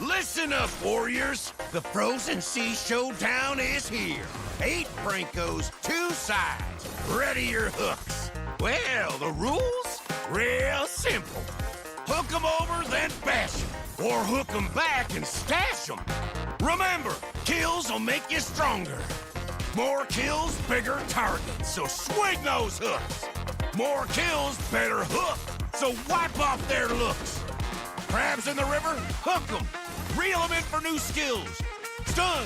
Listen up, warriors! The Frozen Sea Showdown is here. 8 Francos, 2 sides. Ready your hooks. Well, the rules? Real simple. Hook 'em over, then bash 'em. Or hook 'em back and stash 'em. Remember, kills will make you stronger. More kills, bigger targets, so swing those hooks. More kills, better hook, so wipe off their looks. Crabs in the river, hook 'em. Reel 'em in for new skills. Stun.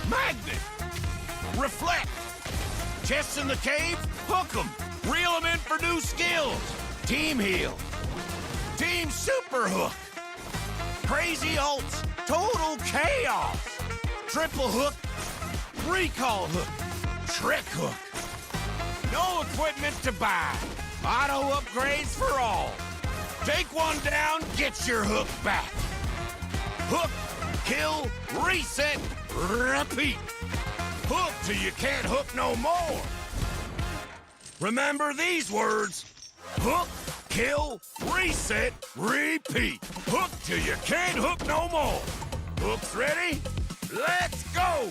Magnet. Reflect. Chests in the cave, hook 'em. Reel 'em in for new skills. Team heal. Team super hook. Crazy ults. Total chaos. Triple hook. Recall hook. Trick hook. No equipment to buy. Auto upgrades for all. Take one down, get your hook back. Hook, kill, reset, repeat. Hook till you can't hook no more. Remember these words. Hook, kill, reset, repeat. Hook till you can't hook no more. Hooks ready? Let's go!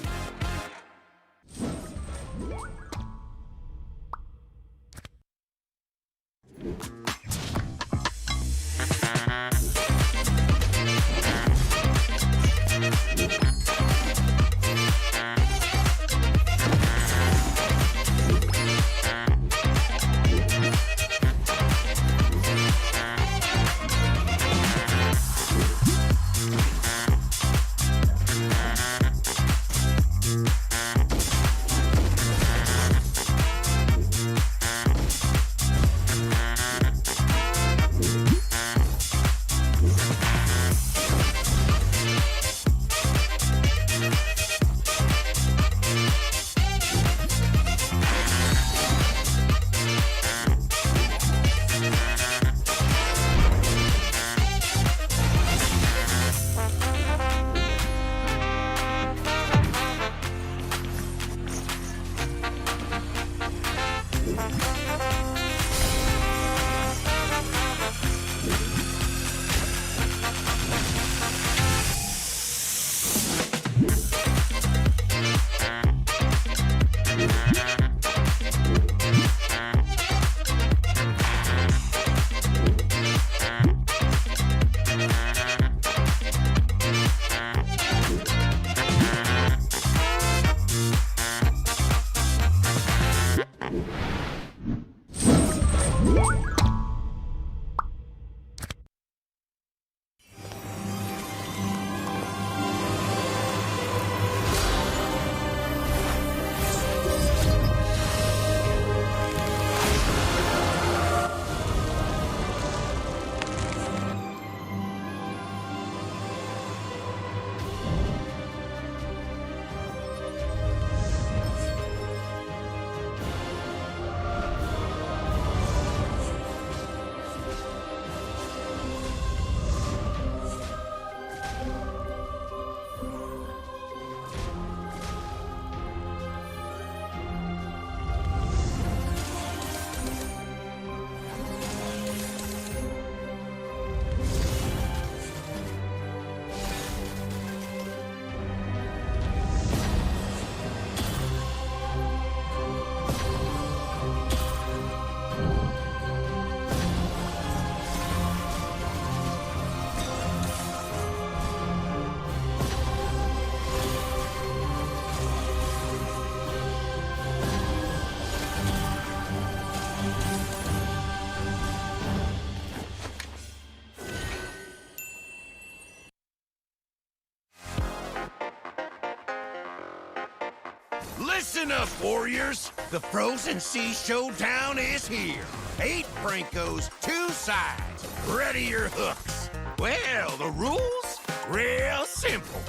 Listen up, warriors! The Frozen Sea Showdown is here. 8 Francos, 2 sides. Ready your hooks. Well, the rules? Real simple.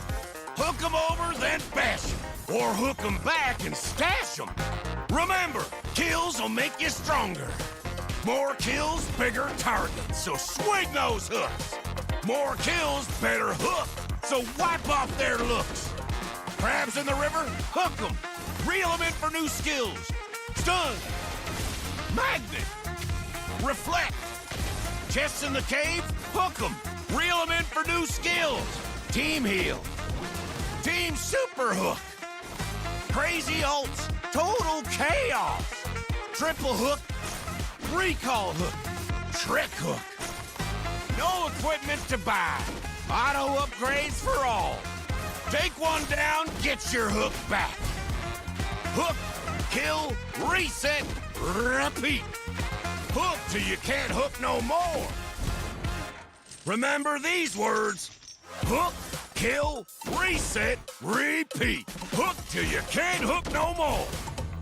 Hook 'em over, then bash 'em. Or hook 'em back and stash 'em. Remember, kills will make you stronger. More kills, bigger targets, so swing those hooks. More kills, better hook, so wipe off their looks. Crabs in the river, hook 'em. Reel 'em in for new skills. Stun. Magnet. Reflect. Chests in the cave, hook 'em. Reel them in for new skills. Team heal. Team super hook. Crazy ults. Total chaos. Triple hook. Recall hook. Trick hook. No equipment to buy. Auto upgrades for all. Take one down, get your hook back. Hook, kill, reset, repeat. Hook till you can't hook no more. Remember these words. Hook, kill, reset, repeat. Hook till you can't hook no more.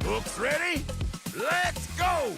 Hooks ready? Let's go!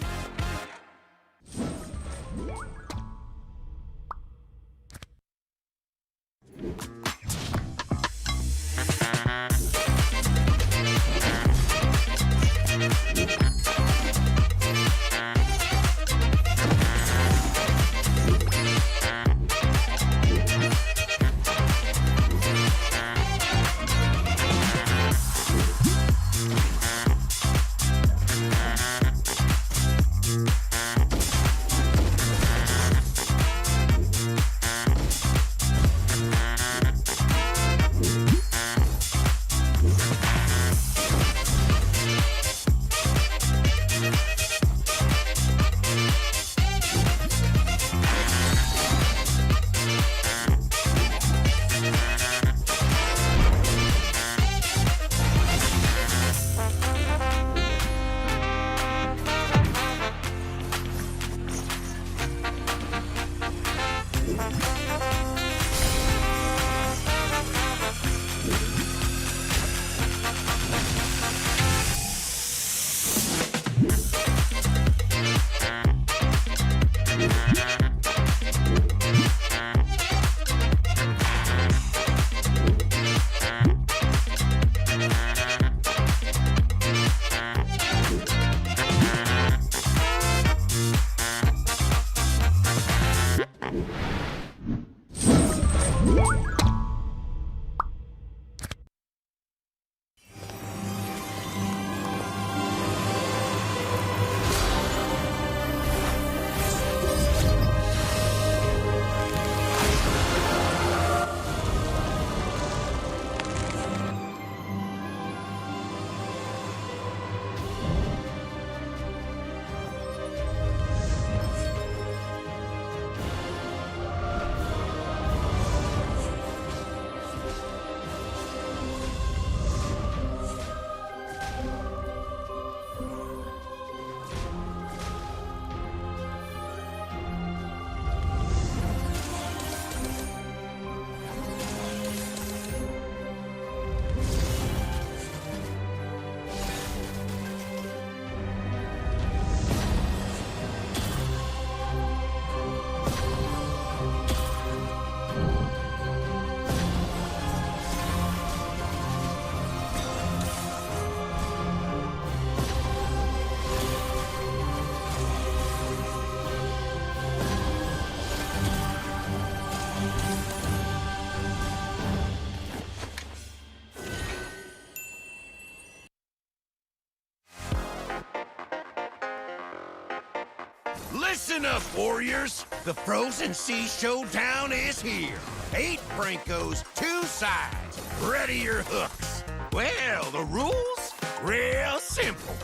Listen up, warriors! The Frozen Sea Showdown is here. 8 Brancos, 2 sides. Ready your hooks. Well, the rules? Real simple.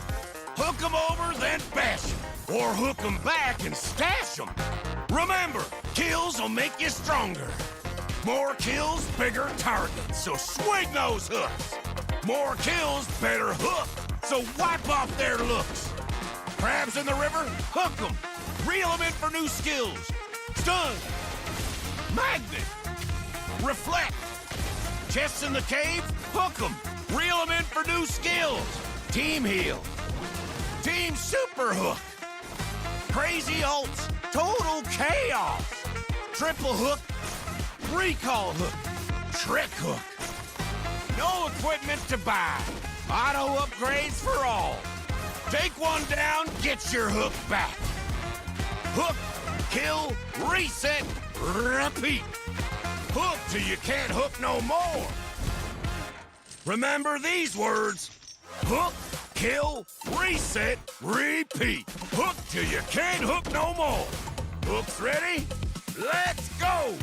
Hook 'em over, then bash 'em. Or hook 'em back and stash 'em. Remember, kills will make you stronger. More kills, bigger targets, so swing those hooks. More kills, better hook, so wipe off their looks. Crabs in the river? Hook 'em. Reel them in for new skills. Stun. Magnet. Reflect. Chests in the cave? Hook 'em. Reel them in for new skills. Team heal. Team super hook. Crazy ults. Total chaos. Triple hook. Recall hook. Trick hook. No equipment to buy. Auto upgrades for all. Take one down, get your hook back. Hook, kill, reset, repeat. Hook till you can't hook no more. Remember these words. Hook, kill, reset, repeat. Hook till you can't hook no more. Hooks ready? Let's go!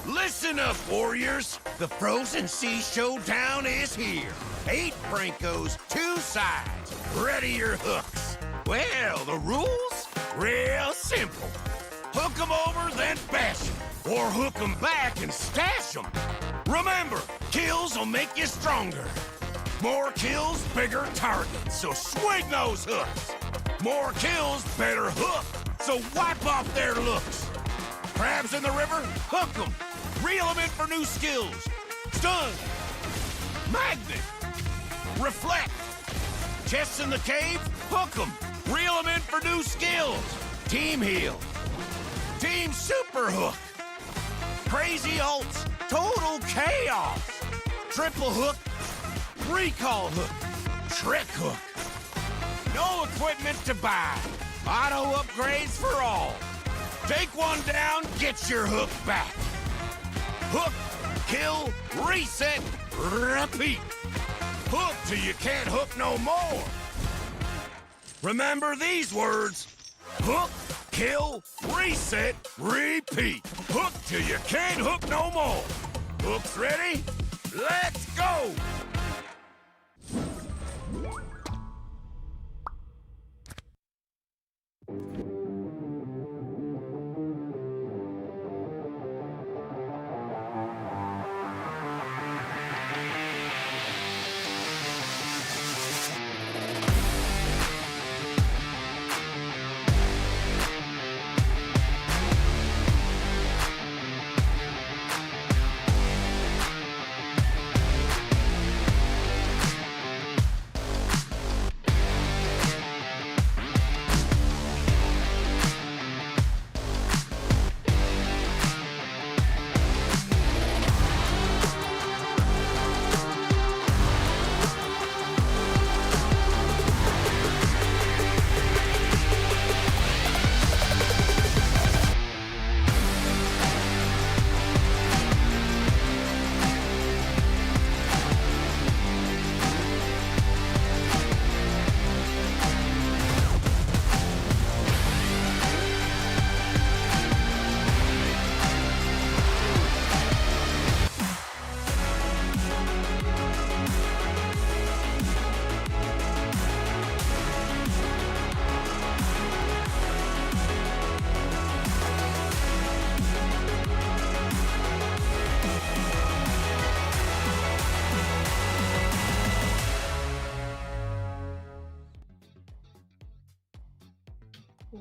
Listen up, warriors. The Frozen Sea Showdown is here. 8 Brancos, 2 sides. Ready your hooks. Well, the rules? Real simple. Hook 'em over, then bash 'em. Or hook 'em back and stash 'em. Remember, kills will make you stronger. More kills, bigger targets, so swing those hooks. More kills, better hook, so wipe off their looks. Crabs in the river, hook 'em. Reel 'em in for new skills. Stun. Magnet. Reflect. Chests in the cave, hook 'em. Reel 'em in for new skills. Team heal. Team super hook. Crazy ults. Total chaos. Triple hook. Recall hook. Trick hook. No equipment to buy. Auto upgrades for all. Take one down, get your hook back. Hook, kill, reset, repeat. Hook till you can't hook no more. Remember these words. Hook, kill, reset, repeat. Hook till you can't hook no more. Hooks ready? Let's go!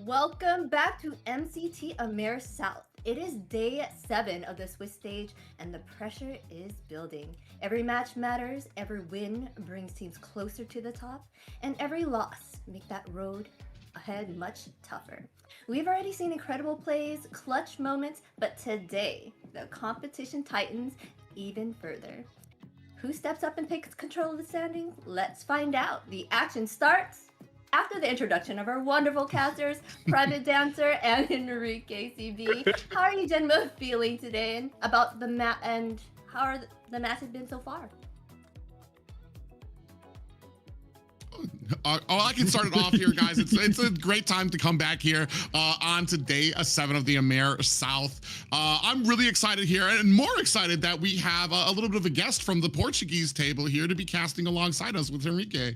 Welcome back to MCT AMER South. It is day 7 of the Swiss stage and the pressure is building. Every match matters, every win brings teams closer to the top, and every loss makes that road ahead much tougher. We've already seen incredible plays, clutch moments, but today the competition tightens even further. Who steps up and takes control of the standings? Let's find out. The action starts after the introduction of our wonderful casters, Private Dancer and Enrique CB. How are you, Genma, feeling today and about the map, and how are the matches been so far? I can start it off here, guys. It's a great time to come back here on to day 7 of the AMER South. I'm really excited here, and more excited that we have a little bit of a guest from the Portuguese table here to be casting alongside us with Enrique.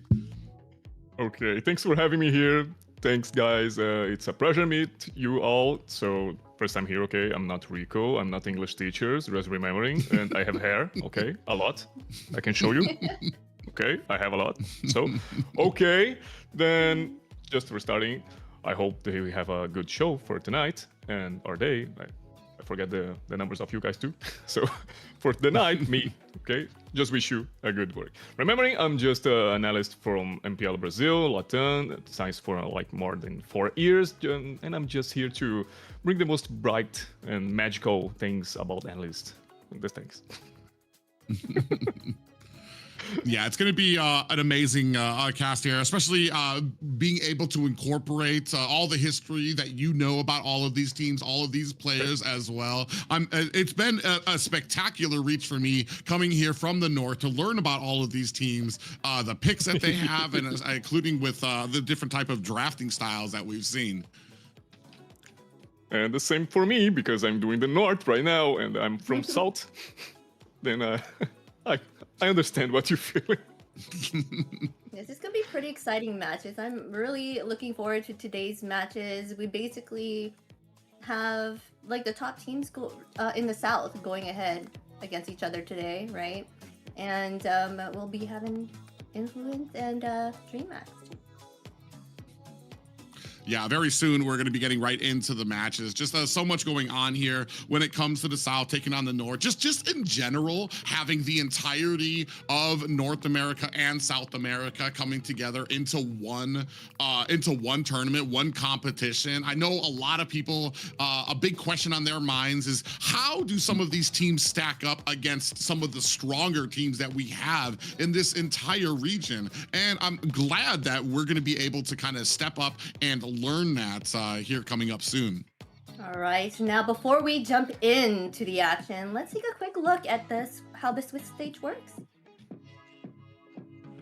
Okay, thanks for having me here. Thanks, guys. It's a pleasure to meet you all. So, first time here, okay? I'm not Rico. I'm not English teacher, just remembering. And I have hair, okay? A lot. I can show you. Okay, I have a lot. So, okay. Then, just for starting, I hope that we have a good show for tonight and our day. I forget the numbers of you guys too. So, for the night, me, okay? Just wish you a good work. Remembering, I'm just an analyst from MPL Brazil, Latam, science for like more than 4 years, and I'm just here to bring the most bright and magical things about analysts. These things. Yeah, it's going to be an amazing cast here, especially being able to incorporate all the history that you know about all of these teams, all of these players as well. It's been a spectacular reach for me coming here from the north to learn about all of these teams, the picks that they have, and including with the different type of drafting styles that we've seen. And the same for me, because I'm doing the North right now, and I'm from South. Then I understand what you're feeling. Yes, it's gonna be pretty exciting matches. I'm really looking forward to today's matches. We basically have like the top teams go in the South going ahead against each other today, right? And we'll be having Influence and Dreammax too. Yeah, very soon we're going to be getting right into the matches. Just so much going on here when it comes to the South taking on the North. Just in general, having the entirety of North America and South America coming together into one tournament, one competition. I know a lot of people, a big question on their minds is how do some of these teams stack up against some of the stronger teams that we have in this entire region? And I'm glad that we're going to be able to kind of step up and learn that here coming up soon. All right, now before we jump into the action, let's take a quick look at how the Swiss stage works.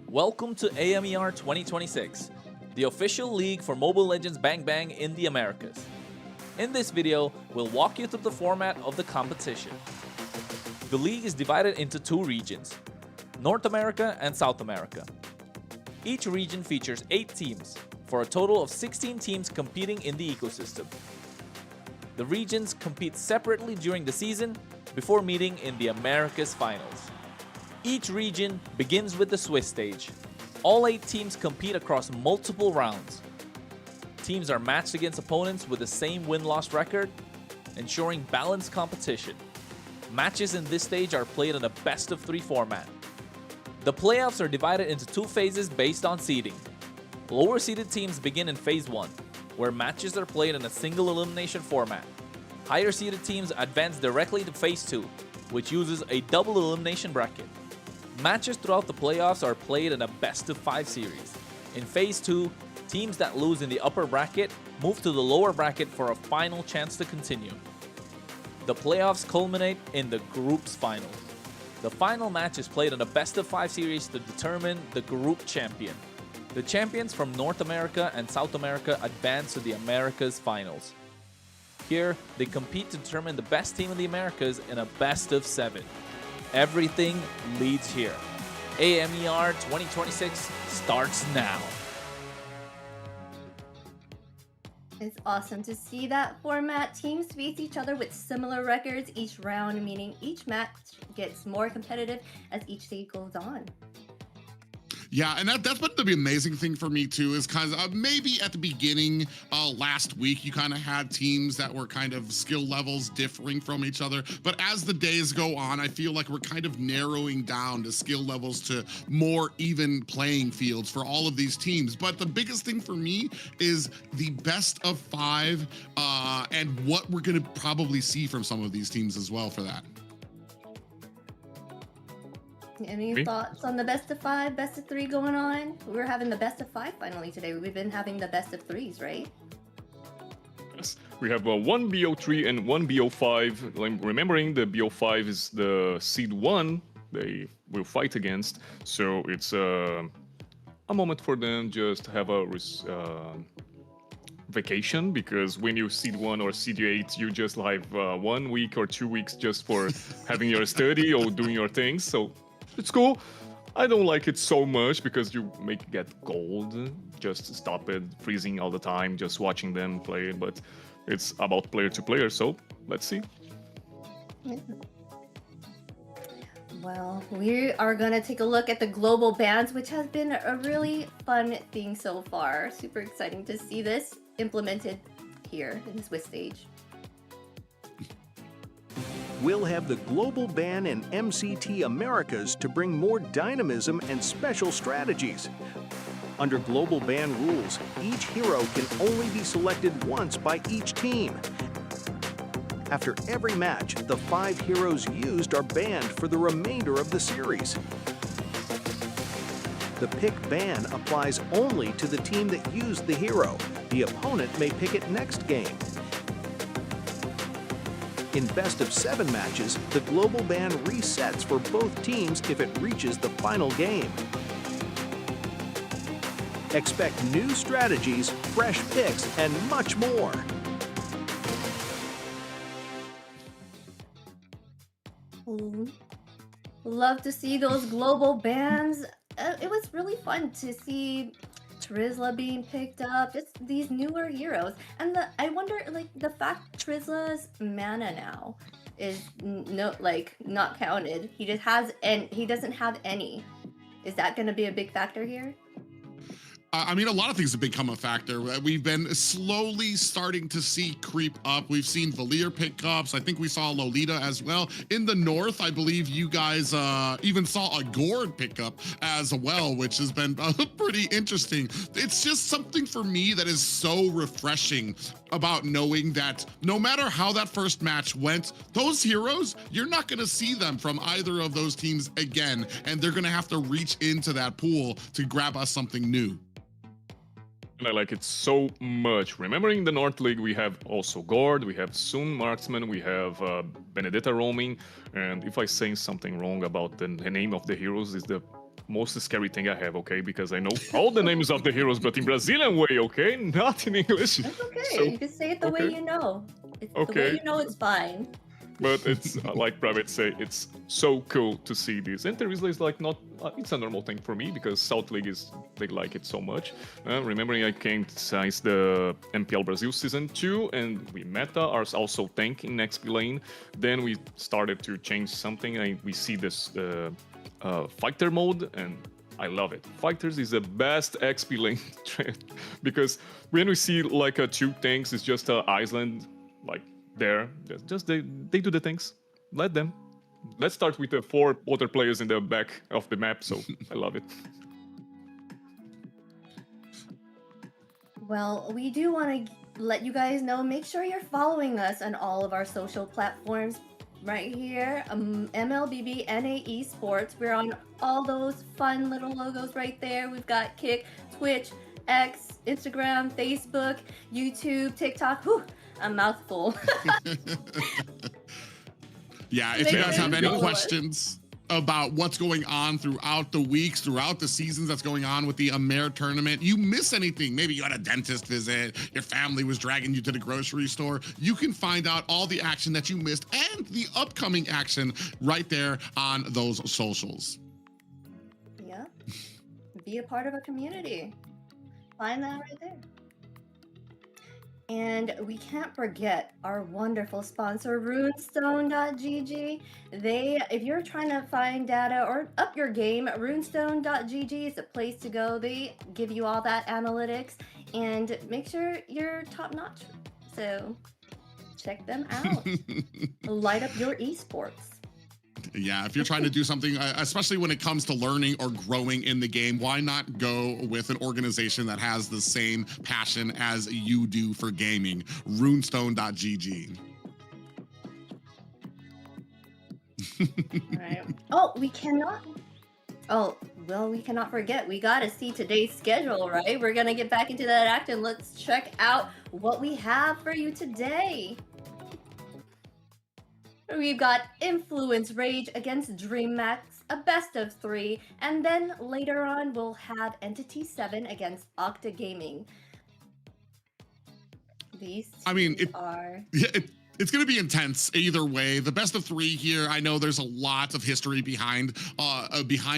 Welcome to AMER 2026, the official league for Mobile Legends Bang Bang in the Americas. In this video, we'll walk you through the format of the competition. The league is divided into two regions, North America and South America. Each region features 8 teams, for a total of 16 teams competing in the ecosystem. The regions compete separately during the season before meeting in the Americas finals. Each region begins with the Swiss stage. All 8 teams compete across multiple rounds. Teams are matched against opponents with the same win-loss record, ensuring balanced competition. Matches in this stage are played in a best-of-3 format. The playoffs are divided into 2 phases based on seeding. Lower-seeded teams begin in Phase 1, where matches are played in a single elimination format. Higher-seeded teams advance directly to Phase 2, which uses a double elimination bracket. Matches throughout the playoffs are played in a best-of-5 series. In Phase 2, teams that lose in the upper bracket move to the lower bracket for a final chance to continue. The playoffs culminate in the group's finals. The final match is played in a best-of-5 series to determine the group champion. The champions from North America and South America advance to the Americas finals. Here, they compete to determine the best team in the Americas in a best-of-7. Everything leads here. AMER 2026 starts now. It's awesome to see that format. Teams face each other with similar records each round, meaning each match gets more competitive as each day goes on. Yeah, and that's been the amazing thing for me too, is kind of maybe at the beginning last week, you kind of had teams that were kind of skill levels differing from each other. But as the days go on, I feel like we're kind of narrowing down the skill levels to more even playing fields for all of these teams. But the biggest thing for me is the best of 5 and what we're going to probably see from some of these teams as well for that. Any thoughts on the best of 5, best of 3 going on? We're having the best of 5 finally today. We've been having the best of 3s, right? Yes, we have one BO3 and one BO5. Remembering the BO5 is the seed 1 they will fight against, so it's a moment for them just to have a vacation, because when you seed 1 or seed 8, you just have 1 week or 2 weeks just for having your study or doing your things. So it's cool. I don't like it so much because you get cold. Just stop it, freezing all the time, just watching them play. But it's about player to player, so let's see. Well, we are going to take a look at the global bans, which has been a really fun thing so far. Super exciting to see this implemented here in the Swiss stage. We'll have the global ban in MCT Americas to bring more dynamism and special strategies. Under global ban rules, each hero can only be selected once by each team. After every match, the 5 heroes used are banned for the remainder of the series. The pick ban applies only to the team that used the hero. The opponent may pick it next game. In best-of-7 matches, the global ban resets for both teams if it reaches the final game. Expect new strategies, fresh picks, and much more. Ooh. Love to see those global bans. It was really fun to see Trizla being picked up, just these newer heroes. And I wonder, like, the fact Trizla's mana now is not counted. He just has, and he doesn't have any. Is that going to be a big factor here? I mean, a lot of things have become a factor. We've been slowly starting to see creep up. We've seen Valir pickups. I think we saw Lolita as well. In the north, I believe you guys even saw a Gord pickup as well, which has been pretty interesting. It's just something for me that is so refreshing about knowing that no matter how that first match went, those heroes, you're not going to see them from either of those teams again, and they're going to have to reach into that pool to grab us something new. And I like it so much. Remembering the North League, we have also Gord, we have Sun Marksman, we have Benedetta roaming. And if I say something wrong about the name of the heroes, is the most scary thing I have, okay? Because I know all the names of the heroes, but in Brazilian way, okay? Not in English. It's okay. So, you can say it the way you know. The way you know, it's fine. But it's like Private say, it's so cool to see this. And Terizla is like not, it's a normal thing for me because South League they like it so much. Remembering I came since the MPL Brazil Season 2 and we meta are also tank in XP lane. Then we started to change something and we see this fighter mode and I love it. Fighters is the best XP lane trend because when we see like two tanks, it's just Iceland, like there, just they do the things. Let them. Let's start with the 4 other players in the back of the map, so I love it. Well, we do want to let you guys know, make sure you're following us on all of our social platforms right here. MLBB Esports. We're on all those fun little logos right there. We've got Kick, Twitch, X, Instagram, Facebook, YouTube, TikTok. Whew, a mouthful. Yeah, if you guys have any questions about what's going on throughout the weeks, throughout the seasons that's going on with the AMER tournament, you miss anything, maybe you had a dentist visit, your family was dragging you to the grocery store, you can find out all the action that you missed and the upcoming action right there on those socials. Yeah, be a part of a community. Find that right there. And we can't forget our wonderful sponsor, runestone.gg. If you're trying to find data or up your game, runestone.gg is the place to go. They give you all that analytics and make sure you're top notch. So check them out. Light up your esports. Yeah, if you're trying to do something, especially when it comes to learning or growing in the game, why not go with an organization that has the same passion as you do for gaming? Runestone.gg. Right. Oh, we cannot forget. We got to see today's schedule, right? We're going to get back into that action. Let's check out what we have for you today. We've got Influence Rage against Dreammax, a best of 3, and then later on we'll have Entity7 against Octa Gaming. These two are... It's going to be intense either way. The best of 3 here, I know there's a lot of history behind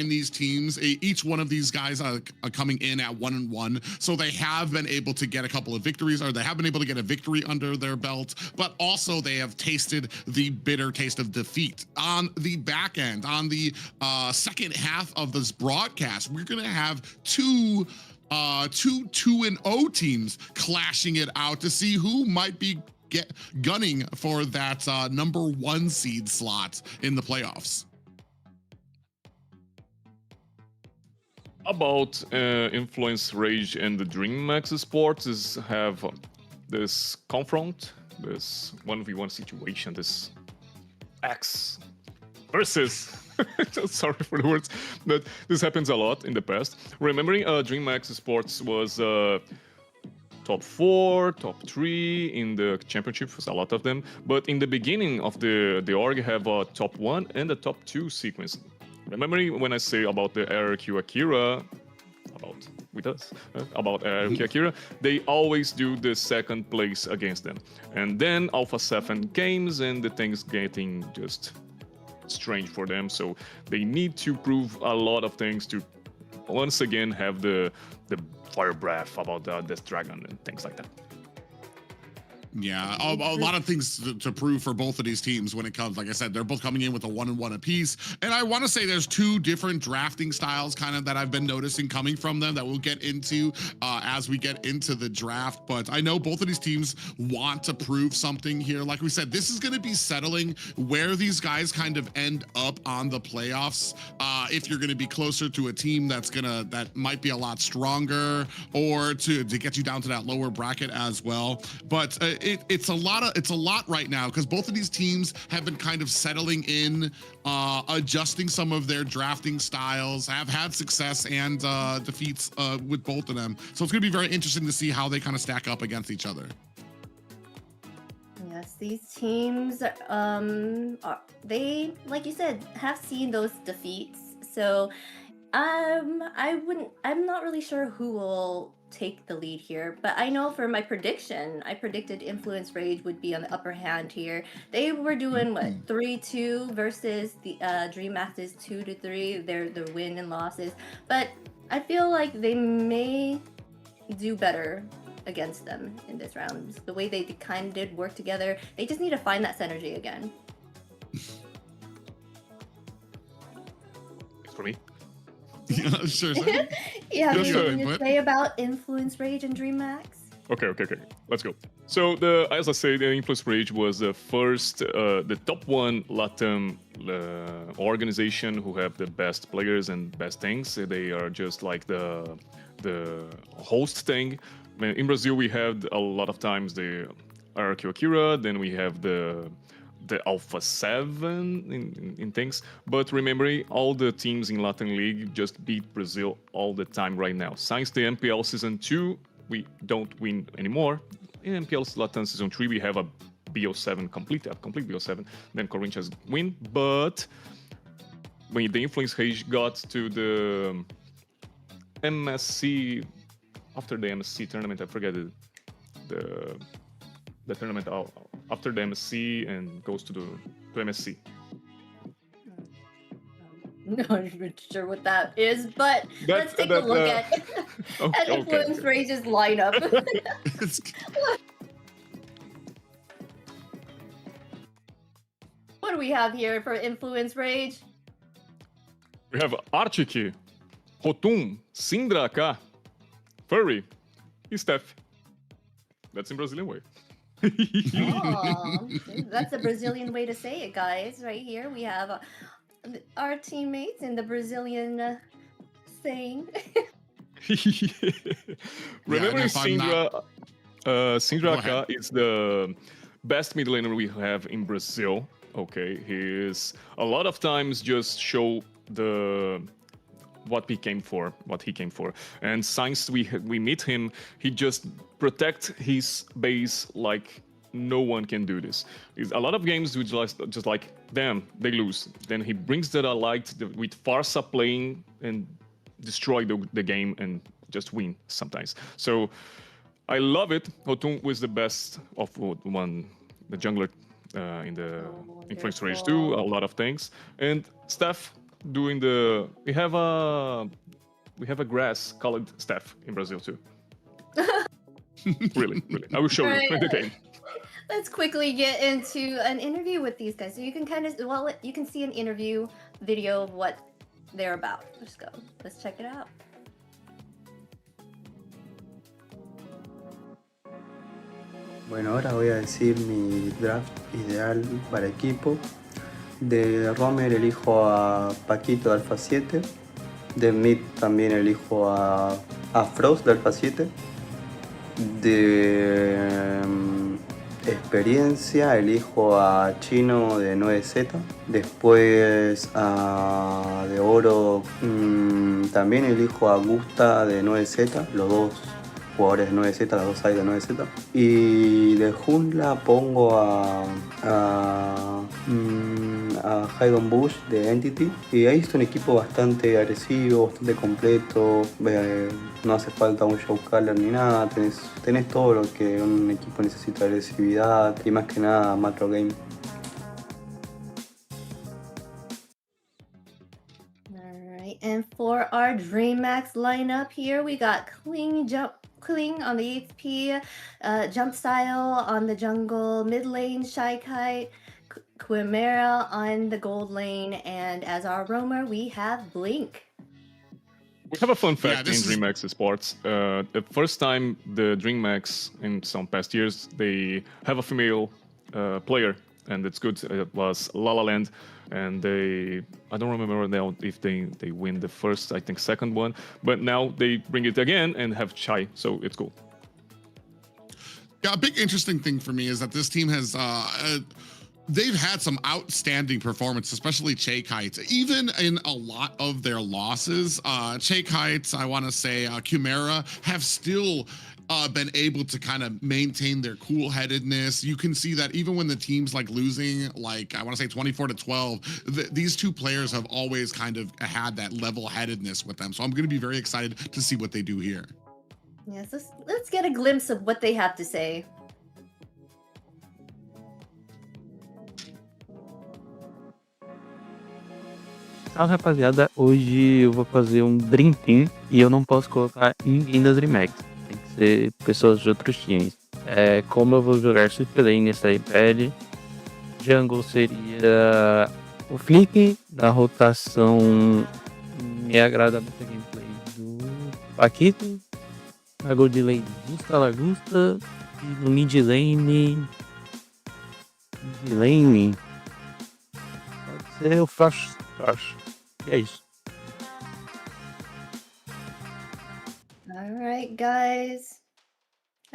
these teams. Each one of these guys are coming in at 1-1, so they have been able to get a couple of victories, or they have been able to get a victory under their belt, but also they have tasted the bitter taste of defeat. On the back end, on the second half of this broadcast, we're going to have two 2-0 teams clashing it out to see who might be gunning for that number 1 seed slot in the playoffs. About Influence Rage and the Dreammax Esports is have this confront, this 1v1 situation, this X versus sorry for the words, but this happens a lot in the past. Remembering Dreammax Esports was top 4, top 3 in the championship, a lot of them. But in the beginning of the org have a top 1 and a top 2 sequence. Remembering when I say about the RRQ Akira, about RRQ Akira, they always do the second place against them. And then Alpha 7 games and the things getting just strange for them. So they need to prove a lot of things to once again have the fire breath about the Death Dragon and things like that. Yeah, a lot of things to prove for both of these teams when it comes. Like I said, they're both coming in with a 1-1 apiece. And I want to say there's two different drafting styles kind of that I've been noticing coming from them that we'll get into as we get into the draft. But I know both of these teams want to prove something here. Like we said, this is going to be settling where these guys kind of end up on the playoffs. If you're going to be closer to a team that might be a lot stronger, or to get you down to that lower bracket as well. But it's a lot right now because both of these teams have been kind of settling in, adjusting some of their drafting styles, have had success and defeats with both of them. So it's going to be very interesting to see how they kind of stack up against each other. Yes, these teams, they, like you said, have seen those defeats. So I'm not really sure who will take the lead here, but I know for my prediction, I predicted Influence Rage would be on the upper hand here. They were doing what, 3-2 versus the Dreammax's 2-3, their win and losses. But I feel like they may do better against them in this round. The way they kind of did work together, they just need to find that synergy again. For me. Yeah, sure. You have Just anything to say about Influence Rage and Dreammax? Okay. Let's go. So as I say, the Influence Rage was the first, the top one LATAM organization who have the best players and best things. They are just like the host thing. In Brazil, we had a lot of times the RQ Akira, then we have the Alpha 7 in things. But remembering, all the teams in Latin League just beat Brazil all the time right now. Since the MPL Season 2, we don't win anymore. In MPL Latin Season 3, we have a BO7, complete BO7. Then Corinthians win. But when the Influence Rage got to the MSC, after the MSC tournament, I forget the tournament after the MSC and goes to MSC. No, I'm not sure what that is, but let's take a look at Influence Rage's lineup. What do we have here for Influence Rage? We have Archiki, Rotum, Syndra K, Furry, and Steph. That's in Brazilian way. Oh, that's a Brazilian way to say it, guys. Right here we have our teammates in the Brazilian saying. Remember, Syndra K is the best mid laner we have in Brazil. Okay, he is a lot of times just show what he came for, and since we meet him, he just protect his base like no one can do this. It's a lot of games we just like, damn, they lose. Then he brings that light with Farsa playing and destroy the game and just win sometimes. So I love it. Rotum was the best of the jungler in the Influence Rage 2, a lot of things. And Steph doing we have a grass called Steph in Brazil too. really. I will show you in the game. Let's quickly get into an interview with these guys. So you can you can see an interview video of what they're about. Let's check it out. Bueno, ahora voy a decir mi draft ideal para equipo. De Romer elijo a Paquito de Alpha 7. De Mid también elijo a Frost de Alpha 7. De experiencia elijo a Chino de 9Z. Después de oro también elijo a Gusta de 9Z. Los dos jugadores de 9Z, las dos sides de 9Z. Y de jungla pongo a Haydon Bush de Entity. Y ahí es un equipo bastante agresivo, bastante completo. No hace falta un show caller ni nada. Tenés todo lo que un equipo necesita: agresividad y más que nada macro game. And for our Dreammax lineup here, we got Kling on the HP, Jump Style on the jungle, mid lane Shy Kite, Chimera on the gold lane, and as our roamer, we have Blink. We have a fun fact in this is- Dreammax Esports. The first time the Dreammax in some past years, they have a female player, and it's good. It was La La Land, and I don't remember now if they win the first, I think second one, but now they bring it again and have Chai, so it's cool. Yeah, a big interesting thing for me is that this team has they've had some outstanding performance, especially Che Kites. Even in a lot of their losses, Che Kites, I want to say Chimera, have still been able to kind of maintain their cool-headedness. You can see that even when the team's like losing, like I want to say 24-12, these two players have always kind of had that level-headedness with them. So I'm going to be very excited to see what they do here. Yes, let's get a glimpse of what they have to say. Salve, rapaziada, hoje eu vou fazer um Dream Team e eu não posso colocar ninguém da Dreammax, tem que ser pessoas de outros times. Como eu vou jogar Swift Lane nessa iPad, Jungle seria o Flick, da rotação me agrada muito a gameplay do Paquito, na Gold Lane Lagusta e no Mid Lane pode ser o Flash. E é isso. All right, guys.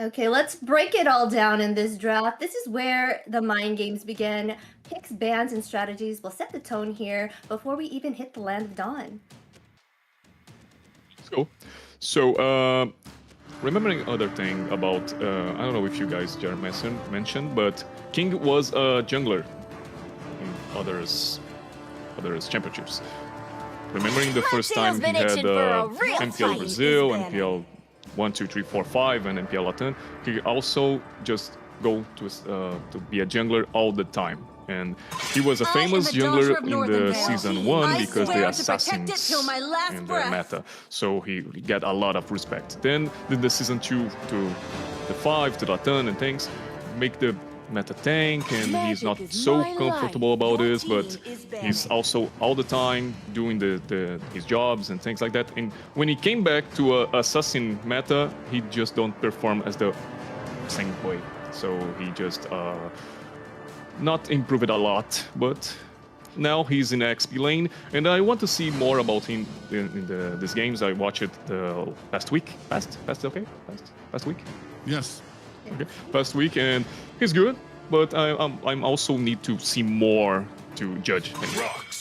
Okay, let's break it all down in this draft. This is where the mind games begin. Picks, bans, and strategies will set the tone here before we even hit the land of dawn. Let's go. So, remembering other thing about, I don't know if you guys mentioned, but King was a jungler in others championships. Remembering the first time he had MPL Brazil, MPL 1, 2, 3, 4, 5, and MPL Latin, he also just go to be a jungler all the time. And he was a famous jungler in the season 1 because the assassins in the meta. So he got a lot of respect. Then the season 2 to the 5 to Latin and things make the meta tank, and he's not so comfortable about this, but he's also all the time doing his jobs and things like that. And when he came back to assassin meta, he just don't perform as the same way. So he just not improved a lot, but now he's in XP lane, and I want to see more about him in these games. I watched it the past week. Past week. Yes. Okay, past week, and he's good, but I'm also need to see more to judge him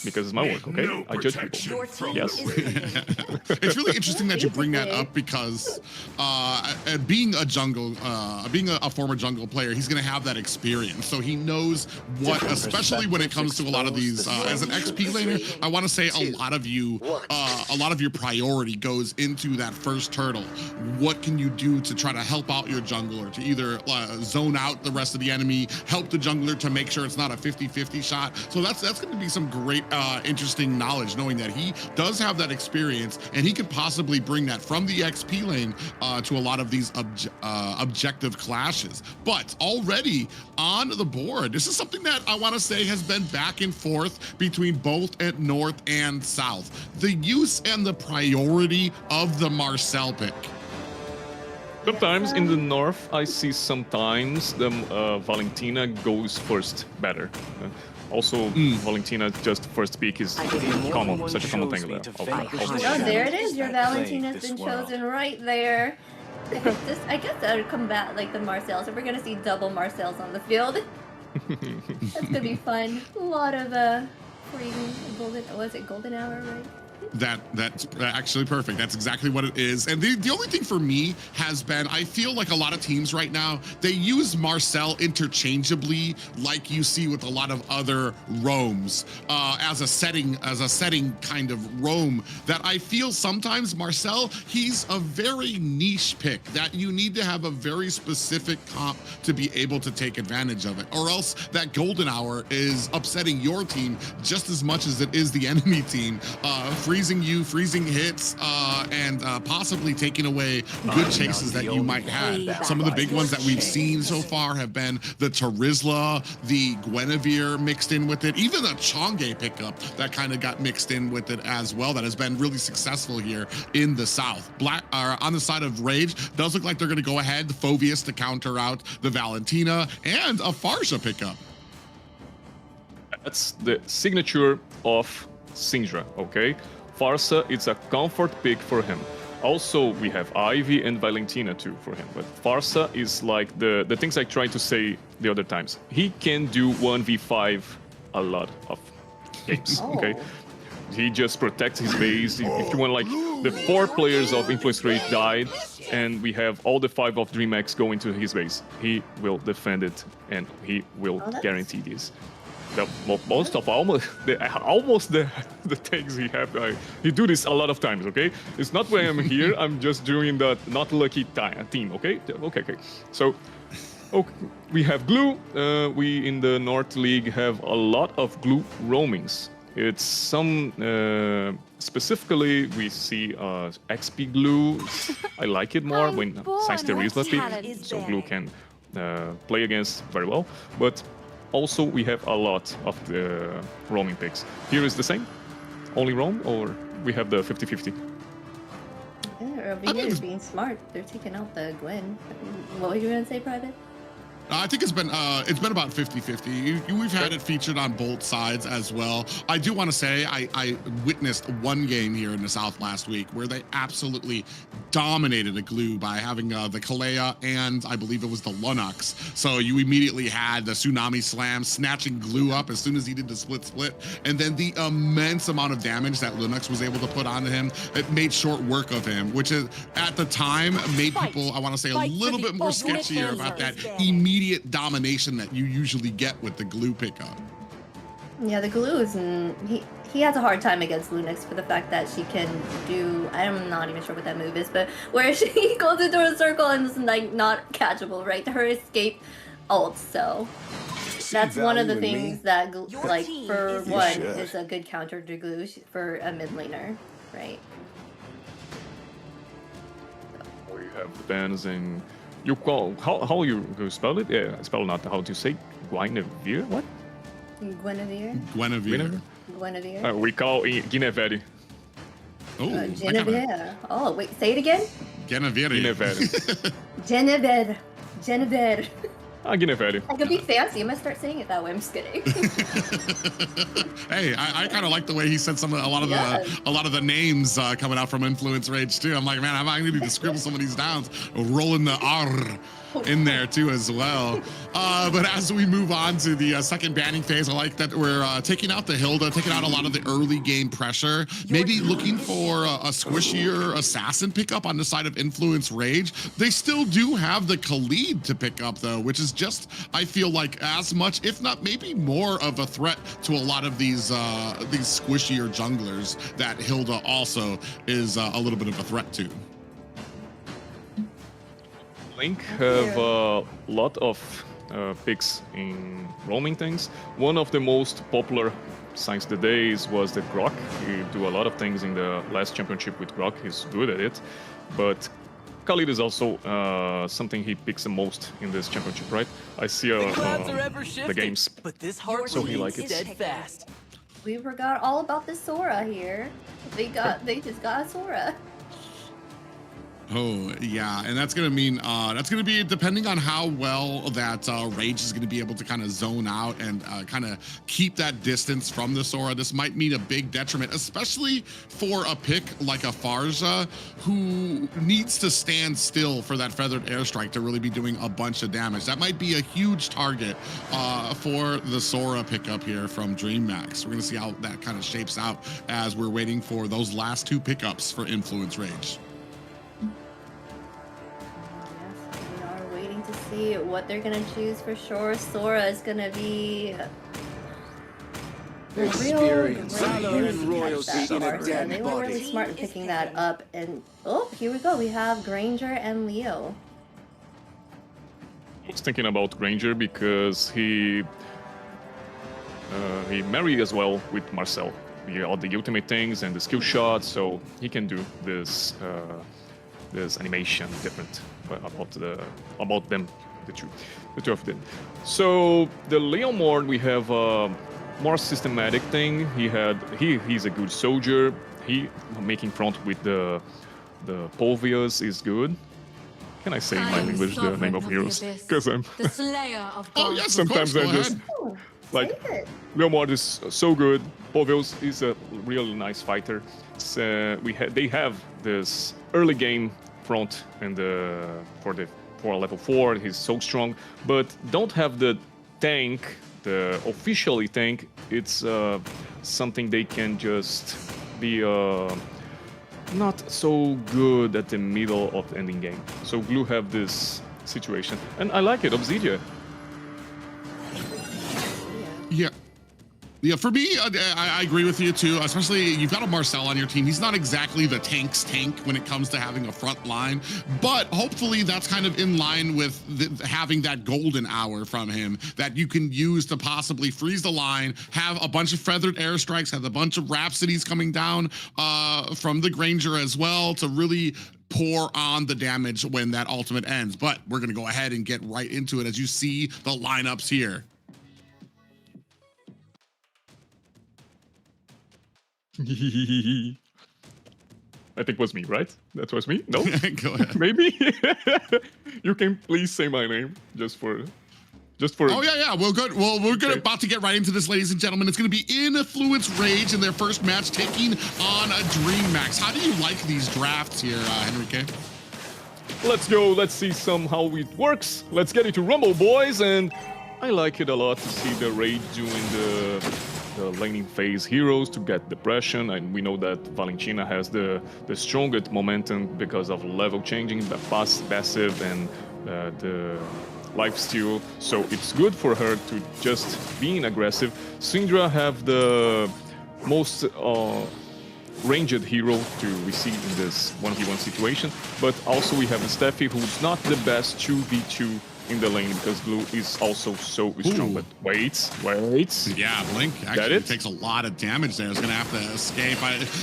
because it's my work. Okay, I judge people. Yes. It's really interesting that you bring that up because being a jungle, being a former jungle player, he's going to have that experience. So he knows what, especially when it comes to a lot of these. As an XP laner, I want to say a lot of your priority goes into that first turtle. What can you do to try to help out your jungler, to either zone out the rest of the enemy, help the jungler to make sure it's not a 50-50 shot. So that's going to be some great, interesting knowledge, knowing that he does have that experience and he could possibly bring that from the XP lane to a lot of these objective clashes. But already on the board, this is something that I want to say has been back and forth between both at North and South. The use and the priority of the Marcel pick. Sometimes in the north, I see sometimes the Valentina goes first better. Also, Valentina just first pick is common, such a common thing there. Oh, there it is. Your Valentina's been chosen right there. I guess that would combat like the Marcels. So we're gonna see double Marcels on the field. That's gonna be fun. A lot of golden hour, right? That's actually perfect. That's exactly what it is. And the only thing for me has been, I feel like a lot of teams right now, they use Marcel interchangeably, like you see with a lot of other roams, as a setting kind of roam, that I feel sometimes Marcel, he's a very niche pick that you need to have a very specific comp to be able to take advantage of it, or else that golden hour is upsetting your team just as much as it is the enemy team. freezing you, freezing hits, and possibly taking away good chases that you might have. Some of the big ones that we've seen so far have been the Tarizla, the Guinevere mixed in with it, even a Chonge pickup that kind of got mixed in with it as well, that has been really successful here in the South. On the side of Rage, does look like they're going to go ahead, the Phoveus to counter out the Valentina, and a Farsha pickup. That's the signature of Syndra, okay? Farsa, it's a comfort pick for him. Also, we have Ivy and Valentina too for him, but Farsa is like the things I tried to say the other times. He can do 1v5 a lot of games, okay? He just protects his base. If you want, like, the 4 players of Influence Rage died, and we have all the 5 of Dreammax going to his base, he will defend it, and he will guarantee this. Almost the things he have. He do this a lot of times, okay? It's not when I'm here. I'm just doing the not lucky team, okay? Okay. So, we have glue. We in the North League have a lot of glue roamings. It's some specifically we see XP glue. I like it more when since there is less people, so glue can play against very well. But also we have a lot of the roaming picks. Here is the same, only roam, or we have the 50-50. Yeah, Ravina is being smart. They're taking out the Gwen. What were you gonna say, Private? I think it's been about 50-50. We've had it featured on both sides as well. I do want to say I witnessed one game here in the South last week where they absolutely dominated a glue by having the Kalea and I believe it was the Lunox. So you immediately had the Tsunami Slam snatching glue up as soon as he did the split, and then the immense amount of damage that Lunox was able to put onto him, it made short work of him, which is at the time made people, I want to say, a little bit more sketchier about that immediate domination that you usually get with the glue pickup. Yeah, the glue is he has a hard time against Lunox for the fact that she can do, I'm not even sure what that move is, but where she goes into a circle and is like not catchable, right? Her escape ult, so that's one of the things that like for one is a good counter to glue for a mid laner, right? We have bans in you call how you spell it? Yeah, spell not how to say Guinevere. What? Guinevere. We call Guinevere. Oh, Guinevere. Oh, wait, say it again. Guinevere. Guinevere. Guinevere. I could be fancy. I'm gonna start saying it that way. I'm just kidding. Hey, I kind of like the way he said a lot of the names coming out from Influence Rage too. I'm like, man, I need to scribble some of these down, rolling the R in there too as well. But as we move on to the second banning phase, I like that we're taking out the Hilda, taking out a lot of the early game pressure, maybe looking for a squishier assassin pickup on the side of Influence Rage. They still do have the Khalid to pick up though, which is just, I feel like, as much, if not maybe more of a threat to a lot of these squishier junglers that Hilda also is a little bit of a threat to. Link have a lot of picks in roaming things. One of the most popular since the days was the Grok. He do a lot of things in the last championship with Grok. He's good at it, but Khalid is also something he picks the most in this championship, right? I see the games, but this heart so he like it. Steadfast. We forgot all about the Sora here. They just got a Sora. Oh, yeah, and that's going to mean, that's going to be depending on how well that Rage is going to be able to kind of zone out and kind of keep that distance from the Sora. This might mean a big detriment, especially for a pick like a Farja, who needs to stand still for that Feathered Airstrike to really be doing a bunch of damage. That might be a huge target for the Sora pickup here from Dreammax. We're going to see how that kind of shapes out as we're waiting for those last two pickups for Influence Rage. See what they're gonna choose for sure. Sora is gonna be experience. They were really smart in picking that up. And oh, here we go. We have Granger and Leo. I was thinking about Granger because he married as well with Marcel. all the ultimate things and the skill shots, so he can do this this animation different about them, the two of them. So the Leon Mord, we have a more systematic thing. He's a good soldier. He making front with the Polvius is good. Can I say in my English the name of heroes? Because I'm The slayer of Oh gods. yes, sometimes of course, I go just ahead. Oh, like take it. Leomord is so good. Polvius is a really nice fighter. They have this early game front and for level 4. He's so strong, but don't have the tank, the officially tank. It's something they can just be not so good at the middle of the ending game. So Glue have this situation, and I like it. Obsidia. Yeah. Yeah, for me, I agree with you too. Especially you've got a Marcel on your team. He's not exactly the tank's tank when it comes to having a front line, but hopefully that's kind of in line with having that golden hour from him that you can use to possibly freeze the line, have a bunch of feathered airstrikes, have a bunch of Rhapsodies coming down from the Granger as well to really pour on the damage when that ultimate ends. But we're gonna go ahead and get right into it as you see the lineups here. I think it was me, right? That was me? No? Go ahead. Maybe? You can please say my name just for Oh yeah, we're good. Well, we're Okay. about to get right into this, ladies and gentlemen. It's going to be Influence Rage in their first match, taking on a Dreammax. How do you like these drafts here, Henrique? Let's go, let's see how it works. Let's get into Rumble, boys, and I like it a lot to see the Rage doing the laning phase heroes to get depression, and we know that Valentina has the strongest momentum because of level changing, the passive and the lifesteal, so it's good for her to just being aggressive. Syndra have the most ranged hero to receive in this 1v1 situation, but also we have Steffi, who's not the best 2v2 in the lane because Blue is also so strong. Ooh. But wait. Yeah, Blink actually takes a lot of damage there. It's going to have to escape.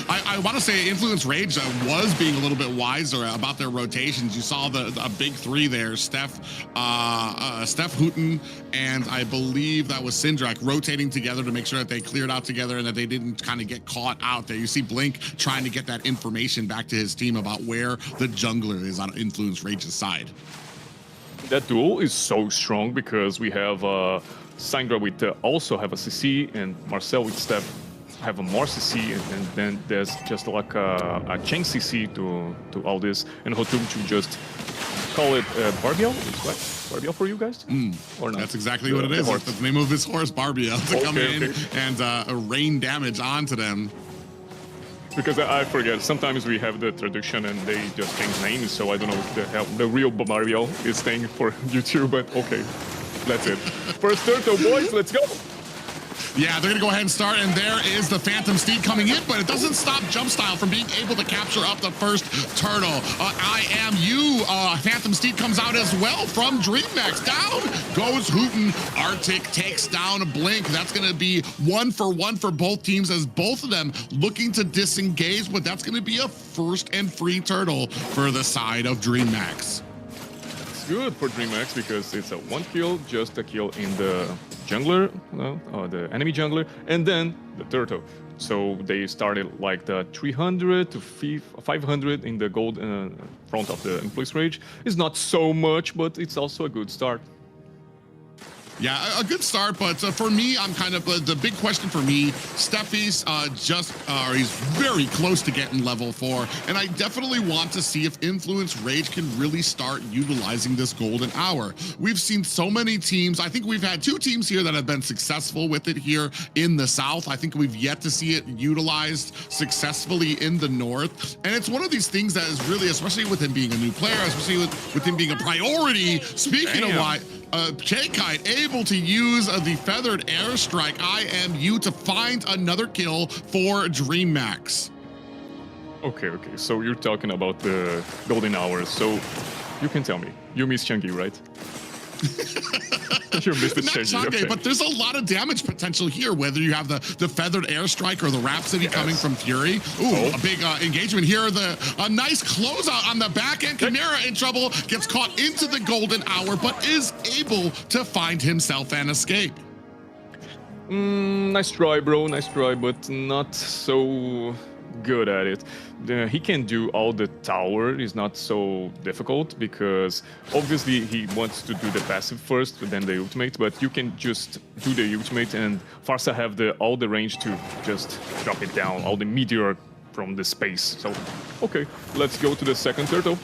I want to say Influence Rage was being a little bit wiser about their rotations. You saw a big three there, Steph Hooten, and I believe that was Syndrak rotating together to make sure that they cleared out together and that they didn't kind of get caught out there. You see Blink trying to get that information back to his team about where the jungler is on Influence Rage's side. That duel is so strong because we have Syndra with also have a CC, and Marcel with Steph have a more CC, and then there's just like a chain CC to all this, and Hotum to just call it Barbiel. It's what? Barbiel for you guys? Or not? That's exactly what it is. That's the name of his horse, Barbiel, to come in and rain damage onto them. Because I forget, sometimes we have the tradition and they just change names, so I don't know if the real Barbiel is staying for YouTube, but okay, that's it. First turtle, boys, let's go! Yeah, they're gonna go ahead and start, and there is the Phantom Steed coming in, but it doesn't stop Jumpstyle from being able to capture up the first turtle. I Am You, Phantom Steed comes out as well from Dreammax. Down goes Hooten. Arctic takes down Blink. That's gonna be 1-for-1 for both teams as both of them looking to disengage, but that's gonna be a first and free turtle for the side of Dreammax. It's good for Dreammax because it's a 1 kill, just a kill in the jungler, the enemy jungler, and then the turtle. So they started like the 300 to 500 in the gold front of the Influence Rage. It's not so much, but it's also a good start. Yeah, a good start, but for me, I'm kind of the big question for me. Steffi's he's very close to getting level 4, and I definitely want to see if Influence Rage can really start utilizing this golden hour. We've seen so many teams. I think we've had 2 teams here that have been successful with it here in the South. I think we've yet to see it utilized successfully in the North, and it's one of these things that is really, especially with him being a new player, especially with him being a priority. Speaking of why. K-Kite able to use the feathered airstrike IMU to find another kill for Dreammax. Okay, so you're talking about the golden hours, so you can tell me, you miss Changi, right? You missed the Not change. Shocking, Okay. but there's a lot of damage potential here, whether you have the feathered airstrike or the Rhapsody coming from Fury. Ooh, a big engagement here. A nice closeout on the back end. Chimera in trouble, gets caught into the golden hour, but is able to find himself an escape. Nice try, bro. Nice try, but not so good at it. He can do all the tower. Is not so difficult because obviously he wants to do the passive first, then the ultimate. But you can just do the ultimate, and Farsa have all the range to just drop it down, all the meteor from the space. So, okay, let's go to the second turtle.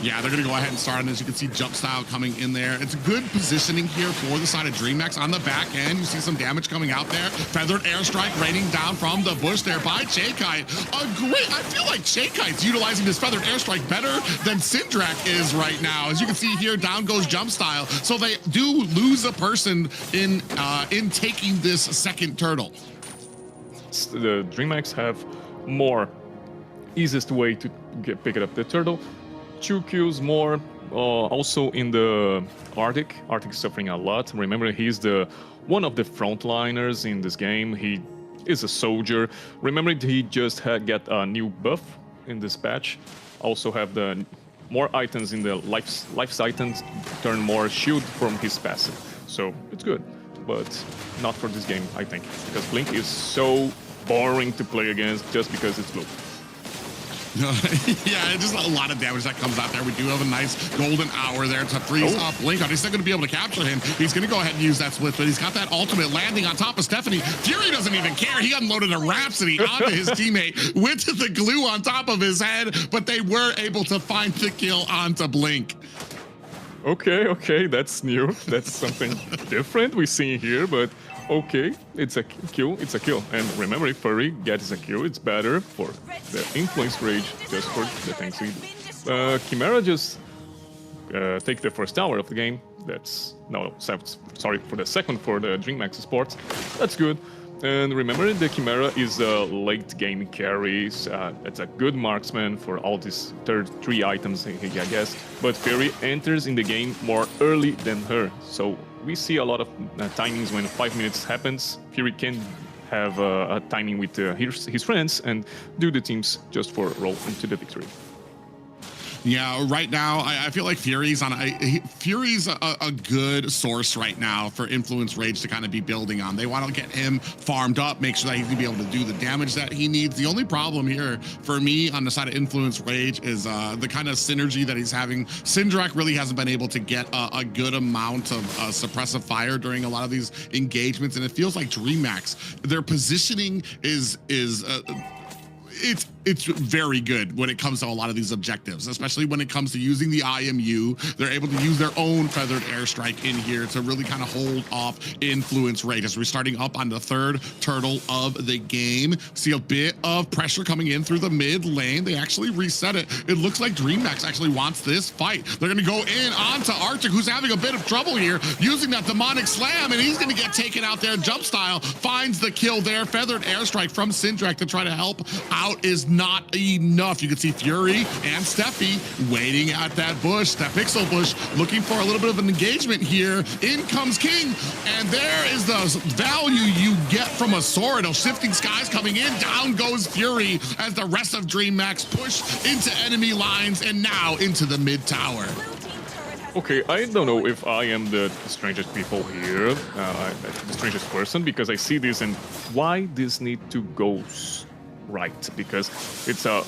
Yeah, they're going to go ahead and start, and as you can see, jump style coming in there. It's good positioning here for the side of Dreammax. On the back end, you see some damage coming out there. Feathered airstrike raining down from the bush there by Chakai. I feel like Chakai's utilizing this feathered airstrike better than Syndrak is right now. As you can see here, down goes jump style. So they do lose a person in taking this second turtle. The Dreammax have more easiest way to pick it up the turtle. 2 kills more, also in the Arctic. Arctic is suffering a lot. Remember, he's one of the frontliners in this game. He is a soldier. Remember, he just got a new buff in this patch. Also have the more items in the life items, turn more shield from his passive. So it's good, but not for this game, I think, because Blink is so boring to play against just because it's blue. Yeah, just a lot of damage that comes out there. We do have a nice golden hour there to freeze up Blink. He's still going to be able to capture him. He's going to go ahead and use that split, but he's got that ultimate landing on top of Stephanie. Fury doesn't even care. He unloaded a Rhapsody onto his teammate with the glue on top of his head, but they were able to find the kill onto Blink. Okay, that's new. That's something different we see here, but okay, it's a kill, it's a kill. And remember, if Furry gets a kill, it's better for the influence rage, just for the things he do. Chimera just take the first tower of the game. That's, no, sorry, for the second for the Dreammax Esports. That's good. And remember, the Chimera is a late game carry. It's a good marksman for all these three items, I guess. But Fury enters in the game more early than her. So we see a lot of timings when 5 minutes happens. Fury can have a timing with his friends and do the teams just for roll into the victory. Yeah, right now I feel like Fury's a good source right now for Influence Rage to kind of be building on. They want to get him farmed up, make sure that he's gonna be able to do the damage that he needs. The only problem here for me on the side of Influence Rage is the kind of synergy that he's having. Syndrak really hasn't been able to get a good amount of suppressive fire during a lot of these engagements, and it feels like Dreammax, their positioning is it's very good when it comes to a lot of these objectives, especially when it comes to using the IMU. They're able to use their own feathered airstrike in here to really kind of hold off Influence Rage. As we're starting up on the third turtle of the game, see a bit of pressure coming in through the mid lane. They actually reset it. It looks like Dreammax actually wants this fight. They're going to go in onto Arctic, who's having a bit of trouble here, using that demonic slam, and he's going to get taken out there. Jump style finds the kill there. Feathered airstrike from Syndrak to try to help out is not enough. You can see Fury and Steffi waiting at that bush, that pixel bush, looking for a little bit of an engagement here. In comes King, and there is the value you get from a sword. A Shifting Skies coming in, down goes Fury as the rest of Dreammax push into enemy lines and now into the mid tower. Okay, I don't know if I am the strangest people here, the strangest person, because I see this and why this need to go right, because it's a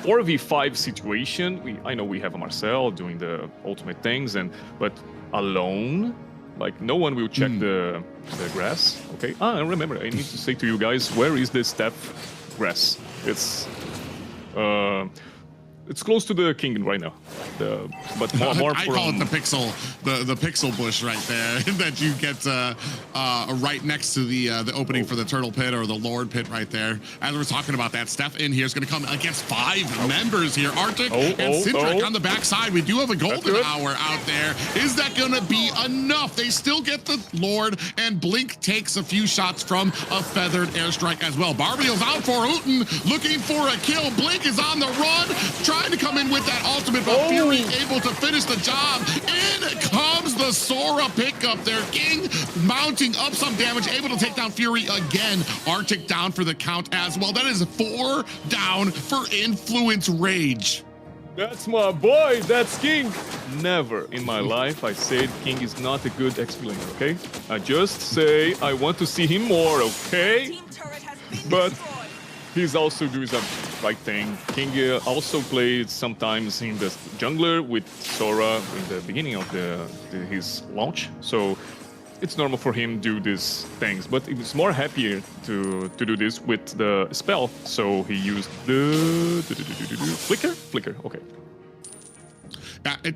4v5 situation. I know we have a Marcel doing the ultimate things, but alone, like no one will check the grass. Okay, remember, I need to say to you guys, where is the Steph grass? It's close to the king right now, but more I call it the pixel bush right there that you get right next to the opening for the turtle pit or the lord pit right there. As we're talking about that, Steph in here is going to come against 5 members here. Arctic and Syndrak on the backside. We do have a golden hour out there. Is that going to be enough? They still get the lord, and Blink takes a few shots from a feathered airstrike as well. Barbiel's out for Uten, looking for a kill. Blink is on the run, trying to come in with that ultimate, but Fury able to finish the job. In comes the Sora pickup there. King mounting up some damage, able to take down Fury again. Arctic down for the count as well. That is 4 down for Influence Rage. That's my boy, that's King. Never in my life I said King is not a good XP laner, okay? I just say I want to see him more, okay? But he's also doing the right thing. King also played sometimes in the jungler with Sora in the beginning of his launch, so it's normal for him to do these things, but he was more happier to do this with the spell, so he used the flicker. Okay.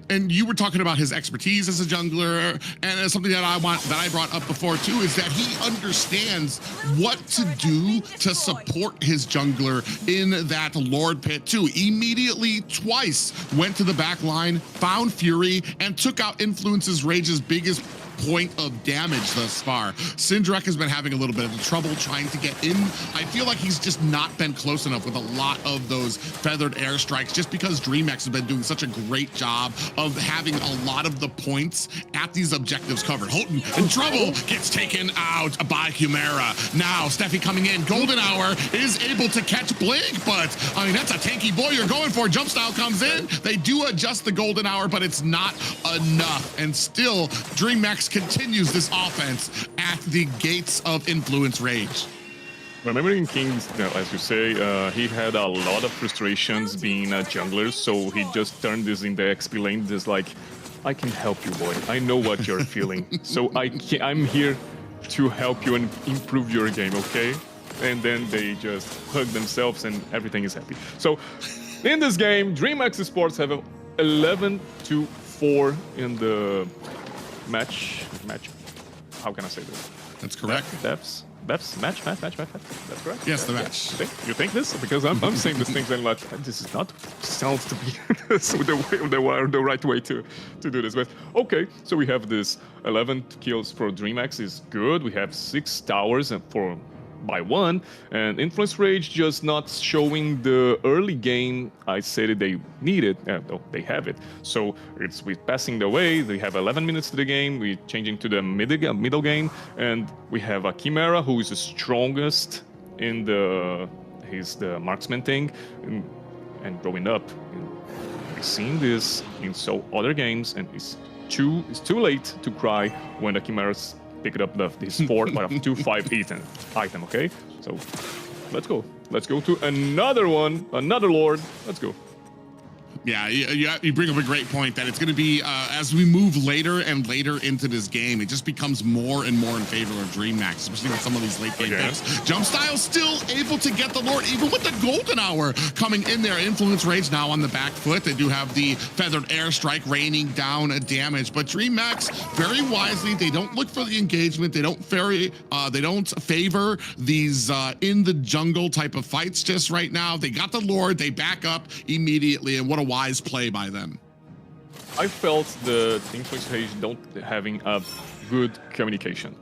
And you were talking about his expertise as a jungler, and something that I brought up before too is that he understands what to do to support his jungler in that Lord pit too. Immediately, twice went to the back line, found Fury, and took out Influence's Rage's biggest point of damage thus far. Syndrak has been having a little bit of trouble trying to get in. I feel like he's just not been close enough with a lot of those feathered airstrikes, just because Dreammax has been doing such a great job of having a lot of the points at these objectives covered. Houghton in trouble, gets taken out by Chimera. Now Steffi coming in. Golden Hour is able to catch Blink, but I mean, that's a tanky boy you're going for. Jump style comes in. They do adjust the Golden Hour, but it's not enough. And still, Dreammax continues this offense at the gates of Influence Rage. Remembering Kings, as you say, he had a lot of frustrations being a jungler, so he just turned this in the XP lane, just like, I can help you, boy. I know what you're feeling, so I'm here to help you and improve your game, okay? And then they just hug themselves and everything is happy. So, in this game, Dreammax Esports have 11-4 in the match. How can I say this? That's correct. Match. That's correct. Yes, the match. You think this? Because I'm saying these things and like, this is not sounds to be the right way to do this. But okay, so we have this 11 kills for Dreammax is good. We have 6 towers by 1, and Influence Rage just not showing the early game I said they needed. No, they have it. So it's with passing the way. They have 11 minutes to the game. We're changing to the middle game, and we have a Chimera who is the strongest in the marksman thing and growing up. And we've seen this in other games, and it's too late to cry when the Chimeras picked up this 4/2/5 item, okay? So let's go to another one, another Lord. Let's go. Yeah, you bring up a great point that it's going to be, as we move later and later into this game, it just becomes more and more in favor of Dreammax, especially with some of these late game picks. Jump Style still able to get the Lord, even with the Golden Hour coming in there. Influence Rage now on the back foot. They do have the Feathered Airstrike raining down damage, but Dreammax, very wisely, they don't look for the engagement. They don't favor these in the jungle type of fights just right now. They got the Lord, they back up immediately, and what a wise play by them. I felt the Influence Rage don't having a good communication.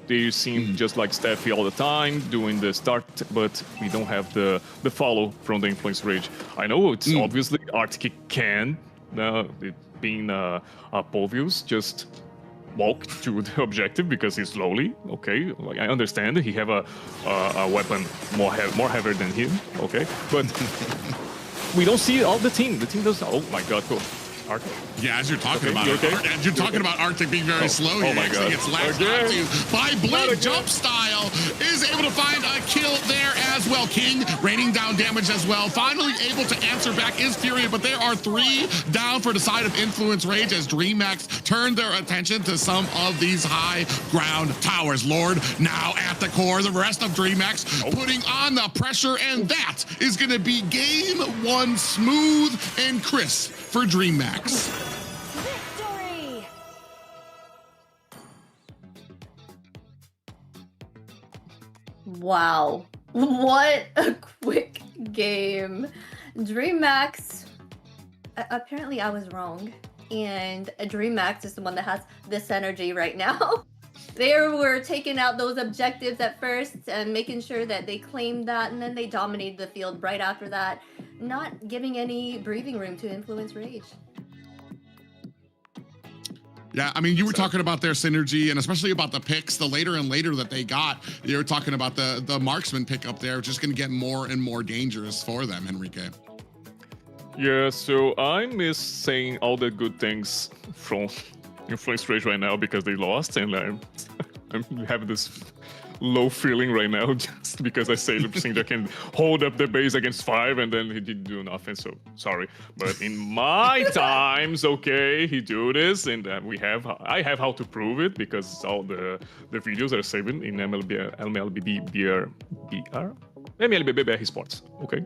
They seem just like Steffi all the time, doing the start, but we don't have the follow from the Influence Rage. I know it's obviously Arctic can, it being Povius, just walk to the objective because he's slowly, okay, like I understand he have a weapon more heavier than him, okay, but we don't see all the team. The team does. Oh my God, cool. Arctic. Yeah, as you're talking about okay? as you're talking about Arctic being very slow here, my God. gets latched onto by Blink. Jump Style is able to find a kill there as well. King raining down damage as well. Finally able to answer back is Fury, but there are 3 down for the side of Influence Rage as Dreammax turned their attention to some of these high ground towers. Lord now at the core. The rest of Dreammax putting on the pressure, and that is going to be game 1 smooth and crisp for Dreammax. Victory! Wow, what a quick game. Dreammax, apparently I was wrong, and Dreammax is the one that has this energy right now. They were taking out those objectives at first and making sure that they claimed that, and then they dominated the field right after that. not giving any breathing room to influence Rage. Yeah, I mean, you were talking about their synergy and especially about the picks, the later and later that they got. You were talking about the marksman pick up there, just going to get more and more dangerous for them, Enrique. Yeah, so I miss saying all the good things from Influence Rage right now because they lost, and I'm having this low feeling right now just because I say Lucinda can hold up the base against 5 and then he didn't do nothing, so sorry. But in my times, okay, he do this, and I have how to prove it because all the videos are saved in MLBB Esports, okay?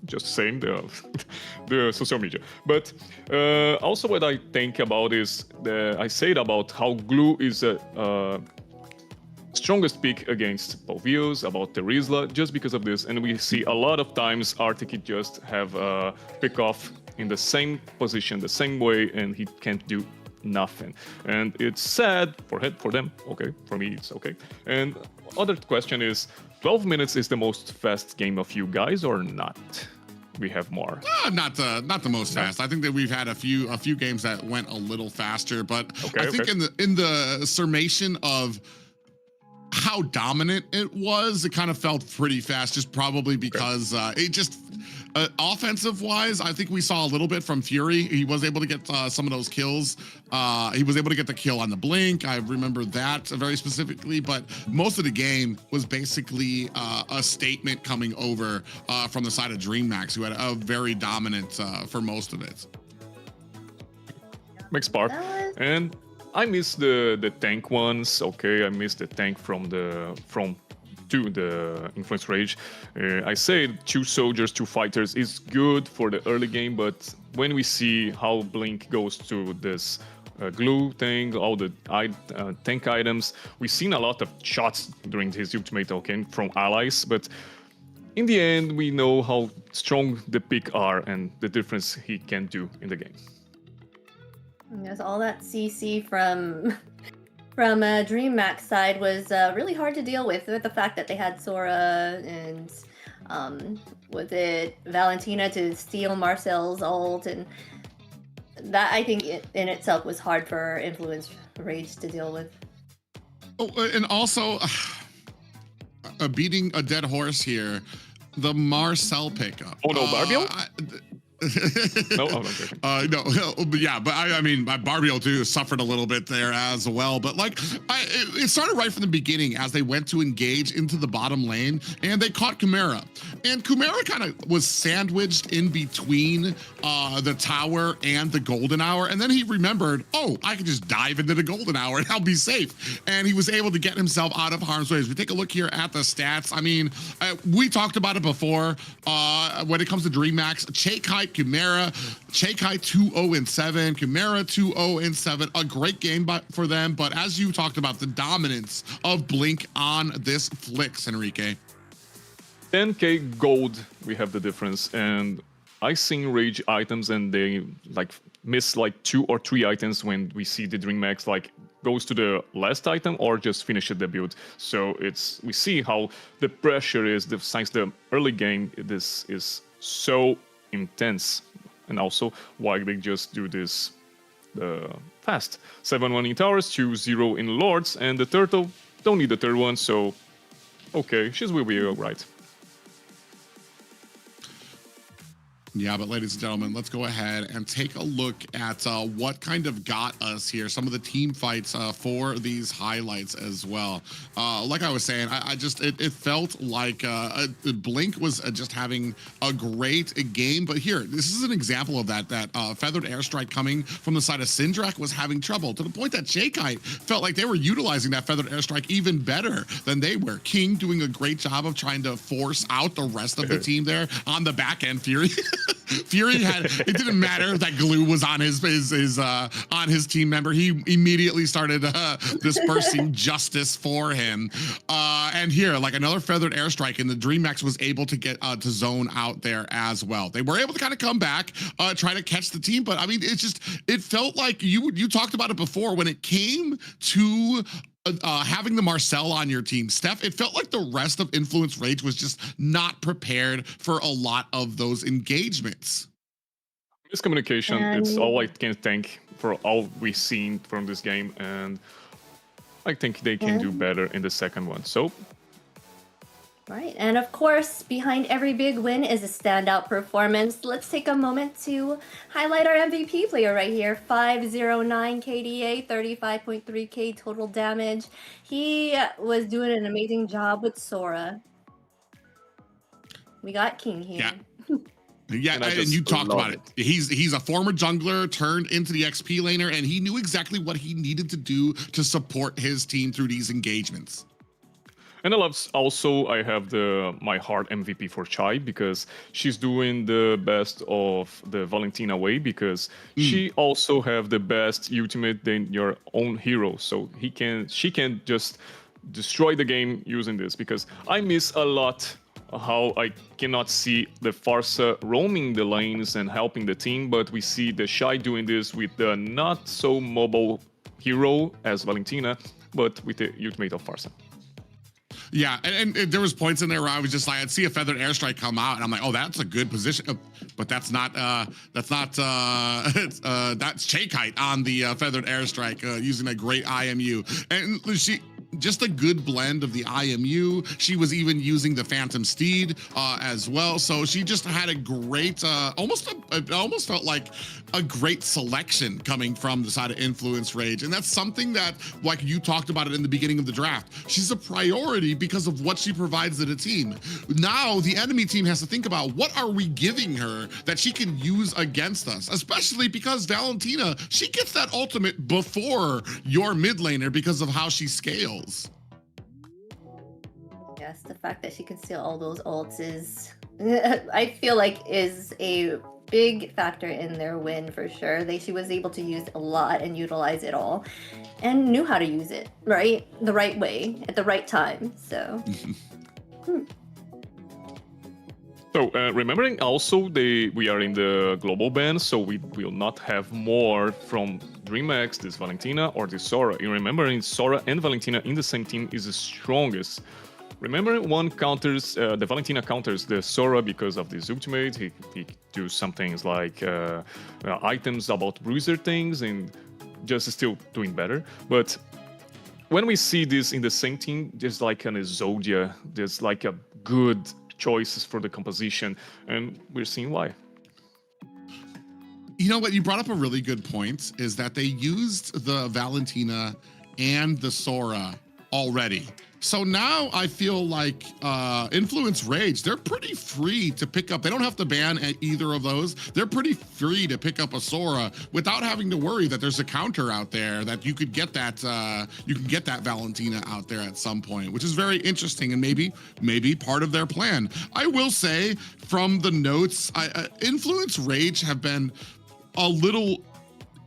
Just saying the social media. But also what I think about is I said about how Glue is a strongest pick against Palvios, about Terizla, just because of this. And we see a lot of times Arctic just have a pick off in the same position, the same way, and he can't do nothing. And it's sad for them, okay, for me it's okay. And other question is, 12 minutes is the most fast game of you guys or not? We have more. Not the most fast. I think that we've had a few games that went a little faster, but I think in the summation of how dominant it was, it kind of felt pretty fast, just probably because it just offensive wise, I think we saw a little bit from Fury. He was able to get some of those kills. He was able to get the kill on the blink. I remember that very specifically, but most of the game was basically a statement coming over from the side of Dreammax, who had a very dominant for most of it. Makes part. And I miss the tank ones. Okay, I miss the tank from the Influence Rage. I say 2 soldiers, 2 fighters is good for the early game, but when we see how Blink goes to this glue thing, all the tank items, we've seen a lot of shots during his ultimate, okay, from allies, but in the end, we know how strong the pick are and the difference he can do in the game. There's all that CC from Dreammax side was really hard to deal with the fact that they had Sora and was it Valentina to steal Marcel's ult, and that I think in itself was hard for Influence Rage to deal with. Oh, and also beating a dead horse here, the Marcel pickup. Oh no, Barbio? No, yeah, but I mean, Barbio too suffered a little bit there as well. But like, it started right from the beginning as they went to engage into the bottom lane, and they caught Chimera, and Chimera kind of was sandwiched in between the tower and the golden hour, and then he remembered, oh, I can just dive into the golden hour and I'll be safe, and he was able to get himself out of harm's way. As we take a look here at the stats, I mean, we talked about it before when it comes to Dreammax. Chakai, Chimera, Chakai 2-0-7, Chimera 2-0-7, a great game for them, but as you talked about, the dominance of Blink on this Flix, Enrique. 10k gold, we have the difference, and I seen Rage items and they like miss like 2 or 3 items when we see the Dreammax like goes to the last item or just finish the build. So we see how the pressure is, since the early game, this is so intense, and also why they just do this fast. 7-1 in towers, 2-0 in lords, and the turtle don't need the third one, so okay, she's will be alright. Yeah, but ladies and gentlemen, let's go ahead and take a look at what kind of got us here, some of the team fights for these highlights as well. Like I was saying, it felt like Blink was just having a great game, but here, this is an example of that Feathered Airstrike coming from the side of Syndrak was having trouble, to the point that Chakai felt like they were utilizing that Feathered Airstrike even better than they were. King doing a great job of trying to force out the rest of the team there on the back end. Fury Fury had, it didn't matter that glue was on his team member. He immediately started dispersing justice for him. And here, like another feathered airstrike, and the Dreammax was able to get to zone out there as well. They were able to kind of come back, try to catch the team, but I mean, it felt like you talked about it before when it came to having the Marcel on your team, Steph, it felt like the rest of Influence Rage was just not prepared for a lot of those engagements. Miscommunication, it's all I can think for all we've seen from this game, and I think they can do better in the second one. So, right, and of course, behind every big win is a standout performance. Let's take a moment to highlight our MVP player right here. 509 KDA, 35.3k total damage. He was doing an amazing job with Sora. We got King here. Yeah, and you talked about it. He's a former jungler turned into the XP laner, and he knew exactly what he needed to do to support his team through these engagements. And I have my heart MVP for Chai, because she's doing the best of the Valentina way, because she also have the best ultimate than your own hero. So she can just destroy the game using this, because I miss a lot how I cannot see the Farsa roaming the lanes and helping the team, but we see the Shy doing this with the not so mobile hero as Valentina, but with the ultimate of Farsa. Yeah, and there was points in there where I was just like, I'd see a feathered airstrike come out, and I'm like, oh, that's a good position, but that's Chakite on the feathered airstrike using a great IMU, and she. Just a good blend of the IMU. She was even using the Phantom Steed as well. So she just had a great, it almost felt like a great selection coming from the side of Influence Rage. And that's something that, like you talked about it in the beginning of the draft, she's a priority because of what she provides to the team. Now the enemy team has to think about, what are we giving her that she can use against us? Especially because Valentina, she gets that ultimate before your mid laner because of how she scales. Yes, the fact that she can steal all those ults is, I feel like, is a big factor in their win for sure. She was able to use a lot and utilize it all, and knew how to use it, right? The right way, at the right time, so. So, remembering also we are in the global ban, so we will not have more from Dreammax, this Valentina, or this Sora. And remembering Sora and Valentina in the same team is the strongest. Remember, one counters, the Valentina counters the Sora because of this ultimate. He do some things like items about bruiser things and just still doing better. But when we see this in the same team, there's like an Exodia, there's like a good choices for the composition, and we're seeing why. You know what? You brought up a really good point, is that they used the Valentina and the Sora already. So now I feel like Influence Rage, they're pretty free to pick up. They don't have to ban either of those. They're pretty free to pick up a Sora without having to worry that there's a counter out there, that you could get that Valentina out there at some point, which is very interesting and maybe part of their plan. I will say from the notes, Influence Rage have been a little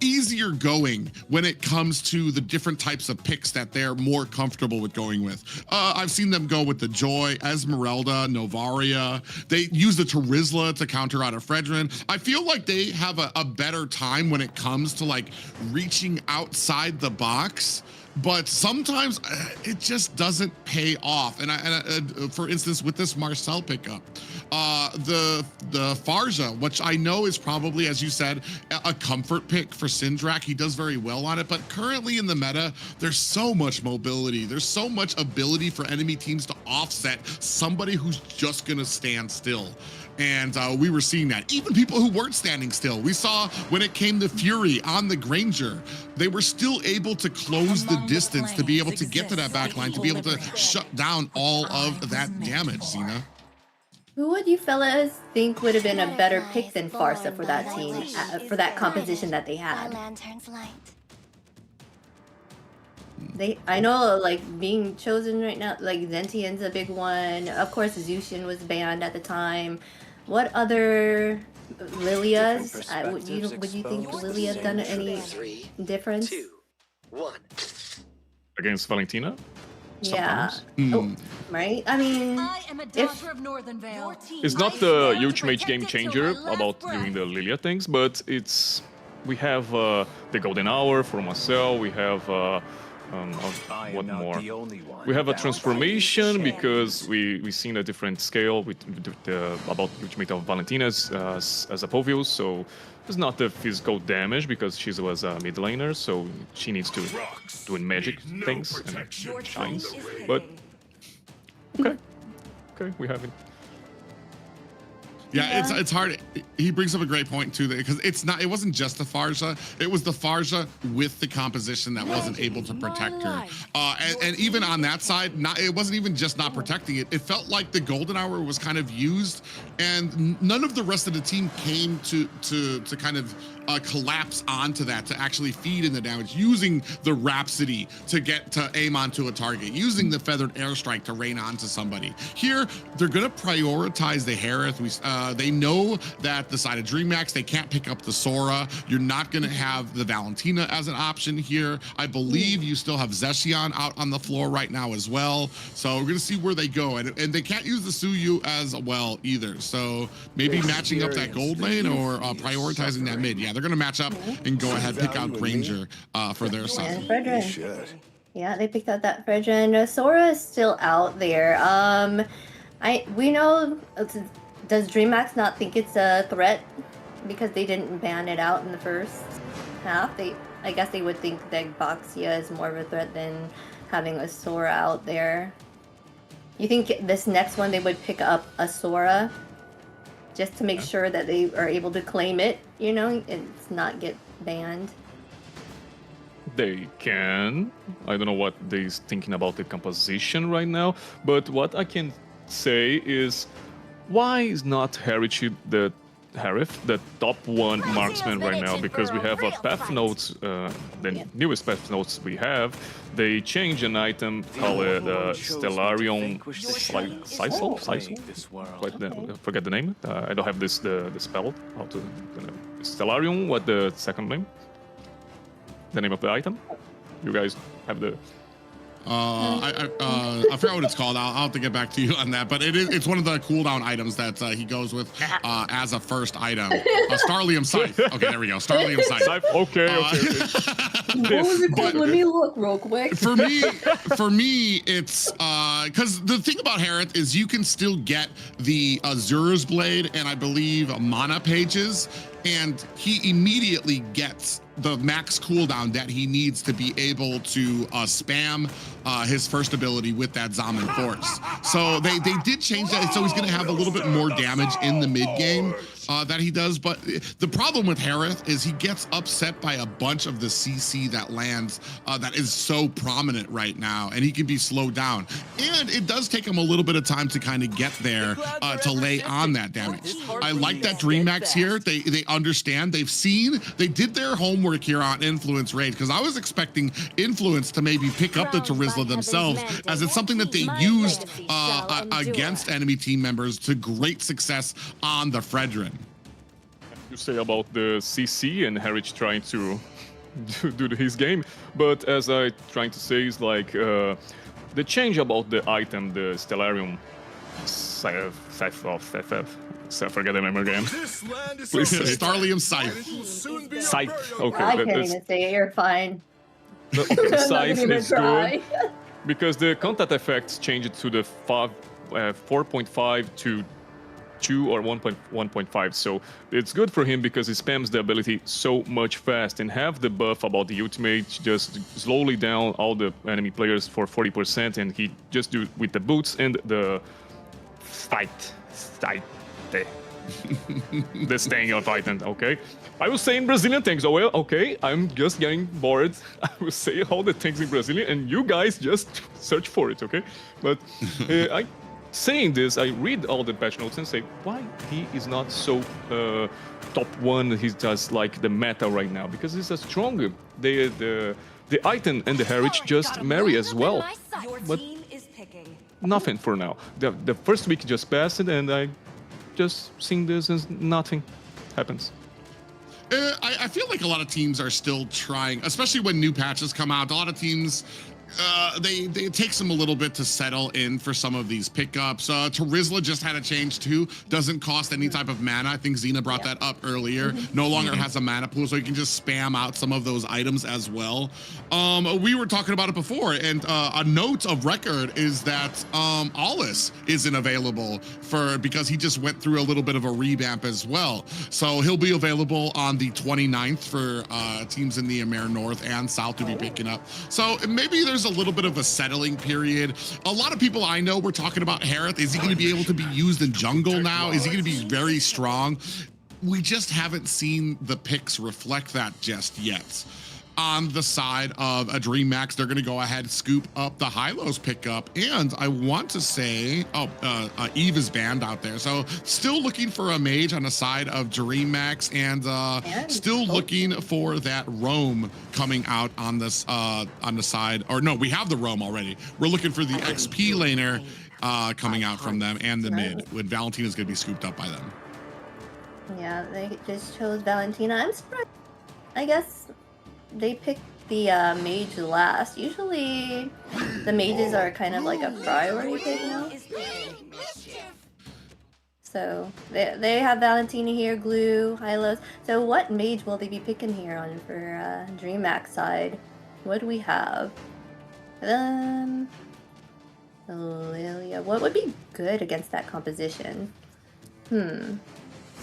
easier going when it comes to the different types of picks that they're more comfortable with going with. I've seen them go with the Joy, Esmeralda, Novaria. They use the Terizla to counter out a Fredrin. I feel like they have a better time when it comes to like reaching outside the box, but sometimes it just doesn't pay off. And for instance, with this Marcel pickup, the Farja, which I know is probably, as you said, a comfort pick for Syndrak. He does very well on it, but currently in the meta, there's so much mobility. There's so much ability for enemy teams to offset somebody who's just gonna stand still. And we were seeing that. Even people who weren't standing still. We saw when it came to Fury on the Granger, they were still able to close the distance to be able to get to that backline, to be able to shut down all of that damage, Zena. Who would you fellas think would have been a better pick than Farsa for that team, for that composition that they had? I know, like, being chosen right now, like, Zentian's a big one. Of course, Zushin was banned at the time. What other Lilias? Would you think Lilia done any difference? 2, 1. Against Valentina? Yeah. Oh, right? I mean, it's not the ultimate game changer about doing the Lilia things, but we have the Golden Hour for Marcel, we have What more? We have a transformation because we seen a different scale with about ultimate of Valentina's as a Povil, so it's not the physical damage because she was a mid laner, so she needs to doing magic things and shines. But okay, we have it. Yeah, it's hard. He brings up a great point too, because it wasn't just the Farja, it was the Farja with the composition that wasn't able to protect her. And even on that side, it wasn't even just not protecting it. It felt like the golden hour was kind of used, and none of the rest of the team came to kind of collapse onto that, to actually feed in the damage, using the Rhapsody to get to aim onto a target, using the Feathered Airstrike to rain onto somebody. Here, they're gonna prioritize the Harith. They know that the side of Dreammax, they can't pick up the Sora. You're not gonna have the Valentina as an option here. I believe you still have Zeshion out on the floor right now as well. So we're gonna see where they go. And they can't use the Suyu as well either. So maybe matching up that gold lane or prioritizing that mid. Yeah, they're gonna match up and go ahead, pick out Granger for their side. Yeah, they picked out that Fredrin. Sora is still out there. We know, does Dreammax not think it's a threat because they didn't ban it out in the first half? I guess they would think that Boxia is more of a threat than having a Sora out there. You think this next one they would pick up a Sora just to make sure that they are able to claim it, you know, and not get banned? They can. I don't know what they're thinking about the composition right now, but what I can say is, why is not Harith the top one marksman right now? Because we have a path notes, the newest path notes we have. They change an item called Stellarium Sisal. I forget the name. I don't have the spell. How to Stellarium? What the second name? The name of the item? You guys have the. I forgot what it's called. I'll have to get back to you on that. But it's one of the cooldown items that he goes with as a first item. Starlium Scythe. Okay, there we go. Starlium Scythe. Okay. What was it called? Let me look real quick. For me, it's because the thing about Harith is you can still get the Azura's Blade and I believe Mana pages, and he immediately gets the max cooldown that he needs to be able to spam his first ability with that Zaman Force. So they did change that, so he's gonna have a little bit more damage in the mid game that he does. But the problem with Harith is he gets upset by a bunch of the CC that lands that is so prominent right now, and he can be slowed down. And it does take him a little bit of time to kind of get there to lay on that damage. I like that Dreammax here. They understand, they've seen, they did their homework here on Influence Rage, because I was expecting Influence to maybe pick up the Terizla themselves, as it's something that they used against enemy team members to great success on the Fredrin. You say about the CC and Harith trying to do his game, but as I trying to say is like the change about the item, the Stellarium I forget the name again. Please, Starlium Scythe. Scythe. Okay. I can't even say it. You're fine. Okay, Scythe is good because the contact effects change it to the 4.5 to 2 or 1.5, so it's good for him because he spams the ability so much fast and have the buff about the ultimate, just slowly down all the enemy players for 40%, and he just do with the boots and the fight. The staying of Titan, okay? I will say in Brazilian things, oh well, okay, I'm just getting bored. I will say all the things in Brazilian and you guys just search for it, okay? But saying this, I read all the patch notes and say, why he is not so top one, he's just like the meta right now? Because he's a stronger. The item and the Harith just marry as well. But nothing for now. The first week just passed and I just seeing this and nothing happens. I feel like a lot of teams are still trying, especially when new patches come out. A lot of teams it takes them a little bit to settle in for some of these pickups. Terizla just had a change too. Doesn't cost any type of mana. I think Xena brought that up earlier. No longer has a mana pool, so you can just spam out some of those items as well. We were talking about it before, and a note of record is that Alice isn't available because he just went through a little bit of a revamp as well. So he'll be available on the 29th for teams in the AMER North and South to be picking up. So maybe there's a little bit of a settling period. A lot of people I know were talking about Harith. Is he going to be able to be used in jungle now? Is he going to be very strong? We just haven't seen the picks reflect that just yet. On the side of a Dreammax, they're going to go ahead, scoop up the Hylos pickup. And I want to say, Eve is banned out there. So still looking for a mage on the side of Dreammax, and still looking for that roam coming out on this on the side. Or no, we have the roam already. We're looking for the XP laner coming out from them, and the mid, when Valentina's going to be scooped up by them. Yeah, they just chose Valentina. I'm surprised. I guess they picked the mage last. Usually the mages are kind of like a priority pick now. So they have Valentina here, Glue, Hylos. So what mage will they be picking here on for Dreammax side? What do we have? Lilia. What would be good against that composition?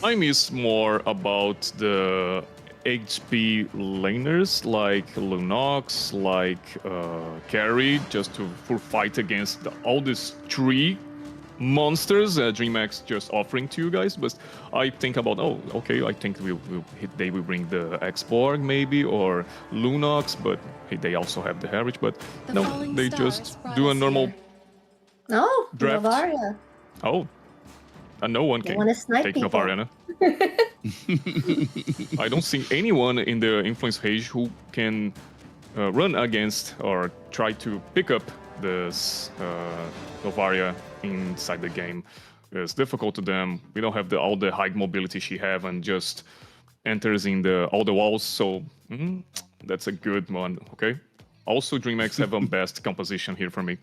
I'm is more about the HP laners like Lunox, like Carry, just for fight against all these three monsters Dreammax just offering to you guys. But I think about, I think they will bring the X-Borg maybe, or Lunox, but they also have the Heritage. But no, they just do a normal draft. Novaria. And no one can take people. Novaria. I don't see anyone in the influence page who can run against or try to pick up this Novaria inside the game. It's difficult to them. We don't have all the high mobility she have and just enters in all the walls. So that's a good one. Okay. Also, Dreammax have a best composition here for me.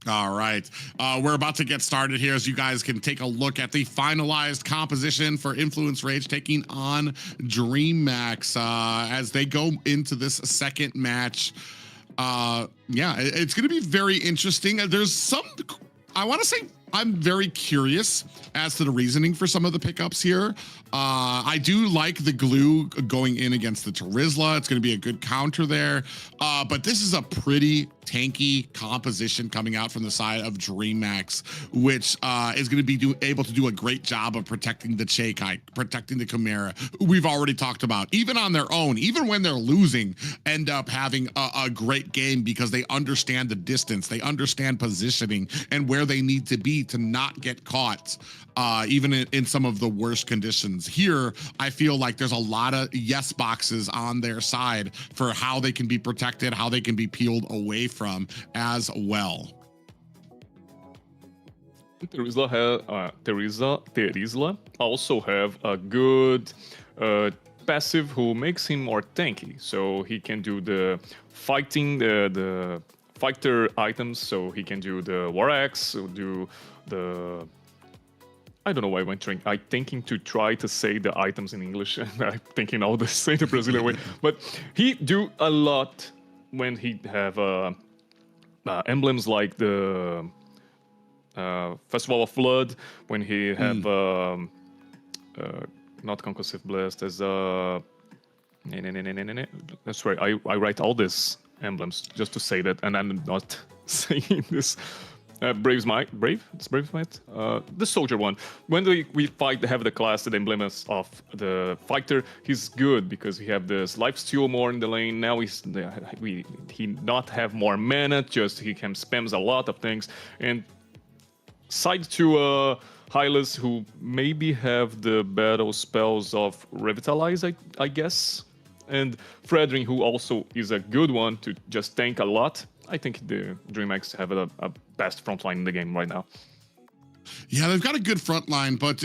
All right, we're about to get started here, as you guys can take a look at the finalized composition for Influence Rage taking on Dreammax as they go into this second match. Yeah, it's going to be very interesting. There's some, I want to say, I'm very curious as to the reasoning for some of the pickups here. I do like the Glue going in against the Terizla. It's going to be a good counter there. But this is a pretty tanky composition coming out from the side of Dreammax, which is going to be able to do a great job of protecting the Chakai, protecting the Chimera. We've already talked about, even on their own, even when they're losing, end up having a great game because they understand the distance, they understand positioning and where they need to be to not get caught, even in some of the worst conditions. Here, I feel like there's a lot of yes boxes on their side for how they can be protected, how they can be peeled away from as well. Terizla also have a good passive who makes him more tanky, so he can do the fighting, the fighter items, so he can do the War Axe, do the... I don't know why I'm thinking to try to say the items in English, and I'm thinking all the say the Brazilian way, but he do a lot when he have emblems like the Festival of Flood, when he have not Concussive Blast, as that's right, I write all these emblems just to say that, and I'm not saying this. Brave's Might, it's Brave's Might, the soldier one. When we fight, have the class, the emblems of the fighter, he's good because he have this life steal more in the lane. Now he not have more mana, just he can spams a lot of things. And side to Hylas, who maybe have the battle spells of Revitalize, I guess. And Fredrin, who also is a good one to just tank a lot. I think the Dreammax have a best front line in the game right now. Yeah, they've got a good front line, but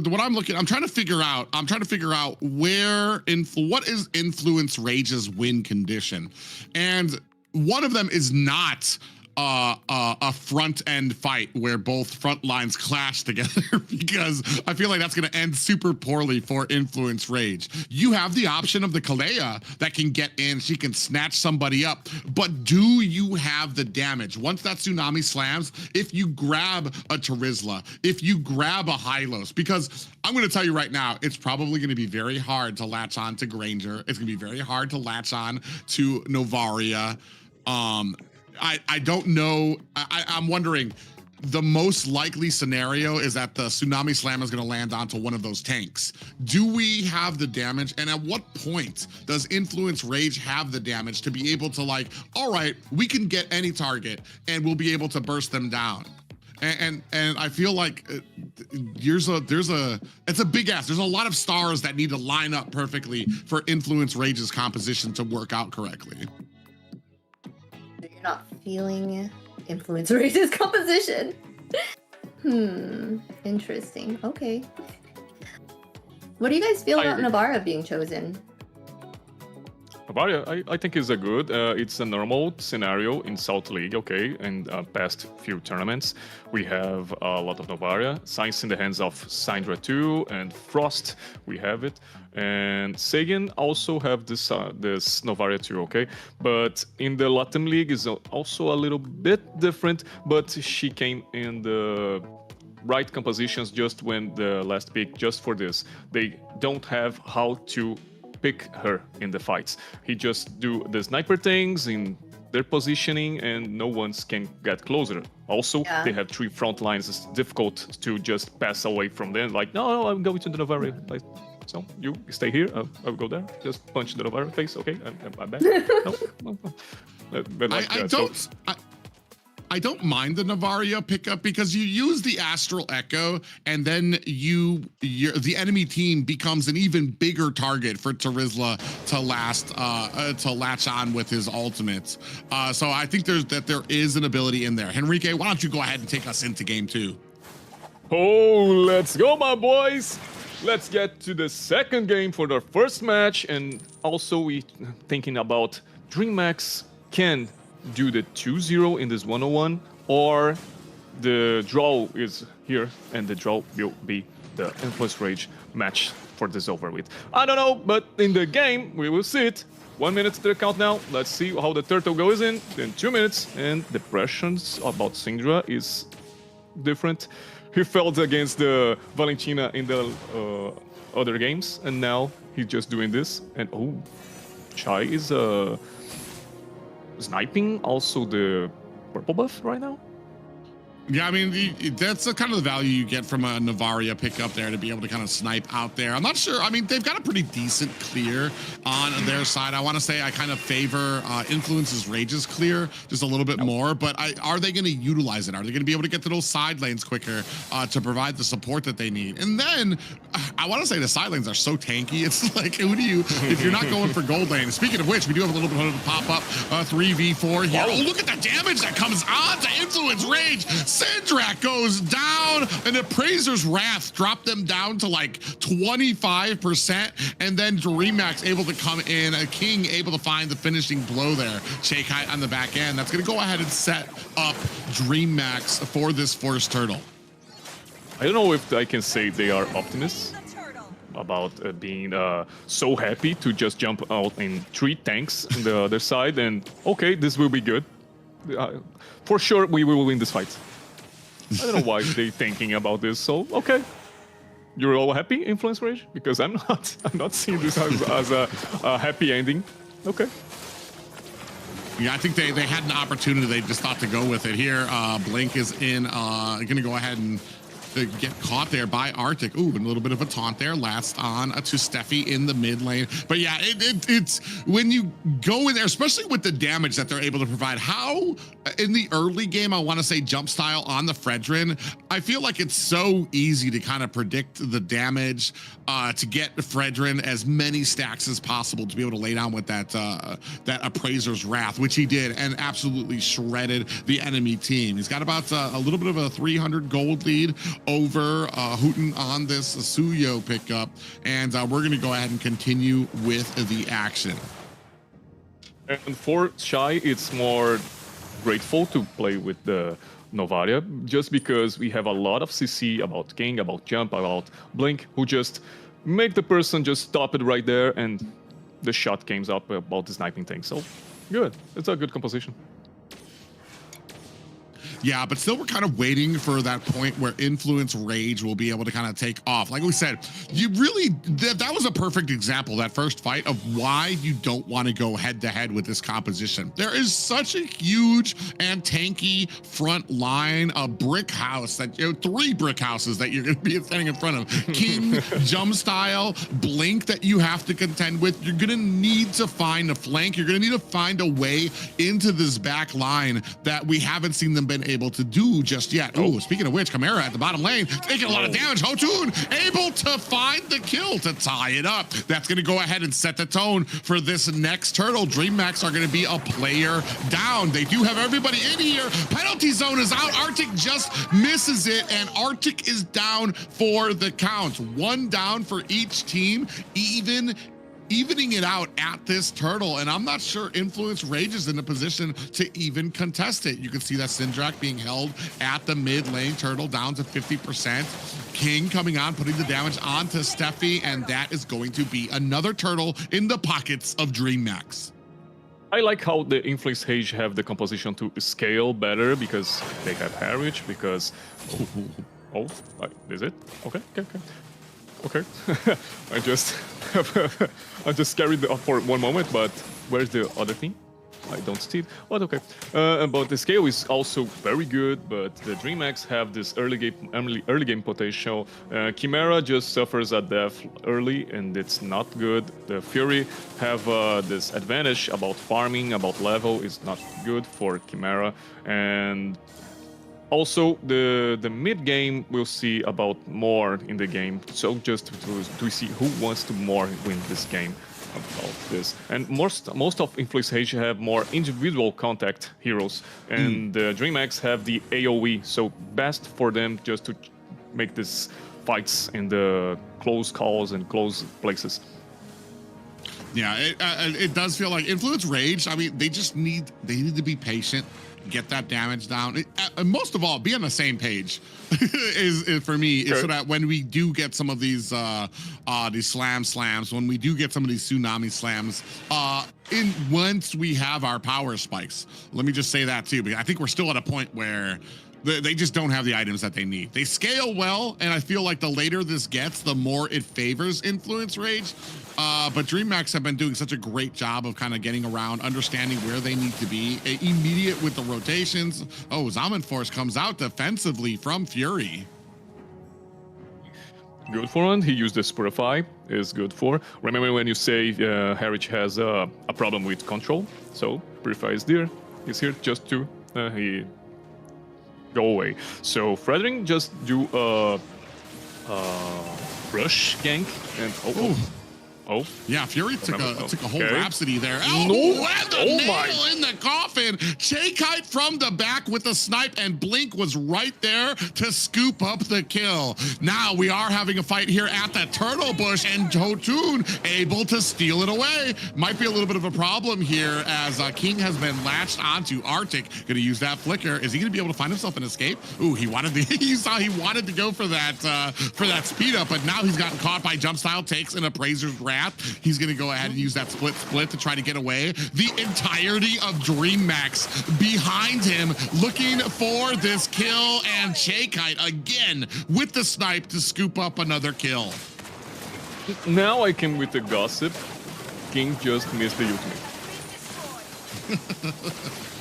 what I'm trying to figure out what is Influence Rage's win condition. And one of them is not a front end fight where both front lines clash together because I feel like that's going to end super poorly for Influence Rage. You have the option of the Kalea that can get in, she can snatch somebody up, but do you have the damage? Once that Tsunami slams, if you grab a Terizla, if you grab a Hylos, because I'm going to tell you right now, it's probably going to be very hard to latch on to Granger. It's going to be very hard to latch on to Novaria. I don't know. I'm wondering, the most likely scenario is that the Tsunami Slam is going to land onto one of those tanks. Do we have the damage? And at what point does Influence Rage have the damage to be able to like, all right, we can get any target and we'll be able to burst them down? And I feel like it's a big ask. There's a lot of stars that need to line up perfectly for Influence Rage's composition to work out correctly. You're not feeling Influence Rage's composition. Interesting. Okay. What do you guys feel about Navarra being chosen? Bavaria, I think is a good. It's a normal scenario in South League, okay, and past few tournaments. We have a lot of Novaria. Science in the hands of Syndra 2 and Frost, we have it. And Sagan also have this Novaria 2, okay? But in the Latam League is also a little bit different, but she came in the right compositions just when the last pick, just for this. They don't have how to pick her in the fights. He just do the sniper things in their positioning and no one can get closer. Also, they have 3 front lines. It's difficult to just pass away from them. Like, no, I'm going to the Novaria. Like, so you stay here, I'll go there. Just punch the Novaria face. Okay, I'm back. No. But like, I don't mind the Novaria pickup because you use the Astral Echo and then the enemy team becomes an even bigger target for Terizla to latch on with his ultimates. So I think there is an ability in there. Henrique, why don't you go ahead and take us into game 2? Oh, let's go, my boys. Let's get to the second game for the first match, and also we thinking about Dreammax can do the 2-0 in this 101, or the draw is here and the draw will be the Influence Rage match for this over with. I don't know, but in the game we will see it. 1 minute to the count now. Let's see how the turtle goes in. Then 2 minutes, and the pressures about Syndra is different. He felt against the Valentina in the other games, and now he's just doing this. And oh, Chai is sniping also the purple buff right now. Yeah, I mean, that's kind of the value you get from a Novaria pickup there, to be able to kind of snipe out there. I'm not sure. I mean, they've got a pretty decent clear on their side. I want to say I kind of favor Influence's Rage's clear just a little bit more, but are they going to utilize it? Are they going to be able to get to those side lanes quicker to provide the support that they need? And then I want to say the side lanes are so tanky. It's like, who do you, if you're not going for gold lane? Speaking of which, we do have a little bit of a pop-up 3v4 here. Oh, look at the damage that comes on to Influence Rage. Syndra goes down, and the Appraiser's Wrath dropped them down to like 25%, and then Dreammax able to come in, a King able to find the finishing blow there. Shake Height on the back end. That's going to go ahead and set up Dreammax for this first turtle. I don't know if I can say they are optimists about being so happy to just jump out in 3 tanks on the other side, and okay, this will be good. For sure, we will win this fight. I don't know why they're thinking about this. So okay, you're all happy, Influence Rage? Because I'm not. I'm not seeing this as a happy ending. Okay. Yeah, I think they had an opportunity. They just thought to go with it here. Blink is in. Going to go ahead and get caught there by Arctic. Ooh, and a little bit of a taunt there. Last on to Steffi in the mid lane. But yeah, it's when you go in there, especially with the damage that they're able to provide. How in the early game, I want to say jump style on the Fredrin, I feel like it's so easy to kind of predict the damage to get Fredrin as many stacks as possible to be able to lay down with that Appraiser's Wrath, which he did, and absolutely shredded the enemy team. He's got about a little bit of a 300 gold lead over Hooten on this Suyo pickup, and we're going to go ahead and continue with the action. And for Shy, it's more grateful to play with the Novaria, just because we have a lot of CC about King, about Jump, about Blink, who just make the person just stop it right there, and the shot comes up about the sniping thing. So, good. It's a good composition. Yeah, but still we're kind of waiting for that point where Influence Rage will be able to kind of take off. Like we said, you really, that was a perfect example, that first fight, of why you don't want to go head to head with this composition. There is such a huge and tanky front line, a brick house, that, you know, 3 brick houses that you're going to be standing in front of. King, Jump Style, Blink that you have to contend with. You're going to need to find a flank. You're going to need to find a way into this back line that we haven't seen them been able to do just yet. Oh, speaking of which, Chimera at the bottom lane taking a lot of damage. Hotun able to find the kill to tie it up. That's going to go ahead and set the tone for this next turtle. Dreammax are going to be a player down. They do have everybody in here. Penalty zone is out. Arctic just misses it, and Arctic is down for the count. 1 down for each team, evening it out at this turtle, and I'm not sure Influence Rage is in a position to even contest it. You can see that Syndrak being held at the mid lane, turtle down to 50%. King coming on, putting the damage onto Steffi, and that is going to be another turtle in the pockets of Dreammax. I like how the Influence Rage have the composition to scale better, because they have Heritage, because... is it? Okay. Okay, I just carried it up for one moment, but where's the other thing? I don't see it. But okay. But the scale is also very good, but the Dreammax have this early game potential. Chimera just suffers a death early, and it's not good. The Fury have this advantage about farming, about level. It's not good for Chimera, and also, the mid game we'll see about more in the game. So just to see who wants to more win this game about this. And most of Influence Rage have more individual contact heroes, and the Dreammax have the AoE. So best for them just to make these fights in the close calls and close places. Yeah, it does feel like Influence Rage. I mean, they need to be patient, get that damage down, and most of all, be on the same page. is for me, is so that when we do get some of these slams, when we do get some of these tsunami slams, once we have our power spikes. Let me just say that too, because I think we're still at a point where they just don't have the items that they need. They scale well, and I feel like the later this gets, the more it favors Influence Rage. But Dreammax have been doing such a great job of kind of getting around, understanding where they need to be, immediate with the rotations. Oh, Zaman Force comes out defensively from Fury. Good for him. He used the Purify, is good for. Remember when you say Heritage has a problem with control? So Purify is there. He's here just to he go away. So Frederick just do a rush gank, and oh yeah, Fury took a whole Rhapsody there. No. And the nail in the coffin. Kite from the back with the snipe, and Blink was right there to scoop up the kill. Now we are having a fight here at the Turtle Bush, and Hotun able to steal it away. Might be a little bit of a problem here, as King has been latched onto Arctic. Gonna use that flicker. Is he gonna be able to find himself an escape? Ooh, he wanted he wanted to go for that speed up, but now he's gotten caught by Jump Style, takes an Appraiser's Wrath. He's going to go ahead and use that split to try to get away. The entirety of Dreammax behind him, looking for this kill, and Kite again with the snipe to scoop up another kill. Now I came with the gossip. King just missed the ultimate.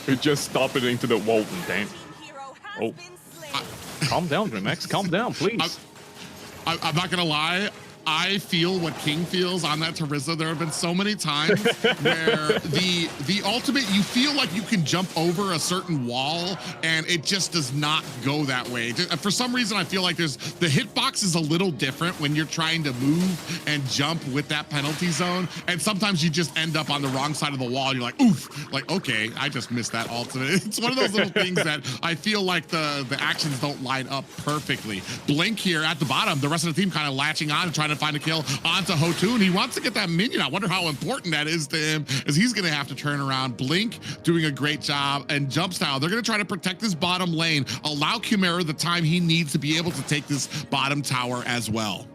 He just stopped it into the wall. Damn. Oh. Calm down, Dreammax. Calm down, please. I'm not going to lie. I feel what King feels on that Teresa. There have been so many times where the ultimate, you feel like you can jump over a certain wall, and it just does not go that way. For some reason, I feel like the hitbox is a little different when you're trying to move and jump with that penalty zone, and sometimes you just end up on the wrong side of the wall. You're like, oof, like, okay, I just missed that ultimate. It's one of those little things that I feel like the actions don't line up perfectly. Blink here at the bottom, the rest of the team kind of latching on and trying to to find a kill onto Hotun. He wants to get that minion. I wonder how important that is to him, as he's going to have to turn around. Blink doing a great job, and Jump Style, they're going to try to protect this bottom lane, allow Chimera the time he needs to be able to take this bottom tower as well.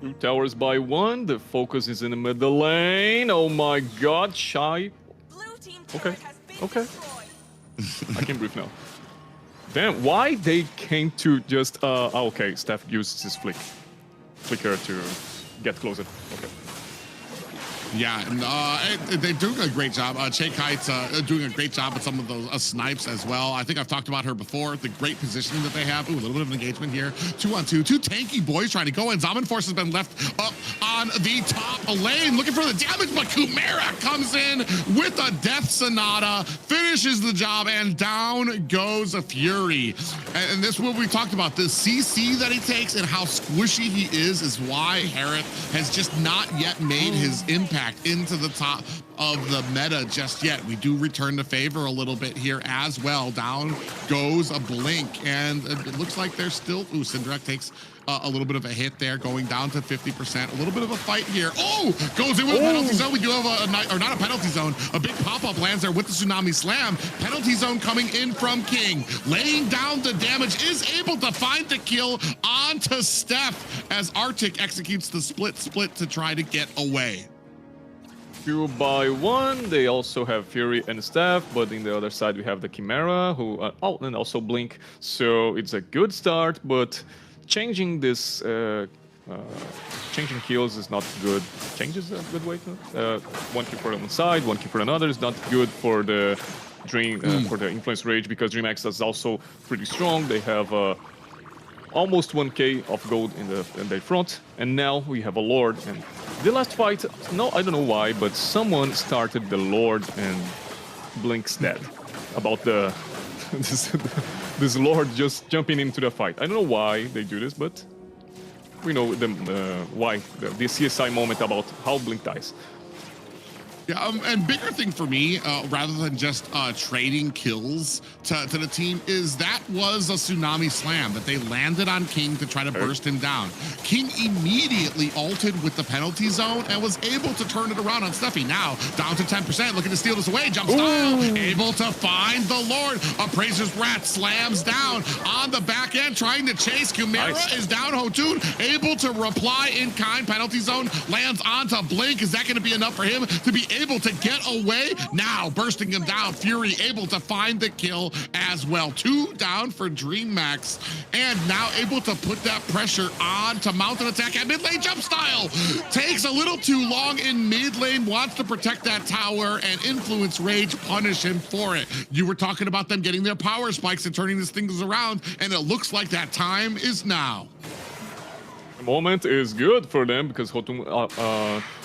2 towers by 1. The focus is in the middle lane. Oh my god, Shy. Okay, okay. I can breathe now. Damn, why they came to just... okay, Steph uses his flicker to get closer. Okay. Yeah, and they do a great job. Che Kite's doing a great job with some of those snipes as well. I think I've talked about her before, the great positioning that they have. Ooh, a little bit of engagement here. 2-on-2, 2 tanky boys trying to go in. Zaman Force has been left up on the top lane, looking for the damage, but Chimera comes in with a Death Sonata, finishes the job, and down goes a Fury. And this is what we talked about, the CC that he takes and how squishy he is why Harith has just not yet made his impact into the top of the meta just yet. We do return the favor a little bit here as well. Down goes a Blink, and it looks like they're still... Ooh, Syndrek takes a little bit of a hit there, going down to 50%. A little bit of a fight here. Oh, goes in with a penalty zone. We do have or not a penalty zone. A big pop-up lands there with the Tsunami Slam. Penalty zone coming in from King. Laying down the damage, is able to find the kill onto Steph as Arctic executes the split to try to get away. 2 by 1. They also have Fury and Steph, but in the other side we have the Chimera, who and also Blink. So it's a good start, but changing this, changing kills is not good. Change is a good way to. 1 kill for one side, 1 kill for another is not good for the for the Influence Rage, because Dreammax is also pretty strong. They have almost 1k of gold in their front, and now we have a Lord. And the last fight, no, I don't know why, but someone started the Lord and Blink's dead. About the this Lord just jumping into the fight. I don't know why they do this, but we know why. The CSI moment about how Blink dies. Yeah, and bigger thing for me, rather than just trading kills to the team, is that was a Tsunami Slam that they landed on King to try to burst him down. King immediately ulted with the penalty zone and was able to turn it around on Steffi. Now down to 10%, looking to steal this away. Jump Style, able to find the Lord. Appraiser's Rat slams down on the back end, trying to chase. Chimera is down. Hotun able to reply in kind. Penalty zone lands onto Blink. Is that going to be enough for him to be able to get away? Now bursting him down. Fury able to find the kill as well. 2 down for Dreammax, and now able to put that pressure on to mount an attack at mid lane. Jump Style takes a little too long in mid lane, wants to protect that tower, and Influence Rage punish him for it. You were talking about them getting their power spikes and turning these things around, and it looks like that time is now. The moment is good for them because Hotun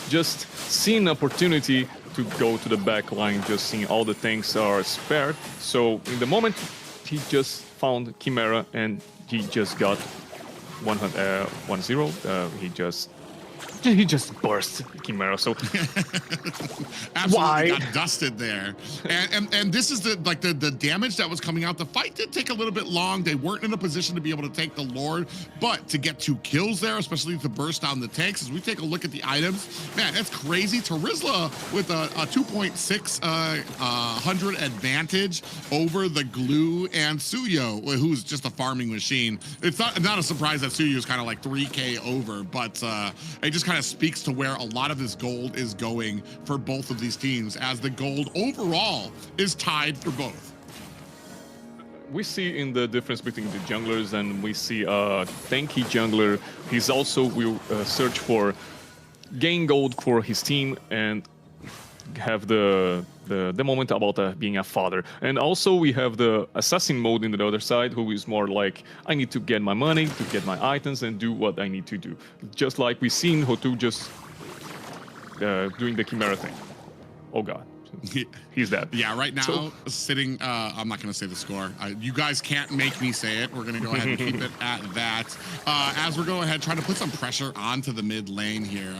just seen opportunity to go to the back line, just seeing all the tanks are spared. So in the moment, he just found Chimera and he just got 1-0. He just burst Chimera. So absolutely got dusted there. And this is the damage that was coming out. The fight did take a little bit long. They weren't in a position to be able to take the Lord, but to get 2 kills there, especially to burst down the tanks. As we take a look at the items, man, that's crazy. Tarizla with a 2.600 advantage over the Glue, and Suyo, who's just a farming machine. It's not a surprise that Suyo is kind of like 3k over, but it just kind of speaks to where a lot of this gold is going for both of these teams, as the gold overall is tied for both. We see in the difference between the junglers, and we see a tanky jungler. He's also will search for gain gold for his team and have the moment about being a father. And also we have the assassin mode in the other side, who is more like, I need to get my money, to get my items, and do what I need to do. Just like we seen Hotu just doing the Chimera thing. Oh god. He's dead. Yeah, right now, sitting, I'm not going to say the score. You guys can't make me say it. We're going to go ahead and keep it at that. As we're going ahead, trying to put some pressure onto the mid lane here.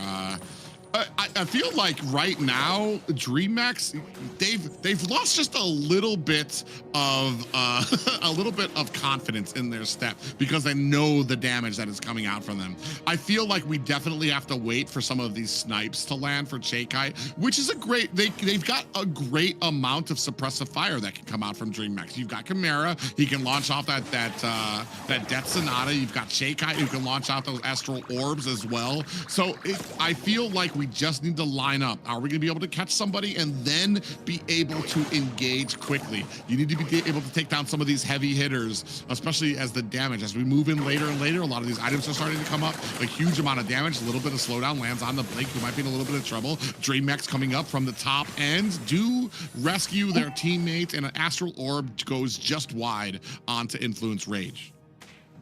I feel like right now Dreammax they've lost just a little bit of confidence in their step because they know the damage that is coming out from them. I feel like we definitely have to wait for some of these snipes to land for Chakai, which is a great they've got a great amount of suppressive fire that can come out from Dreammax. You've got Chimera, he can launch off that Death Sonata. You've got Chakai who can launch out those Astral Orbs as well. So I feel like we just need to line up. Are we going to be able to catch somebody and then be able to engage quickly? You need to be able to take down some of these heavy hitters, especially as the damage. As we move in later and later, a lot of these items are starting to come up. A huge amount of damage, a little bit of slowdown lands on the Blink, who might be in a little bit of trouble. Dreammax coming up from the top end do rescue their teammate, and an Astral Orb goes just wide onto Influence Rage.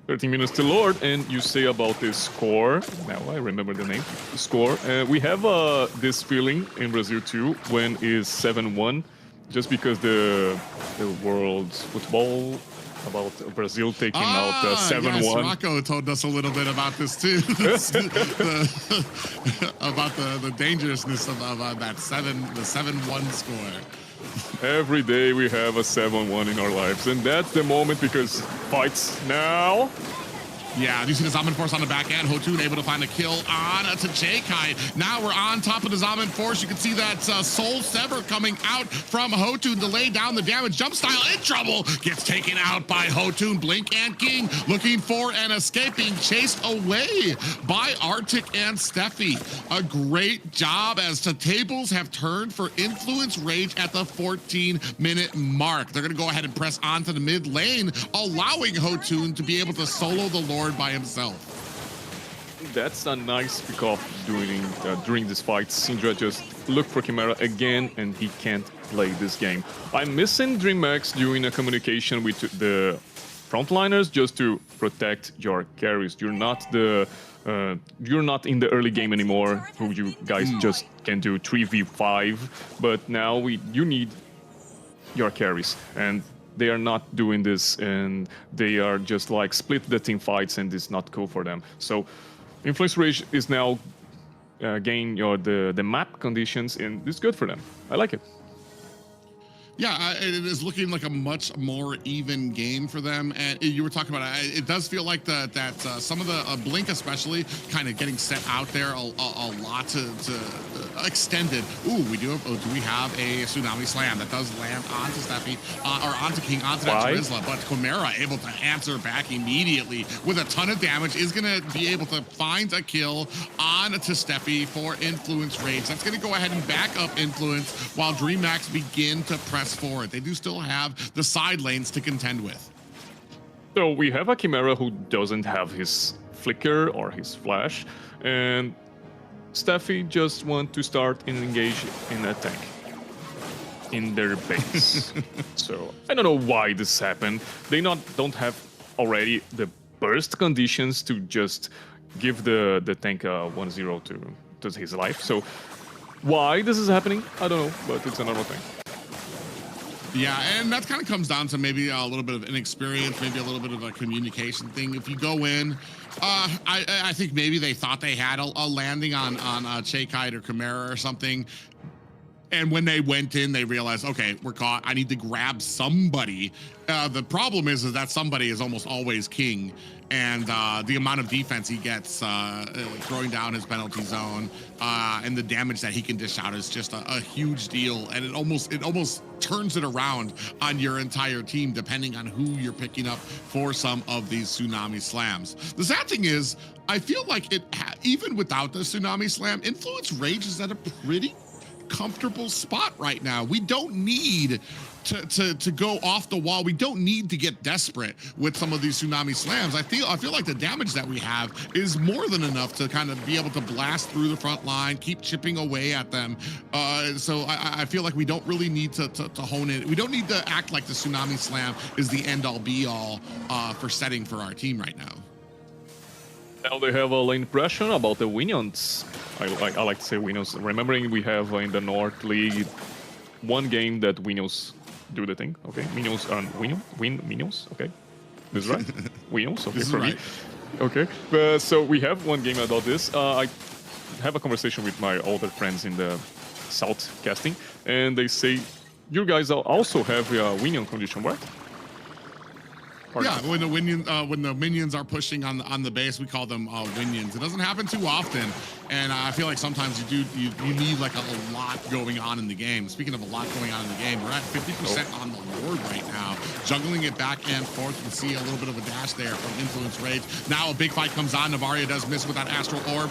13 minutes to Lord, and you say about the score, now I remember the name, the score. We have this feeling in Brazil too, when it's 7-1, just because the world football about Brazil taking out 7-1. Yes, Rocco told us a little bit about this too, about the dangerousness of that the 7-1 score. Every day we have a 7-1 in our lives, and that's the moment because fights now. Yeah, you see the Zaman Force on the back end. Hotun able to find a kill on to Chakai. Now we're on top of the Zaman Force. You can see that Soul Sever coming out from Hotun to lay down the damage. Jumpstyle in trouble. Gets taken out by Hotun. Blink and King looking for an escape, being chased away by Arctic and Steffi. A great job as the tables have turned for Influence Rage at the 14-minute mark. They're going to go ahead and press onto the mid lane, allowing Hotun to be able to solo the Lord by himself. That's a nice pick-off during this fight. Syndra just looked for Chimera again, and he can't play this game. I'm missing Dreammax doing a communication with the frontliners just to protect your carries. You're not in the early game anymore, who you guys just can do 3v5, but now you need your carries, and they are not doing this, and they are just like split the team fights, and it's not cool for them. So Influence Rage is now gain the map conditions, and it's good for them. I like it. Yeah, it is looking like a much more even game for them. And you were talking about it does feel like that some of the Blink especially kind of getting set out there a lot to extended. Ooh, do we have a Tsunami Slam that does land onto Steffi or onto King, onto that Charizla, but Chimera able to answer back immediately with a ton of damage, is going to be able to find a kill on to Steffi for Influence Rage. That's going to go ahead and back up Influence while Dreammax begin to press forward. They do still have the side lanes to contend with. So we have a Chimera who doesn't have his flicker or his flash, and Steffi just want to start and engage in a tank in their base. So I don't know why this happened. They don't have already the burst conditions to just give the tank 1-0 to his life. So why this is happening, I don't know, but it's a normal thing. Yeah, and that kind of comes down to maybe a little bit of inexperience, maybe a little bit of a communication thing. If you go in, I think maybe they thought they had a landing on Chakai or Chimera or something. And when they went in, they realized, okay, we're caught. I need to grab somebody. The problem is that somebody is almost always King. And the amount of defense he gets throwing down his penalty zone and the damage that he can dish out is just a huge deal. And it almost turns it around on your entire team, depending on who you're picking up for some of these Tsunami Slams. The sad thing is, I feel like even without the Tsunami Slam, Influence Rage is at a pretty comfortable spot right now. We don't need to go off the wall. We don't need to get desperate with some of these Tsunami Slams. I feel like the damage that we have is more than enough to kind of be able to blast through the front line, keep chipping away at them. So I feel like we don't really need to hone it. We don't need to act like the Tsunami Slam is the end-all be-all for setting for our team right now. Now they have a lane pressure about the Winions. I like to say Winions. Remembering we have in the North League one game that Winions do the thing. Okay, Minions are Minions. Okay, this is right. Winions. Okay, this for is me. Right. Okay, so we have one game about this. have a conversation with my older friends in the South casting, and they say, you guys also have a win condition, right? Yeah, when the minions are pushing on the base, we call them winions. It doesn't happen too often, and I feel like sometimes you need like a lot going on in the game. Speaking of a lot going on in the game, we're at 50% on the board right now, juggling it back and forth. You can see a little bit of a dash there from Influence Rage. Now a big fight comes on. Navaria does miss with that Astral Orb.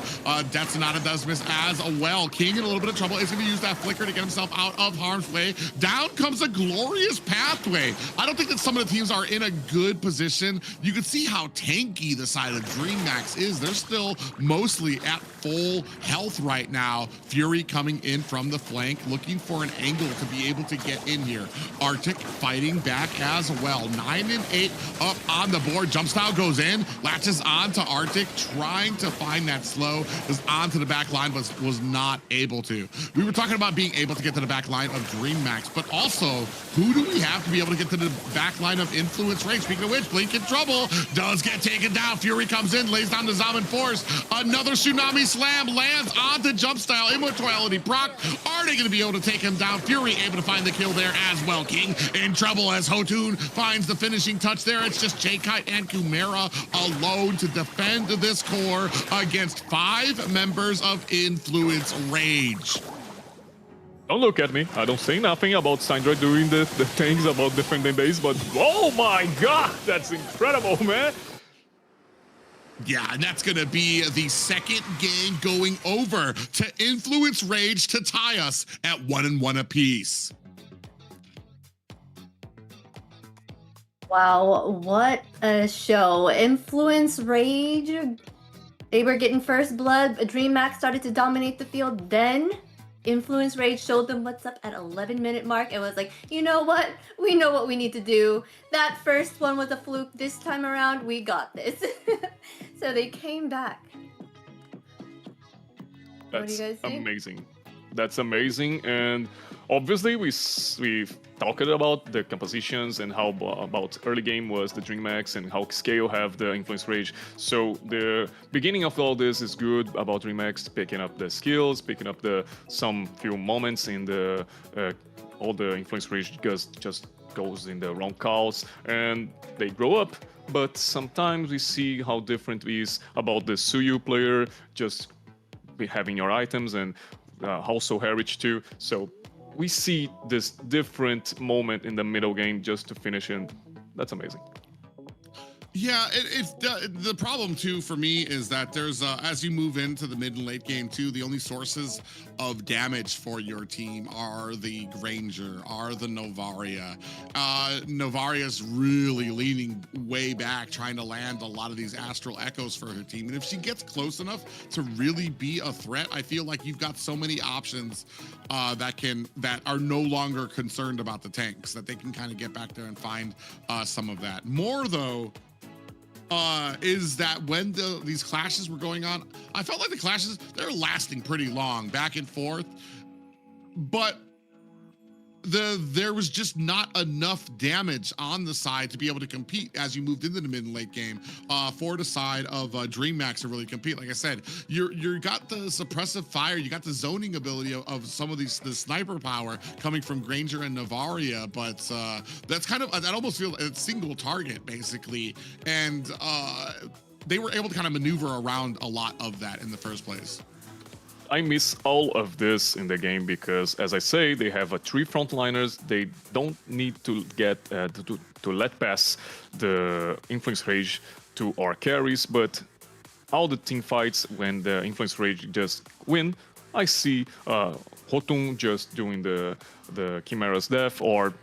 Death Sonata does miss as well. King in a little bit of trouble is going to use that Flicker to get himself out of harm's way. Down comes a glorious pathway. I don't think that some of the teams are in a good position. You can see how tanky the side of Dreammax is. They're still mostly at full health right now. Fury coming in from the flank, looking for an angle to be able to get in here. Arctic fighting back as well. 9 and 8 up on the board. Jump style goes in, latches on to Arctic, trying to find that slow, is onto the back line, but was not able to. We were talking about being able to get to the back line of Dreammax, but also, who do we have to be able to get to the back line of Influence Rage? Speaking of which, Blink in trouble, does get taken down. Fury comes in, lays down the Zaman Force. Another Tsunami Slam lands onto Jump Style. Immortality proc. Are they going to be able to take him down? Fury able to find the kill there as well. King in trouble as Hotun finds the finishing touch there. It's just J-Kite and Kumera alone to defend this core against 5 members of Influence Rage. Don't look at me. I don't say nothing about Syndra doing the things about defending base, but oh my god, that's incredible, man. Yeah, and that's going to be the second game going over to Influence Rage to tie us at 1-1 apiece. Wow, what a show. Influence Rage, they were getting first blood. Dreammax started to dominate the field. Then Influence Rage showed them what's up at 11-minute mark and was like, you know what? We know what we need to do. That first one was a fluke. This time around, we got this. So they came back. What do you guys think? Amazing. That's amazing. And obviously, we've talked about the compositions and how about early game was the Dreammax and how Scale have the Influence Rage. So the beginning of all this is good about Dreammax picking up the skills, picking up some few moments in the all the Influence Rage just goes in the wrong calls and they grow up. But sometimes we see how different it is about the Suyu player just having your items and also Heritage too. So we see this different moment in the middle game just to finish, and that's amazing. Yeah, it's the problem too for me is that there's as you move into the mid and late game too, the only sources of damage for your team are the Granger, are the Novaria. Novaria's really leaning way back, trying to land a lot of these Astral Echoes for her team. And if she gets close enough to really be a threat, I feel like you've got so many options that are no longer concerned about the tanks, that they can kind of get back there and find some of that. More though, is that when these clashes were going on, I felt like the clashes, they're lasting pretty long, back and forth, but there was just not enough damage on the side to be able to compete as you moved into the mid and late game for the side of Dreammax to really compete. Like I said, you got the suppressive fire, you got the zoning ability of some of the sniper power coming from Granger and Navaria, but that's kind of, that almost feels a single target basically, and they were able to kind of maneuver around a lot of that in the first place. I miss all of this in the game because, as I say, they have 3 frontliners. They don't need to get to let pass the Influence Rage to our carries, but all the team fights when the Influence Rage just win, I see Hotun just doing the Chimera's death or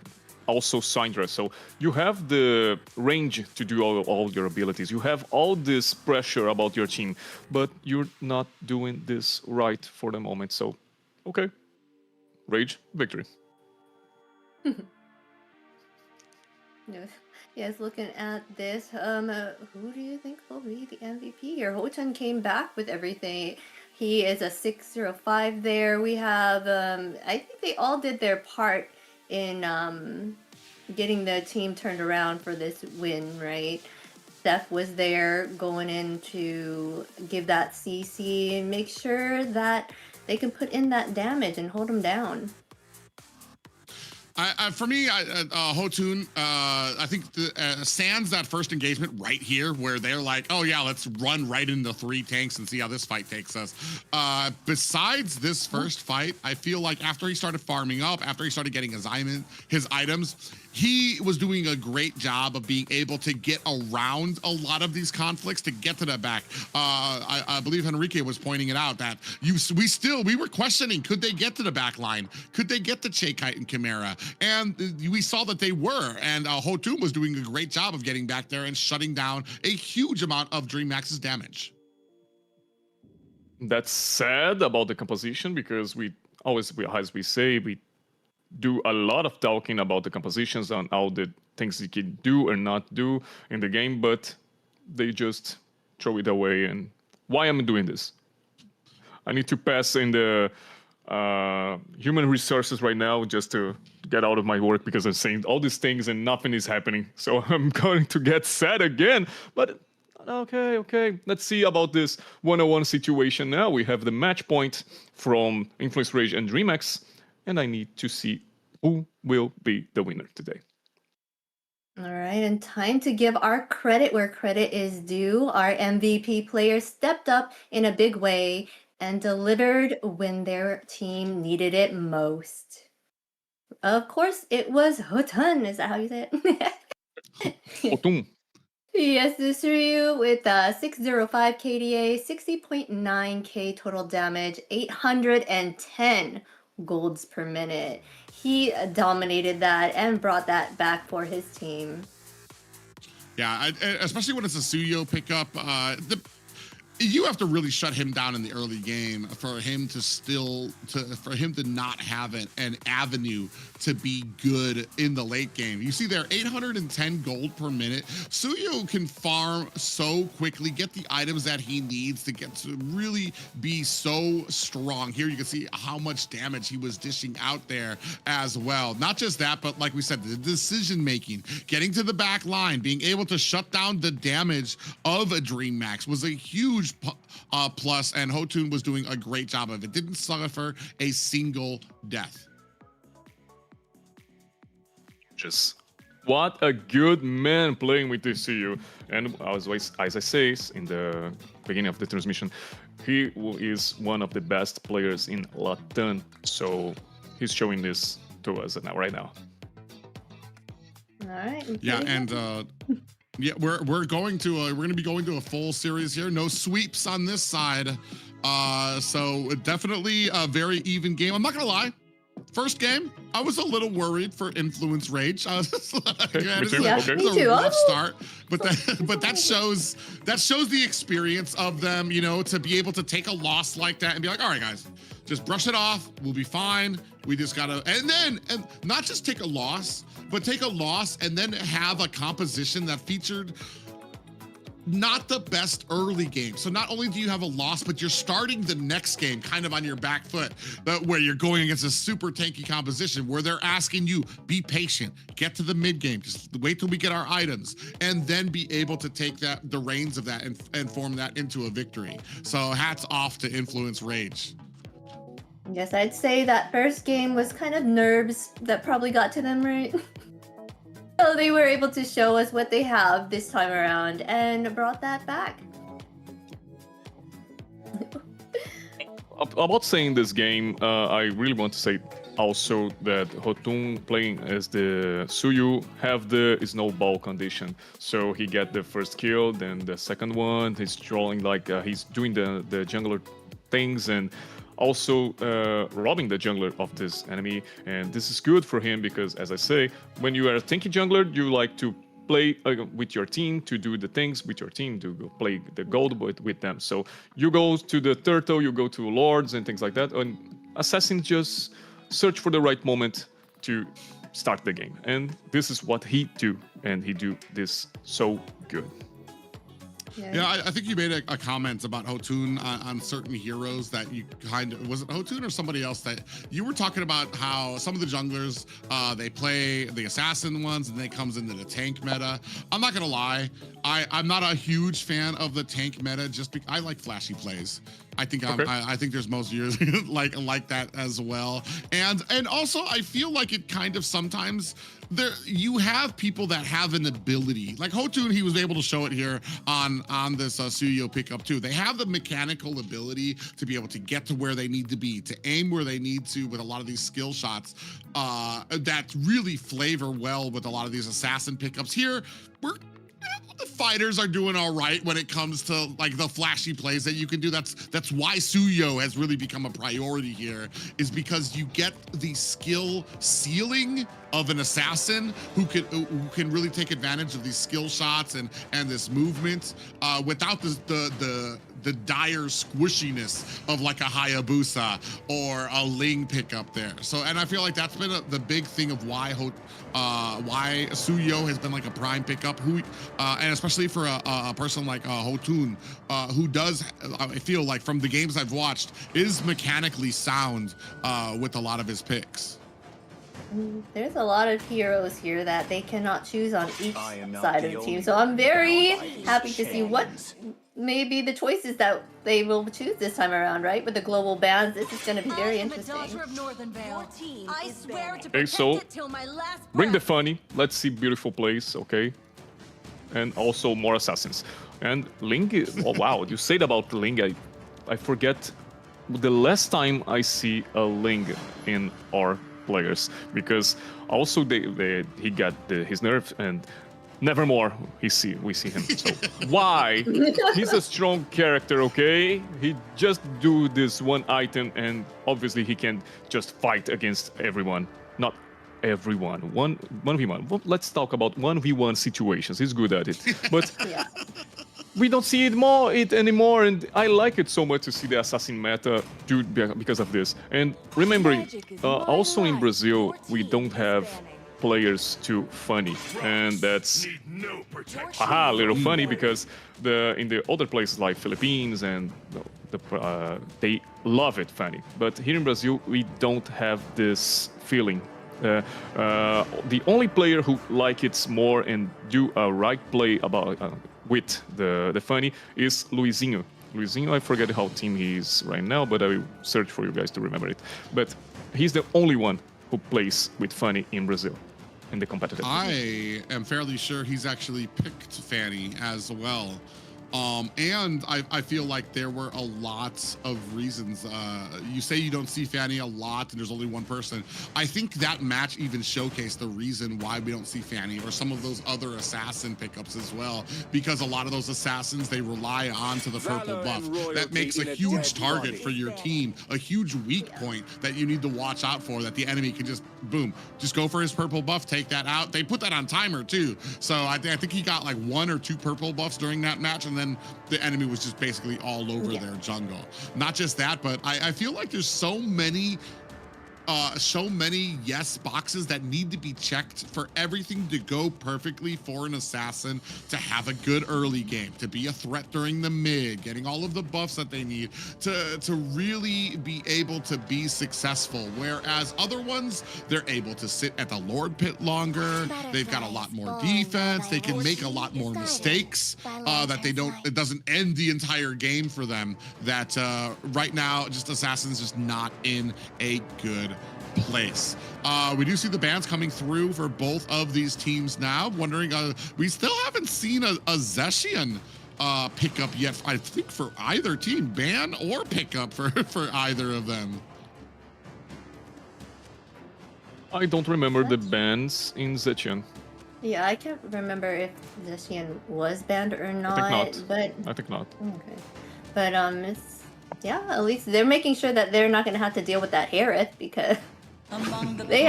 also Syndra. So you have the range to do all your abilities. You have all this pressure about your team, but you're not doing this right for the moment. So, okay. Rage, victory. Yes, looking at this, who do you think will be the MVP here? Hotun came back with everything. He is a 605 there. We have, I think they all did their part in getting the team turned around for this win, right? Steph was there going in to give that CC and make sure that they can put in that damage and hold them down. For me, Hotun, I think sans that first engagement right here, where they're like, oh yeah, let's run right into 3 tanks and see how this fight takes us. Besides this first fight, I feel like after he started farming up, after he started getting his items, he was doing a great job of being able to get around a lot of these conflicts to get to the back. I believe Henrique was pointing it out that we were questioning, could they get to the back line? Could they get to Kite and Chimera? And we saw that they were, and Hotun was doing a great job of getting back there and shutting down a huge amount of Dreammax's damage. That's sad about the composition, because we always, as we say, we do a lot of talking about the compositions on all the things you can do or not do in the game, but they just throw it away. And why am I doing this? I need to pass in the human resources right now just to get out of my work, because I'm saying all these things and nothing is happening. So I'm going to get sad again. But okay. Let's see about this 101 situation now. We have the match point from Influence Rage and Dreammax, and I need to see who will be the winner today. All right, and time to give our credit where credit is due. Our MVP players stepped up in a big way and delivered when their team needed it most. Of course, it was Hotun. Is that how you say it? Hotun. Yes, this Ryu with 605 KDA, 60.9k total damage, 810 golds per minute. He dominated that and brought that back for his team. Yeah, especially when it's a Suyo pickup. You have to really shut him down in the early game for him to not have an avenue to be good in the late game. You see there, 810 gold per minute. Suyo can farm so quickly, get the items that he needs to get to really be so strong. Here you can see how much damage he was dishing out there as well. Not just that, but like we said, the decision making, getting to the back line, being able to shut down the damage of a Dreammax was a huge plus, and Hotun was doing a great job of it. Didn't suffer a single death. Just what a good man playing with TCU. And as I say in the beginning of the transmission, he is one of the best players in Latin. So he's showing this to us right now. All right. Yeah, and yeah, we're going to be going to a full series here. No sweeps on this side. So definitely a very even game. I'm not gonna lie. First game, I was a little worried for Influence Rage. I was like, yeah, this is a rough start, but that shows the experience of them, you know, to be able to take a loss like that and be like, all right, guys, just brush it off. We'll be fine. We just gotta, and not just take a loss, but take a loss and then have a composition that featured not the best early game. So not only do you have a loss, but you're starting the next game kind of on your back foot, where you're going against a super tanky composition where they're asking you, be patient, get to the mid game, just wait till we get our items, and then be able to take the reins of that and form that into a victory. So hats off to Influence Rage. Yes, I'd say that first game was kind of nerves that probably got to them, right? So they were able to show us what they have this time around and brought that back. About saying this game, I really want to say also that Hotun playing as the Suyu have the snowball condition. So he get the first kill, then the second one, he's trolling like he's doing the jungler things and also robbing the jungler of this enemy. And this is good for him because, as I say, when you are a tanky jungler, you like to play with your team, to do the things with your team, to go play the gold with them. So you go to the turtle, you go to lords and things like that. And assassin just search for the right moment to start the game. And this is what he do. And he do this so good. Yeah, I think you made a comment about Hotun on certain heroes that you was it Hotun or somebody else that you were talking about how some of the junglers, they play the assassin ones and they comes into the tank meta. I'm not gonna lie, I'm not a huge fan of the tank meta just because I like flashy plays. I think I think there's most years like that as well. And also I feel like it kind of sometimes you have people that have an ability like Hotun. He was able to show it here on this Suyo pickup too. They have the mechanical ability to be able to get to where they need to be, to aim where they need to with a lot of these skill shots that really flavor well with a lot of these assassin pickups here. The fighters are doing all right when it comes to like the flashy plays that you can do. That's why Suyo has really become a priority here, is because you get the skill ceiling of an assassin who can really take advantage of these skill shots and this movement without the dire squishiness of like a Hayabusa or a Ling pickup there. So, and I feel like that's been the big thing of why Suyo has been like a prime pickup, and especially for a person like Hotun, who does, I feel like from the games I've watched, is mechanically sound with a lot of his picks. There's a lot of heroes here that they cannot choose on each side of the team. So I'm very happy to see what maybe the choices that they will choose this time around, right? With the global bans, this is going to be very interesting. Okay, so bring the funny. Let's see beautiful plays, okay? And also more assassins. And Ling, oh wow, you said about Ling, I forget the last time I see a Ling in our players, because also he got his nerf and nevermore we see him. So why? He's a strong character, okay? He just do this one item and obviously he can just fight against everyone. Not everyone. 1v1. Well, let's talk about 1v1 situations. He's good at it. But we don't see it anymore, and I like it so much to see the assassin meta because of this. And remembering, also in Brazil, we don't have players too funny, and that's a little funny because in the other places like Philippines and they love it funny. But here in Brazil, we don't have this feeling. The only player who like it more and do a right play about with the funny is Luizinho. Luizinho, I forget how team he is right now, but I will search for you guys to remember it. But he's the only one who plays with funny in Brazil in the competitive. I am fairly sure he's actually picked Fanny as well. And I feel like there were a lot of reasons. You say you don't see Fanny a lot and there's only one person. I think that match even showcased the reason why we don't see Fanny or some of those other assassin pickups as well, because a lot of those assassins, they rely on to the purple buff. That makes a huge target for your team, a huge weak point that you need to watch out for, that the enemy can just, boom, just go for his purple buff, take that out. They put that on timer too. So I think he got like 1 or 2 purple buffs during that match, and then the enemy was just basically all over their jungle. Not just that, but I feel like there's so many yes boxes that need to be checked for everything to go perfectly for an assassin to have a good early game, to be a threat during the mid, getting all of the buffs that they need to really be able to be successful. Whereas other ones, they're able to sit at the Lord pit longer. They've got a lot more defense. They can make a lot more mistakes that it doesn't end the entire game for them. That right now, just Assassin's just not in a good place. We do see the bans coming through for both of these teams now. Wondering, we still haven't seen a Zeshian pickup yet, I think, for either team, ban or pickup for either of them. I don't remember the bans in Zetian. Yeah, I can't remember if Zeshian was banned or not. I think not. But I think not. Okay, but it's at least they're making sure that they're not going to have to deal with that Harith, because they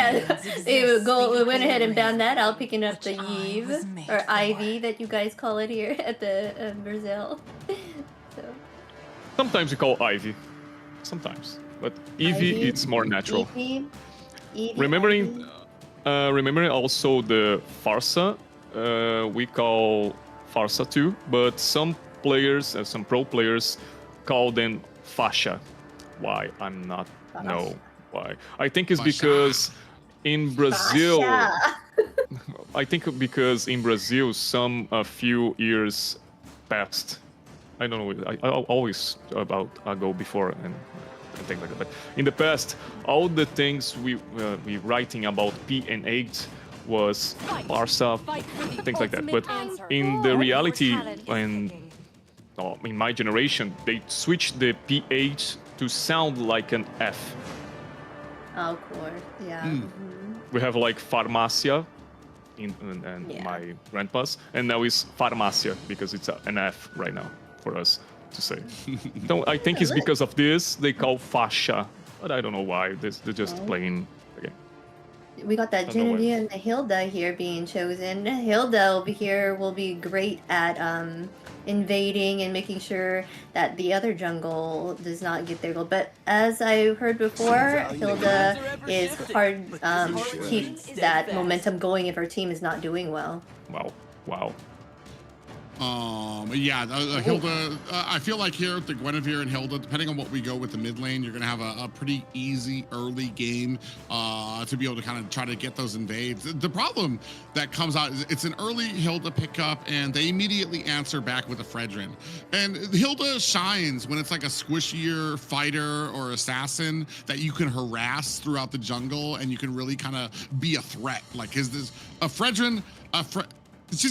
went ahead and banned that out, picking up the Eve or Ivy that you guys call it here at the Brazil. So Sometimes you call Ivy. Sometimes, but Eevee, it's more natural. Eevee, Remembering also the Farsa, we call Farsa too, but some players, some pro players, call them faixa. Why? I'm not know why. I think it's because in Brazil, I think because in Brazil, some a few years past, I don't know. I always go before and things like that. But in the past, all the things we writing about P&8 was Barca, things like that. But in the reality, when in my generation, they switched the PH to sound like an F. Oh, of course, yeah. We have like farmácia in my grandpa's, and now it's farmácia because it's an F right now for us to say. So I think it's because of this they call faixa, but I don't know why. They're just playing again. We got that Trinity and the Hilda here being chosen. Hilda over here will be great at invading and making sure that the other jungle does not get their gold. But as I heard before, Hilda is hard to keep that momentum going if her team is not doing well. Wow. Hilda, I feel like here the Guinevere and Hilda, depending on what we go with the mid lane, you're gonna have a pretty easy early game to be able to kind of try to get those invades. The problem that comes out is it's an early Hilda pickup and they immediately answer back with a Fredrin. And Hilda shines when it's like a squishier fighter or assassin that you can harass throughout the jungle and you can really kind of be a threat. Like he's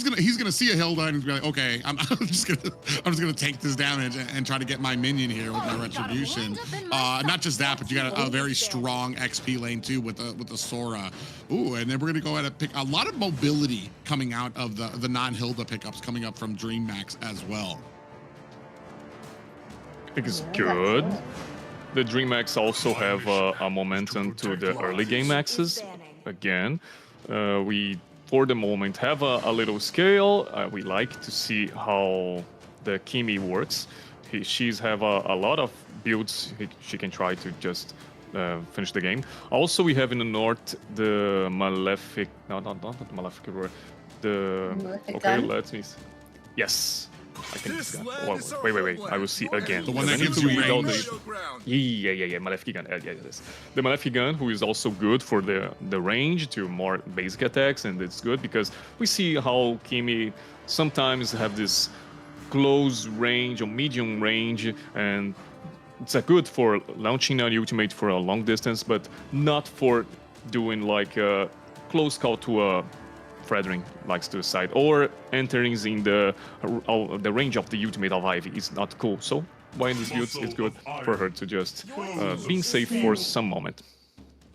gonna see a Hilda and be like, okay, I'm just gonna take this damage and try to get my minion here with my retribution. Not just that, but you got a very strong XP lane too with the Sora. Ooh, and then we're gonna go ahead and pick a lot of mobility coming out of the non-Hilda pickups coming up from Dreammax as well. I think it's good. The Dreammax also have a momentum to the early game axes. Again, we for the moment have a little scale. We like to see how the Kimi works. She's have a lot of builds she can try to just finish the game. Also, we have in the north the Malefic. No, not the Malefic. The okay, let me. Yes. I think it's gonna... Wait. I will see again. The one that gives you range. Yeah. Malefic gun. Yeah, yes. The Malefic gun, who is also good for the range to more basic attacks, and it's good because we see how Kimi sometimes have this close range or medium range, and it's good for launching an ultimate for a long distance, but not for doing like a close call to a Fredrin likes to side or entering in the range of the ultimate of Ivy is not cool. So why in this build it's good for her to just being safe for some moment.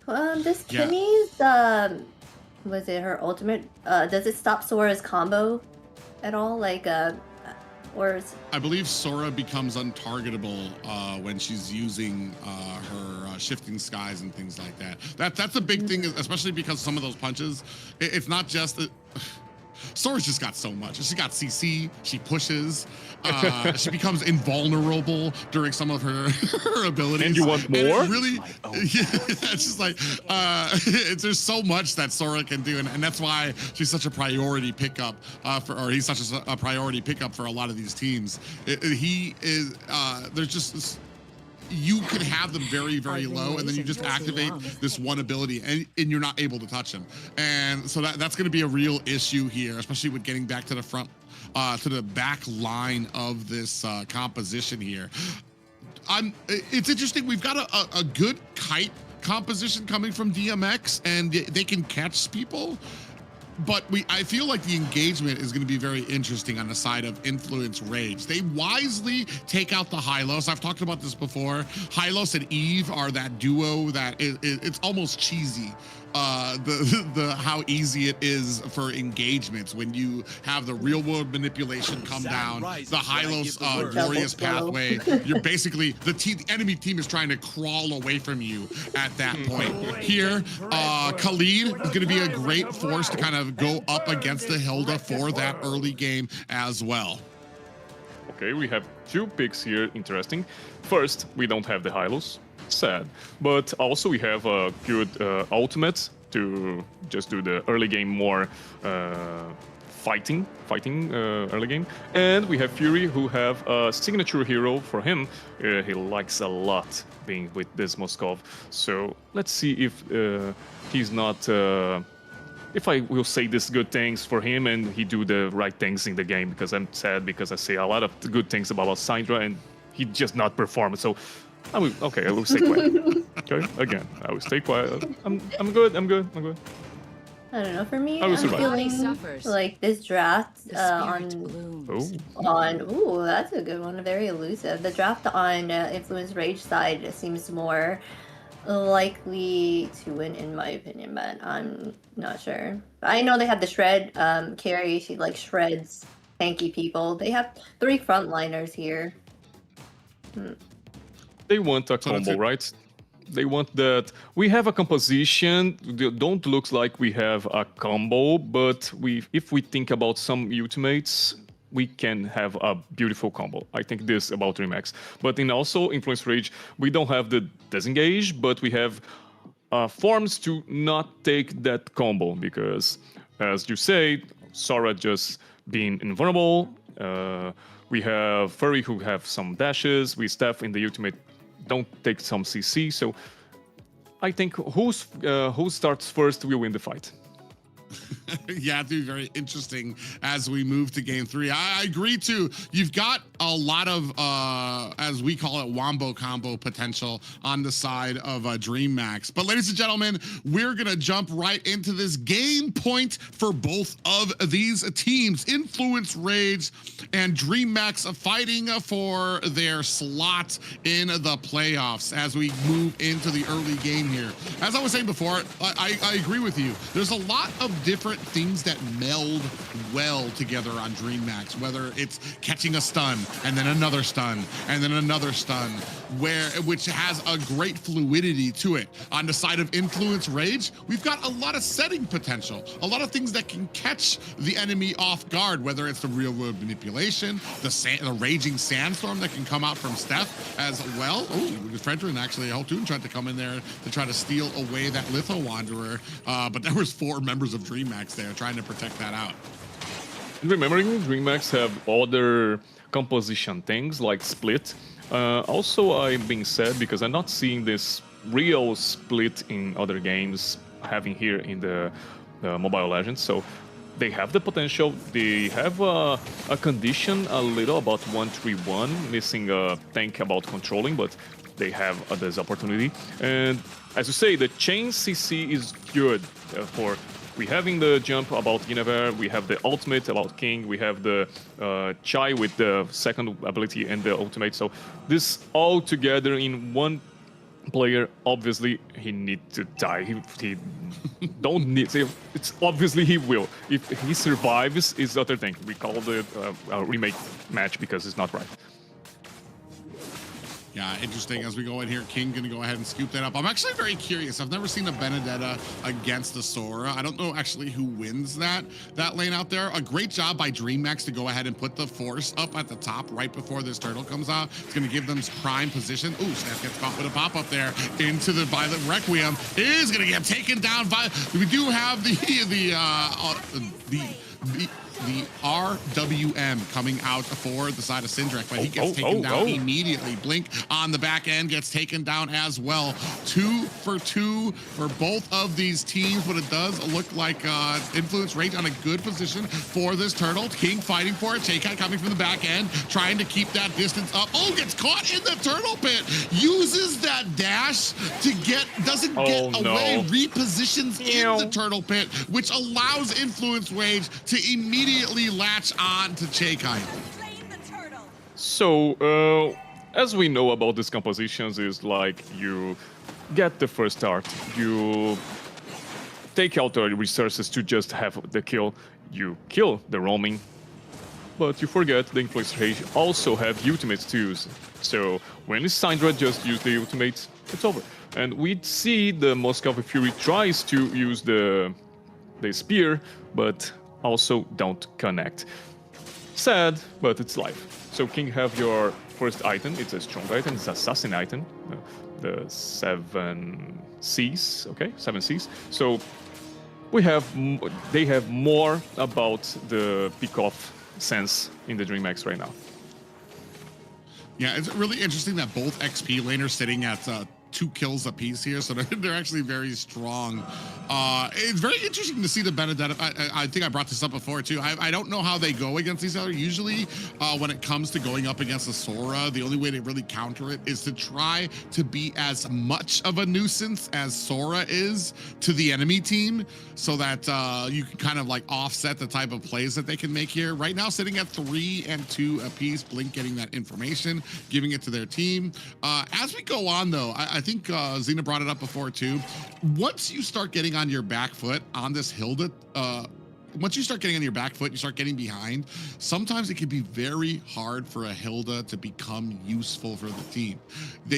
This Kimmy's was it her ultimate? Does it stop Sora's combo at all? Like or is... I believe Sora becomes untargetable when she's using her shifting skies and things like that. That's a big thing, especially because some of those punches, it's not just that. Sora's just got so much. She got CC, she pushes, she becomes invulnerable during some of her abilities. And you want more? Really, it's just like, there's so much that Sora can do, and that's why she's such a priority pickup, he's such a priority pickup for a lot of these teams. He is, there's just, you can have them very, very low, and then you just activate this one ability, and you're not able to touch him. And so that's going to be a real issue here, especially with getting back to the front, to the back line of this composition here. It's interesting. We've got a good kite composition coming from DMX, and they can catch people. But I feel like the engagement is going to be very interesting on the side of Influence Rage. They wisely take out the Hylos. I've talked about this before. Hylos and Eve are that duo that it's almost cheesy. How easy it is for engagements when you have the real world manipulation come down, the Hylos glorious pathway. You're basically the enemy team is trying to crawl away from you at that point. Here, Khalid is going to be a great force to kind of go up against the Hilda for that early game as well. Okay, we have two picks here. Interesting. First, we don't have the Hylos. Sad, but also we have a good ultimate to just do the early game more fighting early game. And we have Fury, who have a signature hero for him. He likes a lot being with this Moskov. So let's see if he's not... if I will say these good things for him and he do the right things in the game, because I'm sad because I say a lot of good things about Syndra and he just not perform. So I will stay quiet. Okay, again, I will stay quiet. I'm good. I don't know. For me, I will I'm survive. feeling Suffers. like this draft The spirit blooms. on that's a good one. Very elusive. The draft on Influence Rage side seems more likely to win in my opinion, but I'm not sure. I know they have the shred carry. She like shreds tanky people. They have 3 frontliners here. They want a combo, right? They want that. We have a composition. Don't look like we have a combo, but if we think about some ultimates, we can have a beautiful combo. I think this about Dreammax. But in also Influence Rage, we don't have the disengage, but we have forms to not take that combo because, as you say, Sora just being invulnerable. We have Furry who have some dashes. We Steph in the ultimate don't take some CC. So I think who starts first will win the fight. Yeah, it'll be very interesting as we move to game 3. I agree too. You've got a lot of, as we call it, wombo combo potential on the side of Dreammax. But ladies and gentlemen, we're going to jump right into this game point for both of these teams. Influence Rage and Dreammax fighting for their slot in the playoffs as we move into the early game here. As I was saying before, I agree with you. There's a lot of different things that meld well together on Dreammax, whether it's catching a stun and then another stun and then another stun, which has a great fluidity to it. On the side of Influence Rage, we've got a lot of setting potential, a lot of things that can catch the enemy off guard, whether it's the real world manipulation, the raging sandstorm that can come out from Steph as well. Oh, Fredrin actually, Holtoon tried to come in there to try to steal away that Litho Wanderer, but there was 4 members of Dreammax there trying to protect that out. Remembering Dreammax have other composition things like split. Also, I'm being sad because I'm not seeing this real split in other games having here in the Mobile Legends. So they have the potential. They have a condition a little about 1-3-1, missing a tank about controlling, but they have this opportunity. And as you say, the chain CC is good for. We having the jump about Guinevere, we have the ultimate about King, we have the Chai with the second ability and the ultimate. So this all together in one player, obviously he needs to die. He don't need. It's obviously he will. If he survives, is the other thing. We call the remake match because it's not right. Yeah, interesting. As we go in here, King going to go ahead and scoop that up. I'm actually very curious. I've never seen a Benedetta against the Sora. I don't know actually who wins that lane out there. A great job by Dreammax to go ahead and put the force up at the top right before this turtle comes out. It's going to give them prime position. Ooh, Steph gets caught with a pop-up there into the Violet Requiem. Is going to get taken down by... We do have the RWM coming out for the side of Syndrek, but he gets taken down immediately. Blink on the back end gets taken down as well. 2 for 2 for both of these teams, but it does look like Influence Rage on a good position for this turtle. King fighting for it. J-Cat coming from the back end, trying to keep that distance up. Oh, gets caught in the turtle pit. Uses that dash to doesn't get away, repositions in the turtle pit, which allows Influence Rage to immediately latch on to Chaikai. So, as we know about these compositions, is like you get the first start, you take out the resources to just have the kill, you kill the roaming, but you forget the Influence Rage also have ultimates to use. So when Syndra just use the ultimates, it's over. And we see the Moscow Fury tries to use the spear, but also don't connect. Sad, but it's life. So King have your first item. It's a strong item. It's an assassin item. The 7 Cs. Okay, 7 Cs. So they have more about the pick-off sense in the Dreammax right now. Yeah, it's really interesting that both XP laners sitting at 2 kills apiece here, so they're actually very strong. It's very interesting to see the Benedetta. I think I brought this up before too. I don't know how they go against each other. Usually, when it comes to going up against a Sora, the only way to really counter it is to try to be as much of a nuisance as Sora is to the enemy team, so that you can kind of like offset the type of plays that they can make here. Right now, sitting at 3 and 2 apiece, Blink getting that information, giving it to their team. As we go on, though, I think Xena brought it up before too. Once you start getting on your back foot on this Hilda, once you start getting on your back foot, you start getting behind, sometimes it can be very hard for a Hilda to become useful for the team.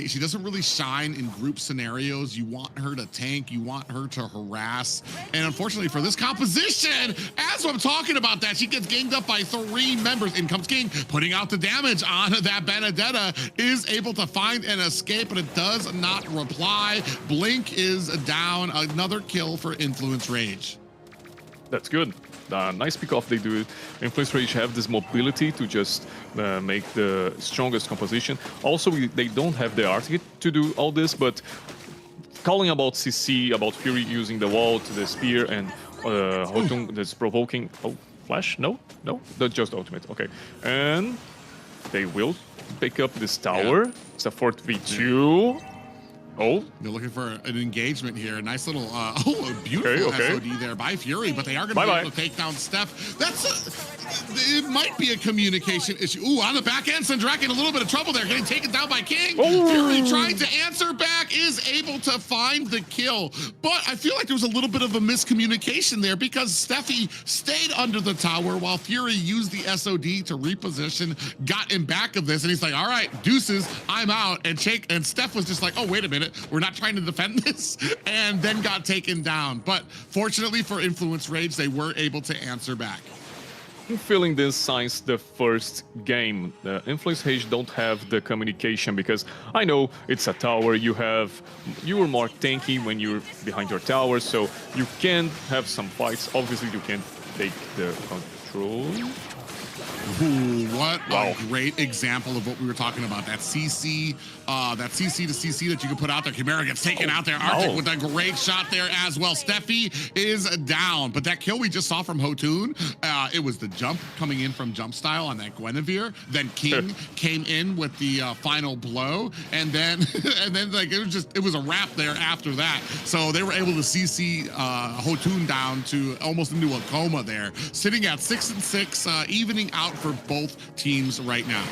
She doesn't really shine in group scenarios. You want her to tank, you want her to harass. And unfortunately for this composition, as I'm talking about that, she gets ganged up by 3 members. In comes King, putting out the damage on that Benedetta, is able to find an escape, but it does not reply. Blink is down, another kill for Influence Rage. That's good. Nice pick off they do. Influence Rage have this mobility to just make the strongest composition. Also, they don't have the art to do all this, but calling about CC, about Fury using the wall to the spear, and Hotung that's provoking. Oh, flash? No, that's just ultimate. Okay, and they will pick up this tower. It's a 4v2. Oh, they're looking for an engagement here. A nice little, beautiful SOD there by Fury, but they are going to be able to take down Steph. It might be a communication issue. Ooh, on the back end, Sandrak in a little bit of trouble there, getting taken down by King. Fury trying to answer back, is able to find the kill. But I feel like there was a little bit of a miscommunication there, because Steffi stayed under the tower while Fury used the SOD to reposition, got in back of this, and he's like, all right, deuces, I'm out. And Steph was just like, oh, wait a minute, we're not trying to defend this, and then got taken down. But fortunately for Influence Rage, they were able to answer back. I'm feeling this since the first game. Influence Rage don't have the communication, because I know it's a tower. You were more tanky when you're behind your tower, so you can have some fights. Obviously, you can take the control. Ooh, what a great example of what we were talking about. That CC to CC that you can put out there. Chimera gets taken out there. Arctic with a great shot there as well. Steffi is down. But that kill we just saw from Hotoon, it was the jump coming in from jump style on that Guinevere. Then King came in with the final blow. And then like it was a wrap there after that. So they were able to CC Hotoon down to almost into a coma there. Sitting at 6 and 6, evening out for both teams right now.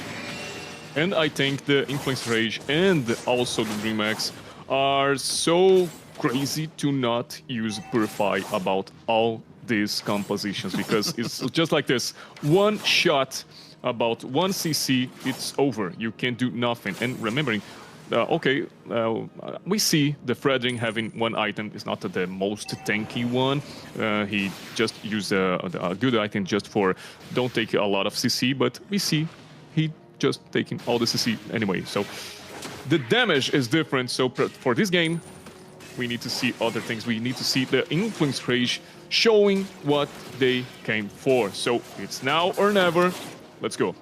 And I think the Influence Rage and also the Dreammax are so crazy to not use Purify about all these compositions, because it's just like this. One shot about 1 CC, it's over. You can do nothing. And remembering, we see the Fredring having 1 item. It's not the most tanky one. He just used a good item just for don't take a lot of CC, but we see he just taking all the CC anyway. So the damage is different. So for this game, we need to see other things. We need to see the Influence Rage showing what they came for. So it's now or never. Let's go.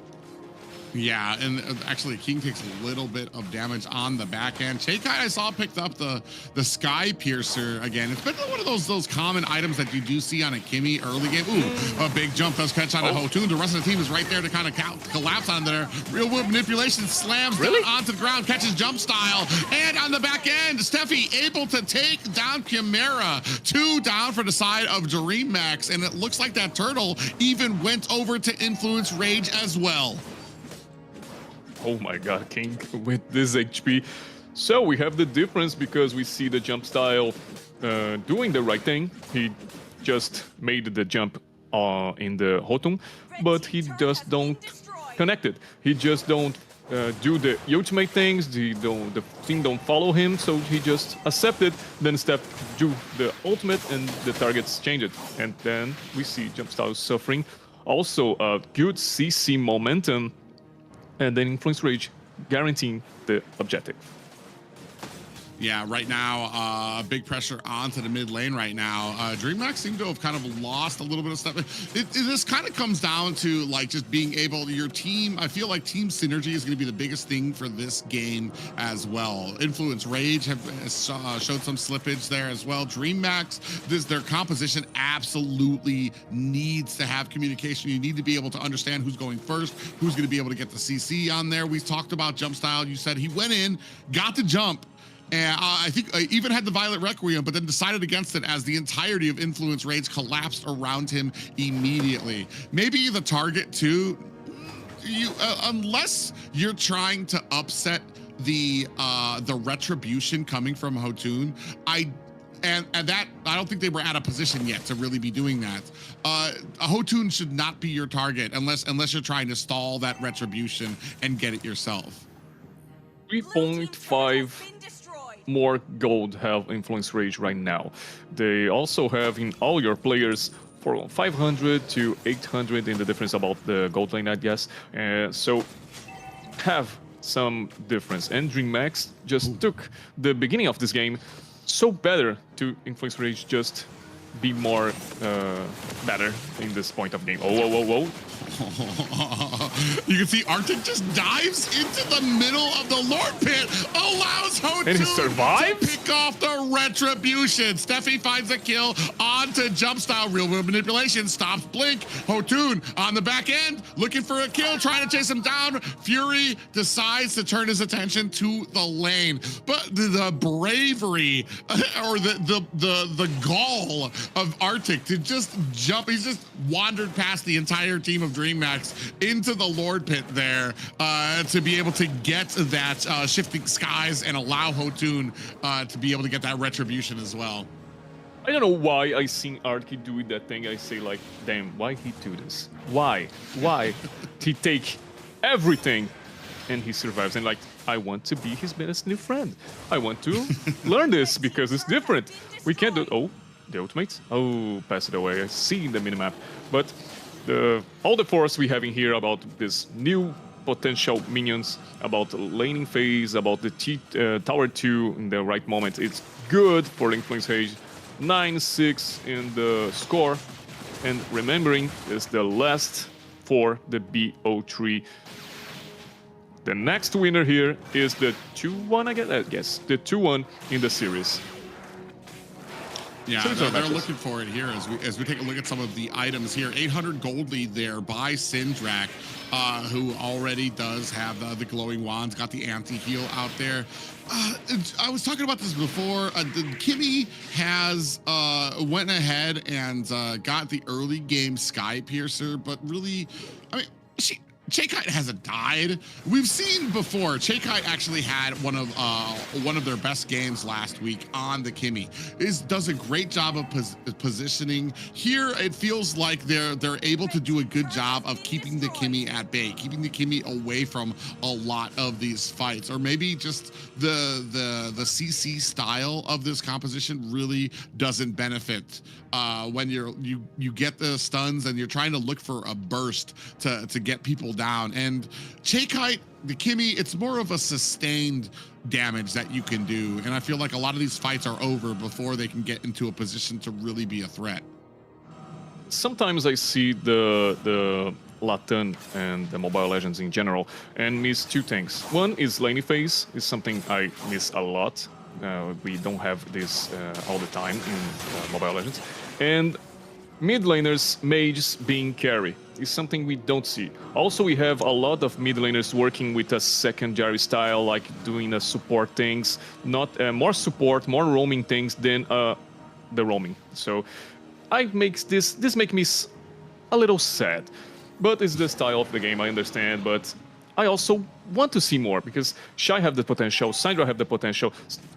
Yeah, and actually King takes a little bit of damage on the back end. Chaikai, I saw, picked up the Sky Piercer again. It's been one of those common items that you do see on a Kimmy early game. Ooh, a big jump does catch on a Hotoon. The rest of the team is right there to kind of collapse on there. Real Wood manipulation slams down onto the ground, catches jump style, and on the back end, Steffi able to take down Chimera. 2 down for the side of Dreammax, and it looks like that turtle even went over to Influence Rage as well. Oh my god, King with this HP. So we have the difference, because we see the jump style doing the right thing. He just made the jump in the Hotung, but he just don't connect it. He just don't do the ultimate things. The team don't follow him, so he just accepted. Then step do the ultimate, and the targets change it. And then we see jump style suffering. Also a good CC momentum, and then Influence Rage guaranteeing the objective. Yeah, right now, big pressure onto the mid lane right now. Dreammax seem to have kind of lost a little bit of stuff. This kind of comes down to like just being able, your team, I feel like team synergy is going to be the biggest thing for this game as well. Influence Rage have showed some slippage there as well. Dreammax, their composition absolutely needs to have communication. You need to be able to understand who's going first, who's going to be able to get the CC on there. We talked about jump style. You said he went in, got the jump, and I think I even had the Violet Requiem, but then decided against it as the entirety of Influence Rage collapsed around him immediately. Maybe the target too, unless you're trying to upset the retribution coming from Hotun, and that I don't think they were at a position yet to really be doing that. Hotun should not be your target unless you're trying to stall that retribution and get it yourself. 3.5 more gold have Influence Rage right now. They also have in all your players for 500 to 800 in the difference about the gold lane, I guess. So have some difference. And Dreammax just took the beginning of this game so better to Influence Rage just be more better in this point of game. Whoa. You can see Arctic just dives into the middle of the Lord Pit, allows Hotun and he survives? to pick off the retribution. Steffi finds a kill onto jump style. Real world manipulation stops Blink. Hotun on the back end, looking for a kill, trying to chase him down. Fury decides to turn his attention to the lane. But the bravery or the gall of Arctic to just jump, he's just wandered past the entire team of Dreammax into the Lord Pit there to be able to get that shifting skies and allow Hotun to be able to get that retribution as well. I don't know why I seen Arctic do that thing. I say like, damn, why he do this? Why he take everything and he survives? And like, I want to be his best new friend. I want to learn this because it's different. We can't do. Oh, the ultimates. Oh, pass it away. I see in the minimap, but all the force we have in here about this new potential minions, about the laning phase, about the tower 2 in the right moment. It's good for Influence Rage. 9-6 in the score, and remembering is the last for the BO3. The next winner here is the 2-1, I guess, the 2-1 in the series. Yeah, they're looking for it here as we take a look at some of the items here. 800 gold lead there by Syndrak, who already does have the glowing wands, got the anti-heal out there. I was talking about this before. Kimmy has went ahead and got the early game Sky Piercer, but really, I mean, Chaekite hasn't died. We've seen before, Chaekite actually had one of their best games last week on the Kimmy. Does a great job of positioning. Here, it feels like they're able to do a good job of keeping the Kimmy at bay, keeping the Kimmy away from a lot of these fights, or maybe just the CC style of this composition really doesn't benefit when you get the stuns and you're trying to look for a burst to get people down. And Chaekite, the Kimmy, it's more of a sustained damage that you can do. And I feel like a lot of these fights are over before they can get into a position to really be a threat. Sometimes I see the Latin and the Mobile Legends in general and miss two things. One is laning phase, is something I miss a lot. We don't have this all the time in Mobile Legends. And mid laners, mages being carry is something we don't see. Also, we have a lot of mid laners working with a secondary style, like doing support things, not more support, more roaming things than the roaming. So this make me a little sad, but it's the style of the game, I understand. But I also want to see more because Shy have the potential, Syndra have the potential.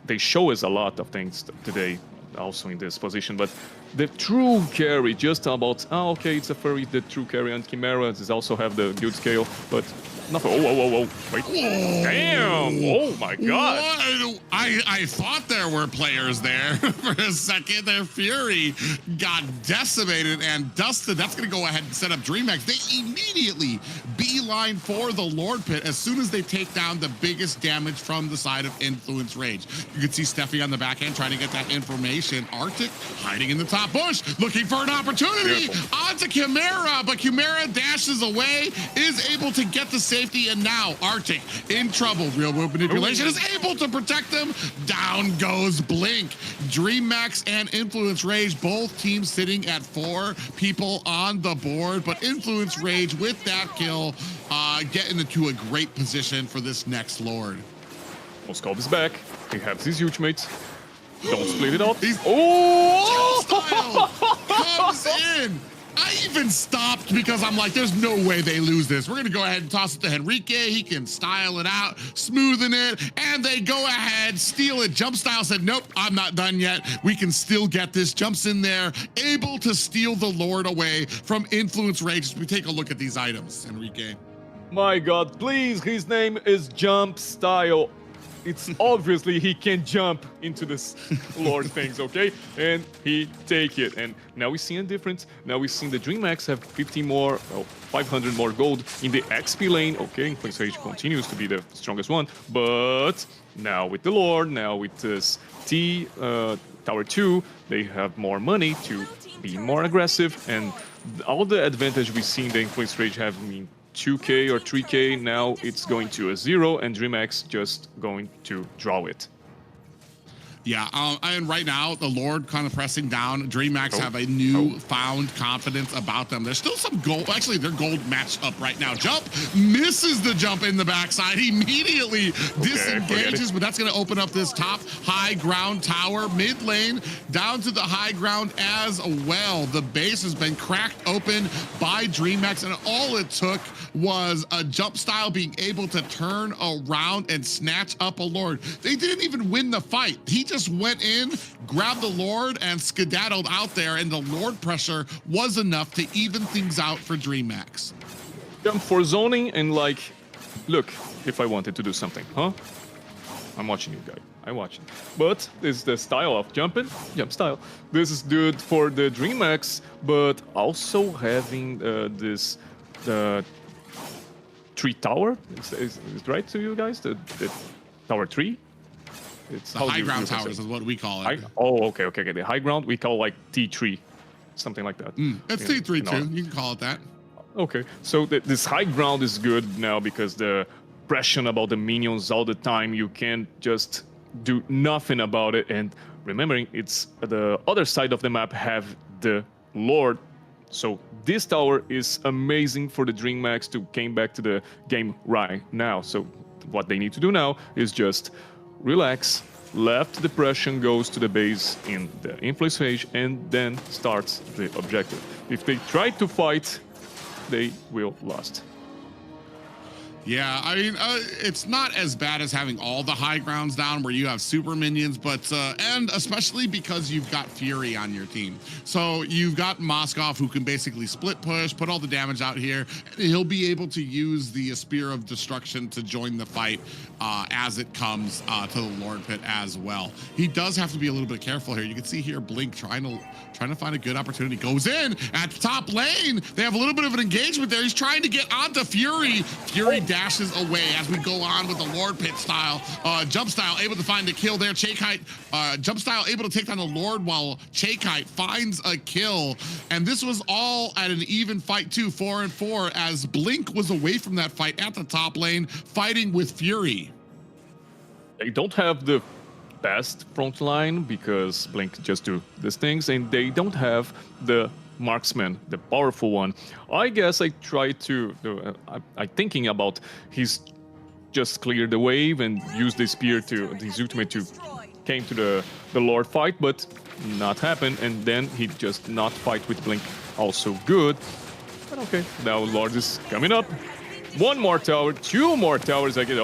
They show us a lot of things today, also in this position, but the true carry, just about, okay, it's a furry, the true carry, and Chimera does also have the guild scale, but nothing. Whoa, wait. Damn! Oh my god! What? I thought there were players there for a second. Their Fury got decimated and dusted. That's going to go ahead and set up Dreammax. They immediately beeline for the Lord Pit as soon as they take down the biggest damage from the side of Influence Rage. You can see Steffi on the back end trying to get that information. Arctic hiding in the top bush, looking for an opportunity. Onto Chimera, but Chimera dashes away, is able to get the safety, and now Arctic in trouble. Real world manipulation is able to protect them. Down goes Blink. Dreammax and Influence Rage, both teams sitting at 4 people on the board, but Influence Rage with that kill, getting into a great position for this next Lord. Moskov is back. He has his huge mates. Don't split it up. Style comes in. I even stopped because I'm like, there's no way they lose this. We're going to go ahead and toss it to Henrique. He can style it out, smoothen it, and they go ahead, steal it. Jump Style said, nope, I'm not done yet. We can still get this. Jumps in there, able to steal the Lord away from Influence Rage. As we take a look at these items, Henrique. My god, please, his name is Jump Style. It's obviously he can jump into this Lord things, okay? And he take it. And now we've seen a difference. Now we've seen the Dreammax have 50 more, 500 more gold in the XP lane. Okay, Influence Rage continues to be the strongest one. But now with the Lord, now with this Tower 2, they have more money to be more aggressive. And all the advantage we see in the Influence Rage have, 2k or 3k, now it's going to a 0, and Dreammax just going to draw it. Yeah, and right now, the Lord kind of pressing down. Dreammax have a new-found confidence about them. There's still some gold. Actually, their gold matched up right now. Jump misses the jump in the backside. Immediately disengages, but that's going to open up this top high ground tower. Mid lane down to the high ground as well. The base has been cracked open by Dreammax, and all it took was a Jump Style being able to turn around and snatch up a Lord. They didn't even win the fight. He just went in, grabbed the Lord, and skedaddled out there, and the Lord pressure was enough to even things out for Dreammax. Jump for zoning and like, look, if I wanted to do something, huh? I'm watching you guys. I'm watching. But this is the style of jumping, jump style. This is good for the Dreammax, but also having this tree tower. Is it right to you guys? The tower 3? It's the high ground towers is what we call it. Okay. The high ground we call like T3, something like that. It's T3 too. You can call it that. Okay, so this high ground is good now because the pressure about the minions all the time, you can't just do nothing about it. And remembering, it's the other side of the map have the Lord. So this tower is amazing for the Dreammax to came back to the game right now. So what they need to do now is just relax, left depression goes to the base in the Influence Rage, and then starts the objective. If they try to fight, they will lost. Yeah, I mean, it's not as bad as having all the high grounds down where you have super minions, but, and especially because you've got Fury on your team. So you've got Moskov who can basically split push, put all the damage out here, and he'll be able to use the Spear of Destruction to join the fight as it comes to the Lord Pit as well. He does have to be a little bit careful here. You can see here Blink trying to find a good opportunity. Goes in at the top lane. They have a little bit of an engagement there. He's trying to get onto Fury. Fury dashes away as we go on with the Lord Pit style. Jump Style able to find the kill there. Jump Style able to take down the Lord while Chakite finds a kill. And this was all at an even fight too, 4-4, as Blink was away from that fight at the top lane, fighting with Fury. They don't have the best front line because Blink just do these things, and they don't have the marksman, the powerful one. I guess I try to I'm thinking about he's just clear the wave and use the spear to his ultimate to came to the Lord fight, but not happen, and then he just not fight with Blink also good. But okay, now Lord is coming up. One more tower, 2 more towers. I get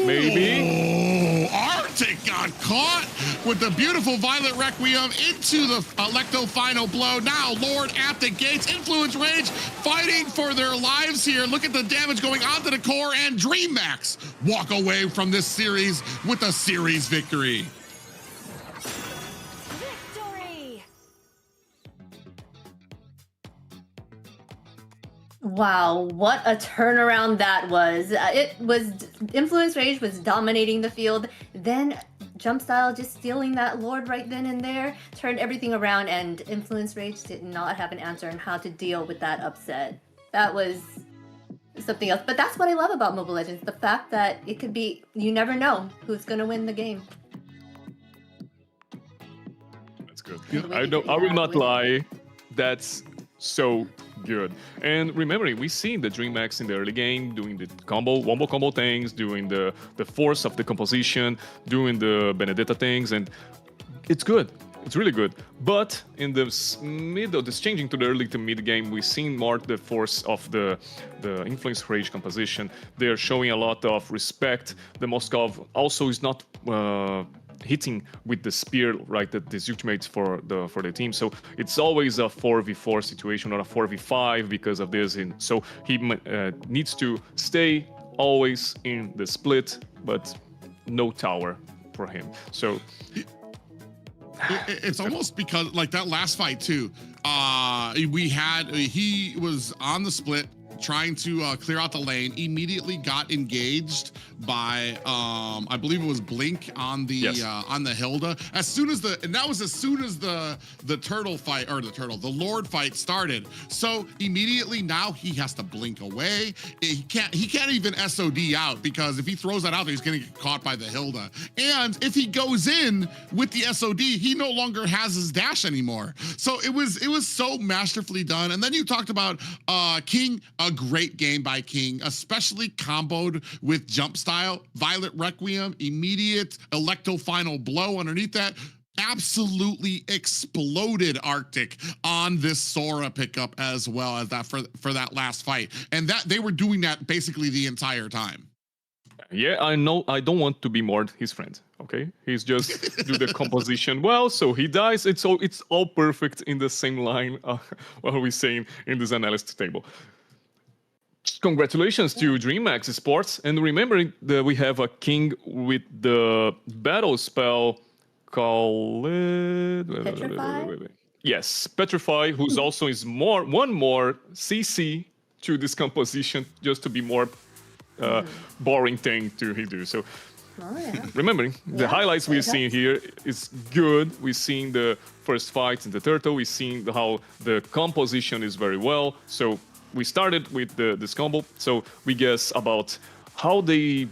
maybe. Arctic Arctic got caught with the beautiful Violet Requiem into the Electo final blow. Now Lord at the gates, Influence Rage fighting for their lives here. Look at the damage going onto the core, and Dreammax walk away from this series with a series victory. Victory! Wow, what a turnaround that was. Influence Rage was dominating the field. Then Jumpstyle just stealing that Lord right then and there, turned everything around, and Influence Rage did not have an answer on how to deal with that upset. That was something else. But that's what I love about Mobile Legends, the fact that it could be, you never know who's going to win the game. That's good. I will not lie. That's so good. And remembering, we seen the Dreammax in the early game doing the wombo combo things, doing the force of the composition, doing the Benedetta things, and it's good. It's really good. But in the middle, this changing to the early to mid game, we've seen more the force of the Influence Rage composition. They're showing a lot of respect. The Moskov also is not hitting with the spear, right? That this ultimates for the team. So it's always a 4v4 situation or a 4v5 because of this. And so he needs to stay always in the split, but no tower for him. So it's almost because like that last fight too. He was on the split trying to clear out the lane, immediately got engaged by I believe it was Blink on the Hilda. As soon as the turtle fight, or the Lord fight started. So immediately now he has to blink away. He can't even SOD out, because if he throws that out there, he's gonna get caught by the Hilda. And if he goes in with the SOD, he no longer has his dash anymore. So it was so masterfully done. And then you talked about King, a great game by King, especially comboed with jump style, Violet Requiem, immediate Electo final blow underneath that. Absolutely exploded Arctic on this Sora pickup as well as that for that last fight. And that they were doing that basically the entire time. Yeah, I know. I don't want to be more his friend. Okay, he's just do the composition well, so he dies. It's all perfect in the same line. What are we saying in this analysis table? Congratulations to Dreammax Esports, and remembering that we have a king with the battle spell called Petrify? Yes, Petrify, who's also is one more CC to this composition, just to be more boring thing to do. So remembering the highlights we've seen here is good. We've seen the first fight in the turtle. We've seen how the composition is very well. So we started with this combo. So we guess about how they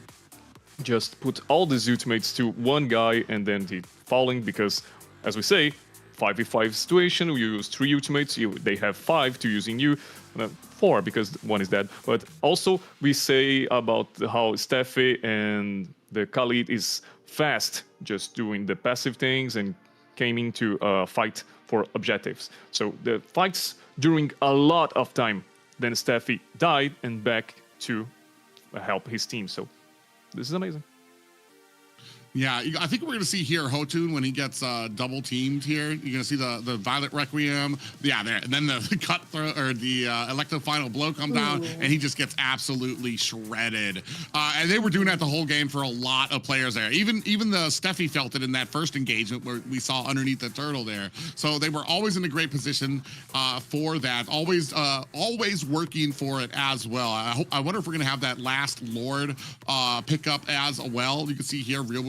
just put all these ultimates to one guy and then the falling, because as we say, 5v5 situation, you use 3 ultimates, they have 5 to using you, 4 because one is dead. But also we say about how Steffi and the Khalid is fast, just doing the passive things and came into fight for objectives. So the fights during a lot of time. Then Steffi died and back to help his team. So this is amazing. Yeah, I think we're going to see here Hotun when he gets double teamed here. You're going to see the Violet Requiem. Yeah, there. And then the cutthroat or the Electro Final Blow come down, and he just gets absolutely shredded. And they were doing that the whole game for a lot of players there. Even the Steffi felt it in that first engagement where we saw underneath the turtle there. So they were always in a great position for that. Always working for it as well. I wonder if we're going to have that last Lord pick up as well. You can see here real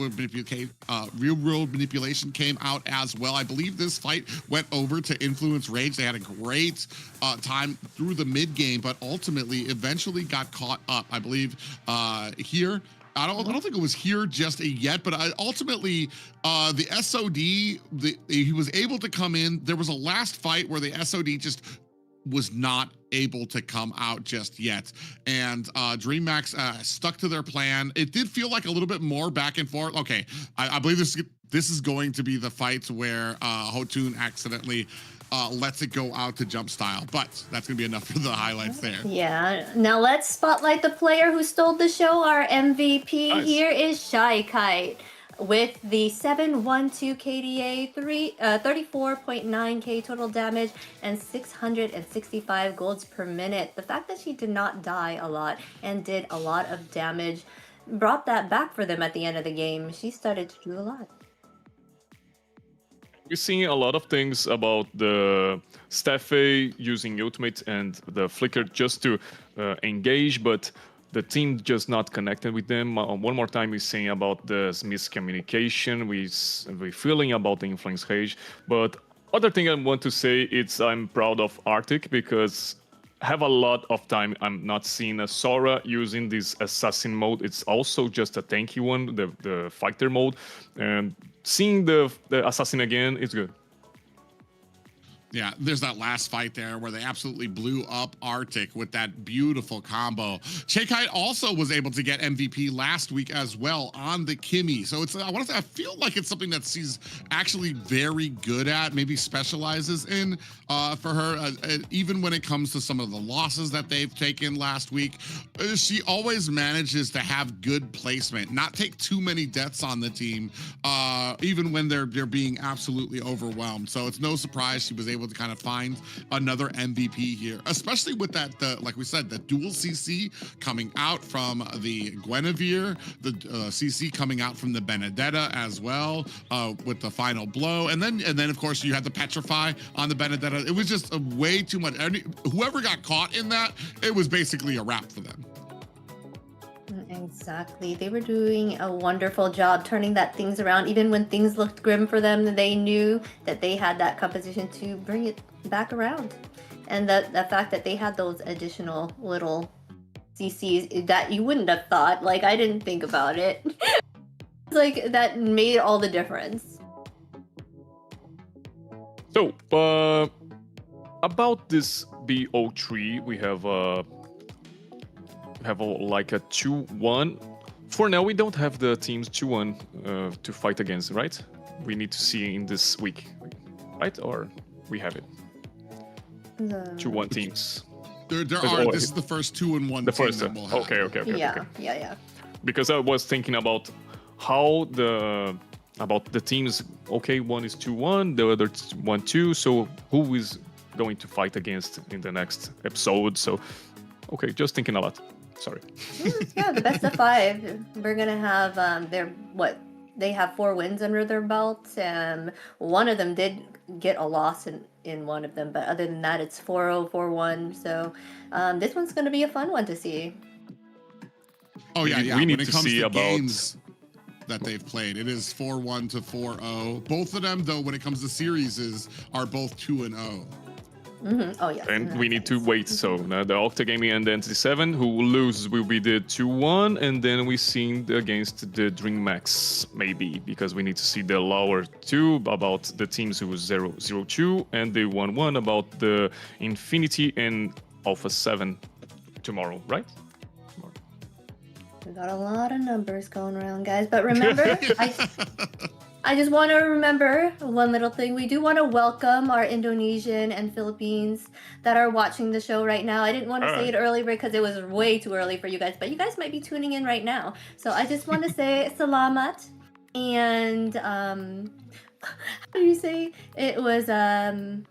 world manipulation came out as well. I believe this fight went over to Influence Rage. They had a great time through the mid game, but ultimately eventually got caught up. I believe here. I don't think it was here just yet, but ultimately the SOD, he was able to come in. There was a last fight where the SOD just was not able to come out just yet, and Dreammax stuck to their plan. It did feel like a little bit more back and forth. Okay, I believe this is going to be the fight where Hotun accidentally lets it go out to jump style, but that's gonna be enough for the highlights there. Yeah, now let's spotlight the player who stole the show. Our MVP here is Shy Kite. with the 712 KDA, 34.9k total damage, and 665 golds per minute. The fact that she did not die a lot and did a lot of damage brought that back for them at the end of the game. She started to do a lot. We're seeing a lot of things about the Steffe using ultimate and the flicker just to engage, but the team just not connected with them. One more time, we're saying about the miscommunication. We're feeling about the influence rage. But other thing I want to say is I'm proud of Arctic because have a lot of time I'm not seeing a Sora using this assassin mode. It's also just a tanky one, the fighter mode, and seeing the assassin again is good. Yeah, there's that last fight there where they absolutely blew up Arctic with that beautiful combo. Chekai also was able to get MVP last week as well on the Kimmy. So it's I feel like it's something that she's actually very good at, maybe specializes in for her. Even when it comes to some of the losses that they've taken last week, she always manages to have good placement, not take too many deaths on the team, even when they're being absolutely overwhelmed. So it's no surprise she was able to kind of find another MVP here, especially with that, like we said, the dual CC coming out from the Guinevere, the CC coming out from the Benedetta as well, with the final blow, and then of course you had the Petrify on the Benedetta. It was just a way too much. Whoever got caught in that, it was basically a wrap for them. Exactly. They were doing a wonderful job turning that things around. Even when things looked grim for them, they knew that they had that composition to bring it back around. And the fact that they had those additional little CCs that you wouldn't have thought, like I didn't think about it. Like that made all the difference. So, about this BO3, we have like a 2-1. For now, we don't have the teams 2-1 to fight against, right? We need to see in this week, right? Or we have it? 2-1 teams. There are. This is the first 2-1 the team first, that we'll have. Okay. Yeah. Because I was thinking about how about the teams. Okay, one is 2-1, the other 1-2. So who is going to fight against in the next episode? So, okay, just thinking a lot. Sorry. Yeah, the best of 5. We're gonna have they have 4 wins under their belt, and one of them did get a loss in one of them, but other than that, it's 4-0, 4-1. So this one's gonna be a fun one to see. Oh yeah. We need when it to comes see to about games that they've played, it is 4-1 to 4-0. Both of them, though, when it comes to series, are both 2-0. Oh yeah. And we need to wait. So the Octa Gaming and the Entity7, who will lose will be the 2-1, and then we see against the Dreammax maybe, because we need to see the lower 2 about the teams who was 0-0-2, and the 1-1 about the Infinity and Alpha 7 tomorrow, right? We got a lot of numbers going around, guys. But remember, I just want to remember one little thing. We do want to welcome our Indonesian and Philippines that are watching the show right now. I didn't want to say it earlier because it was way too early for you guys, but you guys might be tuning in right now. So I just want to say salamat, and how do you say it? Was Tarekasi.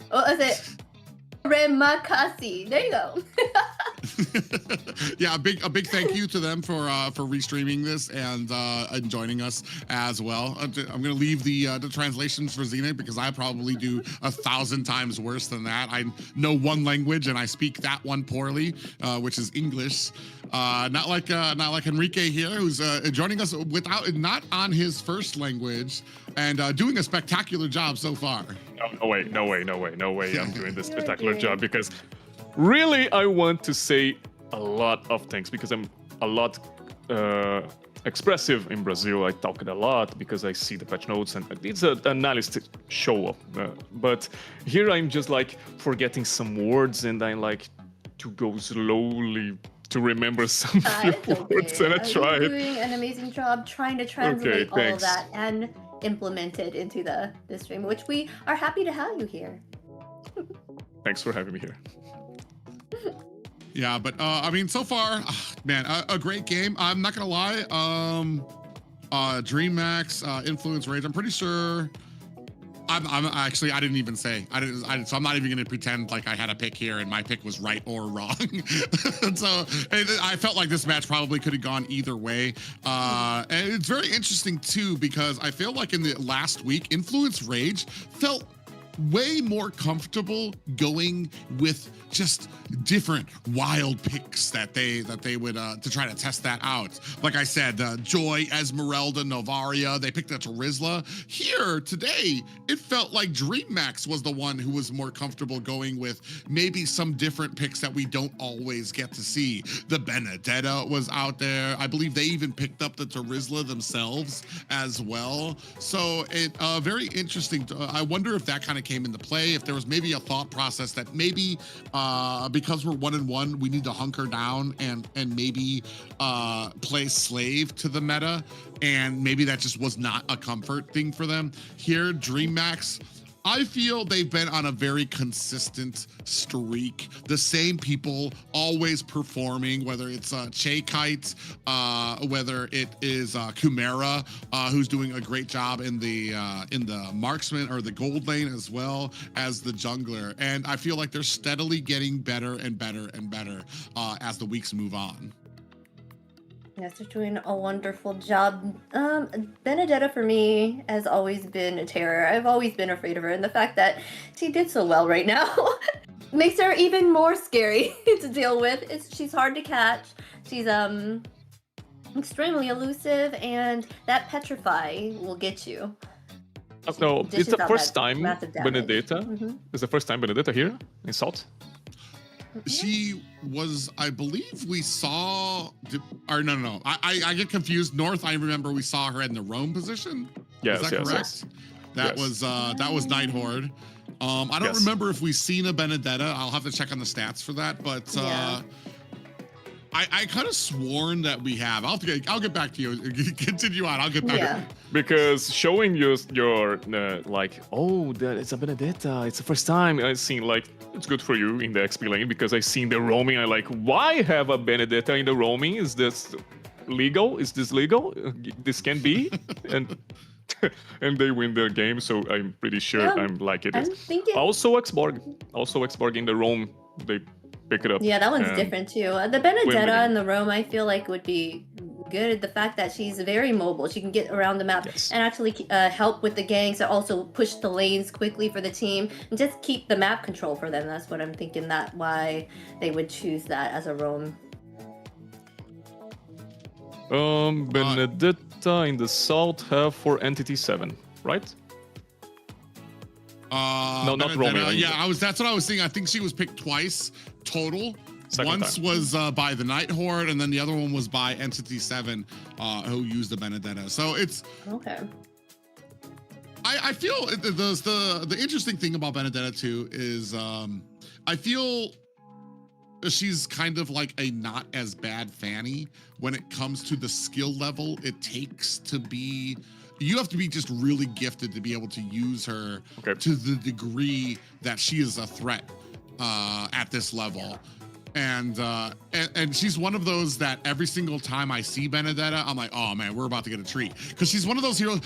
What was it? Terima kasih. There you go. Yeah, a big thank you to them for restreaming this and joining us as well. I'm gonna leave the translations for Xena because I probably do 1,000 times worse than that. I know one language and I speak that one poorly, which is English. Not like Enrique here, who's joining us not on his first language and doing a spectacular job so far. No way. I'm doing this spectacular job because really I want to say a lot of things because I'm a lot expressive in Brazil. I talk it a lot because I see the patch notes and it's an analyst show. But here I'm just like forgetting some words and I like to go slowly to remember some words and I tried. You're doing an amazing job trying to translate all of that and implement it into the stream, which we are happy to have you here. Thanks for having me here. Yeah, but I mean, so far, man, a great game. I'm not gonna lie. Dreammax, Influence Rage. I'm pretty sure. I'm actually, I didn't even say. So I'm not even gonna pretend like I had a pick here and my pick was right or wrong. So I felt like this match probably could have gone either way. And it's very interesting too, because I feel like in the last week, Influence Rage felt way more comfortable going with just different wild picks that they would to try to test that out. Like I said, Joy, Esmeralda, Novaria, they picked a Terizla. Here today, it felt like Dreammax was the one who was more comfortable going with maybe some different picks that we don't always get to see. The Benedetta was out there. I believe they even picked up the Terizla themselves as well. So it very interesting. I wonder if that kind of came into play, if there was maybe a thought process that maybe because we're 1-1, we need to hunker down and maybe play slave to the meta, and maybe that just was not a comfort thing for them. Here, Dreammax, I feel they've been on a very consistent streak. The same people always performing, whether it's Che Kite, whether it is Kumera, who's doing a great job in the marksman or the gold lane, as well as the jungler. And I feel like they're steadily getting better and better and better as the weeks move on. Yes, they're doing a wonderful job. Benedetta for me has always been a terror. I've always been afraid of her, and the fact that she did so well right now makes her even more scary to deal with. She's hard to catch. She's extremely elusive, and that petrify will get you. No, it's the first time Benedetta. It's the first time Benedetta here in Salt. She was, I believe we saw, or no. I get confused. North, I remember we saw her in the roam position. Yes, is that correct? Yes. That was Night Horde. I don't remember if we've seen a Benedetta. I'll have to check on the stats for that, but I kind of sworn that we have. I'll get back to you. Continue on. I'll get back to you. Because showing you your like, oh, it's a Benedetta. It's the first time I've seen, like, it's good for you in the XP lane, because I seen the roaming. I like, why have a Benedetta in the roaming? Is this legal? Is this legal? This can be, and and they win the game. So I'm pretty sure I'm like it is. Also Xborg in the roam. They pick it up. Yeah, that one's different too. The Benedetta and the roam, I feel like would be good. The fact that she's very mobile, she can get around the map and actually help with the ganks, and also push the lanes quickly for the team, and just keep the map control for them. That's what I'm thinking, that why they would choose that as a roam. Benedetta in the Salt have for Entity7, right? No, not Romeo. Yeah, that's what I was saying. I think she was picked twice total. Once was by the Night Horde, and then the other one was by Entity7, who used the Benedetta. So it's okay. I feel the interesting thing about Benedetta too is I feel she's kind of like a not as bad Fanny when it comes to the skill level it takes to be. You have to be just really gifted to be able to use her to the degree that she is a threat at this level. And she's one of those that every single time I see Benedetta, I'm like, oh man, we're about to get a treat. Because she's one of those heroes.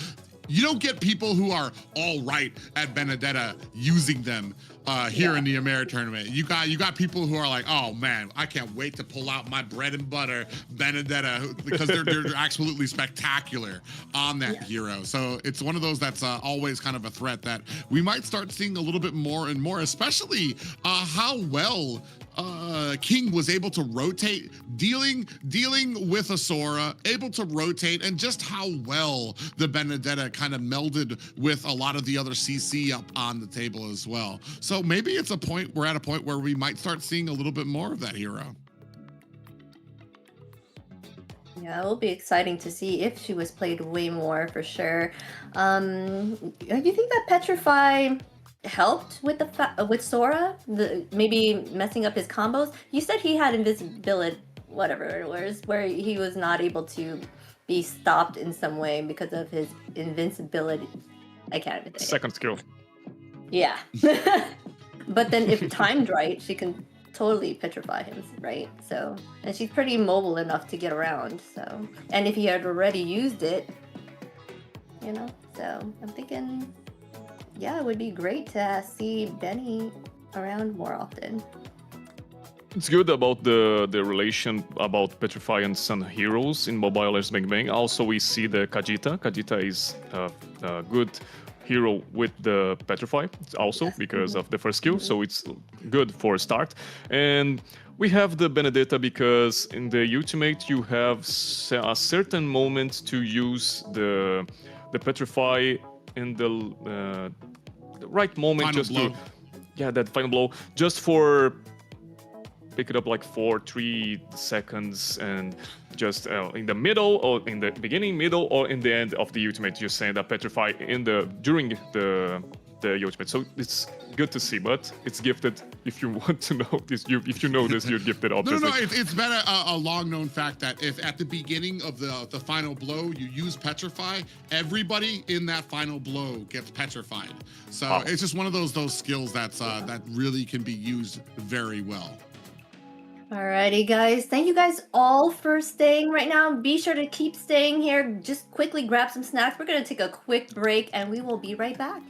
You don't get people who are all right at Benedetta using them here in the AMER tournament. You got people who are like, oh man, I can't wait to pull out my bread and butter Benedetta, because they're absolutely spectacular on that hero. So it's one of those that's always kind of a threat that we might start seeing a little bit more and more, especially how well King was able to rotate, dealing with Asura, able to rotate, and just how well the Benedetta kind of melded with a lot of the other CC up on the table as well. So maybe it's we're at a point where we might start seeing a little bit more of that hero. Yeah, it will be exciting to see if she was played way more, for sure. Do you think that Petrify helped with with Sora, maybe messing up his combos? You said he had invisibility, whatever it was, where he was not able to be stopped in some way because of his invincibility. I can't even think. Second skill. Yeah. But then if timed right, she can totally petrify him, right? So, and she's pretty mobile enough to get around. So, and if he had already used it, you know, so I'm thinking, yeah, it would be great to see Benny around more often. It's good about the relation about Petrify and Sun heroes in Mobile Legends Bang Bang. Also, we see the Kajita. Kajita is a good hero with the Petrify also because of the first skill, so it's good for a start. And we have the Benedetta because in the ultimate you have a certain moment to use the Petrify in the right moment, Final just blow. that final blow, just for pick it up like for 3 seconds and just in the middle or in the beginning, middle, or in the end of the ultimate, just saying that Petrify during the ultimate. So it's good to see, but it's gifted. If you want to know this, if you know this, you're gifted. Obviously. No, it's been a long-known fact that if at the beginning of the final blow you use Petrify, everybody in that final blow gets petrified. So it's just one of those skills that really can be used very well. Alrighty, guys. Thank you guys all for staying right now. Be sure to keep staying here. Just quickly grab some snacks. We're going to take a quick break and we will be right back.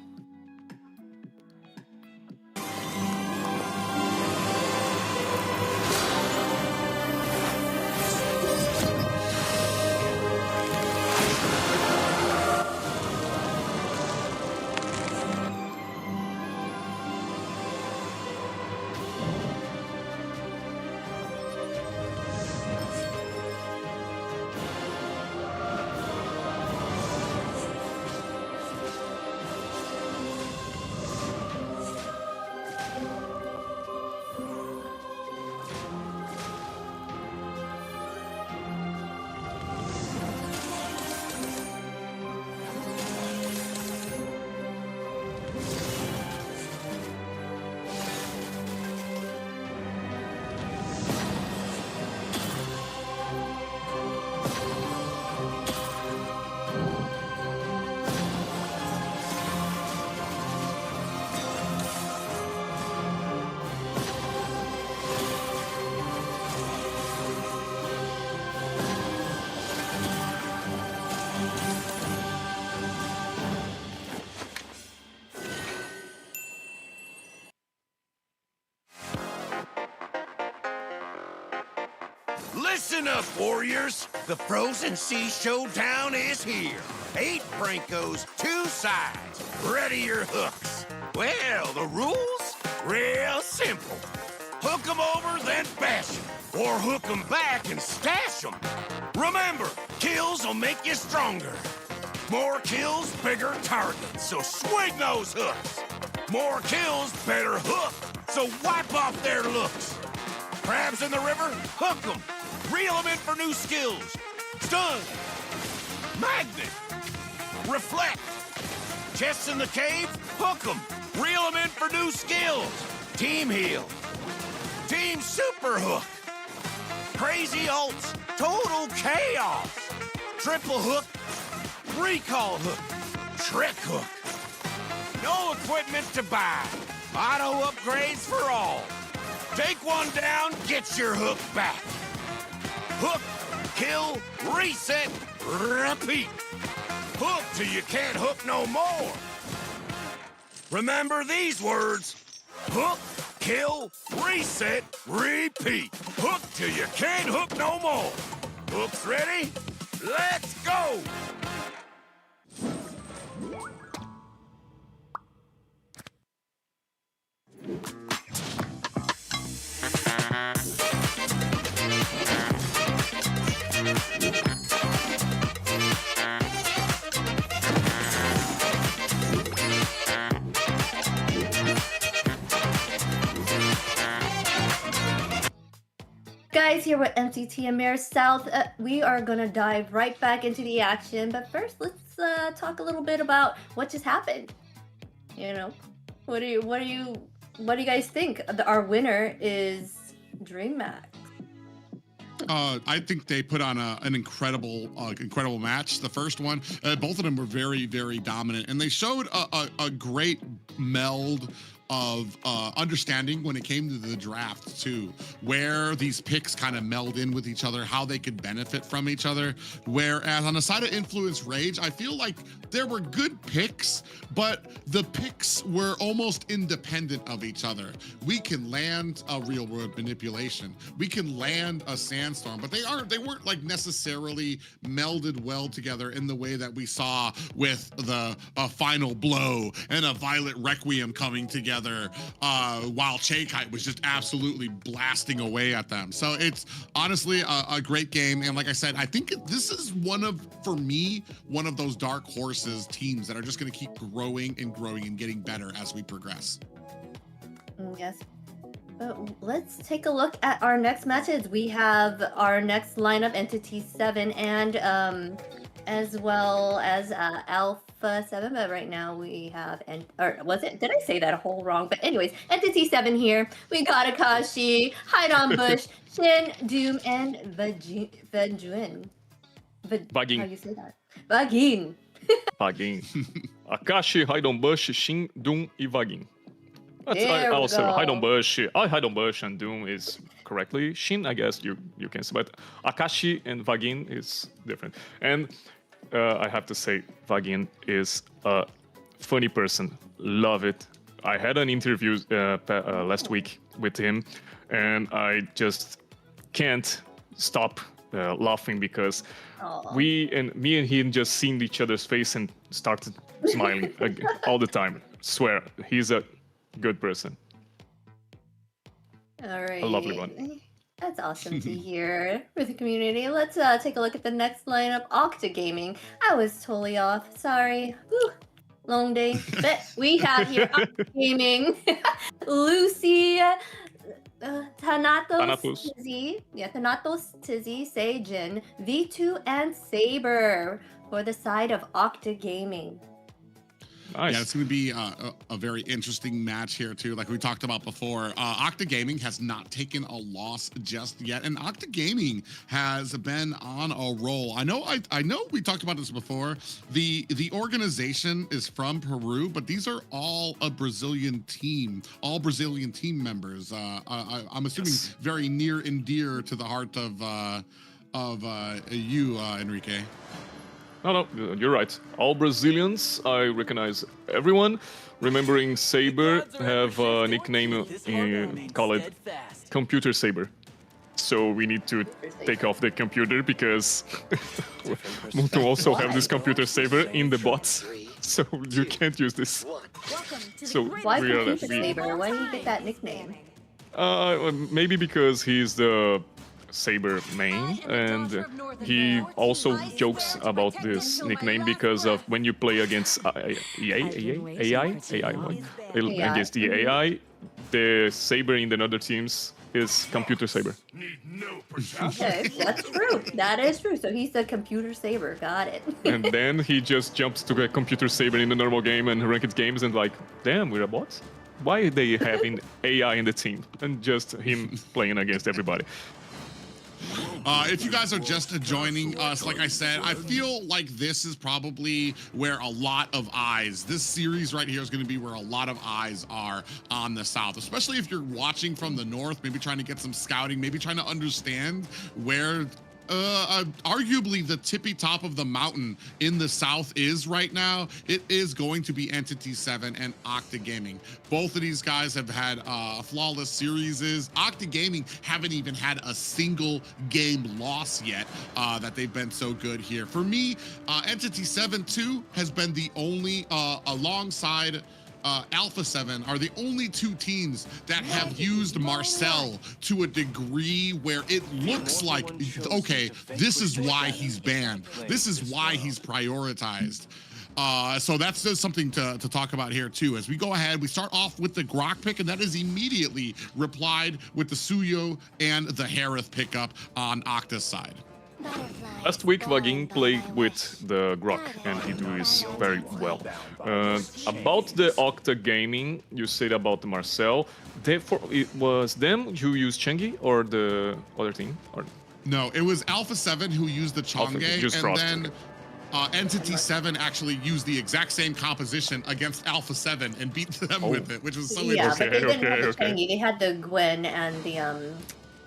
Listen up, warriors! The Frozen Sea Showdown is here. 8 Brancos, 2 sides. Ready your hooks. Well, the rules? Real simple. Hook 'em over, then bash 'em. Or hook 'em back and stash 'em. Remember, kills will make you stronger. More kills, bigger targets, so swing those hooks. More kills, better hook, so wipe off their looks. Crabs in the river? Hook 'em. Reel 'em in for new skills. Stun. Magnet. Reflect. Chests in the cave? Hook 'em. Reel 'em in for new skills. Team heal. Team super hook. Crazy ults. Total chaos. Triple hook. Recall hook. Trick hook. No equipment to buy. Auto upgrades for all. Take one down, get your hook back. Hook, kill, reset, repeat. Hook till you can't hook no more. Remember these words. Hook, kill, reset, repeat. Hook till you can't hook no more. Hooks ready? Let's go! Guys, here with MCT AMER South, we are gonna dive right back into the action. But first, let's talk a little bit about what just happened. You know, what do you guys think? Our winner is Dreammax. I think they put on an incredible match. The first one, both of them were very, very dominant, and they showed a great meld of understanding when it came to the draft too, where these picks kind of meld in with each other, how they could benefit from each other. Whereas on the side of Influence Rage, I feel like there were good picks, but the picks were almost independent of each other. We can land a real world manipulation, we can land a sandstorm, but they weren't like necessarily melded well together in the way that we saw with the Final Blow and a Violet Requiem coming together, while Chaekite was just absolutely blasting away at them. So it's honestly a great game, and like I said, I think this is for me, one of those dark horses teams that are just going to keep growing and getting better as we progress. Yes. Let's take a look at our next matches. We have our next lineup, Entity7 and as well as Alpha 7, but right now we have, did I say that whole wrong? But anyways, Entity7 here. We got Akashi, Hide Bush, Shin, Doom, and Vagin. Vagin. How do you say that? Vagin. Vagin. Akashi, Hide Bush, Shin, Doom e Vagin. There I'll we say go. Hide Bush. Hide Bush and Doom is correctly. Shin, I guess you can say, but Akashi and Vagin is different. And I have to say, Vagin is a funny person. Love it. I had an interview last week with him, and I just can't stop laughing because me and him just seen each other's face and started smiling all the time. Swear, he's a good person. All right. A lovely one. That's awesome to hear for the community. Let's take a look at the next lineup, Octa Gaming. I was totally off. Sorry. Whew. Long day. But we have here Octa Gaming, Lucy, Thanatos Tizzy, Tizzy, Seijin, V2, and Saber for the side of Octa Gaming. Nice. Yeah, it's going to be a very interesting match here too. Like we talked about before, Octa Gaming has not taken a loss just yet, and Octa Gaming has been on a roll. I know we talked about this before. The organization is from Peru, but these are all a Brazilian team, all Brazilian team members. I'm assuming very near and dear to the heart of you, Enrique. No, you're right. All Brazilians, I recognize everyone. Remembering Saber have a nickname called Computer Saber. So we need to take off the computer because to also have this Computer Saber in the bots. So you can't use this. So Why Computer Saber? Why did you get that nickname? Maybe because he's the Saber main, and he also jokes about this nickname because of when you play against AI, against the AI, the Saber in the other teams is Computer Saber. Okay, that's true. That is true. So he's the Computer Saber. Got it. And then he just jumps to a Computer Saber in the normal game and ranked games and like, damn, we're a bot? Why are they having AI in the team and just him playing against everybody? If you guys are just joining us, like I said, I feel like this is probably where a lot of eyes, this series right here is going to be where a lot of eyes are on the South, especially if you're watching from the North, maybe trying to get some scouting, maybe trying to understand where arguably the tippy top of the mountain in the South is right now. It is going to be Entity7 and Octa Gaming. Both of these guys have had flawless series. Octa Gaming haven't even had a single game loss yet that they've been so good here. For me, Entity7 too has been the only, alongside Alpha 7 are the only two teams that have used Marcel to a degree where it looks like, okay, this is why he's banned. This is why he's prioritized. So that's just something to talk about here too. As we go ahead, we start off with the Grok pick, and that is immediately replied with the Suyo and the Harith pickup on Octa's side. Last week, Vagin played with the Grok, and he does very well. About the Octa Gaming, you said about the Marcel. Therefore, it was them who used Chengi or the other team? Or... No, it was Alpha 7 who used the Chang'e, and then Entity7 actually used the exact same composition against Alpha 7 and beat them with it, which was so Yeah, interesting. but they didn't have the okay. Changi. They had the Gwen and the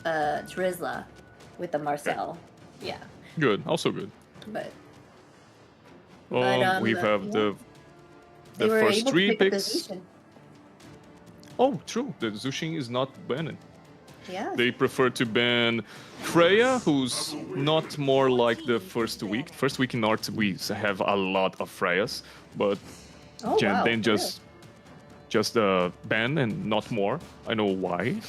Drizzla with the Marcel. Yeah, Good, also good. but We have yeah, the they were first able to three pick up the picks. Zushin. Oh, true. The Zushin is not banned. Yeah. They prefer to ban Freya, who's not more like the first week. First week in North, we have a lot of Freyas, but Oh, wow. then just ban and not more. I know why.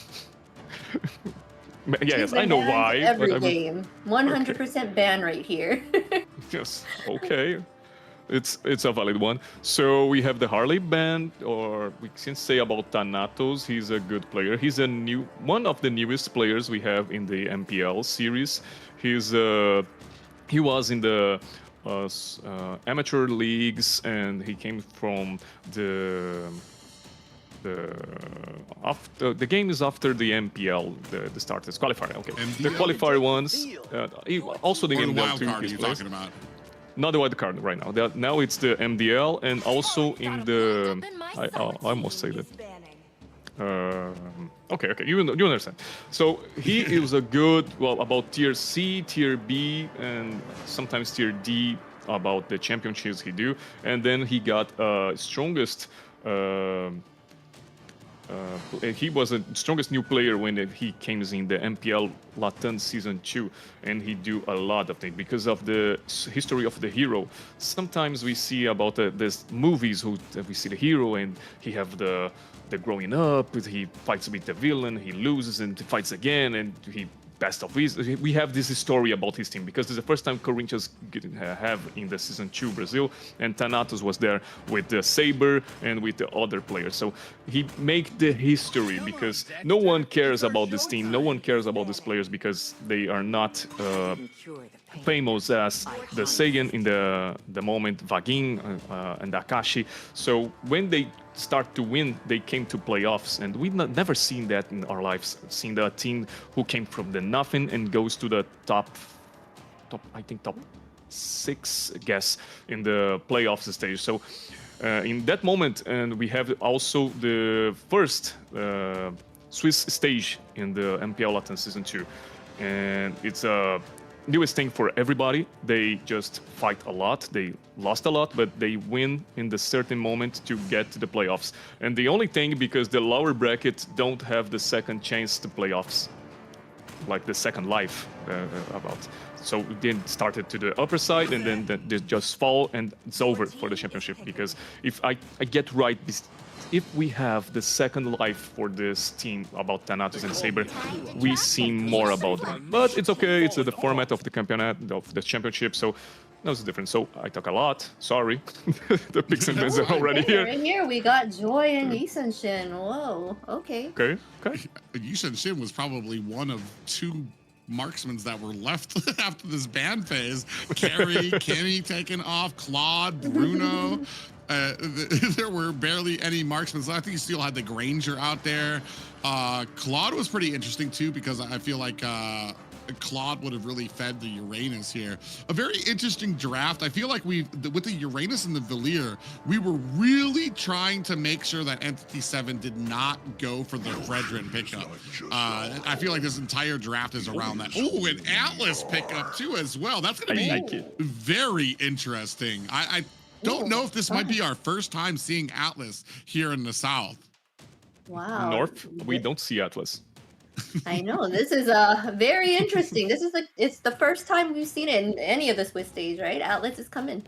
Yes, She's I been know banned why. Every but I mean, game, 100% ban right here. yes, okay. It's a valid one. So we have the Harley band, or we can say about Thanatos. He's a good player. He's one of the newest players we have in the MPL series. He was in the amateur leagues, and he came from the game is after the MPL, the starters qualifier. Okay, the MPL? qualifier ones. Also the Or the MPL wild too. card are he you plays. talking about? Not the wild card right now. Now it's the MDL, and also in the. I almost say that. Okay, you understand. So he was a good, about tier C, tier B, and sometimes tier D about the championships he do, and then he got strongest. He was the strongest new player when he came in the MPL Latin Season 2, and he do a lot of things because of the history of the hero. Sometimes we see about these movies we see the hero and he have the growing up, he fights with the villain, he loses and fights again, and he best of we have this story about his team because it's the first time Corinthians have in the Season 2 Brazil, and Thanatos was there with the Saber and with the other players. So he make the history because no one cares about this team, no one cares about these players because they are not famous as the Seigen in the moment, Vagin and Akashi. So when they start to win, they came to playoffs, and we've never seen that in our lives. Seen the team who came from the nothing and goes to the top 6, I guess, in the playoffs stage. So in that moment, and we have also the first Swiss stage in the MPL Latin Season 2, and it's a newest thing for everybody. They just fight a lot. They lost a lot, but they win in the certain moment to get to the playoffs. And the only thing, because the lower bracket don't have the second chance to playoffs, like the second life about. So then started to the upper side, and then they just fall, and it's over for the championship. Because if I get right, if we have the second life for this team about Thanatos and Saber, we see more about them. But it's okay, it's the format of the campeonato, of the championship, so that's different. So I talk a lot, sorry. The picks and bins are already here. Right here, we got Joy and Yisun-Shin. Whoa, okay. Okay. Yushin Shin was probably one of 2 marksmen that were left after this ban phase. Carrie, Kenny taken off, Claude, Bruno. There were barely any marksmen. I think you still had the Granger out there. Claude was pretty interesting too, because I feel like Claude would have really fed the Uranus here. A very interesting draft. I feel like with the Uranus and the Valier, we were really trying to make sure that Entity7 did not go for the Fredrin pickup. I feel like this entire draft is around that. Oh, an Atlas pickup too as well. That's going to be very interesting. I don't know if this might be our first time seeing Atlas here in the South. Wow. North, we don't see Atlas. I know, this is very interesting. This is it's the first time we've seen it in any of the Swiss stage, right? Atlas is coming.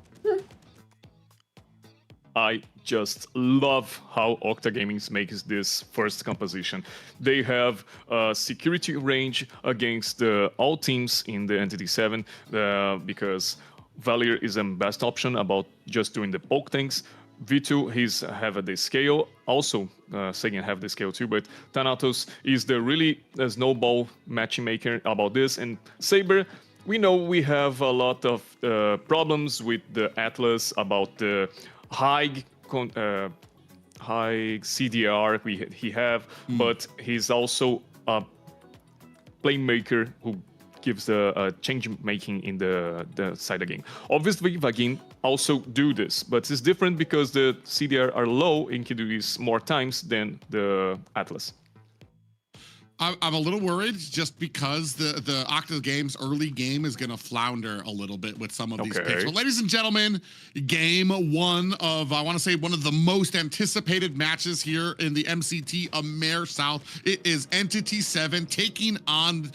I just love how Octa Gaming makes this first composition. They have a security range against all teams in the Entity7 because Valier is the best option about just doing the poke things. V2, he's have the scale. Also, Seigen have the scale too, but Thanatos is the really snowball matchmaker about this. And Saber, we know we have a lot of problems with the Atlas about the high CDR he have, but he's also a playmaker who gives a change making in the side of the game. Obviously, Vagin also do this, but it's different because the CDR are low and can do this more times than the Atlas. I'm a little worried just because the Octa Games early game is going to flounder a little bit with some of these picks. But ladies and gentlemen, game one of, I want to say, one of the most anticipated matches here in the MCT AMER South. It is Entity7 taking on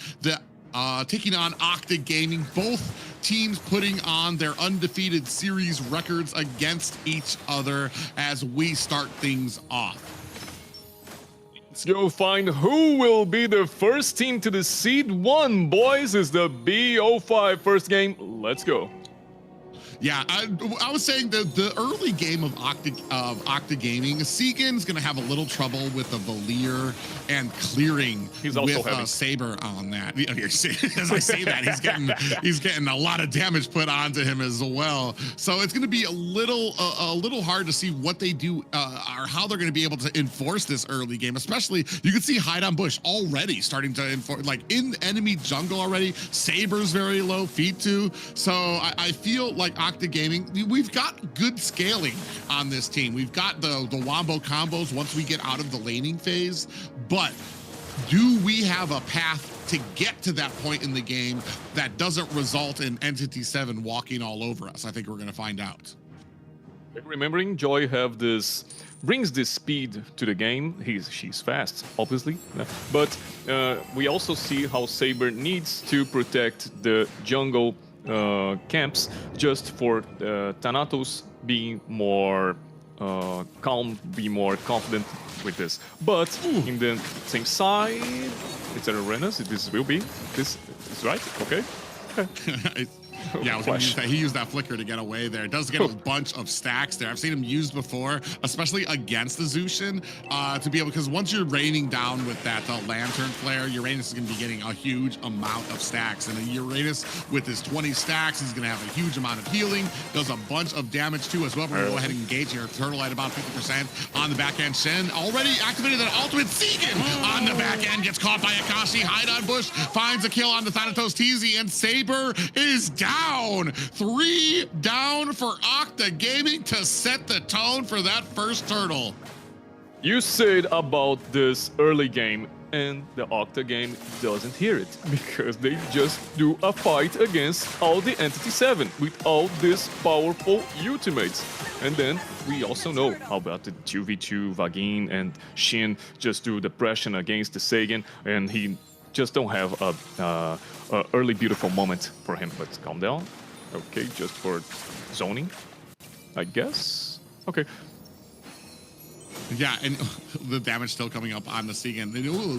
Octa Gaming. Both teams putting on their undefeated series records against each other as we start things off. Let's go find who will be the first team to the Seed 1, boys. Is the B05 first game. Let's go. Yeah, I was saying the early game of Octa Gaming, Segan's going to have a little trouble with the Valier and clearing with Saber on that. As I say that, he's getting a lot of damage put onto him as well. So it's going to be a little hard to see what they do or how they're going to be able to enforce this early game. Especially, you can see Hide on Bush already starting to enforce, like in enemy jungle already. Saber's very low, feet too. So I feel like Octa Gaming, we've got good scaling on this team. We've got the wombo combos once we get out of the laning phase, but do we have a path to get to that point in the game that doesn't result in Entity7 walking all over us? I think we're going to find out. Remembering Joy brings this speed to the game. She's fast, obviously, but we also see how Saber needs to protect the jungle camps just for Thanatos being more calm, be more confident with this. But in the same side, it's an arenas. This will be. This is right. Okay. Yeah, I was gonna use that. He used that flicker to get away there. It does get a bunch of stacks there. I've seen him used before, especially against the Zushin, to be able, because once you're raining down with that lantern flare, Uranus is gonna be getting a huge amount of stacks. And Uranus with his 20 stacks, he's gonna have a huge amount of healing, does a bunch of damage too as well. We're gonna go ahead and engage here. Turtle at about 50% on the back end. Shen already activated that ultimate. Segan on the back end gets caught by Akashi. Hide on Bush finds a kill on the Thanatos TZ, and Saber is down. 3 down for Octa Gaming to set the tone for that first turtle. You said about this early game, and the Octa game doesn't hear it because they just do a fight against all the Entity7 with all these powerful ultimates. And then we also know how about the 2v2 Vagin and Shin just do the pressure against the Sagan, and he just don't have a early beautiful moment for him. But calm down. Okay, just for zoning, I guess. Okay. Yeah, and the damage still coming up on the Segan.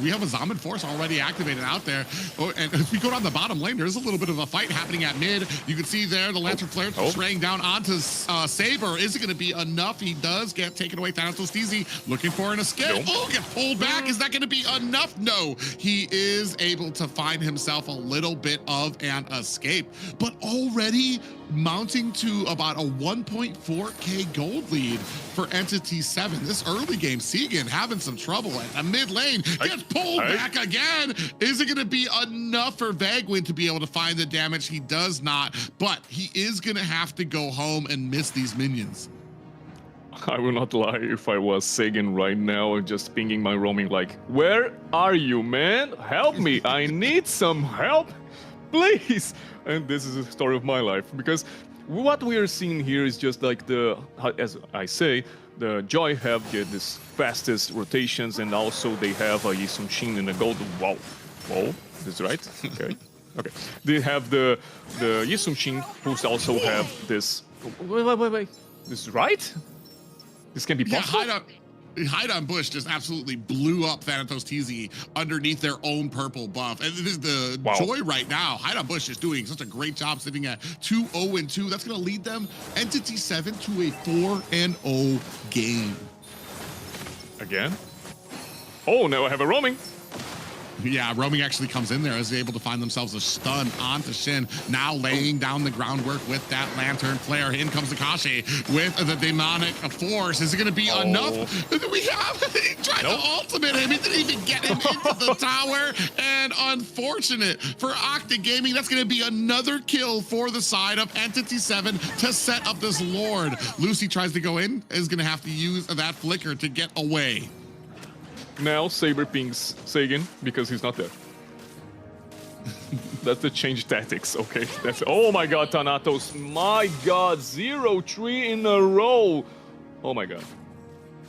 We have a Zaman Force already activated out there. Oh, and if we go down the bottom lane, there's a little bit of a fight happening at mid. You can see there the Lantern Flare spraying down onto Saber. Is it going to be enough? He does get taken away. Thanatos TZ looking for an escape. Oh, get pulled back. Is that going to be enough? No. He is able to find himself a little bit of an escape, but already mounting to about a 1.4K gold lead for Entity7. This early game, Segan having some trouble at the mid lane. Gets pulled back again. Is it going to be enough for Vagwin to be able to find the damage? He does not, but he is going to have to go home and miss these minions. I will not lie, if I was Sagan right now, just pinging my roaming like, where are you, man? Help me, I need some help, please. And this is the story of my life, because what we are seeing here is just like as I say, the Joy have this fastest rotations, and also they have a Yisung Shin and a gold. Wow, this is right. Okay, okay. They have the Yisung Shin, who also have this. Wait. This is right. This can be possible. Yeah, Hide on Bush just absolutely blew up Thanatos TZ underneath their own purple buff. And it is the joy right now. Hide on Bush is doing such a great job sitting at 2-0-2. That's going to lead them, Entity7, to a 4-0 game. Again? Oh, now I have a roaming. Yeah, Roaming actually comes in there as able to find themselves a stun onto Shin. Now laying down the groundwork with that Lantern Flare. In comes Akashi with the Demonic Force. Is it going to be enough? We have, he tried to ultimate him. He didn't even get him into the tower. And unfortunate for Octa Gaming, that's going to be another kill for the side of Entity7 to set up this Lord. Lucy tries to go in, is going to have to use that flicker to get away. Now Saber pings Sagan because he's not there. That's the change tactics, okay? That's, oh my god, Thanatos. My god, 0-3 in a row. Oh my god.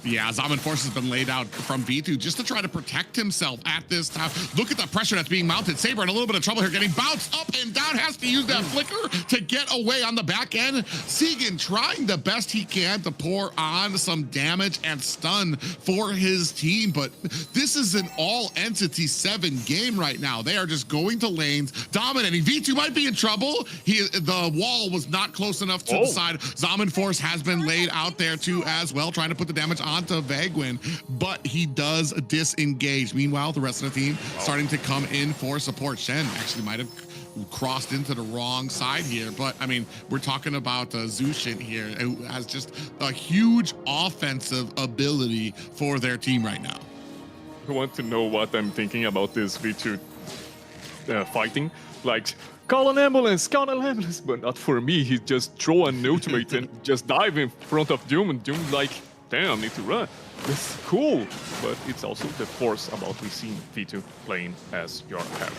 Yeah, Zaman Force has been laid out from V2 just to try to protect himself at this time. Look at the pressure that's being mounted. Saber in a little bit of trouble here, getting bounced up and down, has to use that flicker to get away on the back end. Segan trying the best he can to pour on some damage and stun for his team, but this is an all Entity7 game right now. They are just going to lanes, dominating. V2 might be in trouble. The wall was not close enough to the side. Zaman Force has been laid out there too as well, trying to put the damage onto Vagwin, but he does disengage. Meanwhile, the rest of the team starting to come in for support. Shen actually might have crossed into the wrong side here, but I mean, we're talking about Zushin here, who has just a huge offensive ability for their team right now. I want to know what I'm thinking about this V2 fighting. Like, call an ambulance, but not for me. He just throw an ultimate and just dive in front of Doom, and Doom like, damn, need to run. That's cool, but it's also the force about we see V2 playing as your hero.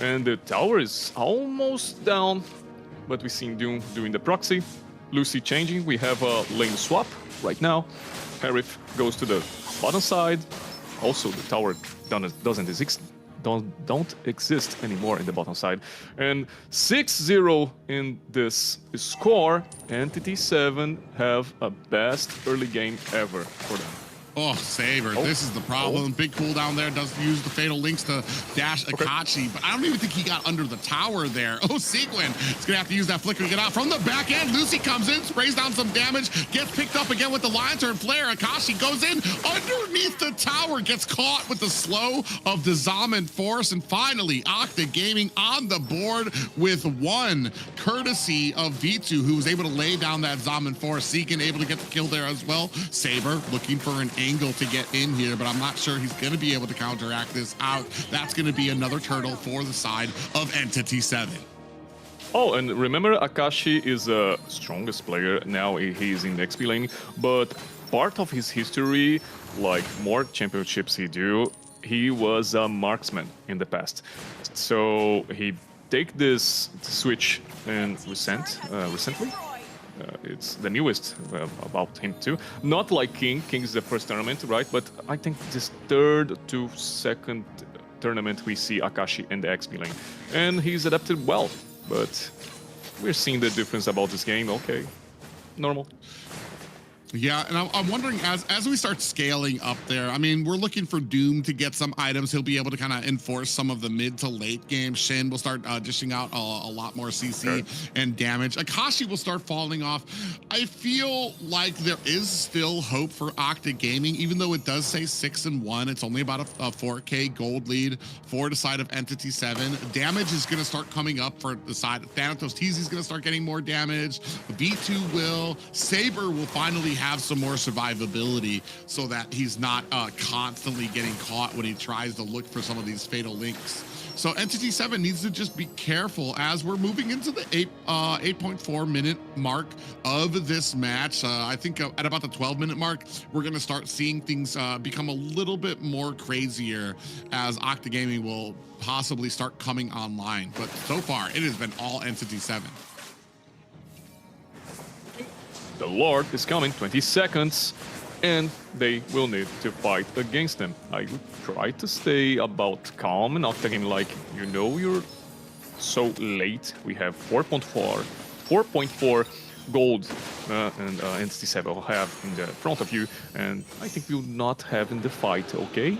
And the tower is almost down, but we see Doom doing the proxy. Lucy changing, we have a lane swap right now. Harif goes to the bottom side. Also, the tower doesn't exist. Don't exist anymore in the bottom side. And 6-0 in this score. Entity7 have a best early game ever for them. Oh, Saber, this is the problem. Big cooldown there, does use the Fatal Links to dash Akachi, but I don't even think he got under the tower there. Oh, Sequin is going to have to use that flicker to get out. From the back end, Lucy comes in, sprays down some damage, gets picked up again with the Lantern Flare. Akashi goes in underneath the tower, gets caught with the slow of the Zaman Force, and finally, Octa Gaming on the board with one, courtesy of V2, who was able to lay down that Zaman Force. Seekin able to get the kill there as well. Saber looking for an angle to get in here, but I'm not sure he's going to be able to counteract this out. That's going to be another turtle for the side of Entity7. Oh, and remember, Akashi is the strongest player. Now he's in XP lane, but part of his history, like more championships he was a marksman in the past. So he take this switch and recently. It's the newest about him too. Not like King. King is the first tournament, right? But I think this third to second tournament we see Akashi in the XP lane. And he's adapted well, but we're seeing the difference about this game. Okay, normal. Yeah, and I'm wondering, as we start scaling up there, I mean, we're looking for Doom to get some items. He'll be able to kind of enforce some of the mid to late game. Shin will start dishing out a lot more CC and damage. Akashi will start falling off. I feel like there is still hope for Octa Gaming, even though it does say 6-1. It's only about a 4K gold lead for the side of Entity7. Damage is going to start coming up for the side. Thanatos TZ is going to start getting more damage. V2 will. Saber will finally have some more survivability so that he's not constantly getting caught when he tries to look for some of these fatal links. So Entity7 needs to just be careful as we're moving into the 8.4 minute mark of this match. I think at about the 12-minute mark, we're going to start seeing things become a little bit more crazier as Octa Gaming will possibly start coming online. But so far, it has been all Entity7. The Lord is coming, 20 seconds, and they will need to fight against them. I would try to stay about calm and Octa Gaming, like, you know, you're so late. We have 4.4 gold, and Entity7 will have in the front of you, and I think we will not have in the fight, okay?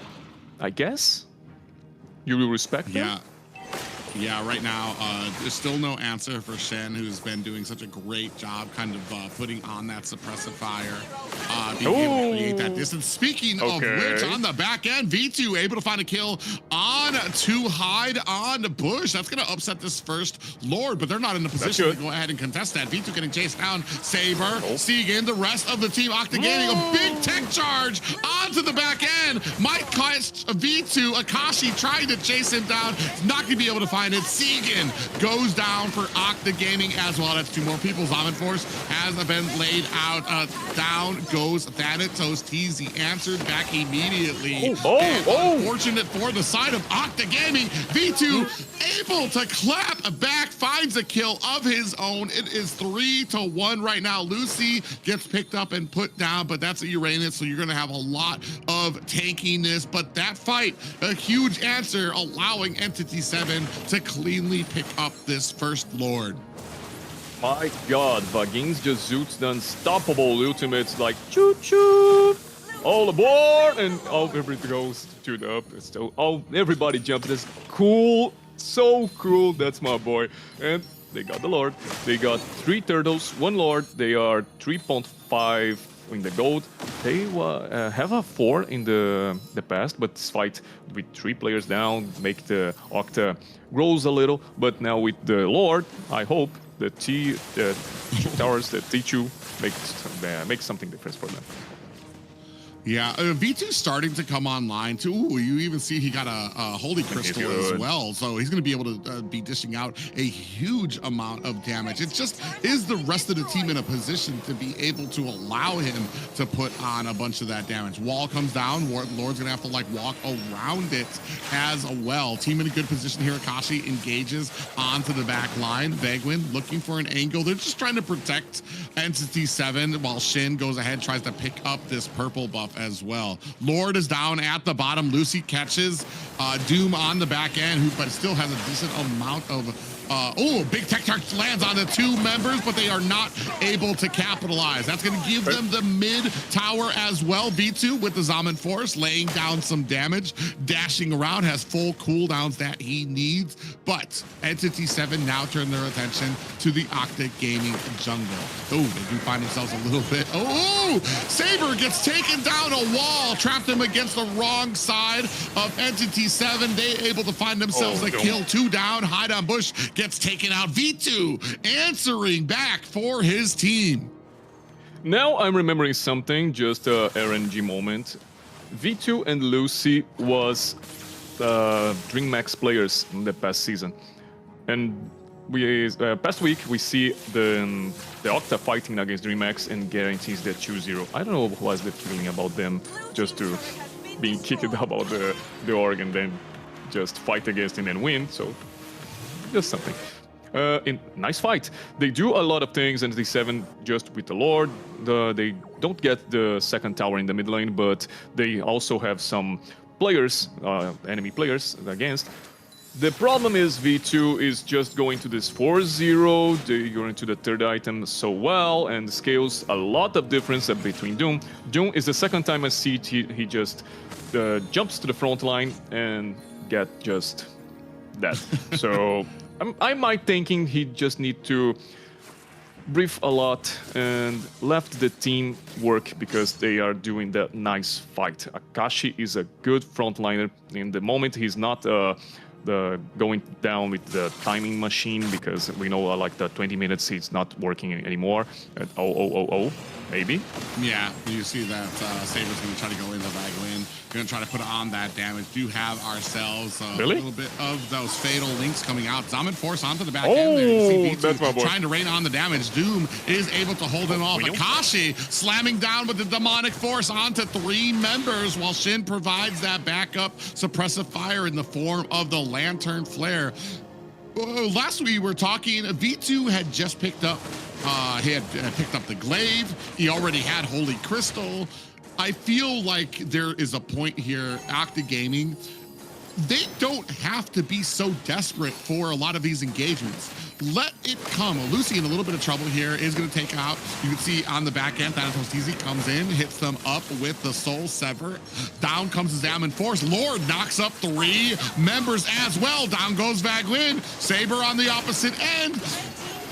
I guess? You will respect them? Yeah. Yeah, right now, there's still no answer for Shen, who's been doing such a great job kind of putting on that suppressive fire, being able to create that distance. Speaking of which, on the back end, V2 able to find a kill on to hide on Bush. That's going to upset this first Lord, but they're not in the position to go ahead and contest that. V2 getting chased down. Saber, Segan, the rest of the team, Octa Gaming, a big tech charge onto the back end. Might cost V2. Akashi trying to chase him down. Not going to be able to find it. Segan goes down for Octa Gaming as well. That's two more people. Force has been laid out. Down goes Thanatos. Teasy answered back immediately. Unfortunate for the side of Octa Gaming. V2 able to clap back, finds a kill of his own. It is 3-1 right now. Lucy gets picked up and put down, but that's a Uranus, so you're going to have a lot of tankiness. But that fight, a huge answer, allowing Entity7 to cleanly pick up this first Lord. My God, Vagins just zoots the unstoppable ultimates like choo-choo, all aboard, and everything goes to the up. So everybody jumps. That's cool, so cool. That's my boy. And they got the Lord. They got 3 turtles, 1 Lord. They are 3.5 in the gold. They have a 4 in the past, but this fight with 3 players down make the Octa grows a little. But now with the Lord, I hope the towers, the T2 makes something different for them. Yeah, V2's starting to come online too. Ooh, you even see he got a Holy Crystal as well. So he's going to be able to be dishing out a huge amount of damage. It just is the rest of the team in a position to be able to allow him to put on a bunch of that damage. Wall comes down. Lord's going to have to like walk around it as well. Team in a good position here. Akashi engages onto the back line. Vegwin looking for an angle. They're just trying to protect Entity7 while Shin goes ahead, tries to pick up this purple buff as well. Lord is down at the bottom. Lucy catches Doom on the back end, but still has a decent amount of big tech charge lands on the 2 members, but they are not able to capitalize. That's going to give them the mid tower as well. V2 with the Zaman Force laying down some damage, dashing around, has full cooldowns that he needs, but Entity7 now turn their attention to the Octa Gaming jungle. Oh, they do find themselves a little bit. Saber gets taken down a wall, trapped him against the wrong side of Entity7. They able to find themselves a kill. 2 down, hide on Bush, gets taken out. V2 answering back for his team. Now I'm remembering something, just a RNG moment. V2 and Lucy was Dreammax players in the past season. And past week we see the Octa fighting against Dreammax and guarantees the 2-0. I don't know what was the feeling about them just to being kicked about the org and then just fight against him and win. So just something. Nice fight. They do a lot of things, and Entity7 just with the Lord. They don't get the second tower in the mid lane, but they also have some players, enemy players against. The problem is V2 is just going to this 4-0, they're going to the third item so well, and scales a lot of difference between Doom. Doom is the second time I see he just jumps to the front line and get just that. So I might thinking he just need to breathe a lot and left the team work because they are doing that nice fight. Akashi is a good frontliner. In the moment he's not going down with the timing machine because we know like the 20 minutes it's not working anymore at 0-0-0-0 maybe. Yeah, you see that Saber's going to try to go into Vagwin, going to try to put on that damage. Do have ourselves a little bit of those fatal links coming out. Zaman Force onto the back end there. You see V2 that's my boy. Trying to rain on the damage. Doom is able to hold him off. Akashi slamming down with the demonic force onto 3 members while Shin provides that backup suppressive fire in the form of the Lantern Flare. Last we were talking, V2 had just picked up he had picked up the glaive. He already had Holy Crystal. I feel like there is a point here, Octa Gaming, they don't have to be so desperate for a lot of these engagements. Let it come. Lucy in a little bit of trouble here is going to take out. You can see on the back end, Thanatos comes in, hits them up with the Soul Sever. Down comes the Zaman Force. Lord knocks up 3 members as well. Down goes Vagwin. Saber on the opposite end.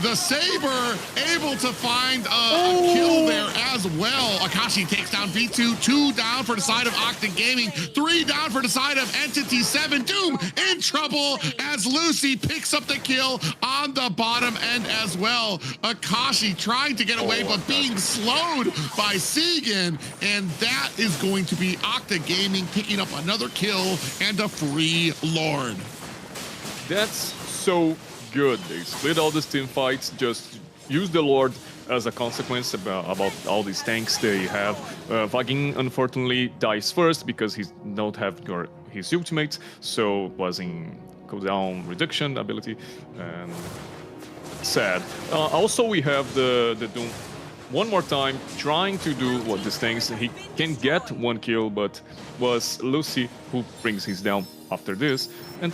The Saber able to find a kill there as well. Akashi takes down V2, 2 down for the side of Octa Gaming, 3 down for the side of Entity7. Doom in trouble as Lucy picks up the kill on the bottom end as well. Akashi trying to get away, but being slowed by Segan, and that is going to be Octa Gaming picking up another kill and a free Lord. That's so good. They split all these team fights, just use the Lord as a consequence about all these tanks they have. Vagin unfortunately dies first because he don't have his ultimate, so was in cooldown reduction ability, and sad. Also we have the Doom one more time trying to do what these things. He can get 1 kill, but was Lucy who brings his down after this. And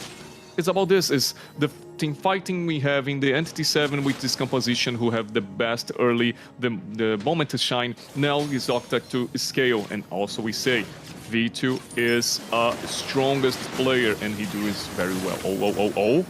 it's about this, is the team fighting we have in the Entity7 with this composition who have the best early, the moment to shine. Now is Octa to scale, and also we say V2 is a strongest player and he does very well. Oh.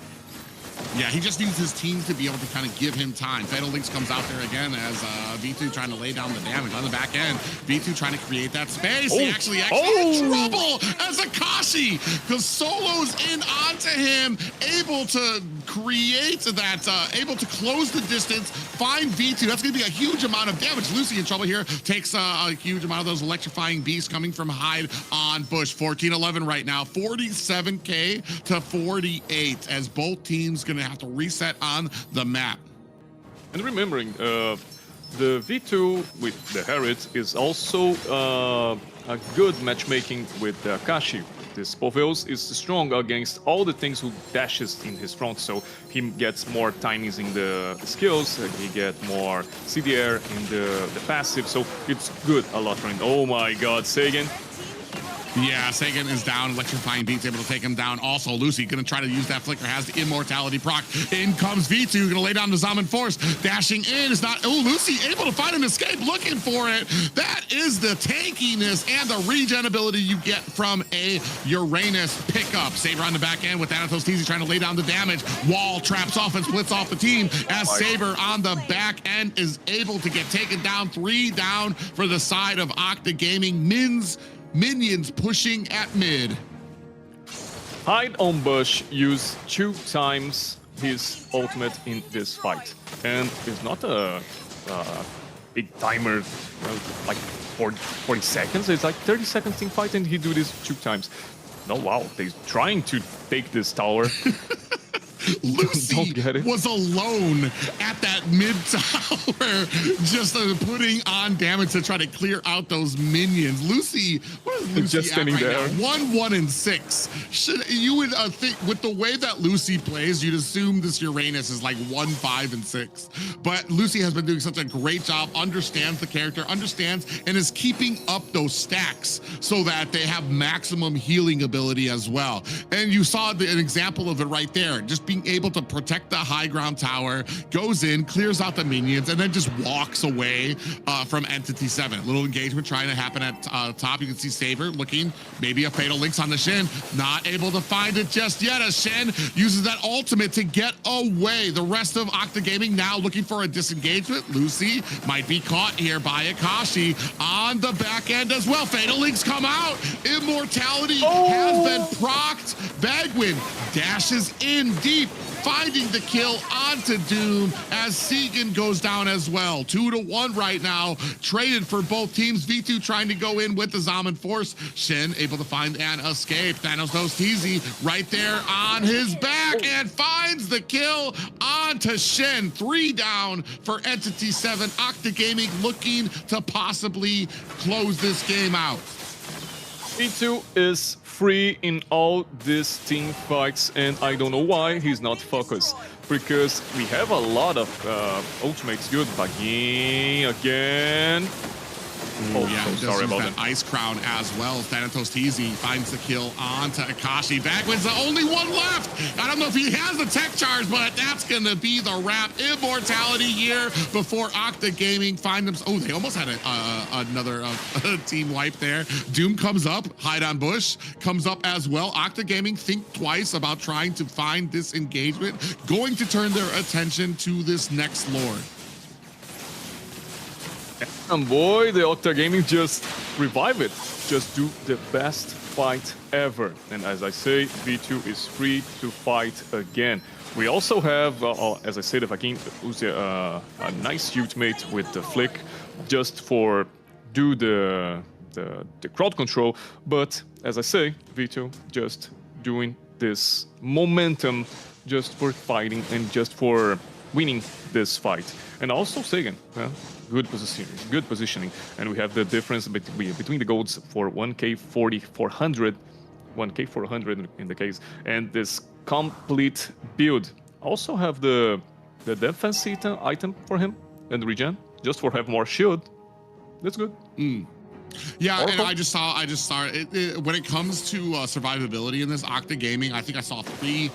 Yeah, he just needs his team to be able to kind of give him time. Fatal Links comes out there again as V2 trying to lay down the damage on the back end. V2 trying to create that space. He actually in trouble as Akashi, because Solo's in onto him, able to create that, able to close the distance, find V2. That's going to be a huge amount of damage. Lucy in trouble here, takes a huge amount of those electrifying beasts coming from Hyde on Bush. 14-11 right now, 47k to 48 as both teams going to have to reset on the map. And remembering, the V2 with the Harriet is also a good matchmaking with the Akashi. This Povels is strong against all the things who dashes in his front, so he gets more tinies in the skills, he get more CDR in the passive, so it's good a lot for him. Oh my god, Sagan. Yeah, Sagan is down. Electrifying Beats able to take him down. Also, Lucy going to try to use that flicker. Has the immortality proc. In comes V2. Going to lay down the Zaman Force. Dashing in is not... Oh, Lucy able to find an escape. Looking for it. That is the tankiness and the regen ability you get from a Uranus pickup. Saber on the back end with Thanatos trying to lay down the damage. Wall traps off and splits off the team as Saber on the back end is able to get taken down. 3 down for the side of Octa Gaming. Minions pushing at mid. Hyde on Bush used 2 times his ultimate in this fight. And it's not a big timer, like 40 seconds. It's like 30 seconds in fight and he do this 2 times. No, wow, they're trying to take this tower. Lucy was alone at that mid tower, just putting on damage to try to clear out those minions. Lucy, what is Lucy just standing there? 1-1-6. You would think with the way that Lucy plays, you'd assume this Uranus is like 1-5-6. But Lucy has been doing such a great job, understands the character, understands, and is keeping up those stacks so that they have maximum healing ability as well. And you saw an example of it right there, just being able to protect the high ground tower, goes in, clears out the minions, and then just walks away from Entity7. Little engagement trying to happen at top. You can see Saber looking, maybe a Fatal Links on the Shin. Not able to find it just yet as Shin uses that ultimate to get away. The rest of Octa Gaming now looking for a disengagement. Lucy might be caught here by Akashi on the back end as well. Fatal Links come out. Immortality has been procced. Bagwin dashes in deep, finding the kill onto Doom as Segan goes down as well. 2-1 right now, traded for both teams. V2 trying to go in with the Zaman Force. Shin able to find an escape. Thanos knows Teasy right there on his back and finds the kill onto Shin. 3 down for Entity7. Octa Gaming looking to possibly close this game out. V2 is free in all these team fights, and I don't know why he's not focused, because we have a lot of ultimates. Good, Bagin again. Oh, yeah, so sorry about that that. Ice Crown as well. Thanatos TZ finds the kill onto Akashi. Backwind's the only one left. I don't know if he has the tech charge, but that's going to be the wrap. Immortality here before Octa Gaming find them. Oh, they almost had another team wipe there. Doom comes up. Hide on Bush comes up as well. Octa Gaming think twice about trying to find this engagement. Going to turn their attention to this next Lord. And boy, the Octa Gaming just revive it. Just do the best fight ever. And as I say, V2 is free to fight again. We also have, as I said, if I can use a nice ultimate with the flick, just for do the crowd control. But as I say, V2 just doing this momentum just for fighting and just for winning this fight. And also Sagan, good positioning. And we have the difference between the golds for 1k 400, 1k 400 in the case, and this complete build. Also have the defense item for him and regen, just for have more shield. That's good. Yeah, and I just saw it, when it comes to survivability in this Octa Gaming, I think I saw 3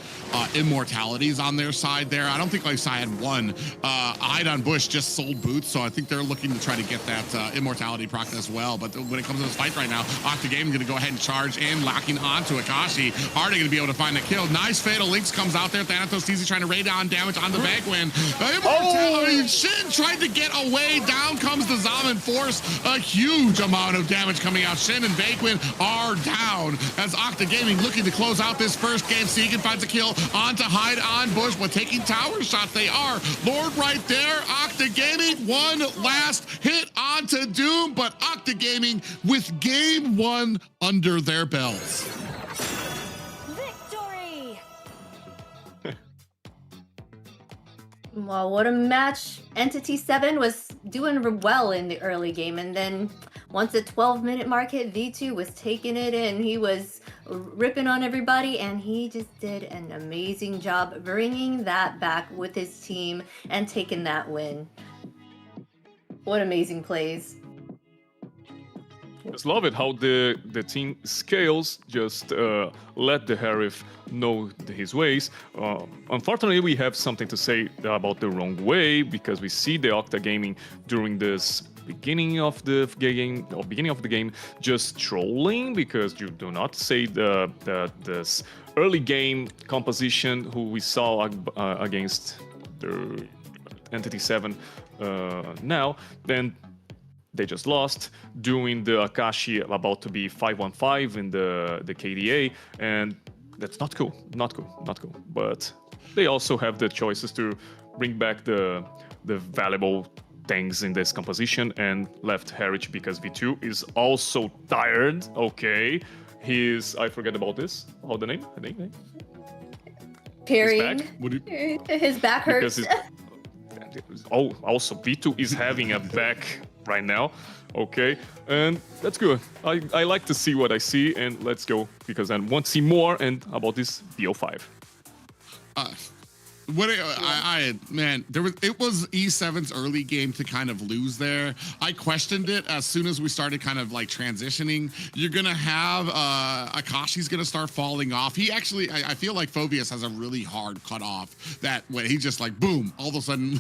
immortalities on their side there. I don't think I had 1. Hide on Bush just sold boots, so I think they're looking to try to get that immortality proc as well. But when it comes to this fight right now, Octa Gaming going to go ahead and charge in, locking onto Akashi. Are they going to be able to find a kill? Nice Fatal Links comes out there. Thanatos TZ trying to raid on damage on the Bagwin. Immortality, Shin tried to get away. Down comes the Zaman Force. A huge amount of damage coming out. Shin and Bagwin are down as Octa Gaming looking to close out this first game. Segan finds a kill onto Hide on Bush, but taking tower shots they are. Lord right there. Octa Gaming, one last hit onto Doom, but Octa Gaming with game 1 under their belts. Victory! Well, what a match. Entity7 was doing well in the early game, and then once the 12-minute mark hit, V2 was taking it in. He was ripping on everybody, and he just did an amazing job bringing that back with his team and taking that win. What amazing plays. Just love it how the team scales, just let the Harif know his ways. Unfortunately, we have something to say about the wrong way, because we see the Octa Gaming during this beginning of the game just trolling, because you do not say this early game composition who we saw against the Entity7 now. Then they just lost, doing the Akashi about to be 5-1-5 in the KDA, and that's not cool, not cool. But they also have the choices to bring back the valuable things in this composition and left Harich because V2 is also tired. Okay, I forget about this. How the name? Carrying. His back hurts. Also V2 is having a back right now. Okay, and that's good. I like to see what I see, and let's go, because I want to see more and about this BO5. Man, it was E7's early game to kind of lose there. I questioned it as soon as we started kind of like transitioning. You're gonna have Akashi's gonna start falling off. He actually, I feel like Phobius has a really hard cutoff that when he just like boom, all of a sudden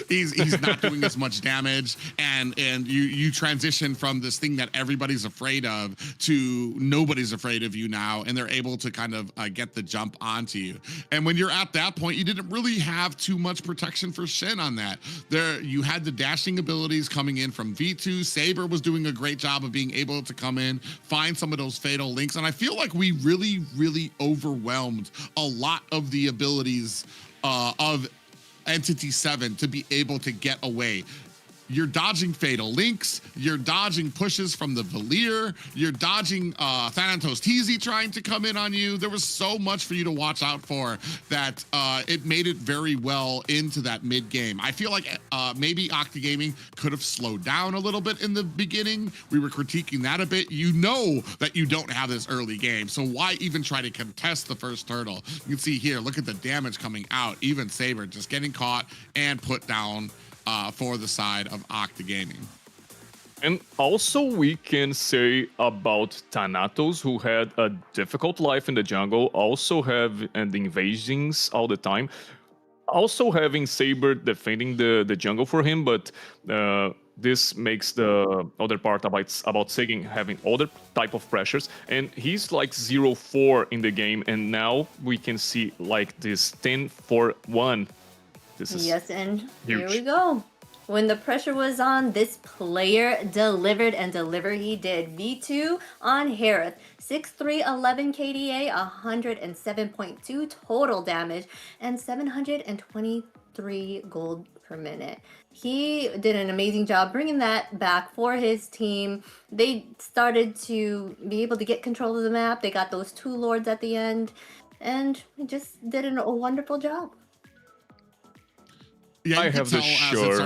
he's not doing as much damage, and you transition from this thing that everybody's afraid of to nobody's afraid of you now, and they're able to kind of get the jump onto you. And when you're at that point, you didn't really have too much protection for Shen on that. There, you had the dashing abilities coming in from V2. Saber was doing a great job of being able to come in, find some of those fatal links, and I feel like we really overwhelmed a lot of the abilities of Entity7 to be able to get away. You're dodging fatal links, you're dodging pushes from the Valir, you're dodging Thanatos TZ trying to come in on you. There was so much for you to watch out for that it made it very well into that mid game. I feel like maybe Octa Gaming could have slowed down a little bit in the beginning. We were critiquing that a bit. You know that you don't have this early game, so why even try to contest the first turtle? You can see here, look at the damage coming out. Even Saber just getting caught and put down for the side of Octa Gaming. And also we can say about Thanatos, who had a difficult life in the jungle, also have and invasions all the time. Also having Saber defending the jungle for him, but this makes the other part about Sagan having other type of pressures, and he's like 0-4 in the game, and now we can see like this 10-4-1. This is yes, and huge. Here we go. When the pressure was on, this player delivered, and deliver he did. V2 on Harith, 6'3", 11 KDA, 107.2 total damage, and 723 gold per minute. He did an amazing job bringing that back for his team. They started to be able to get control of the map. They got those 2 lords at the end, and he just did a wonderful job. Yeah, I you have could the tell sure.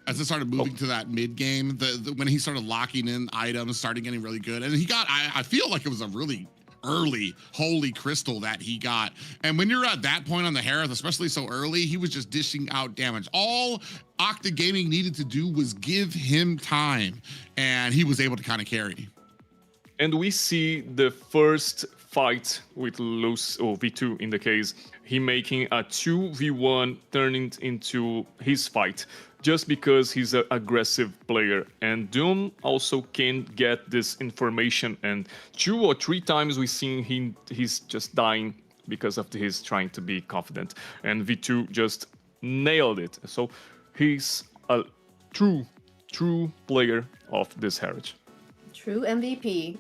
as it started moving to that mid game, when he started locking in items, started getting really good, and he got. I feel like it was a really early holy crystal that he got, and when you're at that point on the Harith, especially so early, he was just dishing out damage. All Octa Gaming needed to do was give him time, and he was able to kind of carry. And we see the first fight with Luz, or V2 in the case, he making a 2v1 turning into his fight, just because he's an aggressive player. And Doom also can get this information, and 2 or 3 times we've seen he's just dying because of his trying to be confident. And V2 just nailed it. So he's a true player of this heritage. True MVP.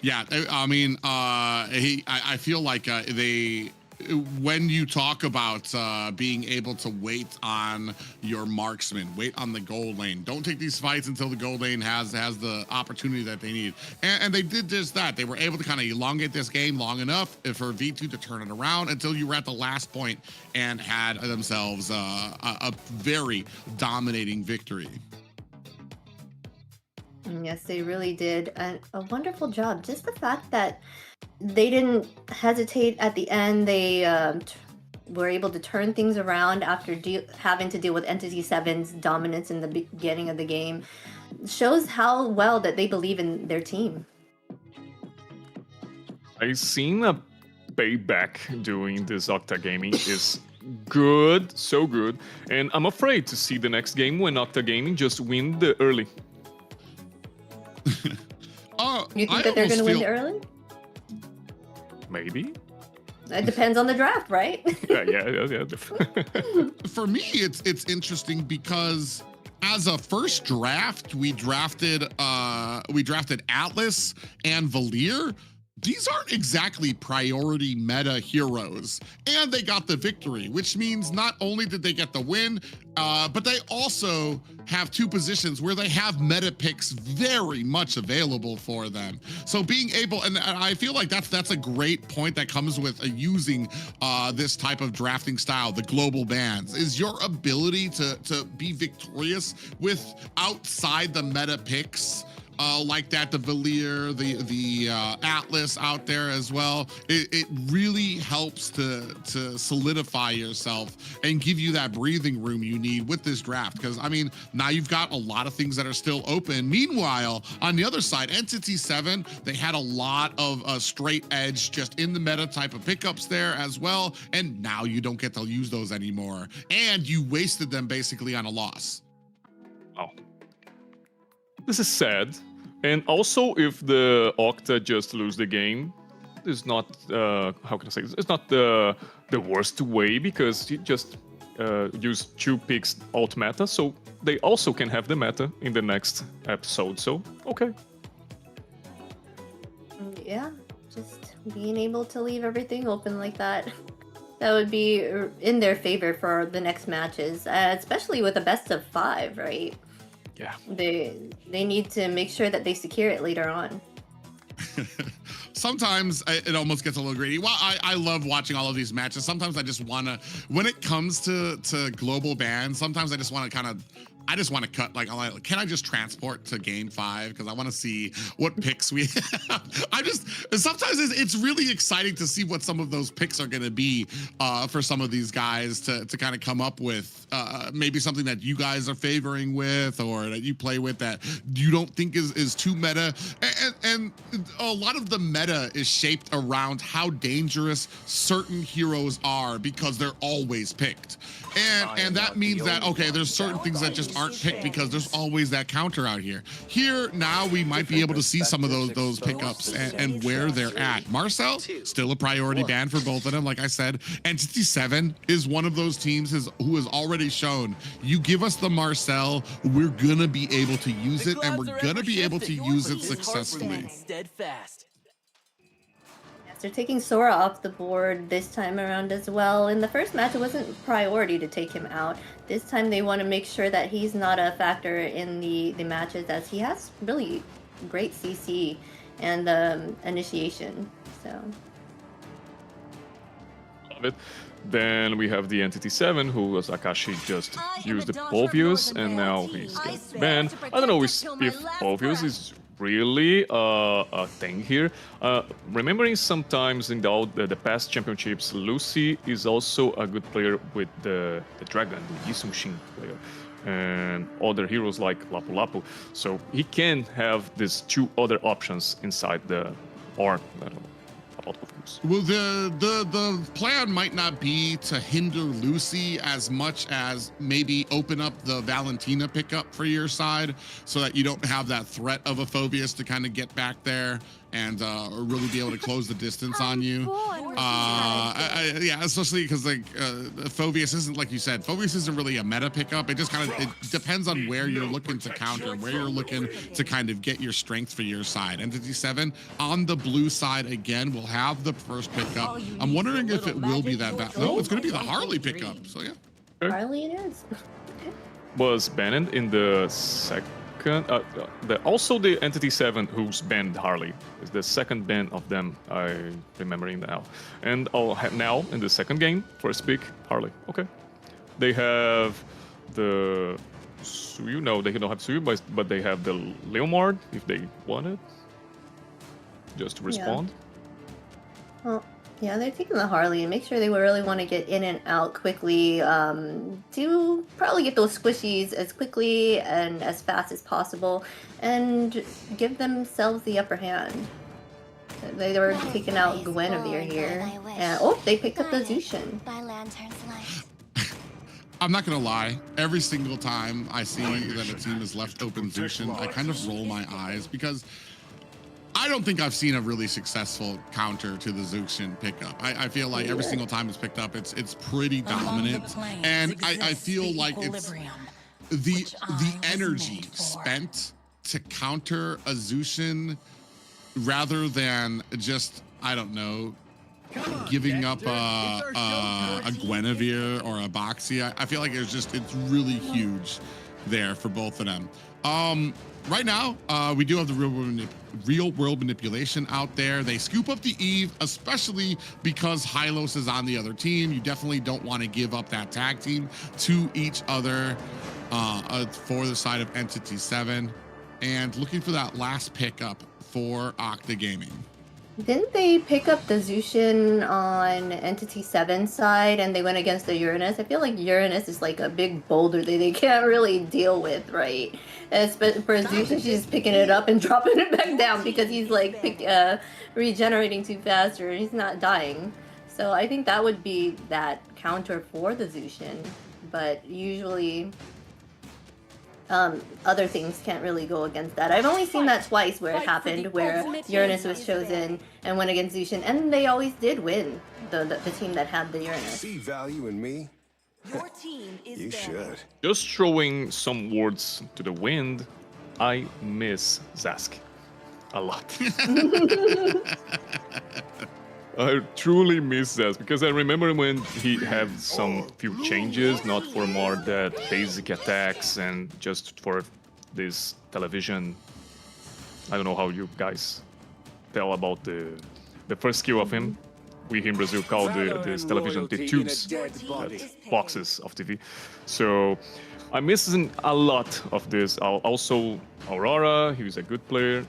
Yeah, I mean, I feel like when you talk about being able to wait on your marksman, wait on the gold lane, don't take these fights until the gold lane has the opportunity that they need. And they did just that. They were able to kind of elongate this game long enough for V2 to turn it around until you were at the last point and had themselves a very dominating victory. Yes, they really did a wonderful job. Just the fact that they didn't hesitate at the end. They were able to turn things around after having to deal with Entity7's dominance in the beginning of the game. Shows how well that they believe in their team. I've seen a payback doing this Octa Gaming is good, so good. And I'm afraid to see the next game when Octa Gaming just win the early. You think that they're going to win the early? Maybe. It depends on the draft, right? Yeah. For me, it's interesting because as a first draft, we drafted Atlas and Valier. These aren't exactly priority meta heroes, and they got the victory, which means not only did they get the win, but they also have 2 positions where they have meta picks very much available for them. So being able, and I feel like that's a great point that comes with using this type of drafting style, the global bans, is your ability to be victorious with outside the meta picks. Like that, the Valier, the Atlas out there as well. It really helps to solidify yourself and give you that breathing room you need with this draft. Because, I mean, now you've got a lot of things that are still open. Meanwhile, on the other side, Entity7, they had a lot of straight edge, just in the meta type of pickups there as well. And now you don't get to use those anymore. And you wasted them basically on a loss. Oh. This is sad. And also, if the Octa just lose the game, it's not, how can I say this? It's not the worst way, because you just use 2 picks alt meta, so they also can have the meta in the next episode, so okay. Yeah, just being able to leave everything open like that. That would be in their favor for the next matches, especially with a best of 5, right? Yeah. They need to make sure that they secure it later on. Sometimes it almost gets a little greedy. Well, I love watching all of these matches. Sometimes I just want to, when it comes to global bans, sometimes I just want to kind of, I just want to cut, like, can I just transport to game 5? Because I want to see what picks we have. Sometimes it's really exciting to see what some of those picks are going to be for some of these guys to kind of come up with maybe something that you guys are favoring with, or that you play with that you don't think is too meta. And a lot of the meta is shaped around how dangerous certain heroes are because they're always picked. And that means that, okay, there's certain things that just aren't picked because there's always that counter out here. Here, now we might be able to see some of those pickups and where they're at. Marcel, still a priority ban for both of them, like I said. Entity7 is one of those teams who has already shown, you give us the Marcel, we're gonna be able to use it, and we're gonna be able to use it successfully. Steadfast. They're taking Sora off the board this time around as well. In the first match, it wasn't a priority to take him out. This time, they want to make sure that he's not a factor in the matches, as he has really great CC and initiation. So. Love it. Then we have the Entity7, who was Akashi just used the Polvius, and now he's getting banned. I don't know if Polvius is really a thing here. Remembering sometimes in the past championships, Lucy is also a good player with the Dragon, the Yisung-Shin player, and other heroes like Lapu Lapu. So he can have these two other options inside the board. Well, the plan might not be to hinder Lucy as much as maybe open up the Valentina pickup for your side so that you don't have that threat of a Phobius to kind of get back there and really be able to close the distance on you. Yeah, especially because like Phobius isn't, like you said, Phobius isn't really a meta pickup. It just kind of, it depends on where you're looking to counter, where you're looking to kind of get your strength for your side. Entity7 on the blue side again will have the first pickup. I'm wondering if it will be that bad. No, it's going to be the Harley pickup. So yeah. Harley it is. Was banned in the second. Also the Entity7 who's banned Harley is the second ban of them. I remembering now. And now in the second game, first pick Harley. Okay, they have the Suyu. No, they don't have Suyu, but they have the Leomord if they want it. Just to respond. Yeah. Well, yeah, they're taking the Harley and make sure they really want to get in and out quickly to probably get those squishies as quickly and as fast as possible and give themselves the upper hand. They were taking out Guinevere here. And, oh, they picked up the Zushin. I'm not gonna lie, every single time I see that a team has left open Zushin, I kind of roll my eyes because I don't think I've seen a really successful counter to the Zushin pickup. I feel like every single time it's picked up, it's pretty dominant, and I feel like it's the energy spent to counter a Zushin rather than just, I don't know, giving up a Guinevere or a Boxy. I feel like it's really huge there for both of them. Right now, we do have the real world manipulation out there. They scoop up the Eve, especially because Hylos is on the other team. You definitely don't want to give up that tag team to each other for the side of Entity7. And looking for that last pickup for Octa Gaming. Didn't they pick up the Zushin on Entity7 side and they went against the Uranus? I feel like Uranus is like a big boulder that they can't really deal with, right? For Zushin, she's just picking it up and dropping it back down because he's like regenerating too fast or he's not dying. So I think that would be that counter for the Zushin. But usually other things can't really go against that. I've only seen that twice where it happened, where Uranus was chosen and went against Zushin, and they always did win, the team that had the Uranus. See value in me? Your team is You should. Just throwing some words to the wind, I miss Zask a lot. I truly miss Zask because I remember when he had some few changes, not for more that basic attacks and just for this television. I don't know how you guys tell about the first skill of him. we here in Brazil call this television the tubes, boxes of TV. So I'm missing a lot of this. Also, Aurora, he was a good player,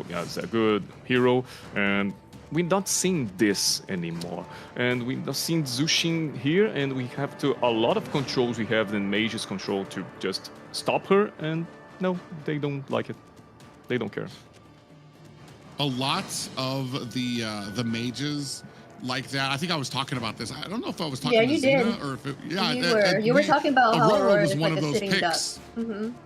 he's a good hero, and we're not seeing this anymore. And we're not seeing Zushin here, and we have a lot of controls we have in Mage's control to just stop her, and no, they don't like it. They don't care. A lot of the mages like that. I think I was talking about this. I don't know if I was talking to Zena or if it, yeah, you were talking about how Aurora was is one like of a those sitting duck. picks.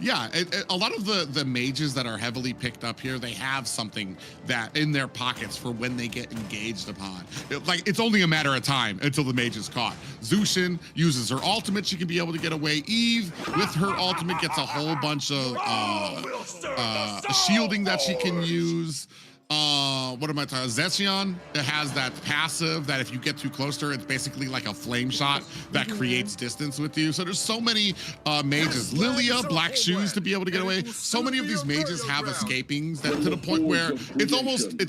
Yeah, a lot of the mages that are heavily picked up here, they have something that in their pockets for when they get engaged upon. Like it's only a matter of time until the mage is caught. Zushin uses her ultimate; she can be able to get away. Eve with her ultimate gets a whole bunch of shielding that she can use. What am I talking? Zexion, it has that passive that if you get too close to her, it's basically like a flame shot that creates distance with you. So there's so many mages. Lilia, black shoes to be able to get away. So many of these mages have escapings that to the point where it's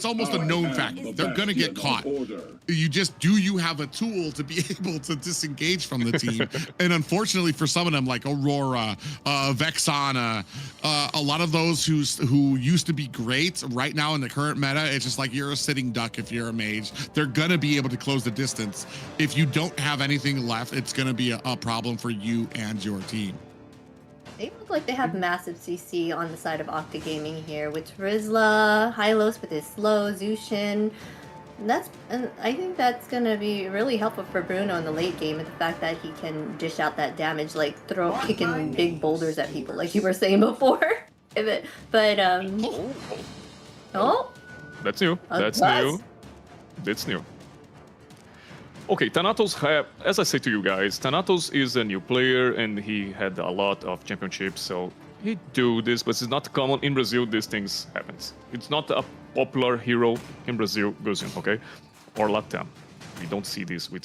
almost a known fact. They're gonna get caught. You just, do you have a tool to be able to disengage from the team? And unfortunately for some of them, like Aurora, Vexana, a lot of those who used to be great right now in the current meta, it's just like you're a sitting duck if you're a mage. They're gonna be able to close the distance. If you don't have anything left, it's gonna be a problem for you and your team. They look like they have massive CC on the side of Octa Gaming here with Rizla, Hylos with his slow, Zushin. And I think that's gonna be really helpful for Bruno in the late game, and the fact that he can dish out that damage, like kicking big boulders at people, like you were saying before. Oh. That's new. That's new. That's new. Okay, Thanatos, as I say to you guys, Thanatos is a new player and he had a lot of championships, so he do this, but it's not common in Brazil. These things happens. It's not a popular hero in Brazil, Gusion, okay, or Latam. We don't see this with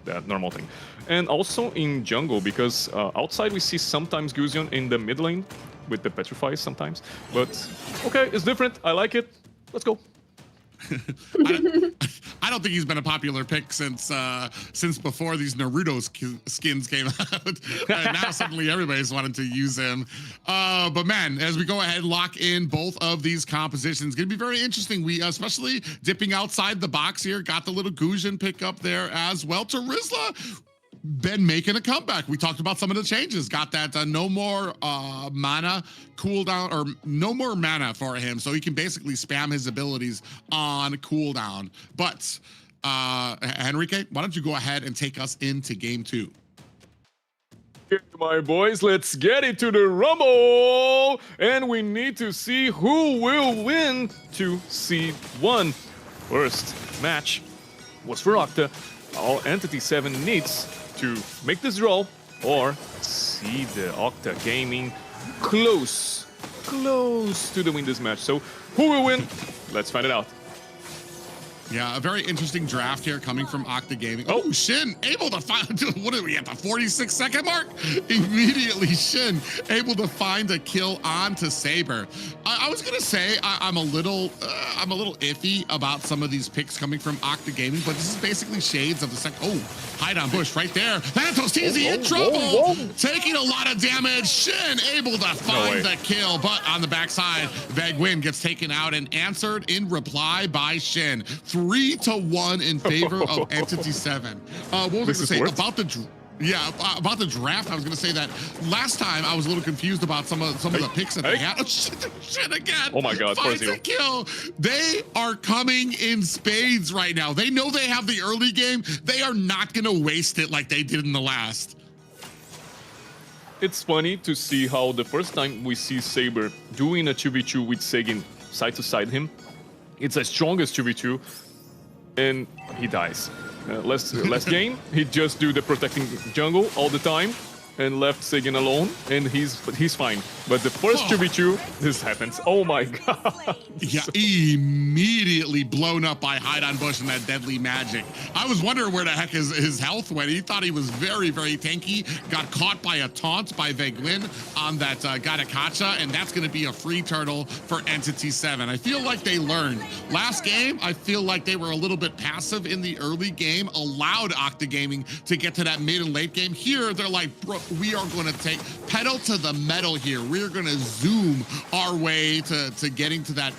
that normal thing. And also in jungle, because outside we see sometimes Gusion in the mid lane with the petrifies sometimes, but okay, it's different. I like it. Let's go. I don't think he's been a popular pick since before these Naruto skins came out. And now suddenly everybody's wanting to use him. But man, as we go ahead and lock in both of these compositions, gonna be very interesting. We especially dipping outside the box here, got the little Gusion pick up there as well. Tarizla been making a comeback. We talked about some of the changes. Got that no more mana cooldown, or no more mana for him, so he can basically spam his abilities on cooldown. But Henrique, why don't you go ahead and take us into game 2? Okay, my boys, let's get into the Rumble! And we need to see who will win to seed 1. First match was for Octa. All Entity7 needs to make this draw or see the Octa Gaming close to the win this match. So who will win? Let's find it out. Yeah, a very interesting draft here coming from Octa Gaming. Oh, Shin able to find, what are we at the 46-second mark? Immediately Shin able to find a kill onto Saber. I was gonna say I'm a little iffy about some of these picks coming from Octa Gaming, but this is basically shades of the hide on bush right there. Thanatos TZ in trouble, taking a lot of damage. Shin able to find the kill, but on the backside, Vegwin gets taken out and answered in reply by Shin. 3-1 in favor of Entity7. What was I going to say about the draft? I was going to say that last time I was a little confused about some of the picks that they had. Oh, shit again. Oh my God, finds a kill. They are coming in spades right now. They know they have the early game. They are not going to waste it like they did in the last. It's funny to see how the first time we see Saber doing a 2v2 with Segin side to side him, it's the strongest 2v2, and he dies. Last game, he just do the protecting jungle all the time, and left Sigyn alone, and he's fine. But the first 2v2, this happens. Oh my god. Yeah, immediately blown up by Hide on Bush and that deadly magic. I was wondering where the heck his health went. He thought he was very, very tanky. Got caught by a taunt by Veglin on that Gadakacha, and that's going to be a free turtle for Entity7. I feel like they learned. Last game, I feel like they were a little bit passive in the early game, allowed Octa Gaming to get to that mid and late game. Here, they're like, bro, we are going to take pedal to the metal here. We're going to zoom our way to getting to that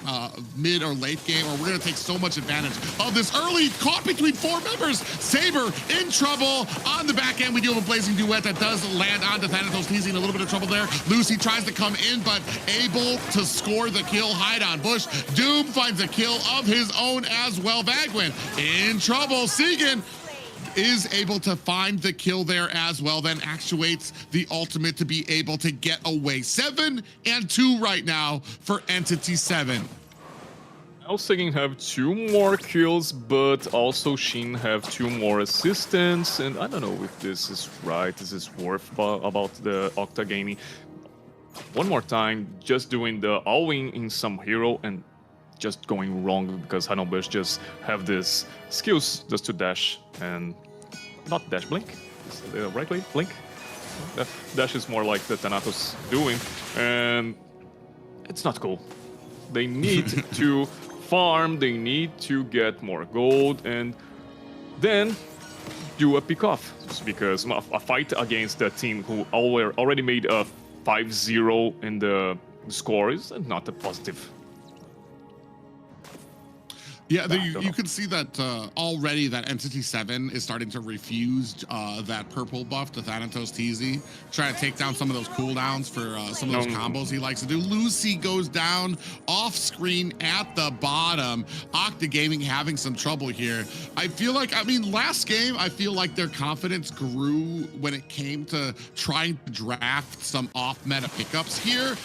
mid or late game, or we're going to take so much advantage of this early caught between 4 members. Saber in trouble on the back end. We do have a blazing duet that does land onto Thanatos. He's in a little bit of trouble there. Lucy tries to come in, but able to score the kill. Hide on Bush. Doom finds a kill of his own as well. Vagwin in trouble. Sigyn is able to find the kill there as well, then actuates the ultimate to be able to get away. 7-2 right now for Entity7. Now Sigyn have 2 more kills, but also Shin have 2 more assistants, and I don't know if this is right, this is worth about the Octa Gaming. One more time, just doing the all-in in some hero and just going wrong because Hanobus just have this skills just to dash and not dash, blink. Is it right click? Blink? Dash is more like the Thanatos doing, and it's not cool. They need to farm, they need to get more gold, and then do a pick off, because a fight against a team who already made a 5-0 in the score is not a positive. Yeah, you can see that already that Entity7 is starting to refuse that purple buff to Thanatos TZ, trying to take down some of those cooldowns for some of those combos he likes to do. Lucy goes down off screen at the bottom. Octa Gaming having some trouble here. I feel like, I mean, last game, I feel like their confidence grew when it came to trying to draft some off-meta pickups here.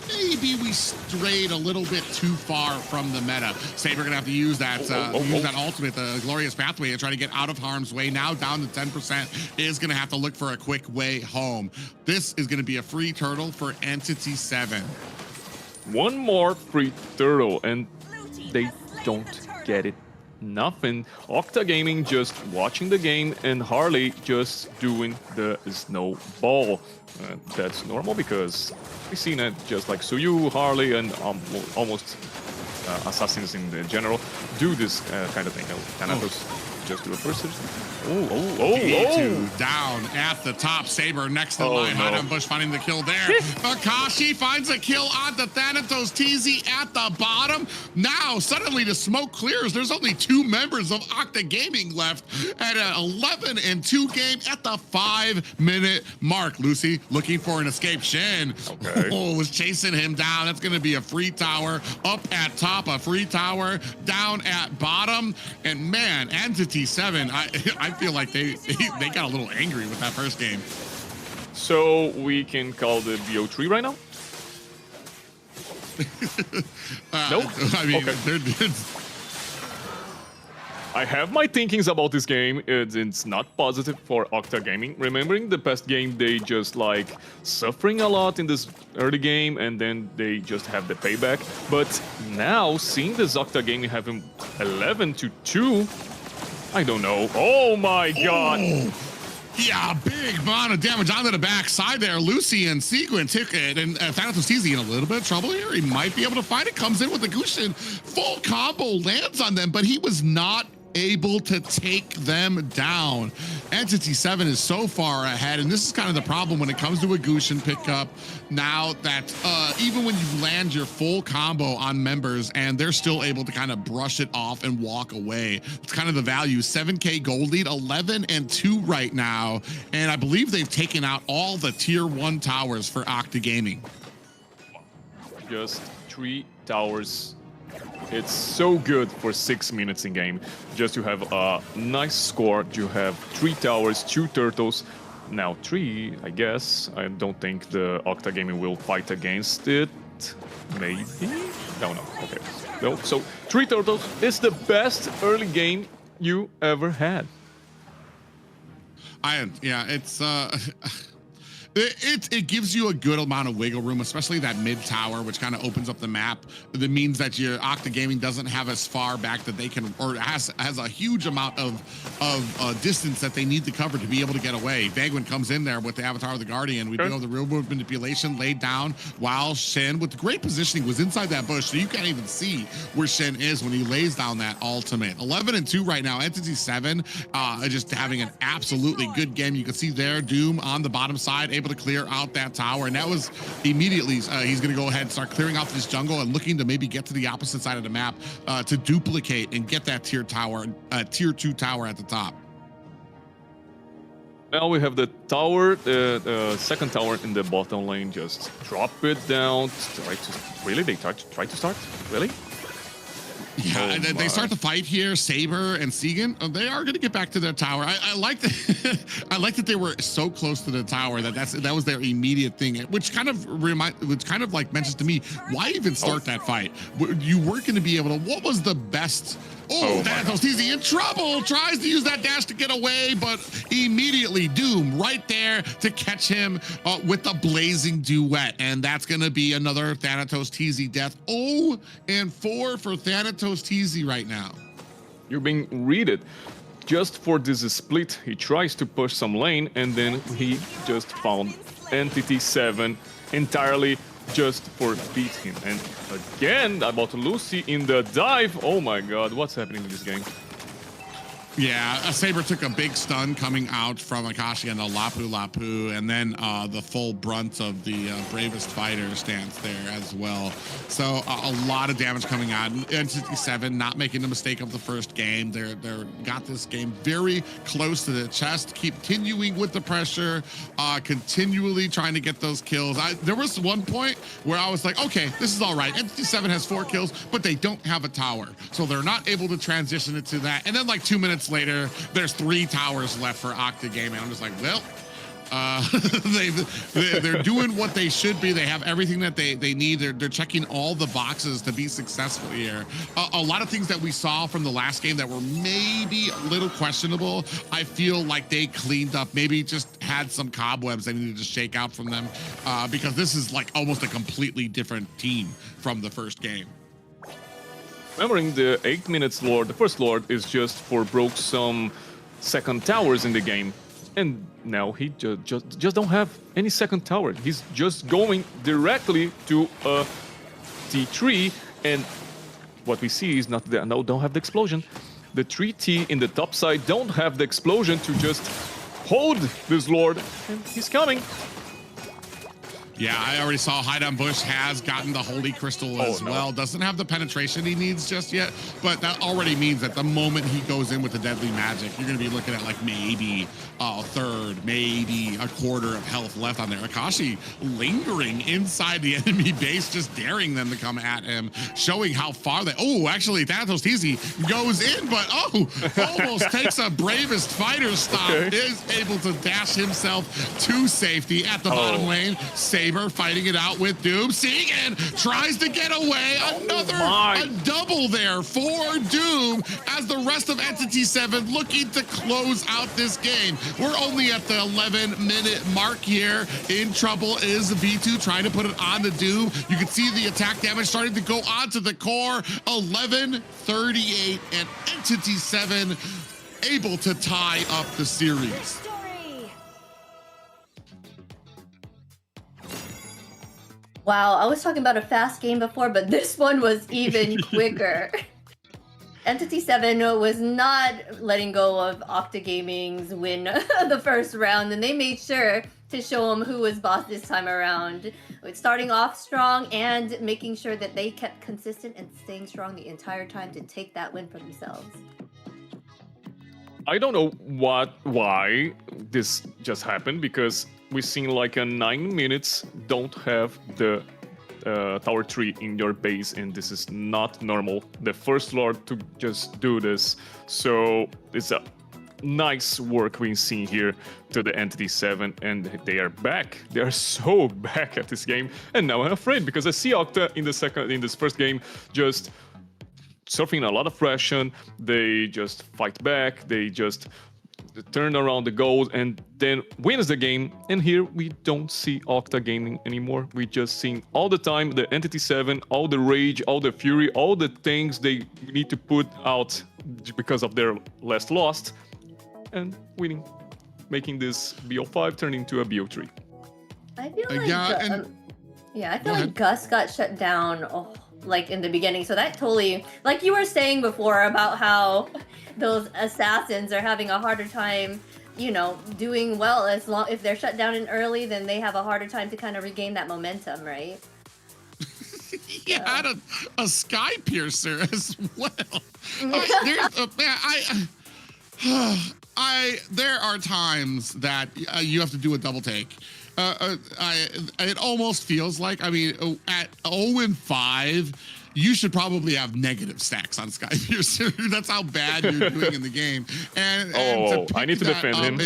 Maybe we strayed a little bit too far from the meta. Saber gonna have to use that that ultimate, the glorious pathway, and try to get out of harm's way. Now down to 10%, is gonna have to look for a quick way home. This is gonna be a free turtle for Entity7. One more free turtle, and they don't get it. Nothing. Octa Gaming just watching the game, and Harley just doing the snowball. That's normal because we've seen it just like Suyu, Harley, and almost assassins in the general do this kind of thing. Thanatos just do a first. Down at the top. Saber next to the line. Hide on Bush finding the kill there. Akashi finds a kill on the Thanatos TZ at the bottom. Now, suddenly the smoke clears. There's only 2 members of Octa Gaming left at an 11-2 game at the 5-minute mark. Lucy looking for an escape. Shin was chasing him down. That's going to be a free tower. Up at top, a free tower. Down at bottom. And man, Entity7, I feel like they got a little angry with that first game. So we can call the BO3 right now? Nope. I mean, I have my thinkings about this game. It's not positive for Octa Gaming. Remembering the past game, they just like suffering a lot in this early game, and then they just have the payback. But now, seeing this Octa Gaming having 11-2, I don't know. Oh my god! Yeah, big amount of damage onto the backside there. Lucy and Sequin took it, and Thanatos TZ in a little bit of trouble here. He might be able to find it. Comes in with the Gushin. Full combo lands on them, but he was not able to take them down. Entity7 is so far ahead, and this is kind of the problem when it comes to a Gushin pickup. Now that even when you land your full combo on members and they're still able to kind of brush it off and walk away, it's kind of the value. 7K gold lead, 11-2 right now, and I believe they've taken out all the tier 1 towers for Octa Gaming. Just 3 towers. It's so good for 6 minutes in game, just to have a nice score. You have 3 towers, 2 turtles. Now 3, I guess. I don't think the Octa Gaming will fight against it. Maybe? No. Okay. No. So 3 turtles is the best early game you ever had. Yeah, it's It gives you a good amount of wiggle room, especially that mid tower, which kind of opens up the map. That means that your Octa Gaming doesn't have as far back that they can, or has a huge amount of distance that they need to cover to be able to get away. Vagwin comes in there with the Avatar of the Guardian. We know the real world manipulation laid down while Shen, with great positioning, was inside that bush, so you can't even see where Shen is when he lays down that ultimate. 11-2 right now. Entity7 just having an absolutely good game. You can see there Doom on the bottom side, able to clear out that tower, and that was immediately he's going to go ahead and start clearing out this jungle and looking to maybe get to the opposite side of the map to duplicate and get that tier 2 tower at the top. Now we have the tower, the second tower in the bottom lane. Just drop it down. They try to start? Really? Yeah, and then they start to fight here. Saber and Segan, they are going to get back to their tower. I like that. I like that they were so close to the tower that was their immediate thing, which kind of like mentions to me, why even start that fight? You weren't going to be able to. What was the best? Thanatos in trouble. Tries to use that dash to get away, but immediately Doom right there to catch him with the blazing duet, and that's going to be another Thanatos TZ death. 0-4 for Thanatos TZ right now. You're being readed. Just for this split, he tries to push some lane, and then he just found Entity7 entirely just for beat him. And again, about Lucy in the dive. Oh my god, what's happening in this game? Yeah, Saber took a big stun coming out from Akashi and the Lapu, and then the full brunt of the Bravest Fighter stance there as well. So a lot of damage coming out. Entity7 not making the mistake of the first game. They're got this game very close to the chest, continuing with the pressure, continually trying to get those kills. There was one point where I was like, okay, this is all right. Entity7 has 4 kills, but they don't have a tower, so they're not able to transition it to that. And then like 2 minutes later, there's 3 towers left for Octa Gaming. I'm just like, well, they're doing what they should be. They have everything that they need. They're checking all the boxes to be successful here. A lot of things that we saw from the last game that were maybe a little questionable, I feel like they cleaned up, maybe just had some cobwebs they needed to shake out from them, because this is like almost a completely different team from the first game. Remembering the 8 minutes lord, the first lord is just for broke some second towers in the game. And now he just don't have any second tower. He's just going directly to a T3, and what we see is not there. No, don't have the explosion. The 3T in the top side don't have the explosion to just hold this lord, and he's coming. Yeah, I already saw Hideout Bush has gotten the Holy Crystal as well. Doesn't have the penetration he needs just yet, but that already means that the moment he goes in with the Deadly Magic, you're going to be looking at like maybe a third, maybe a quarter of health left on there. Akashi lingering inside the enemy base, just daring them to come at him, showing how far they... Oh, actually, Thanatos TZ goes in, but almost takes a Bravest Fighter stop, is able to dash himself to safety at the bottom lane. Saber fighting it out with Doom. Segan tries to get away. A double there for Doom as the rest of Entity7 looking to close out this game. We're only at the 11-minute mark here. In trouble is V2 trying to put it on the Doom. You can see the attack damage starting to go onto the core. 11:38 and Entity7 able to tie up the series. Wow, I was talking about a fast game before, but this one was even quicker. Entity7 was not letting go of Octa Gaming's win the first round, and they made sure to show them who was boss this time around. With starting off strong and making sure that they kept consistent and staying strong the entire time to take that win for themselves. I don't know why this just happened, because we've seen like a 9 minutes don't have the tower tree in your base, and this is not normal. The first lord to just do this, so it's a nice work we've seen here to the Entity7, and they are back. They are so back at this game, and now I'm afraid because I see Octa in this first game just surfing a lot of pressure. They just fight back. They just turn around the goals and then wins the game. And here we don't see Octa Gaming anymore. We just seeing all the time the Entity7, all the rage, all the fury, all the things they need to put out because of their last loss, and winning, making this BO5 turn into a BO3. I feel like I feel Go like ahead. Gus got shut down like in the beginning, so that totally, like you were saying before about how those assassins are having a harder time, you know, doing well as long if they're shut down in early, then they have a harder time to kind of regain that momentum, right? He had a sky piercer as well. There are times that you have to do a double take. It almost feels like, I mean, at 0-5, you should probably have negative stacks on Sky Piercer. That's how bad you're doing in the game. And I need to defend him.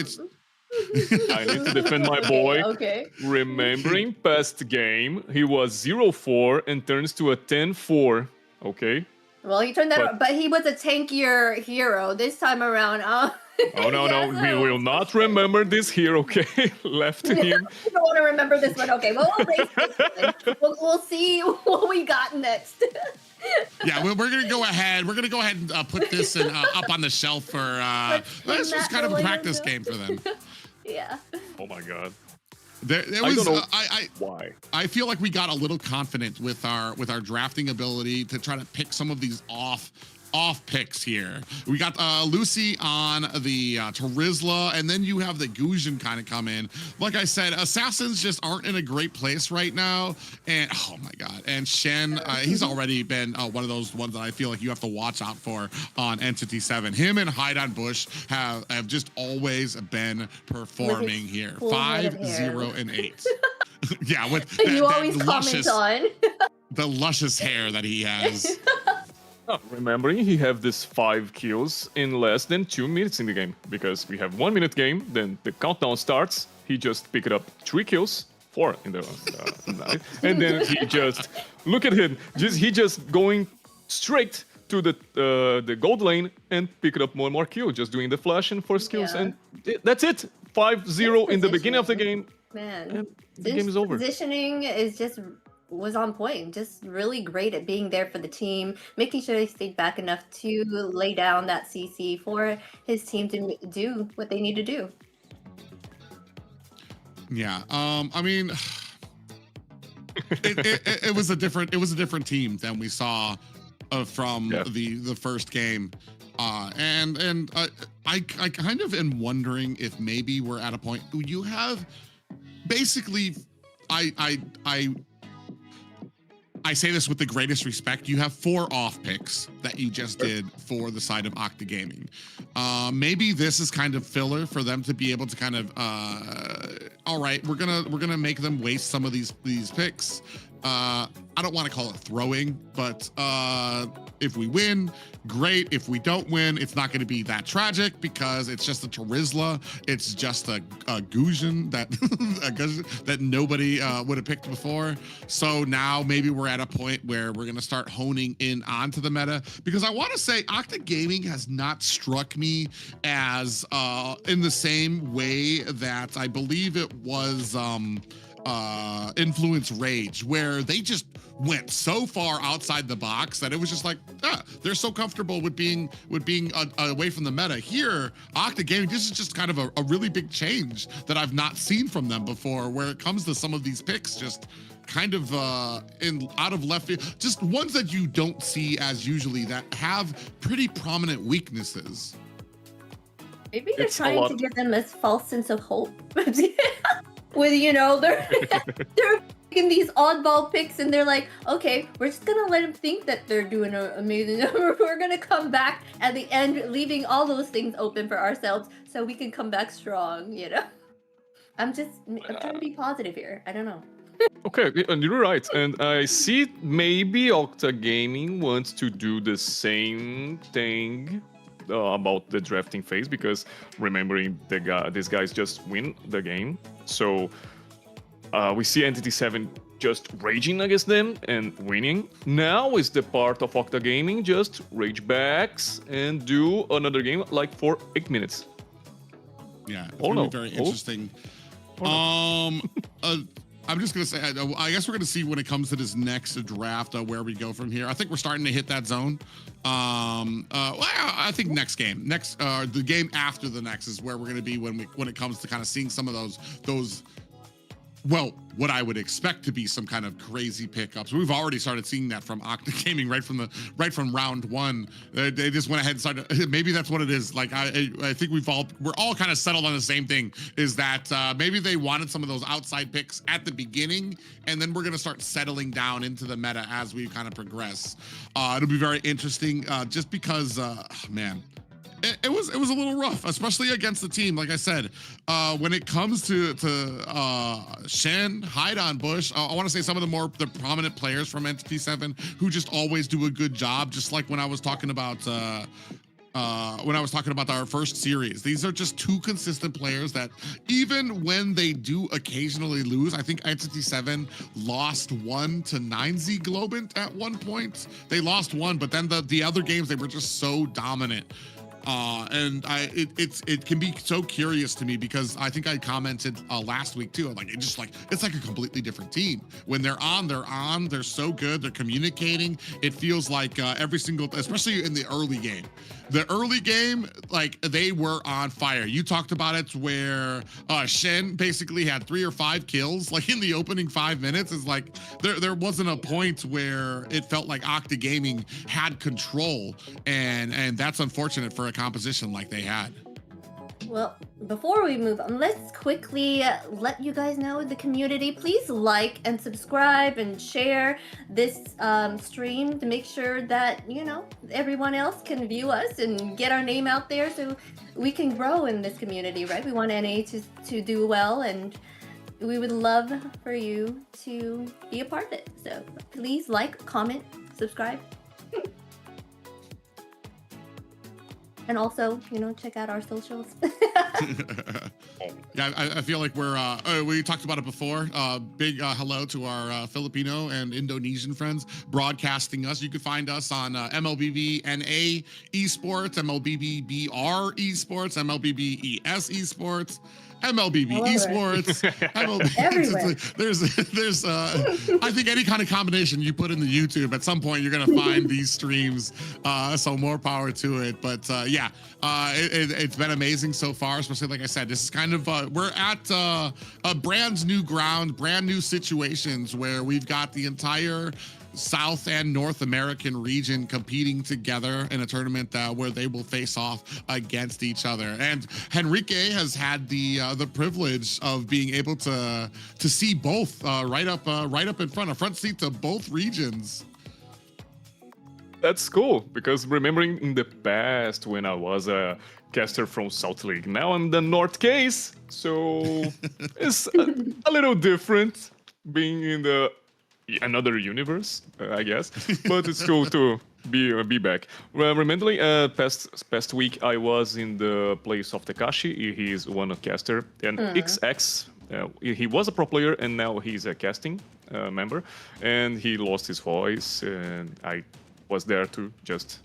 I need to defend my boy. Okay. Remembering past game, he was 0-4 and turns to a 10-4. Okay. Well, he turned that, but he was a tankier hero this time around. Oh no, Yeah, no, we will not remember this here. Okay, left to him. You don't want to remember this one. Okay, well, we'll see what we got next. Yeah, we're gonna go ahead. We're gonna go ahead and put this up on the shelf for. This was kind of a practice game for them. Yeah. Oh my god. There I was. don't know Why? I feel like we got a little confident with our drafting ability to try to pick some of these off picks here. We got Lucy on the Terizla, and then you have the Guzhin kind of come in. Like I said, assassins just aren't in a great place right now. And oh my god, and Shen, he's already been one of those ones that I feel like you have to watch out for on Entity7. Him and Hide on Bush have just always been performing here. full head of 5, hair. 0, and 8. Yeah, with You always luscious, comment on. the luscious hair that he has. Remembering he have this 5 kills in less than 2 minutes in the game, because we have 1 minute game, then the countdown starts, he just picked up 3 kills, 4 in the night, and then he just, look at him, he just going straight to the gold lane and pick up more kills, just doing the flash and 4 kills, and that's it, 5-0 in the beginning of the game. Man, the game is over. Positioning was on point, just really great at being there for the team, making sure they stayed back enough to lay down that CC for his team to do what they need to do. Yeah, I mean, it was a different team than we saw from the first game, and I kind of am wondering if maybe we're at a point you have basically I say this with the greatest respect. You have 4 off picks that you just did for the side of Octa Gaming. Maybe this is kind of filler for them to be able to kind of, all right, we're gonna make them waste some of these picks. I don't want to call it throwing, but if we win, great. If we don't win, it's not going to be that tragic because it's just a Terizla. It's just a Guzhin that nobody would have picked before. So now maybe we're at a point where we're going to start honing in onto the meta, because I want to say Octa Gaming has not struck me as in the same way that I believe it was Influence Rage, where they just went so far outside the box that it was just like, they're so comfortable with being away from the meta. Here, Octa Gaming, this is just kind of a really big change that I've not seen from them before, where it comes to some of these picks just kind of out of left field, just ones that you don't see as usually, that have pretty prominent weaknesses. Maybe they're trying to give them a false sense of hope. With, you know, they're making these oddball picks and they're like, okay, we're just gonna let them think that they're doing amazing. We're gonna come back at the end, leaving all those things open for ourselves so we can come back strong, you know? I'm trying to be positive here. I don't know. Okay, and you're right. And I see maybe Octa Gaming wants to do the same thing about the drafting phase, because remembering these guys just win the game. So we see Entity7 just raging against them and winning. Now is the part of Octa Gaming just rage backs and do another game like for 8 minutes. Yeah, it's Oh, gonna no. be very Oh. interesting. I'm just gonna say, I guess we're gonna see when it comes to this next draft where we go from here. I think we're starting to hit that zone. Well, I think next game, the game after the next is where we're gonna be when it comes to kind of seeing some of those. Well, what I would expect to be some kind of crazy pickups. We've already started seeing that from Octa Gaming right from round one. They just went ahead and started. Maybe that's what it is. Like I think we're all kind of settled on the same thing. Is that maybe they wanted some of those outside picks at the beginning, and then we're gonna start settling down into the meta as we kind of progress. It'll be very interesting, just because, man. It was a little rough, especially against the team. Like I said, when it comes to Shen, Haidon, Bush, I want to say some of the prominent players from Entity7 who just always do a good job. Just like when I was talking about our first series, these are just two consistent players that even when they do occasionally lose, I think Entity7 lost 1 to 9Z Globant at one point. They lost one, but then the other games they were just so dominant. And it can be so curious to me because I think I commented last week too. Like it's like a completely different team. When they're on. They're so good. They're communicating. It feels like every single, especially in the early game. The early game, like they were on fire. You talked about it where Shen basically had 3 or 5 kills, like in the opening 5 minutes. Is like there wasn't a point where it felt like Octa Gaming had control, and that's unfortunate for a composition like they had. Well, before we move on, let's quickly let you guys know the community. Please like and subscribe and share this stream to make sure that, everyone else can view us and get our name out there so we can grow in this community, right? We want NA to do well, and we would love for you to be a part of it. So please like, comment, subscribe. And also, check out our socials. Yeah, I feel like we talked about it before. Big hello to our Filipino and Indonesian friends broadcasting us. You can find us on MLBB NA Esports, MLBB BR Esports, MLBB ES Esports, MLBB Esports, Everywhere. There's I think any kind of combination you put in the YouTube, at some point you're gonna find these streams. So more power to it. But yeah, it's been amazing so far. Especially like I said, this is kind of we're at a brand new ground, brand new situations where we've got the entire South and North American region competing together in a tournament where they will face off against each other. And Henrique has had the privilege of being able to see both right up in front, a front seat to both regions. That's cool, because remembering in the past when I was a caster from Salt Lake, now I'm the North Case, so it's a little different being in another universe, I guess, but it's cool to be back. Well, remembering past week I was in the place of Takashi. He is one caster, and XX. He was a pro player, and now he's a casting member, and he lost his voice, and I was there to just,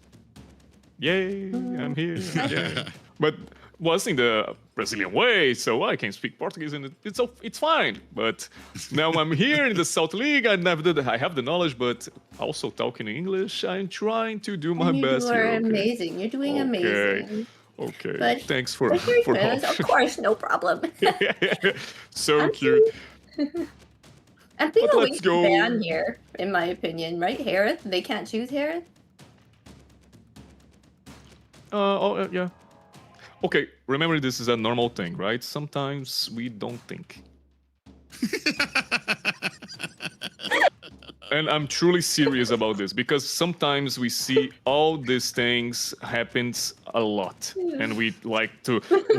yay, I'm here. Yeah. But was in the Brazilian way, so I can speak Portuguese, and it's fine. But now I'm here in the South League. I have the knowledge, but also talking English. I'm trying to do my best. You are here, okay? amazing. You're doing amazing. Okay. But Thanks for of course, no problem. So cute. I think But we let's should go. ban here, in my opinion, right? Harith, they can't choose Harith. Yeah. Okay, remember this is a normal thing, right? Sometimes we don't think. And I'm truly serious about this, because sometimes we see all these things happens a lot, and we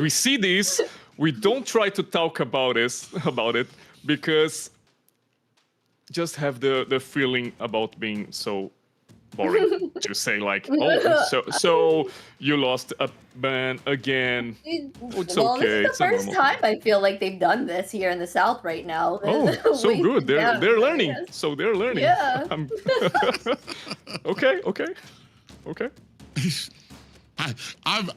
see this, we don't try to talk about it, because just have the feeling about being so boring to say like, oh, so you lost a ban again. It's Well, okay. this is the first time I feel like they've done this here in the South right now. Oh, so good. They're learning. Yes. So they're learning. Yeah. Okay. I'm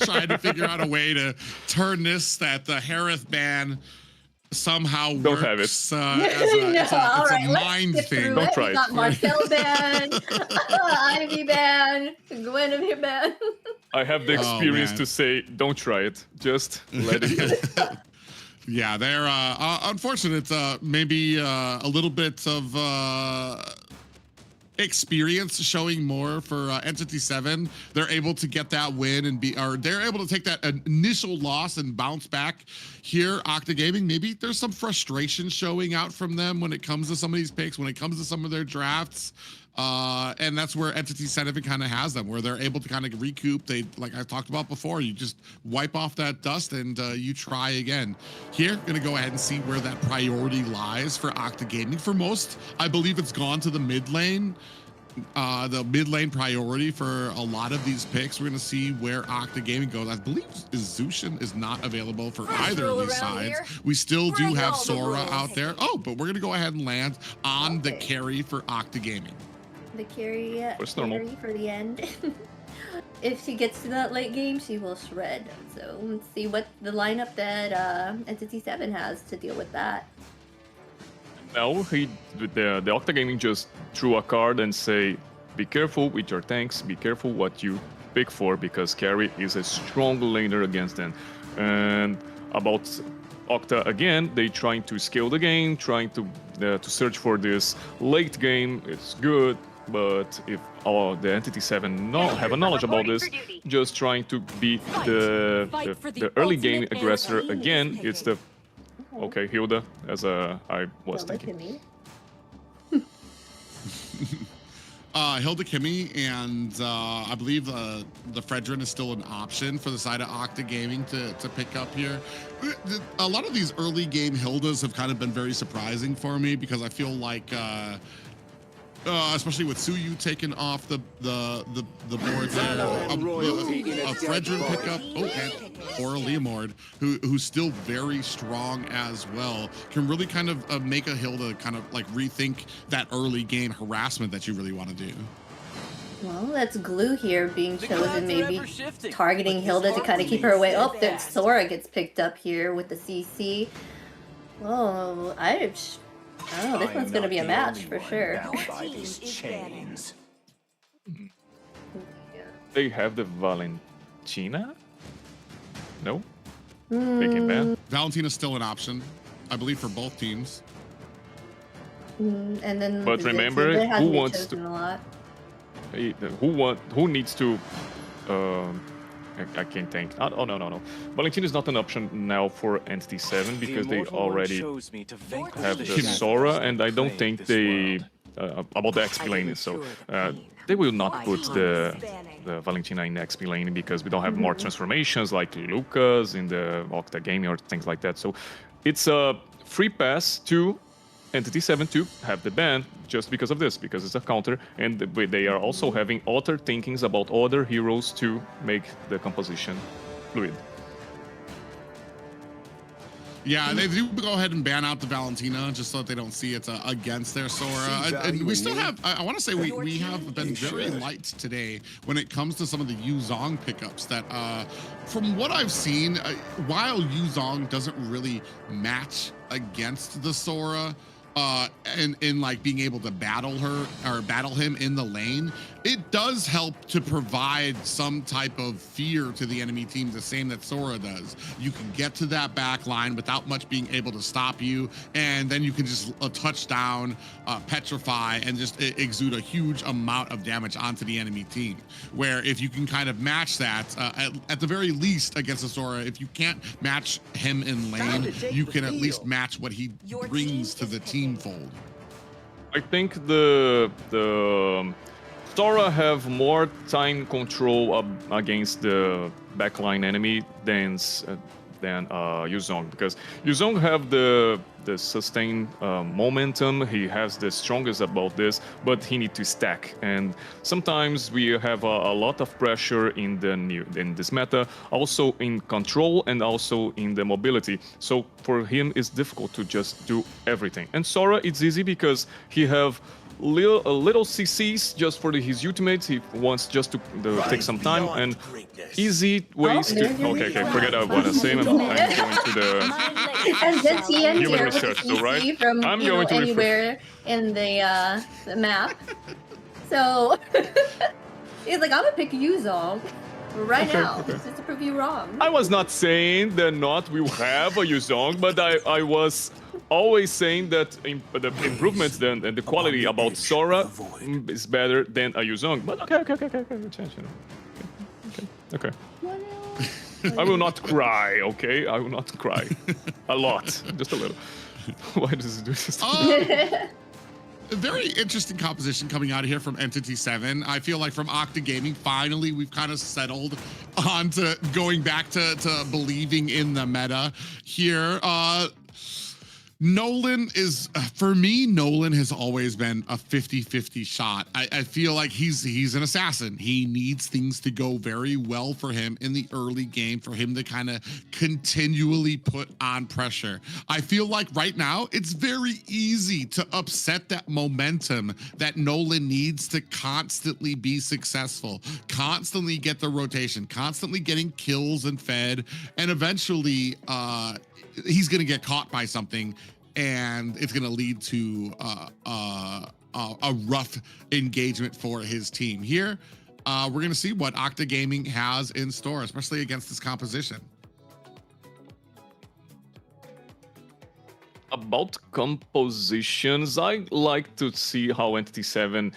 trying to figure out a way to turn this, that the Harith ban somehow Don't have it. works No, it's all a right, let's mind skip thing. through Don't it. try We it. got Marcel ban, Ivy ban, Guinevere ban. I have the Oh, experience man. to say, don't try it. Just let it go. Yeah, they're unfortunate. Maybe a little bit of experience showing more for Entity7. They're able to get that win and they're able to take that initial loss and bounce back. Here, Octa Gaming, maybe there's some frustration showing out from them when it comes to some of these picks, when it comes to some of their drafts. And that's where Entity7 kind of has them, where they're able to kind of recoup. They, like I talked about before, you just wipe off that dust and you try again. Here, gonna go ahead and see where that priority lies for Octa Gaming. For most, I believe it's gone to the mid lane. The mid lane priority for a lot of these picks. We're gonna see where Octa Gaming goes. I believe Zushin is not available for either of these sides. We still do have Sora out there. Oh, but we're gonna go ahead and land on the carry for Octa Gaming. The carry, What's normal? carry for the end. If she gets to that late game, she will shred. So let's see what the lineup that Entity7 has to deal with that. Now the Octa Gaming just drew a card and say, be careful with your tanks, be careful what you pick for, because carry is a strong laner against them. And about Octa again, they trying to scale the game, trying to search for this late game. It's good, but if the Entity7 have a knowledge about this, just trying to beat the early game aggressor again, it's the okay, Hilda, as I was thinking. Hilda Kimmy and I believe the Fredrin is still an option for the side of Octa Gaming to pick up here. A lot of these early game Hildas have kind of been very surprising for me because I feel like especially with Suyu taking off the board there, a Fredrin pickup, or a Leomord, who's still very strong as well, can really kind of make a Hilda kind of like rethink that early game harassment that you really want to do. Well, that's Glue here being chosen, maybe targeting Hilda to kind of keep her away. Oh, then Sora gets picked up here with the CC. Oh, oh, this one's gonna be a match for sure. They have the Valentina? No? They can ban? Valentina's still an option, I believe, for both teams. And then, But remember, Zeta hasn't who been wants chosen to- a lot. Who needs to I can't think. Oh, no. Valentina is not an option now for Entity7 because they already have the Sora, and I don't think they about the XP lane. So they will not put the Valentina in XP lane because we don't have more transformations like Lucas in the Octa Gaming or things like that. So it's a free pass to Entity7 to have the ban just because of this, because it's a counter, and they are also having other thinkings about other heroes to make the composition fluid. Yeah, they do go ahead and ban out the Valentina just so that they don't see it's against their Sora. And we still have, I want to say we have been very light today when it comes to some of the Yuzong pickups that, from what I've seen, while Yuzong doesn't really match against the Sora, and in like being able to battle her or battle him in the lane, it does help to provide some type of fear to the enemy team, the same that Sora does. You can get to that back line without much being able to stop you, and then you can just touch down, petrify, and just exude a huge amount of damage onto the enemy team. Where if you can kind of match that, at the very least against a Sora, if you can't match him in lane, you can at least match what he brings to the team fold. I think the Sora have more time control against the backline enemy than Yuzong, because Yuzong have the sustained momentum. He has the strongest about this, but he need to stack, and sometimes we have a lot of pressure in this meta, also in control and also in the mobility. So for him, it's difficult to just do everything. And Sora, it's easy because he have little CCs just for his ultimates. He wants just to take some time and easy ways to. Okay, forget about what I'm saying. I'm going to the And then TN human here research, with the right? CC from I'm going to anywhere in the map. So he's like, I'm gonna pick Yuzong right now, just to prove you wrong. I was not saying that not we will have a Yuzong, but I was always saying that the improvements then and the quality about Sora is better than a Yuzong. But okay. Okay. I will not cry, okay? I will not cry. A lot. Just a little. Why does it do this? A very interesting composition coming out of here from Entity7. I feel like from Octa Gaming, finally, we've kind of settled on to going back to believing in the meta here. Nolan is, for me, Nolan has always been a 50-50 shot. I feel like he's an assassin. He needs things to go very well for him in the early game for him to kind of continually put on pressure. I feel like right now, it's very easy to upset that momentum that Nolan needs to constantly be successful, constantly get the rotation, constantly getting kills and fed, and eventually, he's going to get caught by something and it's going to lead to a rough engagement for his team. Here, we're going to see what Octa Gaming has in store, especially against this composition. About compositions, I like to see how Entity7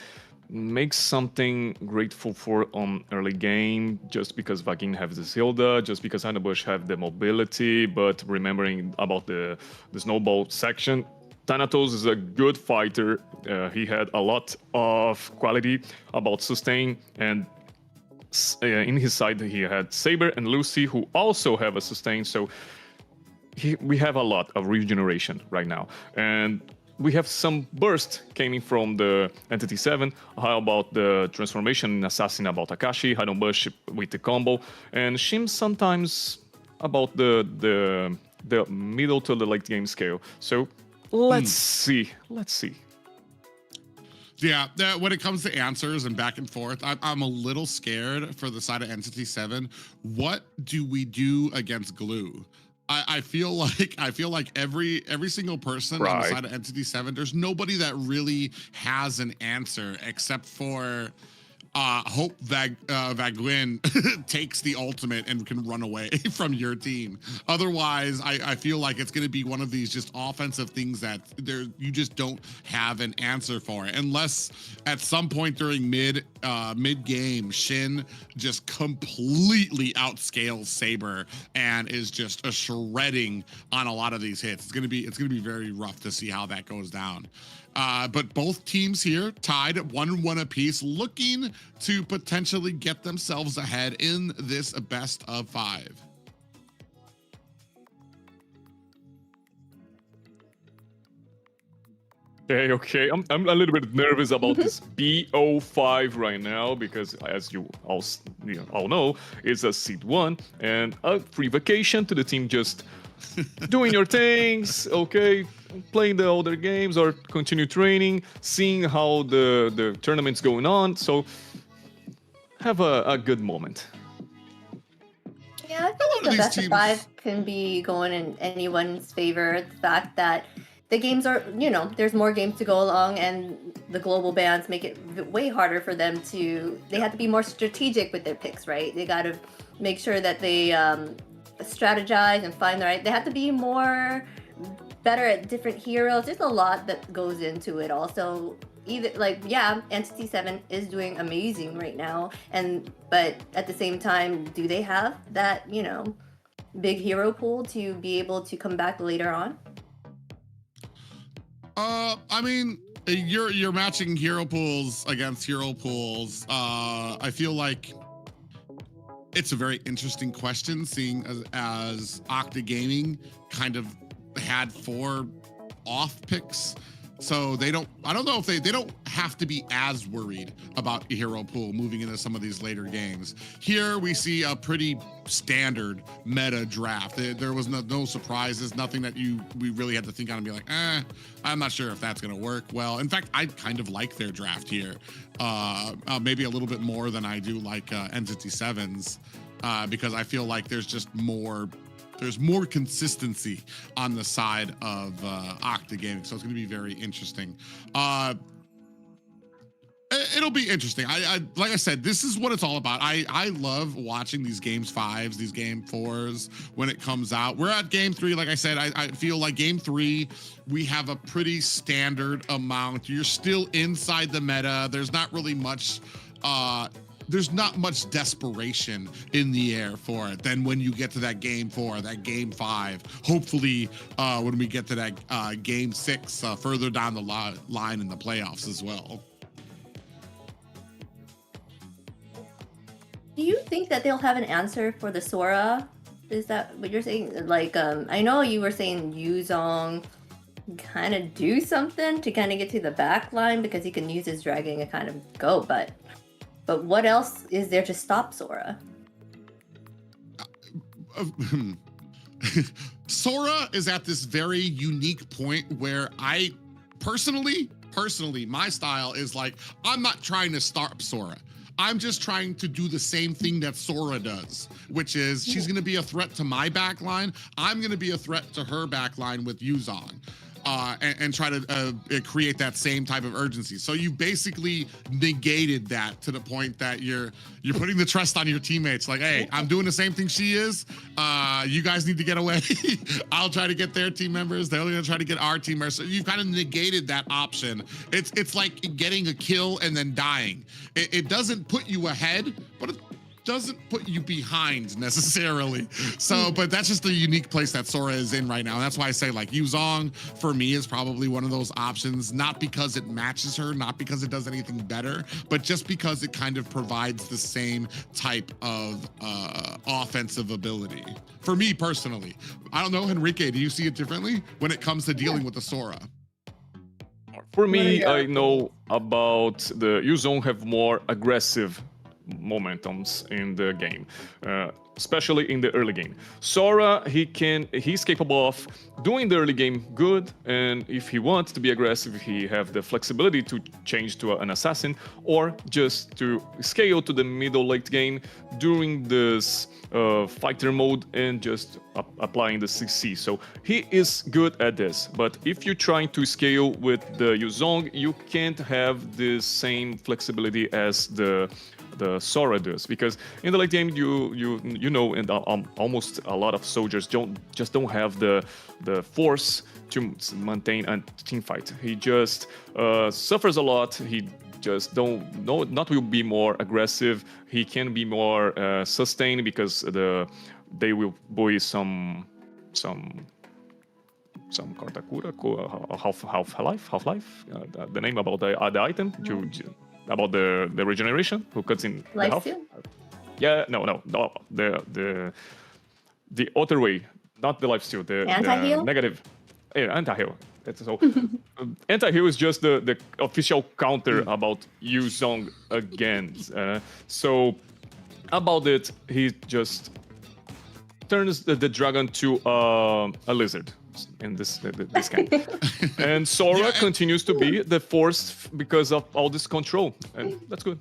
makes something grateful for on early game, just because Vagin has the Hilda, just because Hanabush have the mobility, but remembering about the snowball section, Thanatos is a good fighter. He had a lot of quality about sustain, and in his side he had Saber and Lucy, who also have a sustain, so we have a lot of regeneration right now. And we have some burst coming from the Entity7. How about the transformation in Assassin about Akashi, Hanabush with the combo, and Shim sometimes about the middle to the late game scale. So let's see. Yeah, when it comes to answers and back and forth, I'm a little scared for the side of Entity7. What do we do against Glue? I feel like every single person on the side of Entity7, there's nobody that really has an answer except for hope Vaguin takes the ultimate and can run away from your team. Otherwise, I feel like it's going to be one of these just offensive things that you just don't have an answer for, unless at some point during mid game, Shin just completely outscales Saber and is just a shredding on a lot of these hits. It's gonna be very rough to see how that goes down. But both teams here tied at 1-1 apiece, looking to potentially get themselves ahead in this best of 5. Okay. I'm a little bit nervous about this BO5 right now because, as you all know, it's a seed 1 and a free vacation to the team just doing your things, okay, playing the older games or continue training, seeing how the tournament's going on. So have a good moment. Yeah, I feel like the best of 5 can be going in anyone's favor. The fact that the games are, there's more games to go along, and the global bans make it way harder for them they have to be more strategic with their picks, right? They got to make sure that they strategize and find the right. They have to be better at different heroes. There's a lot that goes into it. Also, Entity7 is doing amazing right now, but at the same time, do they have that big hero pool to be able to come back later on? I mean, you're matching hero pools against hero pools. I feel like it's a very interesting question, seeing as Octa Gaming kind of had 4 off picks So I don't know if they don't have to be as worried about a hero pool moving into some of these later games. Here we see a pretty standard meta draft. There was no surprises, nothing that we really had to think on and be like, I'm not sure if that's gonna work well. In fact, I kind of like their draft here. Maybe a little bit more than I do like Entity 7's, because I feel like there's more consistency on the side of Octa Gaming, so it's going to be very interesting. It'll be interesting. Like I said, this is what it's all about. I love watching these games 5s, these game 4s when it comes out. We're at game 3. Like I said, I feel like game 3, we have a pretty standard amount. You're still inside the meta. There's not really much there's not much desperation in the air for it. Then when you get to that game 4, that game 5, hopefully when we get to that game 6 further down the line in the playoffs as well. Do you think that they'll have an answer for the Sora? Is that what you're saying? Like, I know you were saying Yuzong kind of do something to kind of get to the back line because he can use his dragon and kind of go, but what else is there to stop Sora? Sora is at this very unique point where I personally, my style is like, I'm not trying to stop Sora. I'm just trying to do the same thing that Sora does, which is she's going to be a threat to my backline. I'm going to be a threat to her backline with Yuzong. And try to create that same type of urgency. So you basically negated that to the point that you're putting the trust on your teammates. Like, hey, I'm doing the same thing she is. You guys need to get away. I'll try to get their team members. They're going to try to get our team members. So you've kind of negated that option. It's like getting a kill and then dying. It doesn't put you ahead, but it doesn't put you behind necessarily. So, but that's just the unique place that Sora is in right now. And that's why I say like Yuzong for me is probably one of those options, not because it matches her, not because it does anything better, but just because it kind of provides the same type of offensive ability. For me personally, I don't know, Henrique, do you see it differently when it comes to dealing with the Sora? For me, I know about the Yuzong have more aggressive momentums in the game, especially in the early game. Sora, he's capable of doing the early game good, and if he wants to be aggressive, he have the flexibility to change to an assassin or just to scale to the middle late game during this fighter mode and just applying the CC. So he is good at this, but if you're trying to scale with the Yuzong, you can't have the same flexibility as the Sora does, because in the late game you know, and almost a lot of soldiers don't have the force to maintain a team fight. He just suffers a lot. He just not will be more aggressive. He can be more sustained because they will buy some Karakura, half-life, the name about the item about the regeneration who cuts in the health. Yeah, no, the other way, not the lifesteal, the negative. Yeah, anti-heal. So anti-heal is just the official counter about Yuzong again. So about it, he just turns the dragon to a lizard in this game. And Sora continues to be the force because of all this control, and that's good.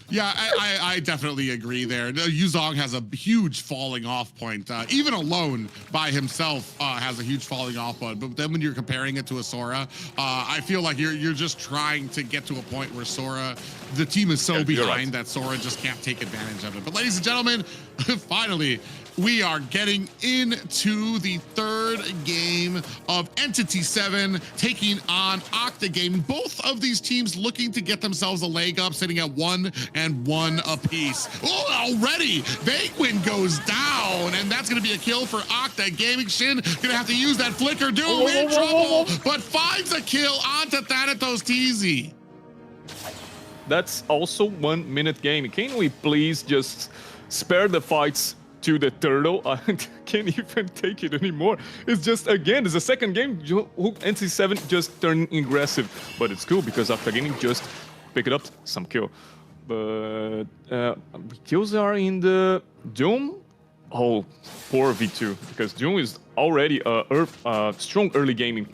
Yeah, I definitely agree there. Yuzong has a huge falling off point. Even alone by himself has a huge falling off point. But then when you're comparing it to a Sora, I feel like you're just trying to get to a point where Sora, the team is so behind that Sora just can't take advantage of it. But ladies and gentlemen, finally, we are getting into the third game of Entity 7 taking on Octa Gaming. Both of these teams looking to get themselves a leg up, sitting at 1-1 apiece. Oh, already Vanquin goes down, and that's going to be a kill for Octa Gaming. Shin going to have to use that flicker. Doom in trouble, but finds a kill onto Thanatos TZ. That's also 1 minute game. Can we please just spare the fights to the turtle. I can't even take it anymore. It's just, again, it's the second game. Entity7 just turned aggressive. But it's cool because Octa Gaming just picked up some kill. But kills are in the Doom. Oh, poor V2, because Doom is already a strong early gaming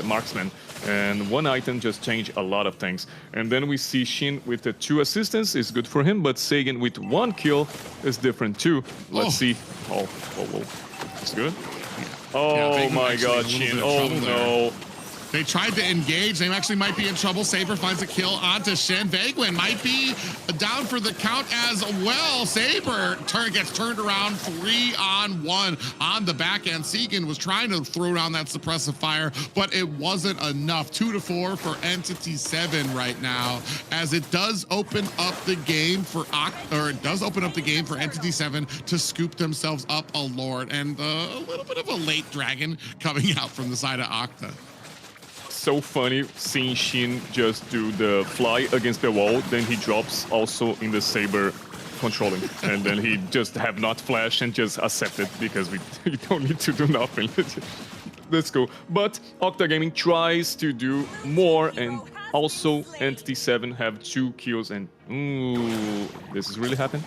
marksman, and one item just changed a lot of things. And then we see Shin with the 2 assistants is good for him, but Sagan with 1 kill is different too. Let's see. Oh, it's good. Oh my God, Shin. Oh no. They tried to engage. They actually might be in trouble. Saber finds a kill onto Shen. Vaguin might be down for the count as well. Saber gets turned around 3-on-1 on the back end. Segan was trying to throw down that suppressive fire, but it wasn't enough. 2-4 for Entity7 right now, as it does open up the game for Entity7 to scoop themselves up a Lord, and a little bit of a late dragon coming out from the side of Octa. So funny seeing Shin just do the fly against the wall, then he drops also in the Saber controlling, and then he just have not flash and just accept it because we don't need to do nothing. Let's go. But Octa Gaming tries to do more, and also Entity7 have 2 kills, and ooh, this is really happening.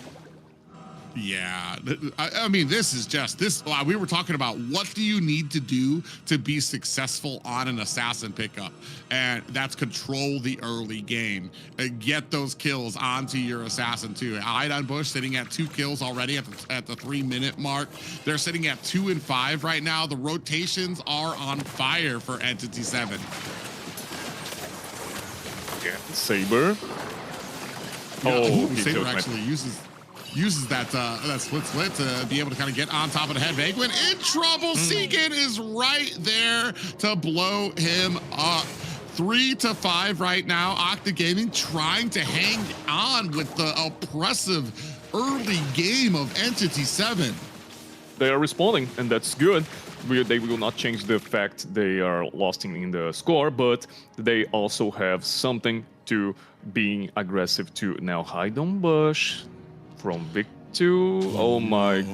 Yeah, I mean, this is just this. We were talking about what do you need to do to be successful on an assassin pickup, and that's control the early game. Get those kills onto your assassin too. Idon Bush sitting at 2 kills already at the 3-minute mark. They're sitting at 2 and 5 right now. The rotations are on fire for Entity7. Yeah, Saber. Oh, Saber actually uses that split to be able to kind of get on top of the head. Vaguin in trouble. Segan is right there to blow him up. 3-5 right now. Octa Gaming trying to hang on with the oppressive early game of Entity7. They are responding, and that's good. They will not change the fact they are lost in the score, but they also have something to being aggressive to now. Idon Bush from V2. Oh my.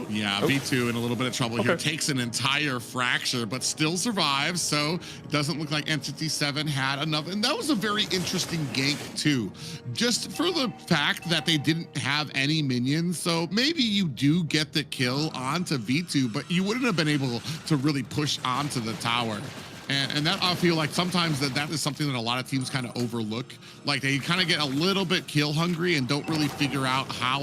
Yeah, V2 in a little bit of trouble here. Takes an entire fracture, but still survives. So it doesn't look like Entity7 had enough. And that was a very interesting gank too. Just for the fact that they didn't have any minions. So maybe you do get the kill onto V2, but you wouldn't have been able to really push onto the tower. And that, I feel like sometimes that is something that a lot of teams kind of overlook. Like they kind of get a little bit kill hungry and don't really figure out how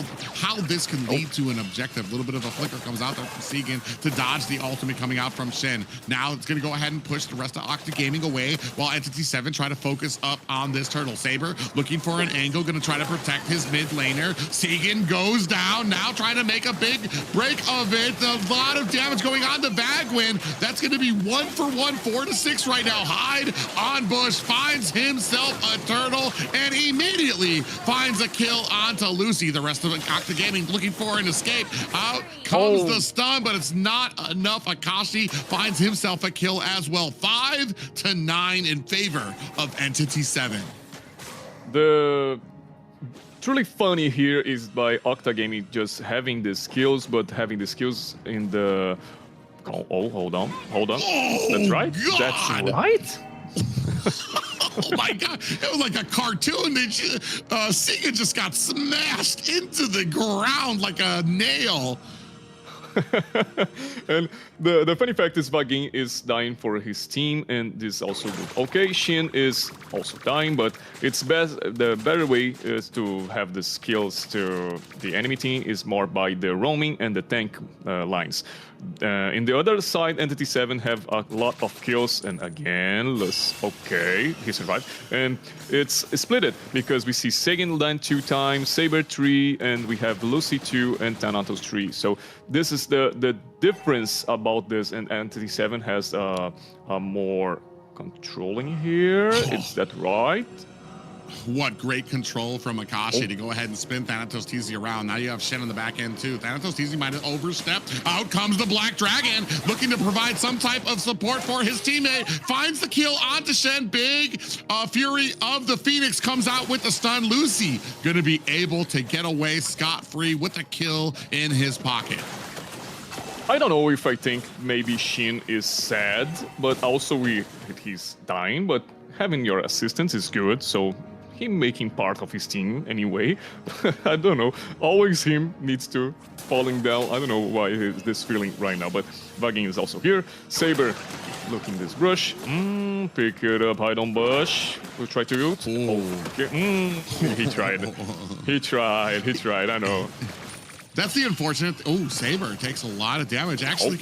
this can lead to an objective. A little bit of a flicker comes out there from Segan to dodge the ultimate coming out from Shen. Now it's going to go ahead and push the rest of Octa Gaming away while Entity7 try to focus up on this turtle. Saber looking for an angle, going to try to protect his mid laner. Segan goes down, now trying to make a big break of it. A lot of damage going on to Vaguin. That's going to be 1-for-1, 4-6 right now. Idon Bush finds himself a turtle and immediately finds a kill onto Lucy. The rest of Octa Gaming looking for an escape. Out comes the stun, but it's not enough. Akashi finds himself a kill as well. 5-9 in favor of Entity7. The truly funny here is by Octa Gaming just having the skills, but having the skills in the... Oh, hold on. Oh, that's right. God. That's right. Oh my God! It was like a cartoon. Segan just got smashed into the ground like a nail. And the funny fact is Vagin is dying for his team, and this is also good. Okay, Shin is also dying, but it's best. The better way is to have the skills to the enemy team is more by the roaming and the tank lines. In the other side, Entity7 have a lot of kills, and again, he survived, and it's split because we see Sagan land 2 times, Saber 3, and we have Lucy 2 and Thanatos 3. So this is the difference about this, and Entity7 has a more controlling here. Is that right? What great control from Akashi to go ahead and spin Thanatos TZ around. Now you have Shen on the back end too. Thanatos TZ might have overstepped. Out comes the Black Dragon, looking to provide some type of support for his teammate. Finds the kill onto Shen. Big Fury of the Phoenix comes out with the stun. Lucy gonna be able to get away scot-free with a kill in his pocket. I don't know if I think maybe Shin is sad, but also he's dying, but having your assistance is good, so him making part of his team anyway. I don't know, always him needs to falling down. I don't know why is this feeling right now, but Vagin is also here. Saber looking this brush. Pick it up, hide on bush. We'll try to ult. Okay. He tried. He tried, I know. That's the unfortunate. Oh, Saber takes a lot of damage. Actually, with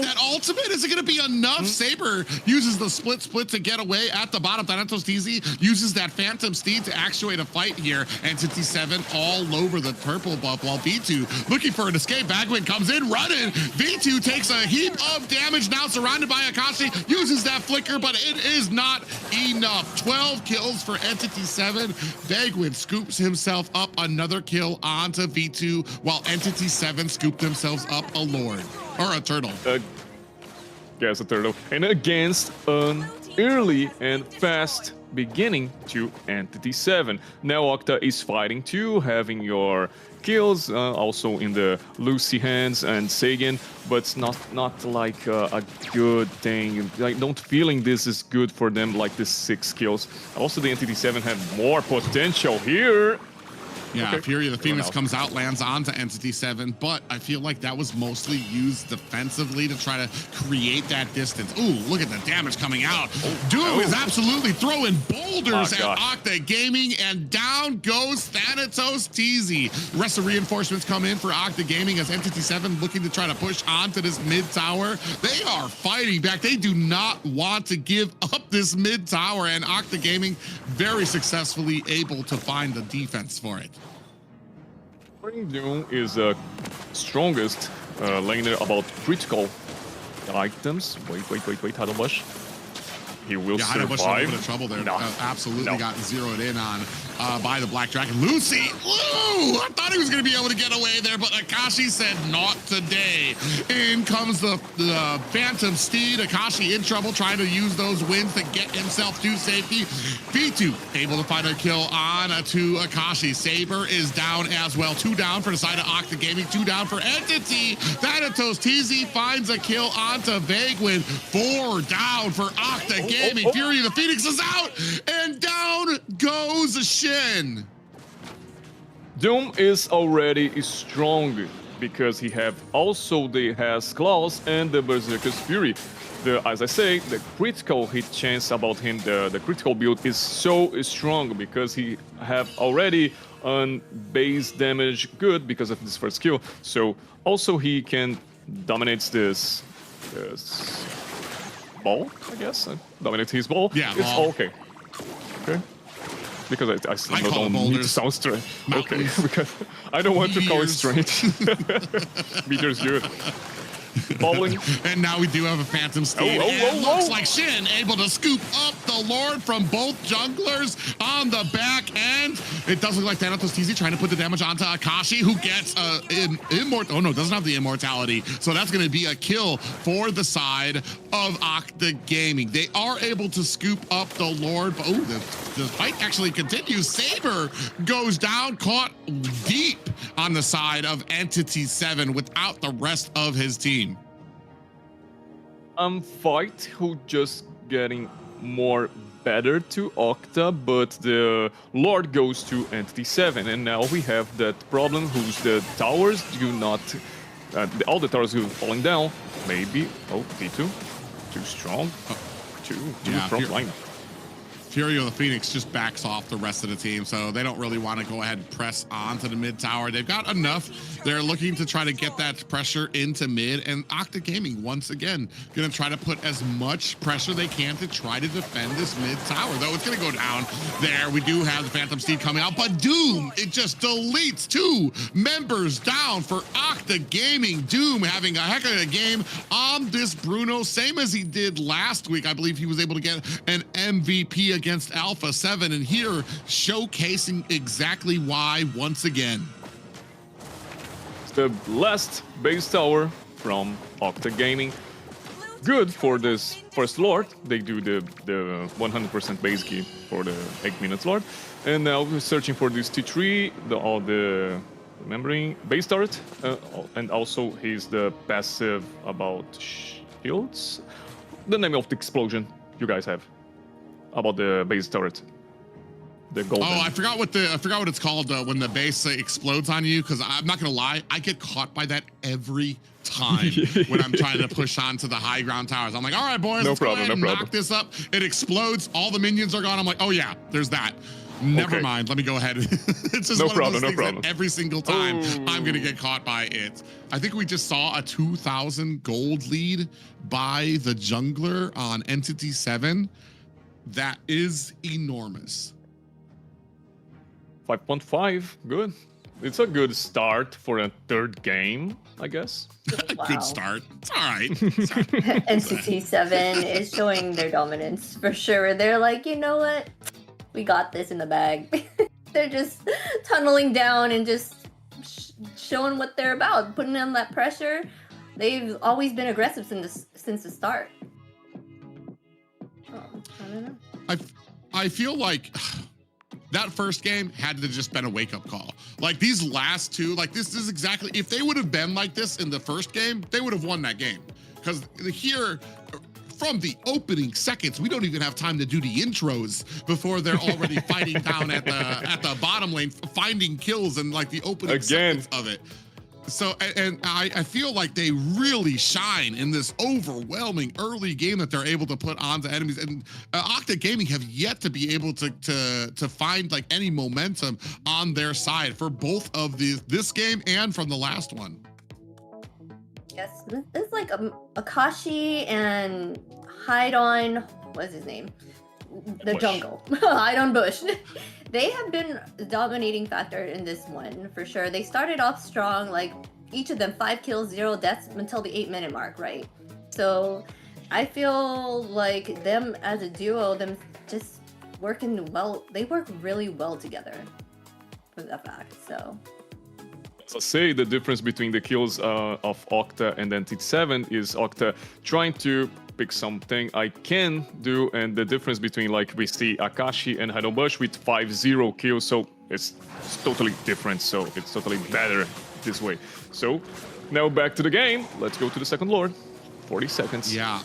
that ultimate, is it going to be enough? Saber uses the split to get away at the bottom. Thanatos TZ uses that Phantom Steed to actuate a fight here. Entity7 all over the purple buff, while V2 looking for an escape. Bagwin comes in running. V2 takes a heap of damage, now surrounded by Akashi. Uses that flicker, but it is not enough. 12 kills for Entity7. Bagwin scoops himself up another kill onto V2, while Entity7 scoop themselves up a Lord, or a turtle. Yes, a turtle. And against an early and fast beginning to Entity7. Now Octa is fighting too, having your kills also in the Lucy hands and Sagan, but it's not like a good thing. Like, don't feeling this is good for them, like this 6 kills. Also, the Entity7 have more potential here. Yeah, okay. Fury of the Phoenix comes out, lands onto Entity7, but I feel like that was mostly used defensively to try to create that distance. Ooh, look at the damage coming out. Doom is absolutely throwing boulders at Octa Gaming, and down goes Thanatos TZ. The rest of reinforcements come in for Octa Gaming as Entity7 looking to try to push onto this mid tower. They are fighting back. They do not want to give up this mid tower, and Octa Gaming very successfully able to find the defense for it. Doom is strongest laner about critical items. Wait, Huddlebush. He will survive. Huddlebush in a little bit of trouble there. Absolutely got zeroed in on by the Black Dragon. Lucy! Woo! I thought he was going to be able to get away there, but Akashi said not today. In comes the Phantom Steed. Akashi in trouble, trying to use those wins to get himself to safety. V2 able to find a kill on to Akashi. Saber is down as well. 2 down for the side of Octa Gaming. 2 down for Entity. Thanatos TZ finds a kill onto Vagwin. 4 down for Octa Gaming. Fury of the Phoenix is out, and down goes Shen. Doom is already strong because he has claws and the Berserker's Fury. As I say, the critical hit chance about him, the critical build is so strong because he have already on base damage good because of this first kill. So also he can dominate this ball, I guess. Dominate his ball. Yeah, it's ball. okay. Okay. Because I still don't need to sound strange. Okay, because I don't want to call it strange. Meteor's good. Falling. And now we do have a Phantom Steed. Looks like Shin able to scoop up the Lord from both junglers on the back end. It does look like Thanatos TZ trying to put the damage onto Akashi, who gets oh no, doesn't have the immortality. So that's going to be a kill for the side of Octa Gaming. They are able to scoop up the Lord, but the fight actually continues. Saber goes down, caught deep on the side of Entity7 without the rest of his team. Fight who just getting more better to Octa, but the Lord goes to Entity7, and now we have that problem whose the towers do not, all the towers are falling down. Maybe, V2, too strong, too front line. Fury of the Phoenix just backs off the rest of the team, so they don't really want to go ahead and press on to the mid tower. They've got enough. They're looking to try to get that pressure into mid, and Octa Gaming, once again, going to try to put as much pressure they can to try to defend this mid tower, though it's going to go down there. We do have the Phantom Steed coming out, but Doom, it just deletes 2 members down for Octa Gaming. Doom having a heck of a game on this Bruno, same as he did last week. I believe he was able to get an MVP against against Alpha 7, and here showcasing exactly why once again. It's the last base tower from Octa Gaming. Good for this first Lord. They do the 100% base key for the 8-minute Lord. And now we're searching for this T3, all the remembering base turret, and also he's the passive about shields. The name of the explosion you guys have about the base turret. The golden. Oh, I forgot what it's called when the base explodes on you. Because I'm not gonna lie, I get caught by that every time when I'm trying to push onto the high ground towers. I'm like, all right, boys, let's go ahead and knock this up. It explodes. All the minions are gone. I'm like, oh yeah, there's that. Never mind. Let me go ahead. It's just one of those things that every single time I'm gonna get caught by it. I think we just saw a 2,000 gold lead by the jungler on Entity7. That is enormous. 5.5, good. It's a good start for a third game, I guess. Wow. Good start. It's all right. Entity7 is showing their dominance for sure. They're like, you know what? We got this in the bag. They're just tunneling down and just showing what they're about, putting on that pressure. They've always been aggressive since the start. Oh, I don't know. I feel like that first game had to just been a wake-up call. Like these last two, like this is exactly, if they would have been like this in the first game, they would have won that game. Because here, from the opening seconds, we don't even have time to do the intros before they're already fighting down at the bottom lane, finding kills and like the opening seconds of it. So, and I feel like they really shine in this overwhelming early game that they're able to put onto enemies. And Octa Gaming have yet to be able to find like any momentum on their side for both of this game and from the last one. Yes, it's like Akashi and Hide on, what's his name? The Bush. jungle. Hide on Bush. They have been the dominating factor in this one for sure. They started off strong, like each of them 5 kills, 0 deaths until the 8-minute mark, right? So I feel like them as a duo, them just working well. They work really well together for that fact. So. So say the difference between the kills of Octa and Entity7 is Octa trying to pick something I can do, and the difference between, like, we see Akashi and Bush with 5-0 kills, so it's totally different, so it's totally better this way. So now back to the game. Let's go to the second Lord. 40 seconds. Yeah.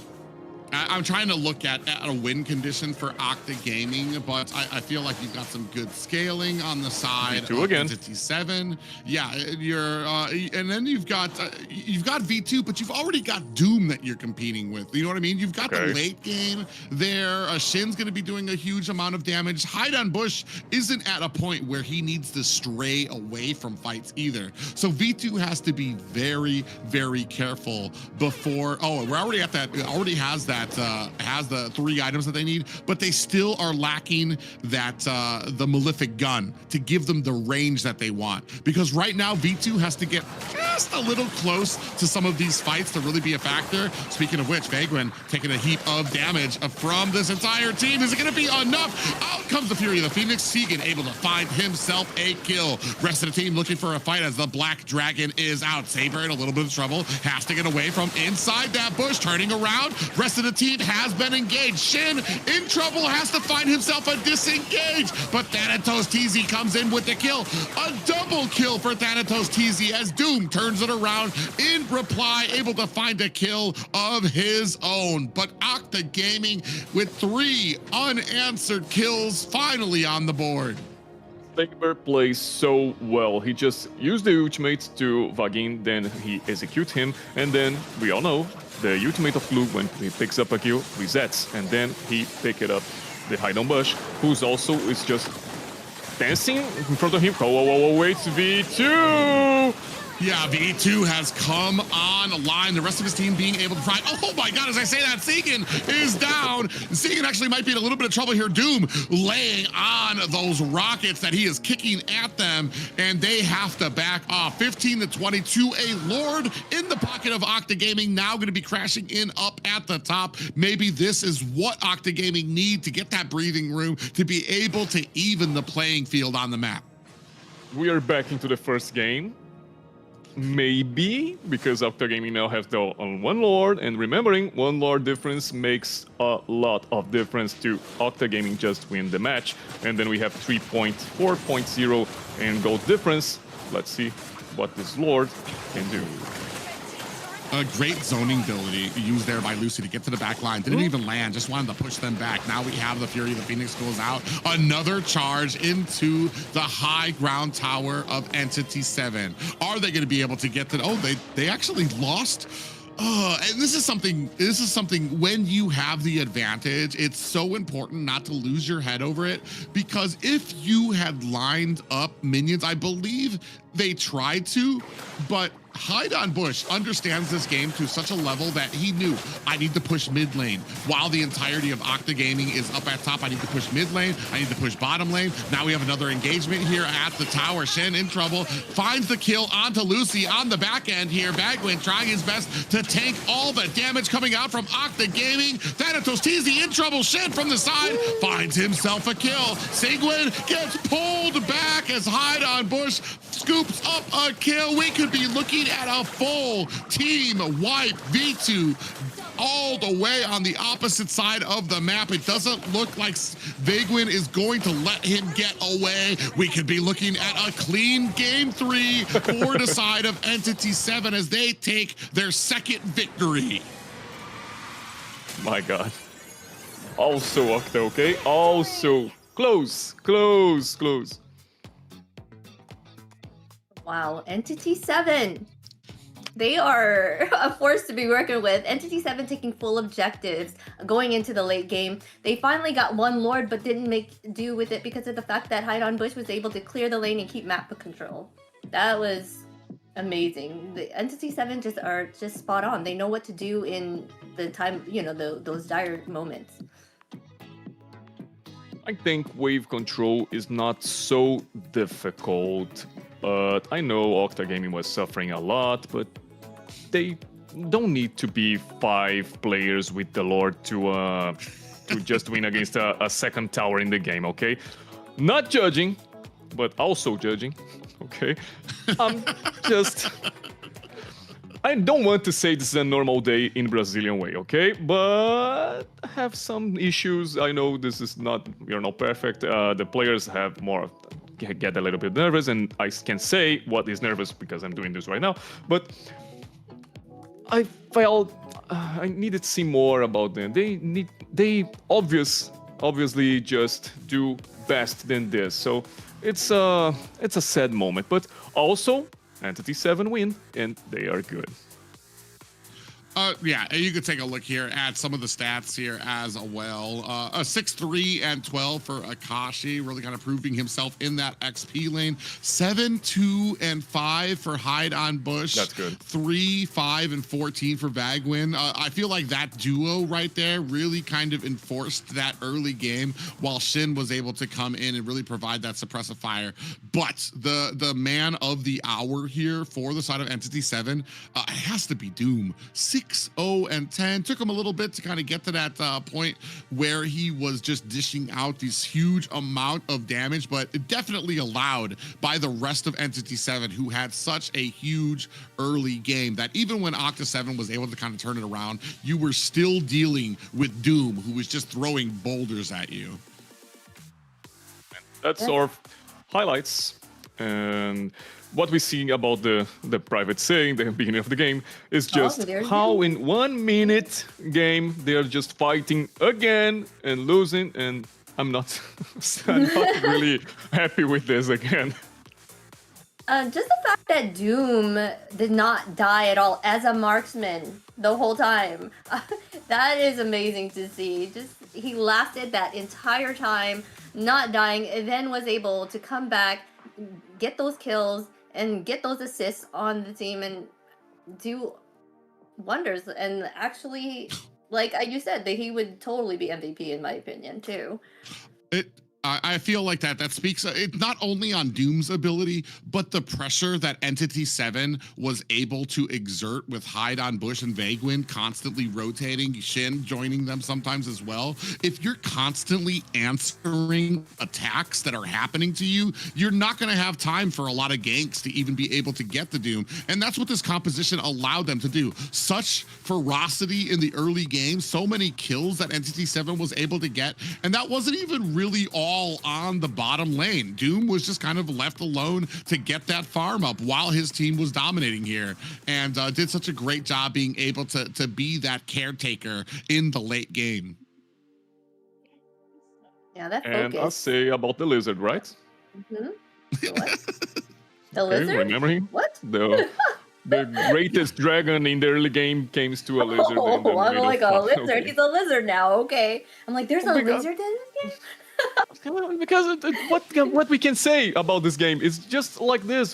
I'm trying to look at a win condition for Octa Gaming, but I feel like you've got some good scaling on the side. V2 again. Entity7. Yeah, you're and then you've got V2, but you've already got Doom that you're competing with. You know what I mean? You've got the late game there. Shin's going to be doing a huge amount of damage. Hide on Bush isn't at a point where he needs to stray away from fights either. So V2 has to be very, very careful before. Oh, we're already at that. It already has that. Has the 3 items that they need, but they still are lacking that the Malefic gun to give them the range that they want. Because right now V2 has to get just a little close to some of these fights to really be a factor. Speaking of which, Vagrant taking a heap of damage from this entire team. Is it going to be enough? Out comes the Fury of the Phoenix. Segan able to find himself a kill. Rest of the team looking for a fight as the Black Dragon is out. Saber in a little bit of trouble. Has to get away from inside that bush. Turning around. Rest of the team has been engaged. Shin in trouble, has to find himself a disengage, but Thanatos TZ comes in with the kill. A double kill for Thanatos TZ as Doom turns it around in reply, able to find a kill of his own. But Octa Gaming with 3 unanswered kills finally on the board. Saber plays so well. He just used the ultimate to Vagin, then he executes him, and then we all know the ultimate of Blue, when he picks up a kill, resets, and then he pick it up the Hide on Bush, who's also is just dancing in front of him. Oh, wait, V2! Yeah, V2 has come online. The rest of his team being able to try. Oh my God, as I say that, Segan is down. Segan actually might be in a little bit of trouble here. Doom laying on those rockets that he is kicking at them, and they have to back off. 15-22, a Lord in the pocket of Octa Gaming, now going to be crashing in up at the top. Maybe this is what Octa Gaming need to get that breathing room to be able to even the playing field on the map. We are back into the first game. Maybe, because Octa Gaming now has on one Lord, and remembering, one Lord difference makes a lot of difference to Octa Gaming just win the match. And then we have 3.4.0 and gold difference. Let's see what this Lord can do. A great zoning ability used there by Lucy to get to the back line. Didn't even land, just wanted to push them back. Now we have the Fury, the Phoenix goes out. Another charge into the high ground tower of Entity7. Are they gonna be able to get to, oh, they actually lost. And this is something when you have the advantage, it's so important not to lose your head over it, because if you had lined up minions, I believe they tried to, but Hide on Bush understands this game to such a level that he knew, I need to push mid lane. While the entirety of Octa Gaming is up at top, I need to push mid lane, I need to push bottom lane. Now we have another engagement here at the tower. Shen in trouble, finds the kill onto Lucy on the back end here. Bagwin trying his best to tank all the damage coming out from Octa Gaming. Thanatos TZ in trouble, Shen from the side finds himself a kill. Seguin gets pulled back as Hide on Bush scoops up a kill. We could be looking at a full team wipe. V2 all the way on the opposite side of the map. It doesn't look like Vagwin is going to let him get away. We could be looking at a clean game 3 for the side of Entity7 as they take their second victory. My God. Also Octa, okay? Also close. Wow, Entity7. They are a force to be reckoned with. Entity7 taking full objectives going into the late game. They finally got one Lord, but didn't make do with it because of the fact that Hide on Bush was able to clear the lane and keep map control. That was amazing. The Entity7 are just spot on. They know what to do in the time, those dire moments. I think wave control is not so difficult, but I know Octa Gaming was suffering a lot, but they don't need to be 5 players with the Lord to just win against a second tower in the game, okay? Not judging, but also judging, okay? I don't want to say this is a normal day in Brazilian way, okay? But I have some issues. I know this is not, you're not perfect. The players have get a little bit nervous, and I can say what is nervous because I'm doing this right now. But I felt I needed to see more about them. They obviously just do best than this. So it's a sad moment, but also Entity7 win, and they are good. Yeah, you could take a look here at some of the stats here as well. A 6-3 and 12 for Akashi, really kind of proving himself in that XP lane. 7-2 and 5 for Hide on Bush. That's good. 3, 5, and 14 for Bagwin. I feel like that duo right there really kind of enforced that early game, while Shin was able to come in and really provide that suppressive fire. But the man of the hour here for the side of Entity7, it has to be Doom. 6-0 and 10. Took him a little bit to kind of get to that point where he was just dishing out these huge amount of damage, but definitely allowed by the rest of Entity7, who had such a huge early game that even when Octa 7 was able to kind of turn it around, you were still dealing with Doom, who was just throwing boulders at you. That's our highlights. And what we see about the private saying, the beginning of the game, is just how in 1 minute game they are just fighting again and losing, and I'm not really happy with this again. Just the fact that Doom did not die at all as a marksman the whole time, that is amazing to see. Just he lasted that entire time, not dying, and then was able to come back, get those kills, and get those assists on the team and do wonders. And actually, like you said, that he would totally be MVP in my opinion too. I feel like that speaks it not only on Doom's ability, but the pressure that Entity7 was able to exert with Hyde on Bush and Vaguin constantly rotating, Shin joining them sometimes as well. If you're constantly answering attacks that are happening to you, you're not going to have time for a lot of ganks to even be able to get the Doom. And that's what this composition allowed them to do. Such ferocity in the early game, so many kills that Entity7 was able to get. And that wasn't even really all on the bottom lane. Doom was just kind of left alone to get that farm up while his team was dominating here, and did such a great job being able to be that caretaker in the late game. Yeah, that And focus. I'll say about the lizard, right? Mm-hmm. The lizard? Remember him? What? The greatest dragon in the early game came to a lizard. And then I'm made like, a a fuck. lizard. Okay. He's a lizard now. Okay. I'm like, there's a lizard in this game? Because what we can say about this game is just like this.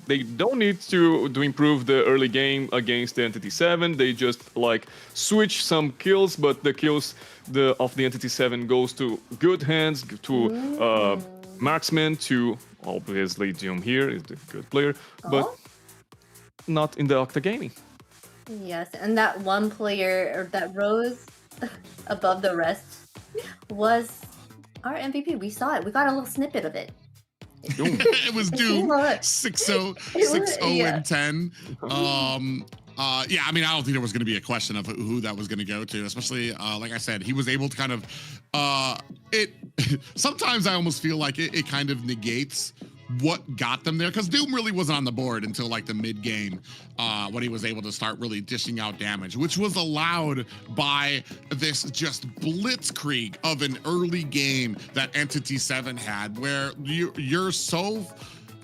They don't need to improve the early game against the Entity7. They just like switch some kills, but the kills of the Entity7 goes to good hands, to marksman, to obviously Doom here is the good player, but not in the Octa Gaming. Yes, and that one player that rose above the rest was our MVP. We saw it. We got a little snippet of it. It was Doom 6-0, 6-0 yeah. and 10. Yeah, I mean, I don't think there was going to be a question of who that was going to go to, especially like I said, he was able to kind of sometimes I almost feel like it kind of negates what got them there, because Doom really wasn't on the board until like the mid game when he was able to start really dishing out damage, which was allowed by this just blitzkrieg of an early game that Entity7 had, where you're so,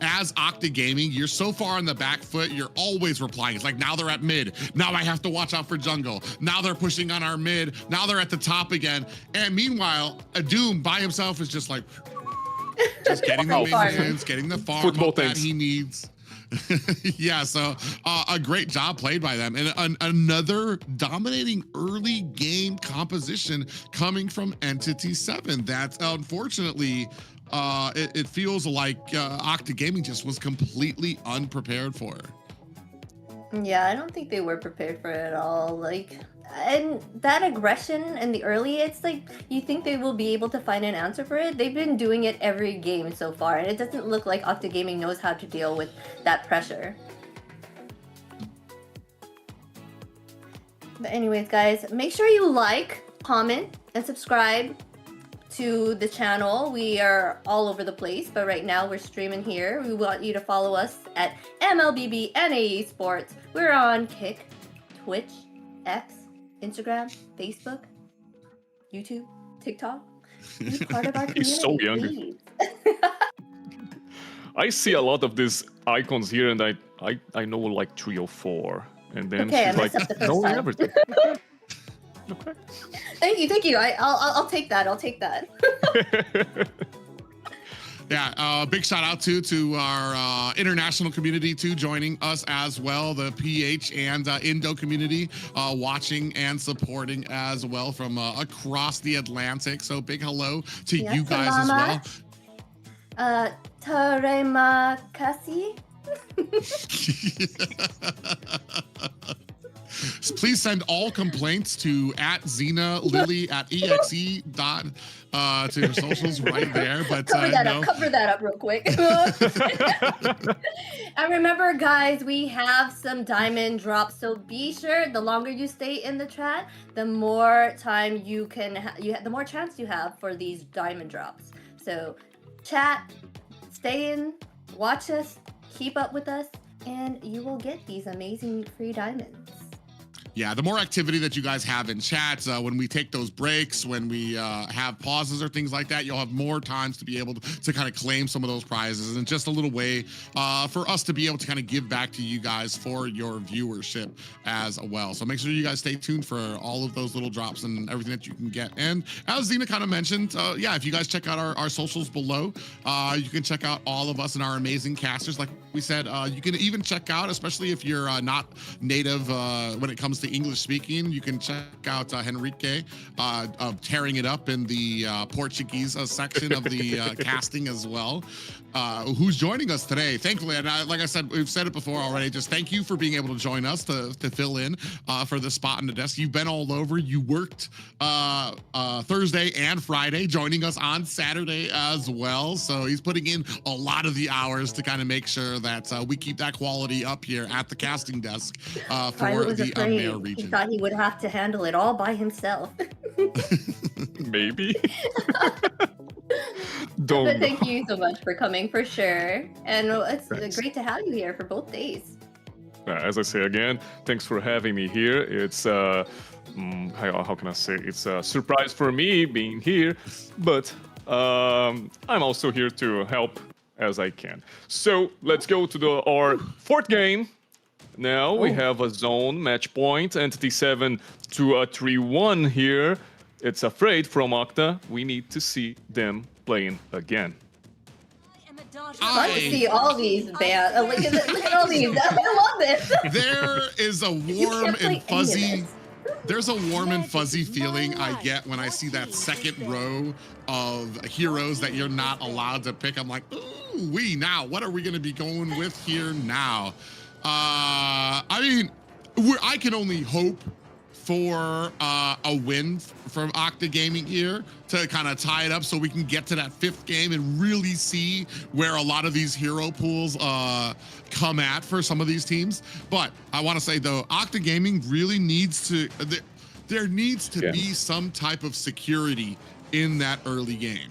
as Octa Gaming, you're so far on the back foot, you're always replying. It's like, now they're at mid. Now I have to watch out for jungle. Now they're pushing on our mid. Now they're at the top again. And meanwhile, a Doom by himself is just like, just getting the minions, getting the farm up that he needs. Yeah, so a great job played by them. And another dominating early game composition coming from Entity7 that unfortunately it feels like Octa Gaming just was completely unprepared for. Yeah, I don't think they were prepared for it at all. Like, and that aggression in the early, it's like you think they will be able to find an answer for it. They've been doing it every game so far, and it doesn't look like Octa Gaming knows how to deal with that pressure. But anyways, guys, make sure you like, comment, and subscribe to the channel. We are all over the place, but right now we're streaming here. We want you to follow us at MLBB Esports. We're on Kick, Twitch, X, Instagram, Facebook, YouTube, TikTok. Be part of our community. He's so young. Please. I see a lot of these icons here, and I know like 3 or 4, and then Okay, she's I messed like, up the first no, time. everything. Okay. Thank you. I'll take that. I'll take that. Yeah, big shout out to our international community too, joining us as well, the PH and Indo community watching and supporting as well from across the Atlantic. So big hello to you guys as well. Terima kasih. Please send all complaints to @XenaLily @exe dot to your socials right there. But cover that up real quick. And remember, guys, we have some diamond drops, so be sure the longer you stay in the chat, the more time you can the more chance you have for these diamond drops. So chat, stay in, watch us, keep up with us, and you will get these amazing free diamonds. Yeah, the more activity that you guys have in chats, when we take those breaks, when we have pauses or things like that, you'll have more times to be able to kind of claim some of those prizes, and just a little way for us to be able to kind of give back to you guys for your viewership as well. So make sure you guys stay tuned for all of those little drops and everything that you can get. And as Zena kind of mentioned, yeah, if you guys check out our socials below, you can check out all of us and our amazing casters. Like we said, you can even check out, especially if you're not native when it comes to English speaking, you can check out Henrique tearing it up in the Portuguese section of the casting as well, who's joining us today. Thankfully, and like I said, we've said it before already, just thank you for being able to join us to fill in for the spot on the desk. You've been all over. You worked Thursday and Friday, joining us on Saturday as well. So he's putting in a lot of the hours to kind of make sure that we keep that quality up here at the casting desk for the AMER region. He thought he would have to handle it all by himself. Maybe. But thank you so much for coming, for sure. And it's great to have you here for both days. As I say again, thanks for having me here. It's how can I say? It's a surprise for me being here, but I'm also here to help as I can. So let's go to our fourth game. Now we have a zone match point, Entity7 to a 3-1 here. It's afraid from Octa. We need to see them playing again. I see all these bands. Look at all these. I love this. There is a warm and fuzzy. There's a warm and fuzzy feeling I get when I see that second row of heroes that you're not allowed to pick. I'm like, ooh, now what are we going to be going with here now? I mean, I can only hope for a win from Octa Gaming here to kind of tie it up so we can get to that fifth game and really see where a lot of these hero pools come at for some of these teams. But I want to say, though, Octa Gaming really needs to, there needs to be some type of security in that early game.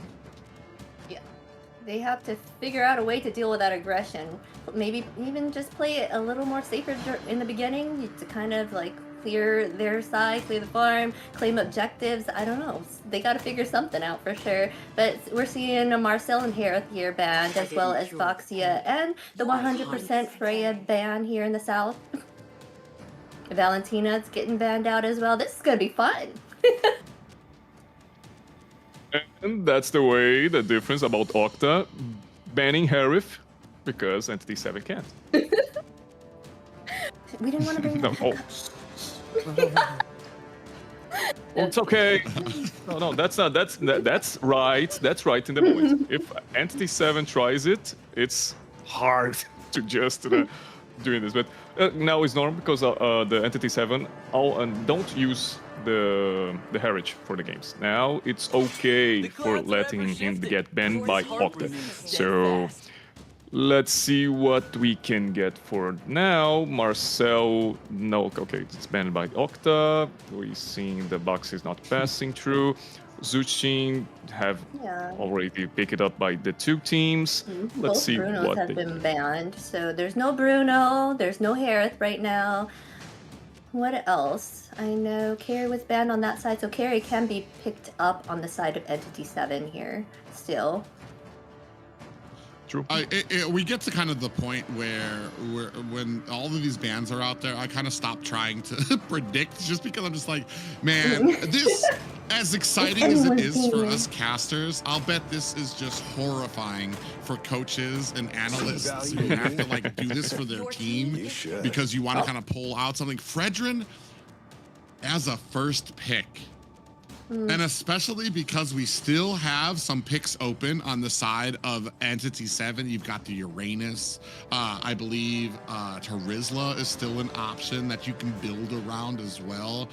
Yeah, they have to figure out a way to deal with that aggression. Maybe even just play it a little more safer in the beginning to kind of like clear their side, clear the farm, claim objectives. I don't know. They got to figure something out for sure. But we're seeing a Marcel and Harith here banned, as well as Foxia and the 100% Freya ban here in the south. Valentina's getting banned out as well. This is going to be fun. And that's the way, the difference about Octa banning Harith because Entity7 can't. We didn't want to bring that up. Well, it's okay. No, that's not. That's right. That's right in the point. If Entity7 tries it, it's hard to just doing this. But now it's normal because the Entity7 don't use the heritage for the games. Now it's okay for letting him get banned by Octa. So let's see what we can get for now. Marcel, no, okay, it's banned by Octa. We're seeing the box is not passing through. Zuchin have already picked it up by the two teams. Let's see Brunos what have been banned. So there's no Bruno, there's no Harith right now. What else? I know Carrie was banned on that side, so Carrie can be picked up on the side of Entity7 here still. True. We get to kind of the point where when all of these bans are out there, I kind of stop trying to predict, just because I'm just like, man, this, as exciting as it is for us casters, I'll bet this is just horrifying for coaches and analysts who have to like do this for their team because you want to kind of pull out something. Fredrin as a first pick. And especially because we still have some picks open on the side of Entity7. You've got the Uranus. I believe Tarizla is still an option that you can build around as well.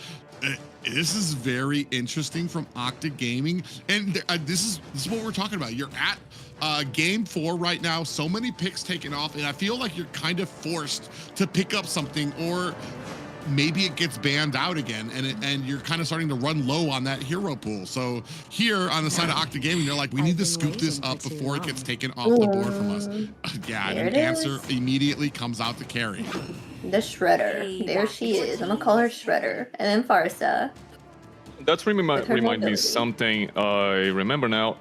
This is very interesting from Octa Gaming. And this is what we're talking about. You're at game 4 right now. So many picks taken off. And I feel like you're kind of forced to pick up something, or maybe it gets banned out again, and you're kind of starting to run low on that hero pool. So here on the side of Octa Gaming, they're like, we need to scoop this up before it gets taken off the board from us. Yeah, and an answer immediately comes out to Carrie. The Shredder. There she is. I'm gonna call her Shredder. And then Farsa. That With her remind me mobility. something I remember now.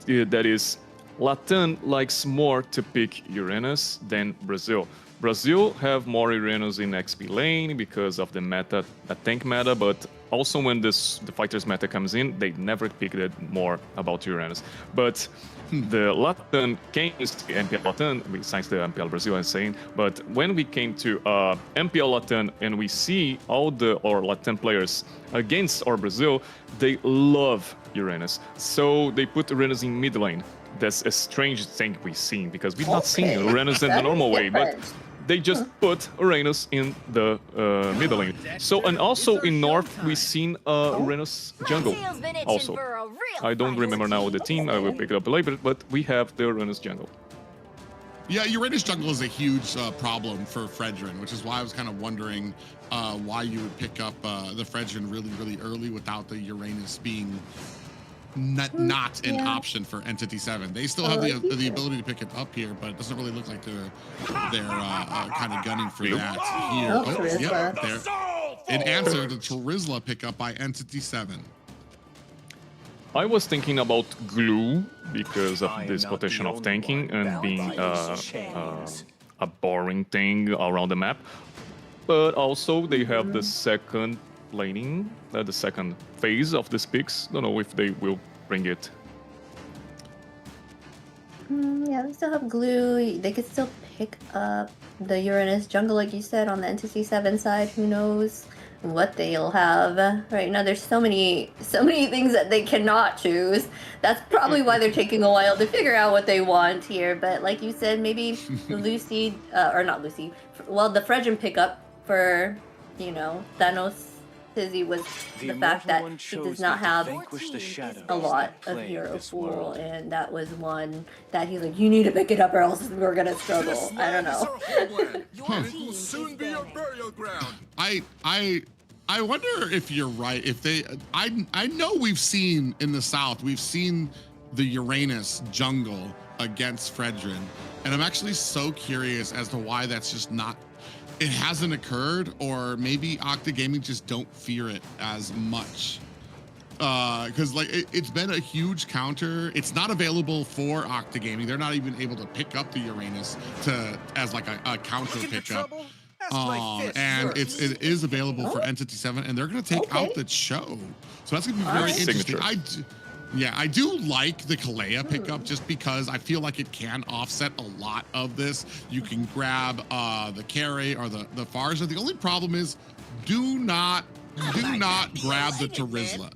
That is, Latin likes more to pick Uranus than Brazil. Brazil have more Uranus in XP lane because of the meta, the tank meta, but also when the fighters meta comes in, they never picked it more about Uranus. But the Latin games, MPL Latin, besides the MPL Brazil, I'm saying, but when we came to MPL Latin and we see all our Latin players against our Brazil, they love Uranus. So they put Uranus in mid lane. That's a strange thing we've seen because we've not seen Uranus in the That is normal way, but different. they just put Uranus in the middle lane. So, and also in North, we've seen Uranus jungle also. I don't remember now the team, I will pick it up later, but we have the Uranus jungle. Yeah, Uranus jungle is a huge problem for Fredrin, which is why I was kind of wondering why you would pick up the Fredrin really early without the Uranus being not an option for Entity7. They still have the ability to pick it up here, but it doesn't really look like they're kind of gunning for that here. Oh, yeah, there. In answer to Terizla pickup by Entity7. I was thinking about glue because of this potential of tanking and being a boring thing around the map. But also they have the second laning, the second phase of this picks. Don't know if they will bring it. Yeah, they still have glue. They could still pick up the Uranus jungle, like you said, on the Entity7 side. Who knows what they'll have right now? There's so many things that they cannot choose. That's probably why they're taking a while to figure out what they want here. But like you said, maybe Lucy or not Lucy. Well, the Fredrin pickup for Thanos. Tizzy was the fact that he does not have a lot of hero pool, and that was one that he's like, you need to pick it up or else we're gonna struggle. I don't know. Will soon be your burial ground. I wonder if you're right. If they, I know we've seen in the South, we've seen the Uranus jungle against Fredrin, and I'm actually so curious as to why that's just not. It hasn't occurred, or maybe Octa Gaming just don't fear it as much. Because like it's been a huge counter. It's not available for Octa Gaming. They're not even able to pick up the Uranus as like a counter pickup. And it is available for Entity7, and they're gonna take out the Cho. So that's gonna be very interesting. I do like the Kalea pickup just because I feel like it can offset a lot of this. You can grab the carry or the Farsa. The only problem is do not grab the Terizla.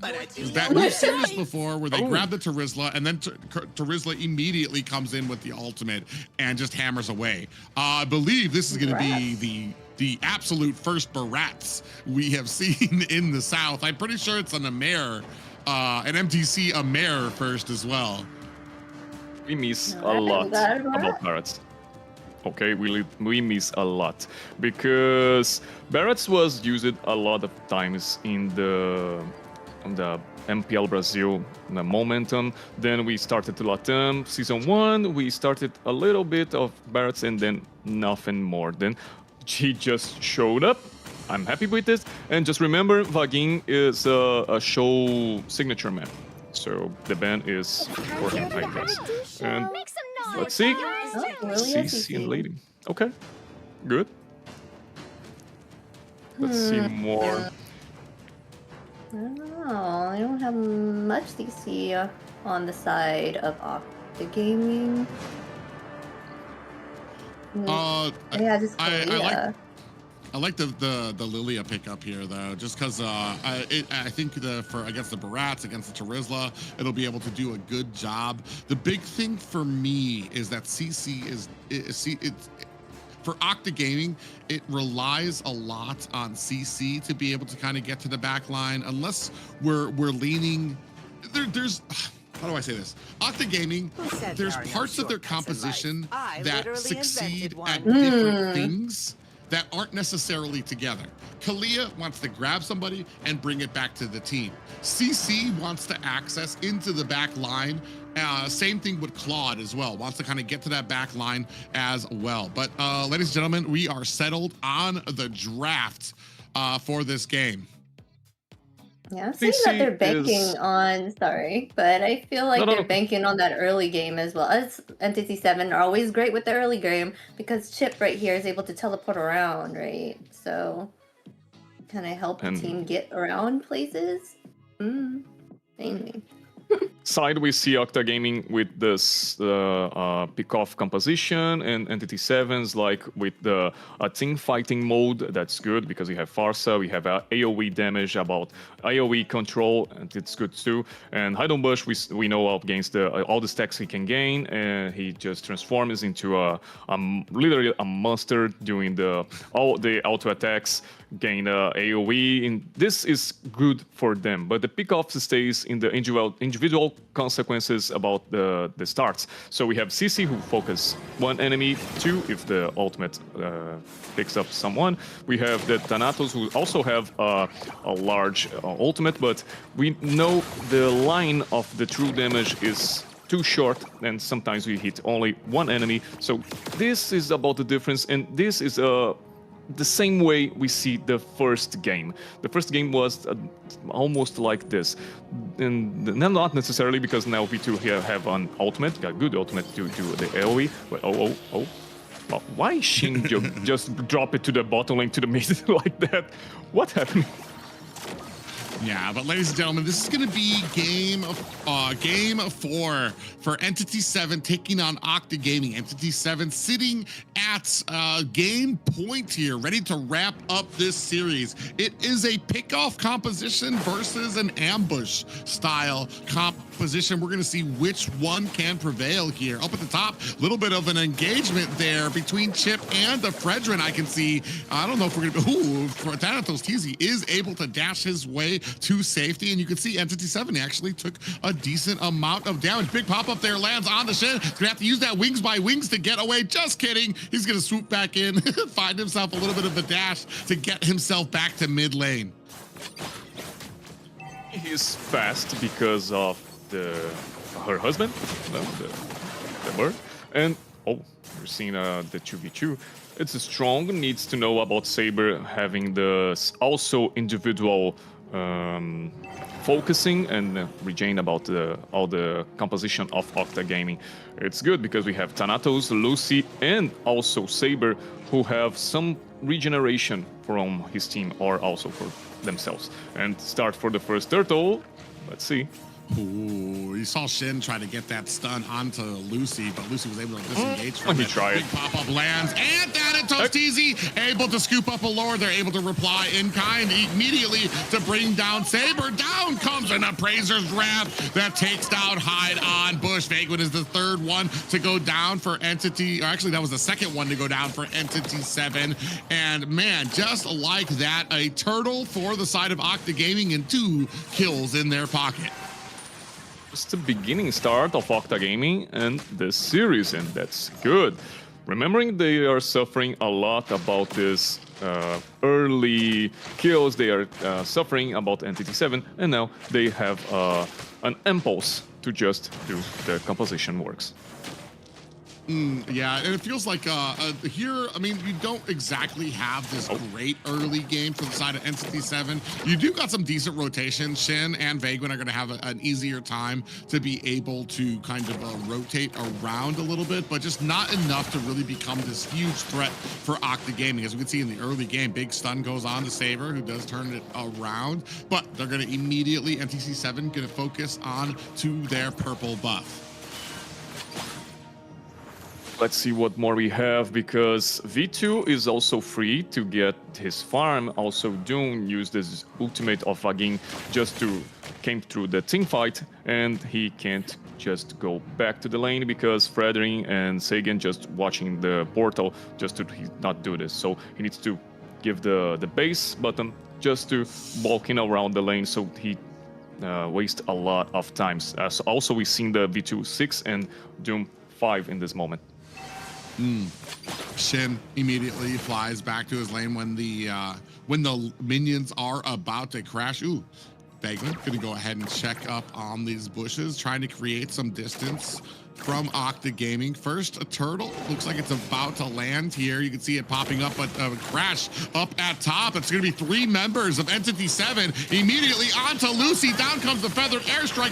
We've seen this before where they grab the Terizla and then Terizla immediately comes in with the ultimate and just hammers away. I believe this is going to be the absolute first Barats we have seen in the South. I'm pretty sure it's an AMER. An MTC AMER first as well. We miss a lot about Barretts. Okay, we miss a lot because Barretts was used a lot of times in the MPL Brazil, the Momentum. Then we started to Latam Season 1. We started a little bit of Barretts and then nothing more. Then he just showed up. I'm happy with this. And just remember, Vagin is a show signature man. So the band is working like this. And let's see. CC and leading. Okay, good. Let's see more. Oh, I don't have much CC on the side of Octa Gaming. I like the Lilia pickup here though, just because I think against the Barats, against the Terizla, it'll be able to do a good job. The big thing for me is that CC is for Octa Gaming, it relies a lot on CC to be able to kind of get to the back line, unless we're leaning. There's how do I say this? Octa Gaming, there's parts of their composition that succeed at different things. that aren't necessarily together. Kalia wants to grab somebody and bring it back to the team. CC wants to access into the back line. Same thing with Claude as well. Wants to kind of get to that back line as well. But ladies and gentlemen, we are settled on the draft for this game. Yeah, I'm seeing that they're banking on, sorry, but I feel like they're banking on that early game as well. As Entity7 are always great with the early game because Chip right here is able to teleport around, right? So kind of help the team get around places. Anyway. Side we see Octa Gaming with this pick-off composition, and Entity7's like with the team fighting mode. That's good because we have Farsa, we have AoE damage, about AoE control, and it's good too. And Heidenbush, we know against all the stacks he can gain, and he just transforms into literally a monster doing all the auto attacks, gain AoE, and this is good for them. But the pick-off stays in the individual consequences about the starts. So we have CC who focus one enemy, two if the ultimate picks up someone. We have the Thanatos who also have a large ultimate, but we know the line of the true damage is too short, and sometimes we hit only one enemy. So this is about the difference, and this is the same way we see the first game. The first game was almost like this, and not necessarily because now V2 here have an ultimate, got good ultimate to do the AoE. But well, why Shin just drop it to the bottom lane to the mid like that? What happened? Yeah, but ladies and gentlemen, this is going to be game 4 for Entity7 taking on Octa Gaming. Entity7 sitting at game point here, ready to wrap up this series. It is a pick-off composition versus an ambush style composition. We're going to see which one can prevail here. Up at the top, a little bit of an engagement there between Chip and the Fredrin. I can see, I don't know if we're going to be, for Thanatos TZ is able to dash his way to safety, and you can see Entity7 actually took a decent amount of damage. Big pop-up there lands on the Shin. He's gonna have to use that wings by wings to get away. Just kidding. He's gonna swoop back in, find himself a little bit of a dash to get himself back to mid lane. He's fast because of her husband, the bird, and we're seeing the 2v2. It's strong, needs to know about Saber having the also individual focusing, and Regain about all the composition of Octa Gaming. It's good because we have Thanatos, Lucy, and also Saber who have some regeneration from his team or also for themselves. And start for the first turtle. Let's see. Ooh, you saw Shin try to get that stun onto Lucy, but Lucy was able to disengage from he it. tried. Big pop-up lands, and Thanatos TZ able to scoop up a lord. They're able to reply in kind immediately to bring down Saber. Down comes an Appraiser's Wrath that takes down Hyde on Bush. Vagrant is the third one to go down for Entity, or actually that was the second one to go down for Entity7. And man, just like that, a turtle for the side of Octa Gaming and 2 kills in their pocket. It's the beginning start of Octa Gaming and this series, and that's good. Remembering they are suffering a lot about this early kills, they are suffering about Entity7, and now they have an impulse to just do the composition works. Yeah, and it feels like here, I mean, you don't exactly have this great early game for the side of Entity7. You do got some decent rotation. Shin and Vagrant are going to have an easier time to be able to kind of rotate around a little bit, but just not enough to really become this huge threat for Octa Gaming. As we can see in the early game, big stun goes on to Saber, who does turn it around, but they're going to immediately, Entity7 going to focus on to their purple buff. Let's see what more we have, because V2 is also free to get his farm. Also, Doom used his ultimate of Vagin just to came through the team fight, and he can't just go back to the lane because Fredrin and Sagan just watching the portal just to not do this. So he needs to give the base button just to walk in around the lane, so he waste a lot of times. So also we've seen the V2 6 and Doom 5 in this moment. Shin immediately flies back to his lane when the minions are about to crash. Ooh, Bagman gonna go ahead and check up on these bushes, trying to create some distance from Octa Gaming. First, a turtle. Looks like it's about to land here. You can see it popping up, but crash up at top. It's going to be 3 members of Entity 7 immediately onto Lucy. Down comes the feathered airstrike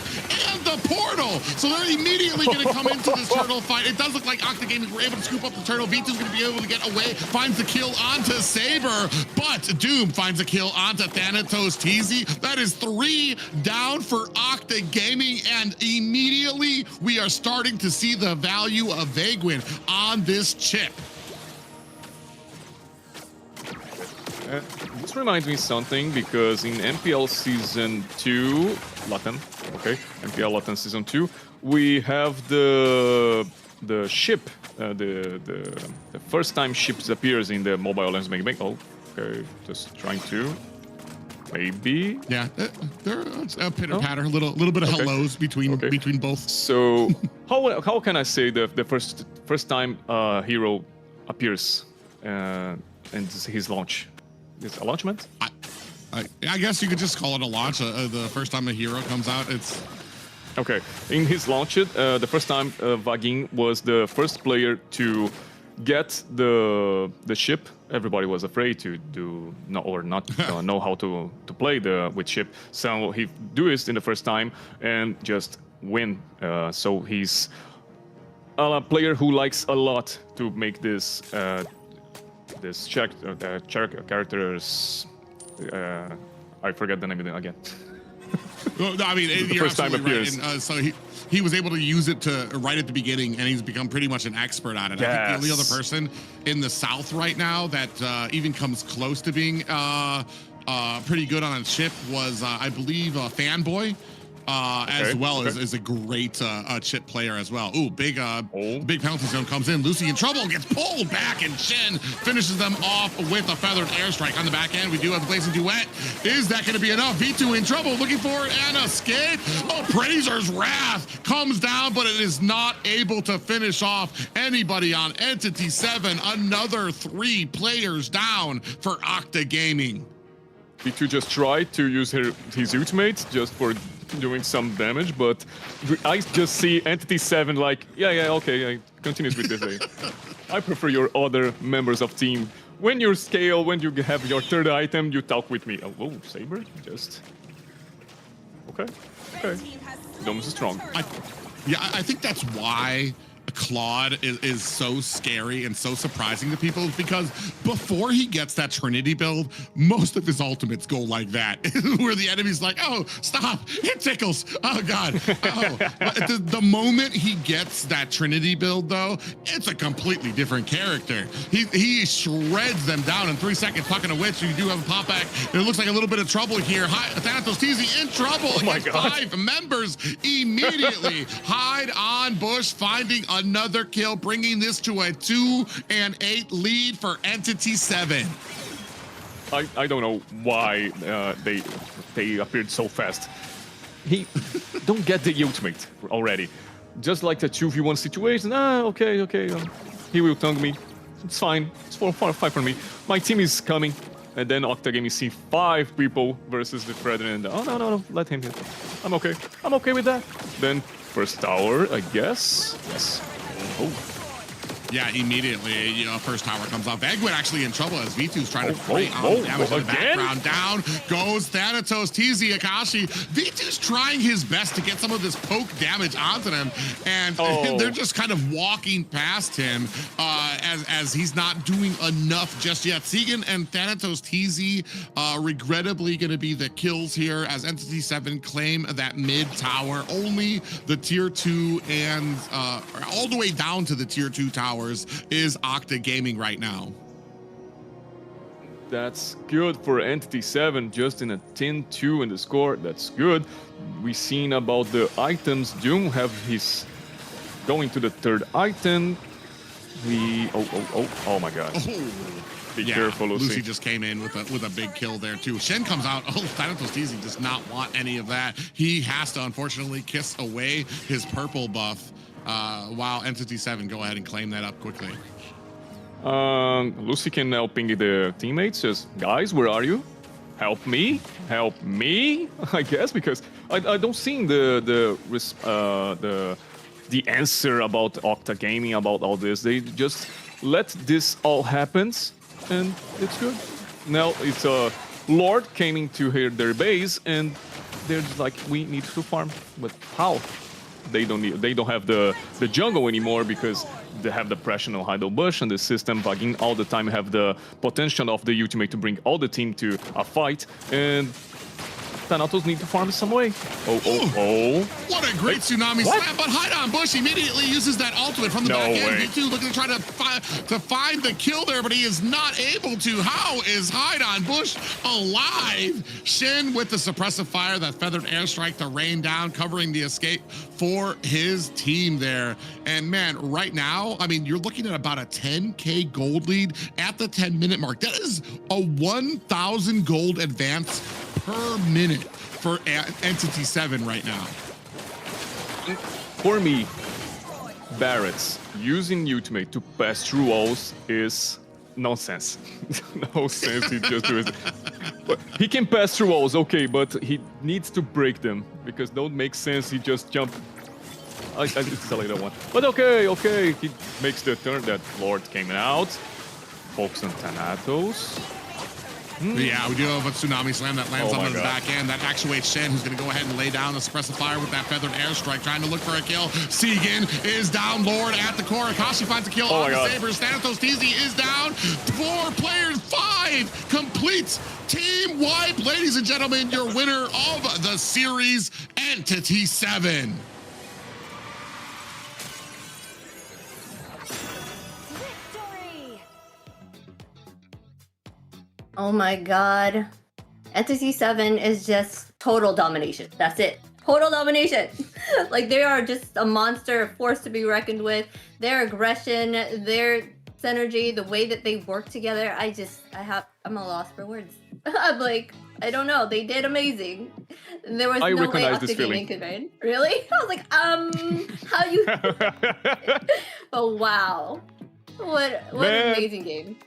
and the portal. So they're immediately going to come into this turtle fight. It does look like Octa Gaming were able to scoop up the turtle. V2's going to be able to get away. Finds the kill onto Saber, but Doom finds a kill onto Thanatos TZ. That is 3 down for Octa Gaming, and immediately we are starting to see the value of Vaguin on this chip. This reminds me something, because in MPL Season 2, Latin, okay, MPL Latin Season 2, we have the ship, the first time ships appears in the Mobile Legends Bang Bang. Oh, okay, just trying to. Maybe. Yeah, there's a pitter patter, a little bit of hellos between both. So how can I say the first time hero appears and his launch? Is a launchment? I guess you could just call it a launch. The first time a hero comes out, it's okay. In his launch, the first time Vagin was the first player to get the ship. Everybody was afraid to not know how to play with ship. So he do it in the first time and just win. So he's a player who likes a lot to make this characters. I forget the name again. Well, no, I mean, the first time appears. Right. And, so he was able to use it right at the beginning, and he's become pretty much an expert at it. Yes. I think the only other person in the South right now that even comes close to being pretty good on a chip was, I believe, Fanboy. As well as a great chip player as well. Ooh, big penalty zone comes in. Lucy in trouble, gets pulled back, and Shin finishes them off with a feathered airstrike on the back end. We do have the blazing duet. Is that going to be enough? V2 in trouble, looking for an escape. Oh, Prazer's Wrath comes down, but it is not able to finish off anybody on Entity 7. Another 3 players down for Octa Gaming. V2 just tried to use his ultimate just for doing some damage, but I just see Entity 7 like, yeah, okay, I continues with this. I prefer your other members of team. When you scale, when you have your third item, you talk with me. Oh, Saber, just... Okay. Domus is strong. I think that's why Claude is so scary and so surprising to people, because before he gets that Trinity build, most of his ultimates go like that, where the enemy's like, oh, stop, it tickles, oh god. Oh. The moment he gets that Trinity build, though, it's a completely different character. He shreds them down in 3 seconds. Talking to which, you do have a pop back. It looks like a little bit of trouble here. Thanatos TZ in trouble. Oh my god. 5 members immediately hide on bush, finding another kill, bringing this to a 2-8 lead for Entity 7. I don't know why they appeared so fast. He don't get the ultimate already. Just like the 2v1 situation. Okay. He will tongue me. It's fine. It's 4-5 for me. My team is coming. And then Octa Gaming see 5 people versus the Fredrin. Oh, no, let him hit. I'm okay. I'm okay with that. Then first tower, I guess. Yes. Oh. Yeah, immediately, first tower comes off. Egwin actually in trouble as V2's trying to fight on damage in the background. Down goes Thanatos, TZ, Akashi. V2's trying his best to get some of this poke damage onto them, and they're just kind of walking past him as he's not doing enough just yet. Segan and Thanatos TZ regrettably going to be the kills here as Entity 7 claim that mid tower. Only the tier 2 and all the way down to the tier 2 tower is Octa Gaming right now. That's good for Entity 7, just in a 10-2 in the score. That's good. We seen about the items. Doom have his going to the third item. Oh my god. Be careful, Lucy. Lucy just came in with a big kill there too. Shen comes out. Oh, Thanatos TZ does not want any of that. He has to unfortunately kiss away his purple buff. While Entity 7 go ahead and claim that up quickly. Lucy can now ping the teammates, just, guys, where are you? Help me, I guess, because I don't see the answer about Octa Gaming, about all this. They just let this all happen, and it's good. Now it's Lord came into their base, and they're just like, we need to farm, but how? They don't have the jungle anymore because they have the pressure on Idle Bush and the system bugging all the time, have the potential of the ultimate to bring all the team to a fight, and Thanatos need to farm some way. Oh. What a great tsunami slam, but Hide on Bush immediately uses that ultimate from the back end. V2 looking to try to find the kill there, but he is not able to. How is Hide on Bush alive? Shin with the suppressive fire, that feathered airstrike to rain down, covering the escape for his team there. And man, right now, I mean, you're looking at about a 10K gold lead at the 10-minute mark. That is a 1,000 gold advance per minute for Entity7 right now. For me, Barrett's using ultimate to pass through walls is nonsense. No sense, he just do it. But he can pass through walls, okay, but he needs to break them, because don't make sense, he just jump. It's a later one. But okay, he makes the turn. That Lord came out. Focus on Thanatos. Yeah, we do have a tsunami slam that lands on the God. back end. That actuates Shen, who's going to go ahead and lay down the suppressive fire with that feathered airstrike, trying to look for a kill. Segan is down, Lord at the core. Akashi finds a kill on the Sabres. Thanatos TZ is down. 4 players, 5 complete team wipe. Ladies and gentlemen, your winner of the series, Entity7. Victory! Oh my god. Entity7 is just total domination. That's it. Total domination. Like, they are just a monster, a force to be reckoned with. Their aggression, their synergy, the way that they work together, I'm a loss for words. I'm like, I don't know. They did amazing. There was no way Octa Gaming could win. Really? I was like, how you... Oh, wow. What an amazing game.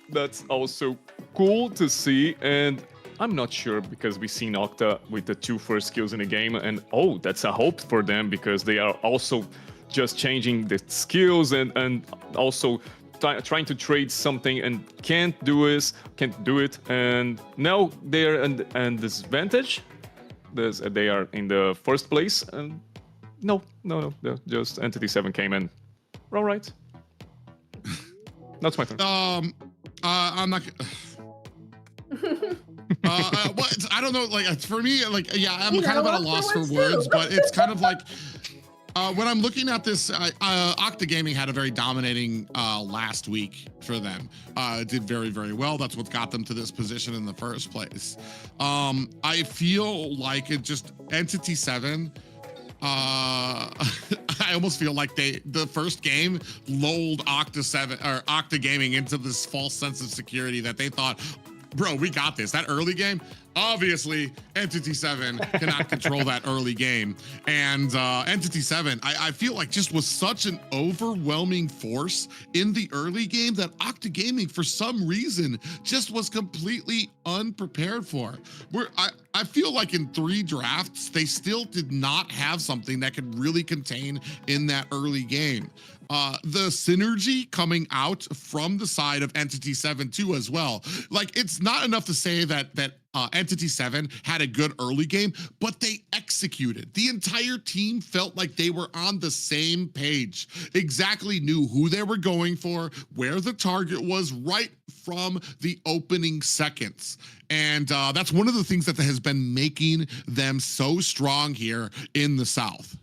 That's also cool to see, and I'm not sure, because we've seen Octa with the 2 first kills in the game, and that's a hope for them, because they are also just changing the skills and also trying to trade something and can't do it, and now they're an disadvantage. They are in the first place, and no, just Entity7 came in. All right. That's my turn. I'm not. I don't know. Like, for me, like, yeah, I'm kind of at a loss for words, but it's kind of like when I'm looking at this, Octa Gaming had a very dominating last week for them. Did very, very well. That's what got them to this position in the first place. I feel like it just Entity7. I almost feel like the first game lulled Octa Gaming into this false sense of security that they thought, bro, we got this. That early game, obviously, Entity7 cannot control that early game. And Entity7, I feel like just was such an overwhelming force in the early game that Octa Gaming, for some reason, just was completely unprepared for. I feel like in 3 drafts, they still did not have something that could really contain in that early game. The synergy coming out from the side of Entity7 too as well. Like, it's not enough to say that Entity7 had a good early game, but they executed. The entire team felt like they were on the same page, exactly knew who they were going for, where the target was right from the opening seconds. And that's one of the things that has been making them so strong here in the South.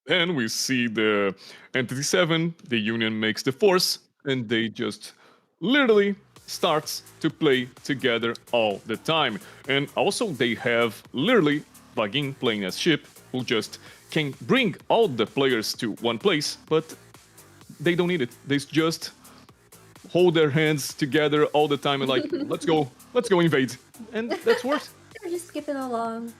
Then we see the Entity7, the Union makes the force, and they just literally starts to play together all the time. And also they have literally Vagin playing as ship, who just can bring all the players to one place, but they don't need it. They just hold their hands together all the time and like, let's go invade. And that's worked. We're just skipping along.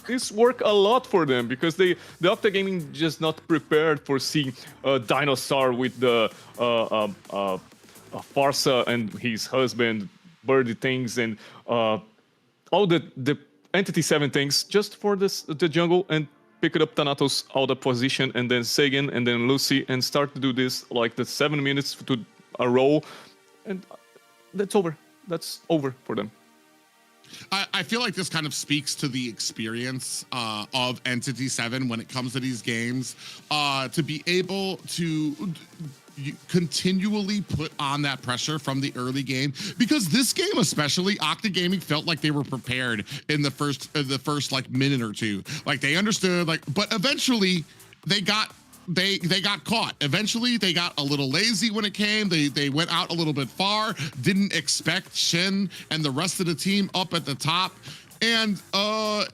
this worked a lot for them because the Octa Gaming just not prepared for seeing a dinosaur with the Farsa and his husband, Birdie things, and all the Entity7 things just for the jungle, and pick it up Thanatos out of position, and then Sagan, and then Lucy, and start to do this like the 7 minutes to a roll, and that's over. That's over for them. I feel like this kind of speaks to the experience of Entity7 when it comes to these games, to be able to continually put on that pressure from the early game, because this game especially, Octa Gaming felt like they were prepared in the first like minute or two. Like they understood, like, but eventually they got caught. Eventually they got a little lazy when it came. They went out a little bit far, didn't expect Shen and the rest of the team up at the top, and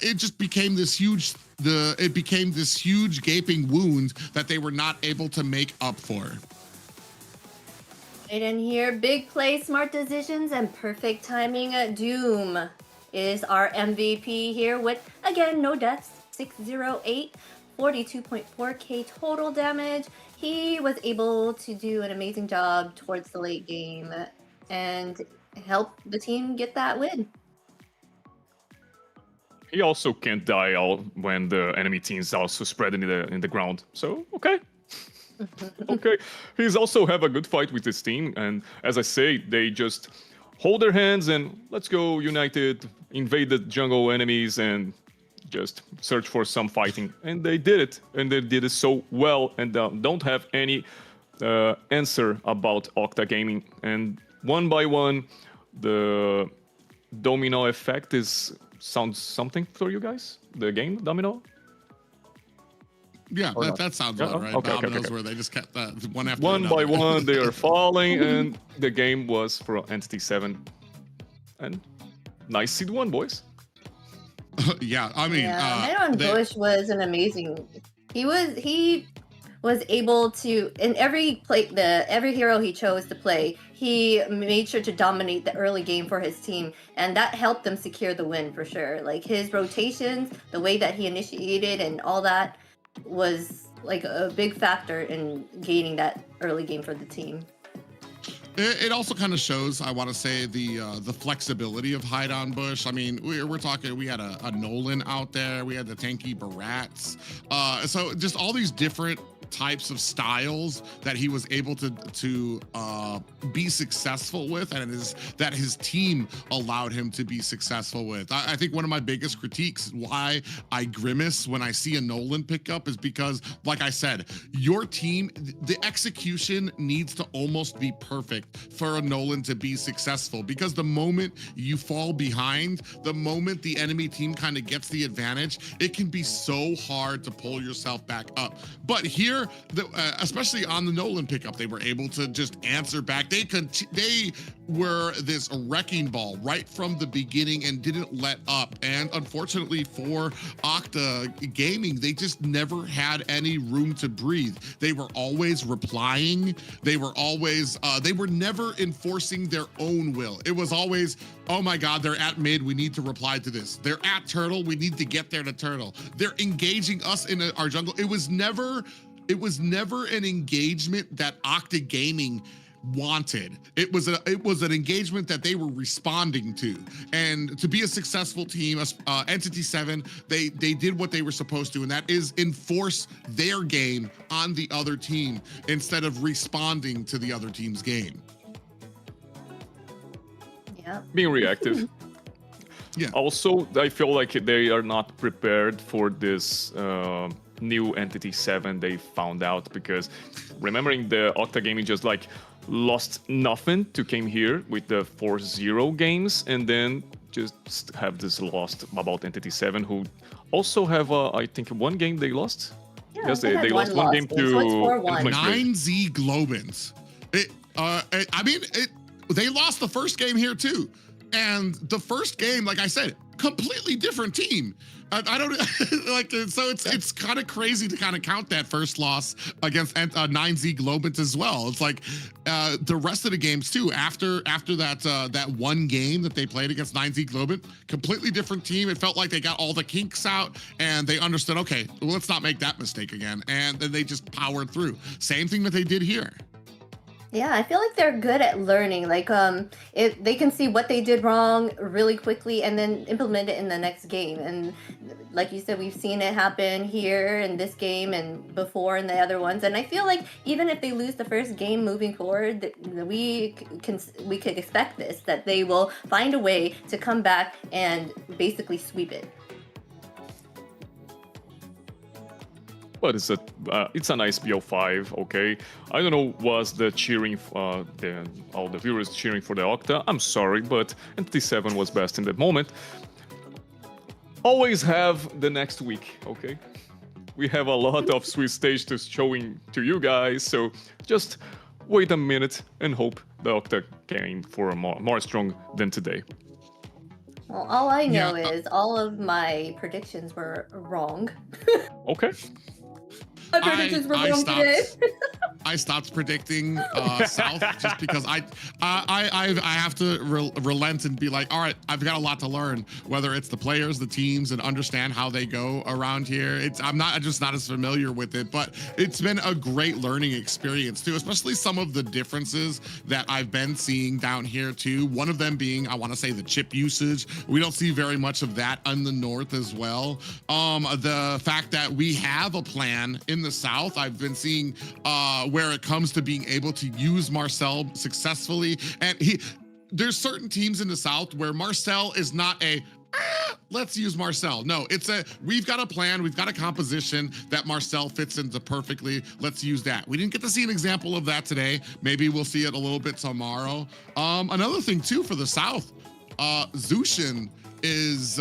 it just became this huge gaping wound that they were not able to make up for. Right in here, big play, smart decisions, and perfect timing. Doom is our MVP here with, again, no deaths, 608, 42.4k total damage. He was able to do an amazing job towards the late game and help the team get that win. He also can't die out when the enemy team's also spread in the ground. So, okay. Okay. He's also have a good fight with his team. And as I say, they just hold their hands and let's go united, invade the jungle enemies and just search for some fighting. And they did it. And they did it so well and don't have any answer about Octa Gaming. And one by one, the domino effect sounds something for you guys? The game, Domino? Yeah, that sounds about right. Okay, Dominoes okay. where they just kept that one after One another. by one, they are falling, and the game was for Entity7. And nice seed one, boys. Yeah, I mean, Head-on Bush was an amazing. He was able to, in every hero he chose to play, he made sure to dominate the early game for his team, and that helped them secure the win for sure. Like his rotations, the way that he initiated, and all that was like a big factor in gaining that early game for the team. It also kind of shows, I want to say, the flexibility of Hide-on Bush. I mean, we're talking, we had a Nolan out there, we had the tanky Barats. So just all these different types of styles that he was able to be successful with, and that his team allowed him to be successful with. I think one of my biggest critiques, why I grimace when I see a Nolan pickup, is because, like I said, your team, the execution needs to almost be perfect for a Nolan to be successful, because the moment you fall behind, the moment the enemy team kind of gets the advantage, it can be so hard to pull yourself back up. But here, especially on the Nolan pickup, they were able to just answer back. They were this wrecking ball right from the beginning and didn't let up. And unfortunately for Octa Gaming, they just never had any room to breathe. They were always replying. They were always, they were never enforcing their own will. It was always, oh my God, they're at mid, we need to reply to this. They're at turtle, we need to get there to turtle. They're engaging us in our jungle. It was never an engagement that Octa Gaming wanted. It was an engagement that they were responding to. And to be a successful team, Entity7, they did what they were supposed to, and that is enforce their game on the other team instead of responding to the other team's game. Yeah. Being reactive. Yeah. Also, I feel like they are not prepared for this new Entity7 they found out, because remembering the Octa Gaming just like lost nothing to came here with the 4-0 games, and then just have this lost about Entity7, who also have I think one game they lost. Yeah, Yes, they they had lost one one game loss, to so it's 4-1. 9Z Globins. They lost the first game here too. And the first game, like I said, completely different team. I don't like, so it's kind of crazy to kind of count that first loss against 9Z Globant as well. It's like the rest of the games too. After that one game that they played against 9Z Globant, completely different team. It felt like they got all the kinks out and they understood, okay, well, let's not make that mistake again. And then they just powered through. Same thing that they did here. Yeah, I feel like they're good at learning. Like, if they can see what they did wrong really quickly and then implement it in the next game. And like you said, we've seen it happen here in this game and before in the other ones. And I feel like even if they lose the first game moving forward, we could expect this, that they will find a way to come back and basically sweep it. But it's a nice BO5, okay? I don't know, was the cheering, all the viewers cheering for the Octa? I'm sorry, but Entity7 was best in that moment. Always have the next week, okay? We have a lot of Swiss stage to showing to you guys, so just wait a minute and hope the Octa came for more strong than today. Well, all I know is all of my predictions were wrong. Okay. My predictions were wrong today. I stopped predicting South just because I have to relent and be like, all right, I've got a lot to learn, whether it's the players, the teams, and understand how they go around here. I'm just not as familiar with it, but it's been a great learning experience too, especially some of the differences that I've been seeing down here too. One of them being, I want to say, the chip usage. We don't see very much of that in the North as well. The fact that we have a plan in the South, I've been seeing where it comes to being able to use Marcel successfully. And there's certain teams in the South where Marcel is not a, let's use Marcel. No, it's we've got a plan, we've got a composition that Marcel fits into perfectly. Let's use that. We didn't get to see an example of that today. Maybe we'll see it a little bit tomorrow. Another thing too for the South, Zushin is,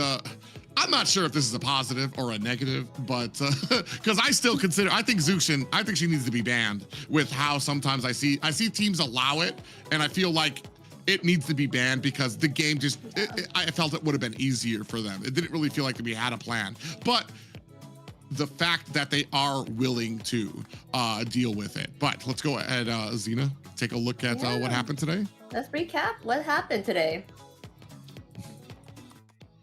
I'm not sure if this is a positive or a negative, but because I think Zushin, I think she needs to be banned with how sometimes I see teams allow it, and I feel like it needs to be banned because the game I felt it would have been easier for them. It didn't really feel like we had a plan, but the fact that they are willing to deal with it. But let's go ahead, Xena, take a look at what happened today. Let's recap what happened today.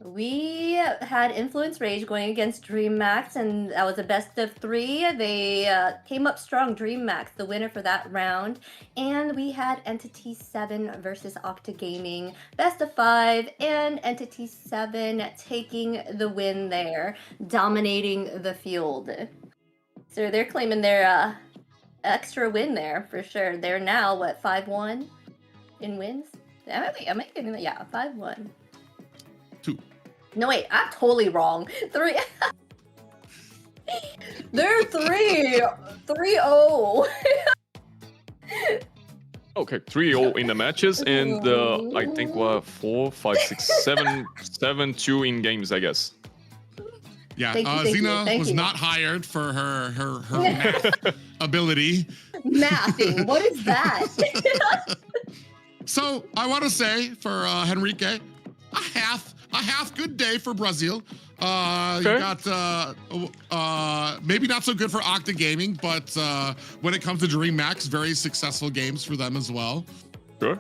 We had Influence Rage going against Dreammax, and that was a best of 3. They came up strong, Dreammax, the winner for that round. And we had Entity7 versus Octa Gaming, best of 5, and Entity7 taking the win there, dominating the field. So they're claiming their extra win there for sure. They're now, what, 5-1 in wins? Am I getting that? Yeah, 5-1. 2. No, wait, I'm totally wrong. 3. They're 3-0. Okay, 3-0 in the matches, and I think 4, 5, 6, 7, 7-2 in games, I guess. Yeah, Xena was not hired for her math ability. Mathing, what is that? So I want to say for Henrique, a half good day for Brazil. Okay. You got maybe not so good for Octa Gaming, but when it comes to Dreammax, very successful games for them as well. Sure.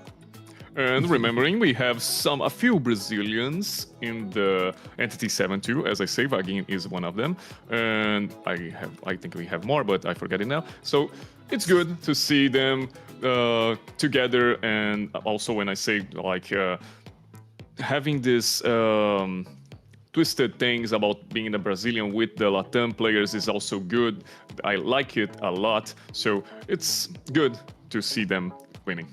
And remembering, we have a few Brazilians in the Entity7 too. As I say, Vaguinho is one of them, and I think we have more, but I forget it now. So it's good to see them together, and also when I say like having this twisted things about being a Brazilian with the Latam players is also good. I like it a lot, so it's good to see them winning.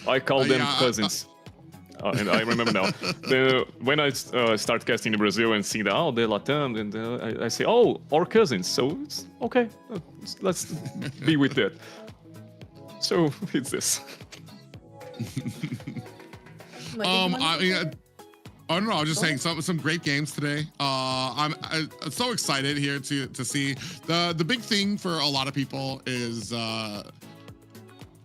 I call them cousins. And I remember now, when I start casting in Brazil and see that, the Latam, and I say, oh, our cousins. So it's okay, let's be with that. So it's this. I don't know. I was just saying some great games today. I'm so excited here to see the big thing for a lot of people is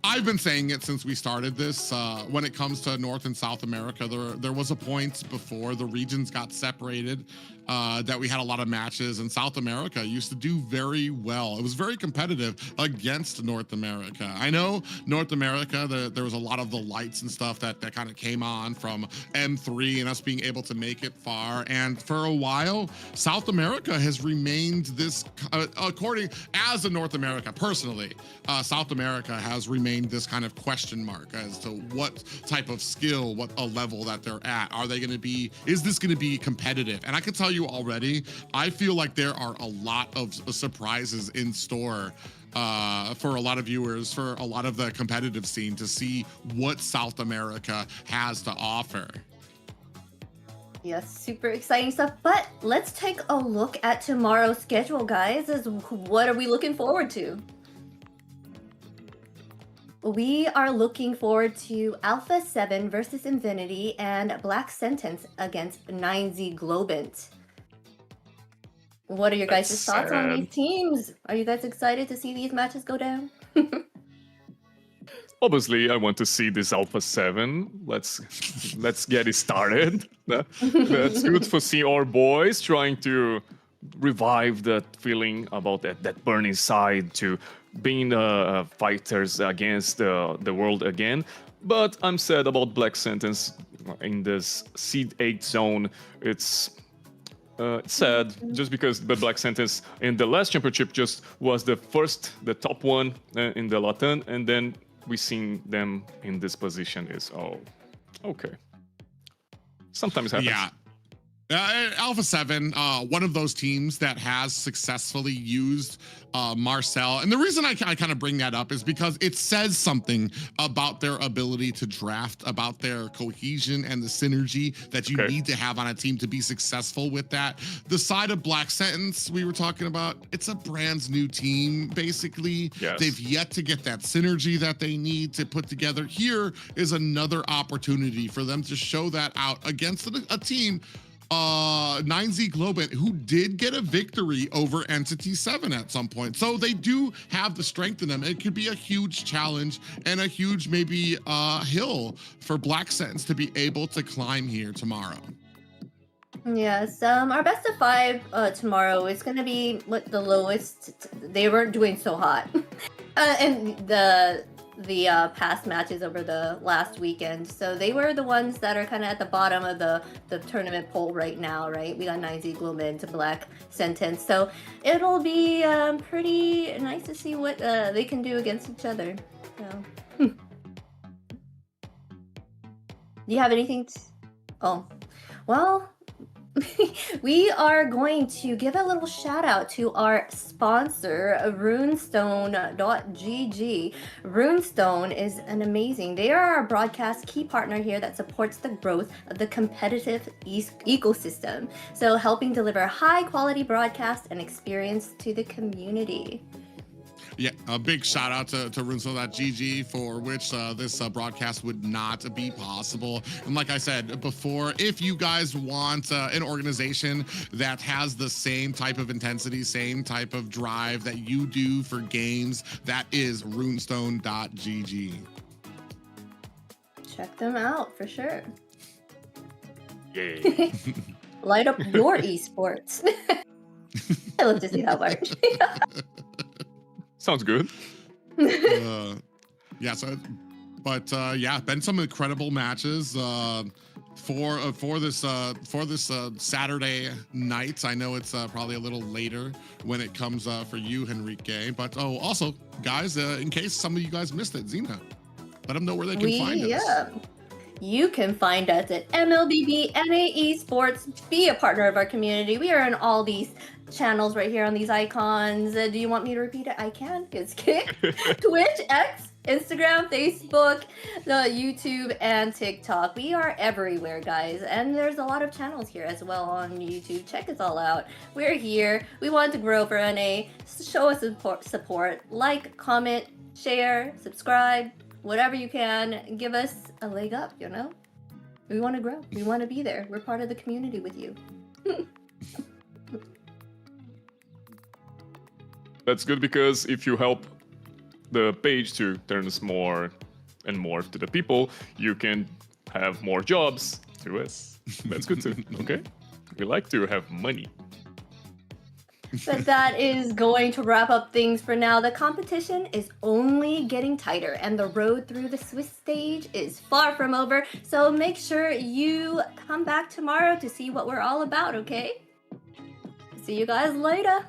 I've been saying it since we started this. When it comes to North and South America, there was a point before the regions got separated that we had a lot of matches, and South America used to do very well. It was very competitive against North America. I know North America, there was a lot of the lights and stuff that kind of came on from M3 and us being able to make it far. And for a while, South America has remained this, according as a North America, personally, South America has remained this kind of question mark as to what type of skill, what a level that they're at. Are they going to be, is this going to be competitive? And I can tell you already, I feel like there are a lot of surprises in store for a lot of viewers, for a lot of the competitive scene, to see what South America has to offer. Yes, super exciting stuff. But let's take a look at tomorrow's schedule, guys. What are we looking forward to? We are looking forward to Alpha 7 versus Infinity and Black Sentence against 9Z Globant. What are your guys' thoughts on these teams? Are you guys excited to see these matches go down? Obviously, I want to see this Alpha 7. Let's get it started. That's good for see our boys trying to revive that feeling about that burning side to being fighters against the world again. But I'm sad about Black Sentence in this Seed 8 zone. It's sad just because the Black Sentence in the last championship just was the top one in the Latin, and then we seen them in this position is, oh, okay. Sometimes happens. Yeah. Alpha 7, one of those teams that has successfully used Marcel. And the reason I kind of bring that up is because it says something about their ability to draft, about their cohesion and the synergy that you need to have on a team to be successful with that. The side of Black Sentence we were talking about, it's a brand new team, basically. Yes. They've yet to get that synergy that they need to put together. Here is another opportunity for them to show that out against a team 9Z Globant, who did get a victory over Entity7 at some point. So they do have the strength in them. It could be a huge challenge and a huge maybe hill for Black Sentence to be able to climb here tomorrow. Yes, our best of 5 tomorrow is going to be the lowest. They weren't doing so hot. And the past matches over the last weekend. So they were the ones that are kind of at the bottom of the tournament poll right now, right? We got 9Z Globant to Black Sentence. So it'll be pretty nice to see what they can do against each other. So. Do you have anything? Oh, well, we are going to give a little shout out to our sponsor, runestone.gg. Runestone is an amazing, they are our broadcast key partner here that supports the growth of the competitive ecosystem. So helping deliver high quality broadcast and experience to the community. Yeah, a big shout out to runestone.gg, for which this broadcast would not be possible. And like I said before, if you guys want an organization that has the same type of intensity, same type of drive that you do for games, that is runestone.gg. Check them out for sure. Yay. Light up your esports. I love to see that part. Sounds good. Yeah, so, but yeah, been some incredible matches for this Saturday night. I know it's probably a little later when it comes for you, Henrique. But also, guys, in case some of you guys missed it, Xena, let them know where they can find us. Yeah. You can find us at MLBB Esports. Be a partner of our community. We are in all these channels right here on these icons. Do you want me to repeat it? I can. It's Kick, Twitch, X, Instagram, Facebook, the YouTube, and TikTok. We are everywhere, guys. And there's a lot of channels here as well on YouTube. Check us all out. We're here. We want to grow for NA. Show us support. Like, comment, share, subscribe. Whatever you can, give us a leg up, you know? We want to grow. We want to be there. We're part of the community with you. That's good, because if you help the page to turns more and more to the people, you can have more jobs to us. That's good too. Okay, we like to have money. But that is going to wrap up things for now. The competition is only getting tighter, and the road through the Swiss stage is far from over. So make sure you come back tomorrow to see what we're all about, okay? See you guys later.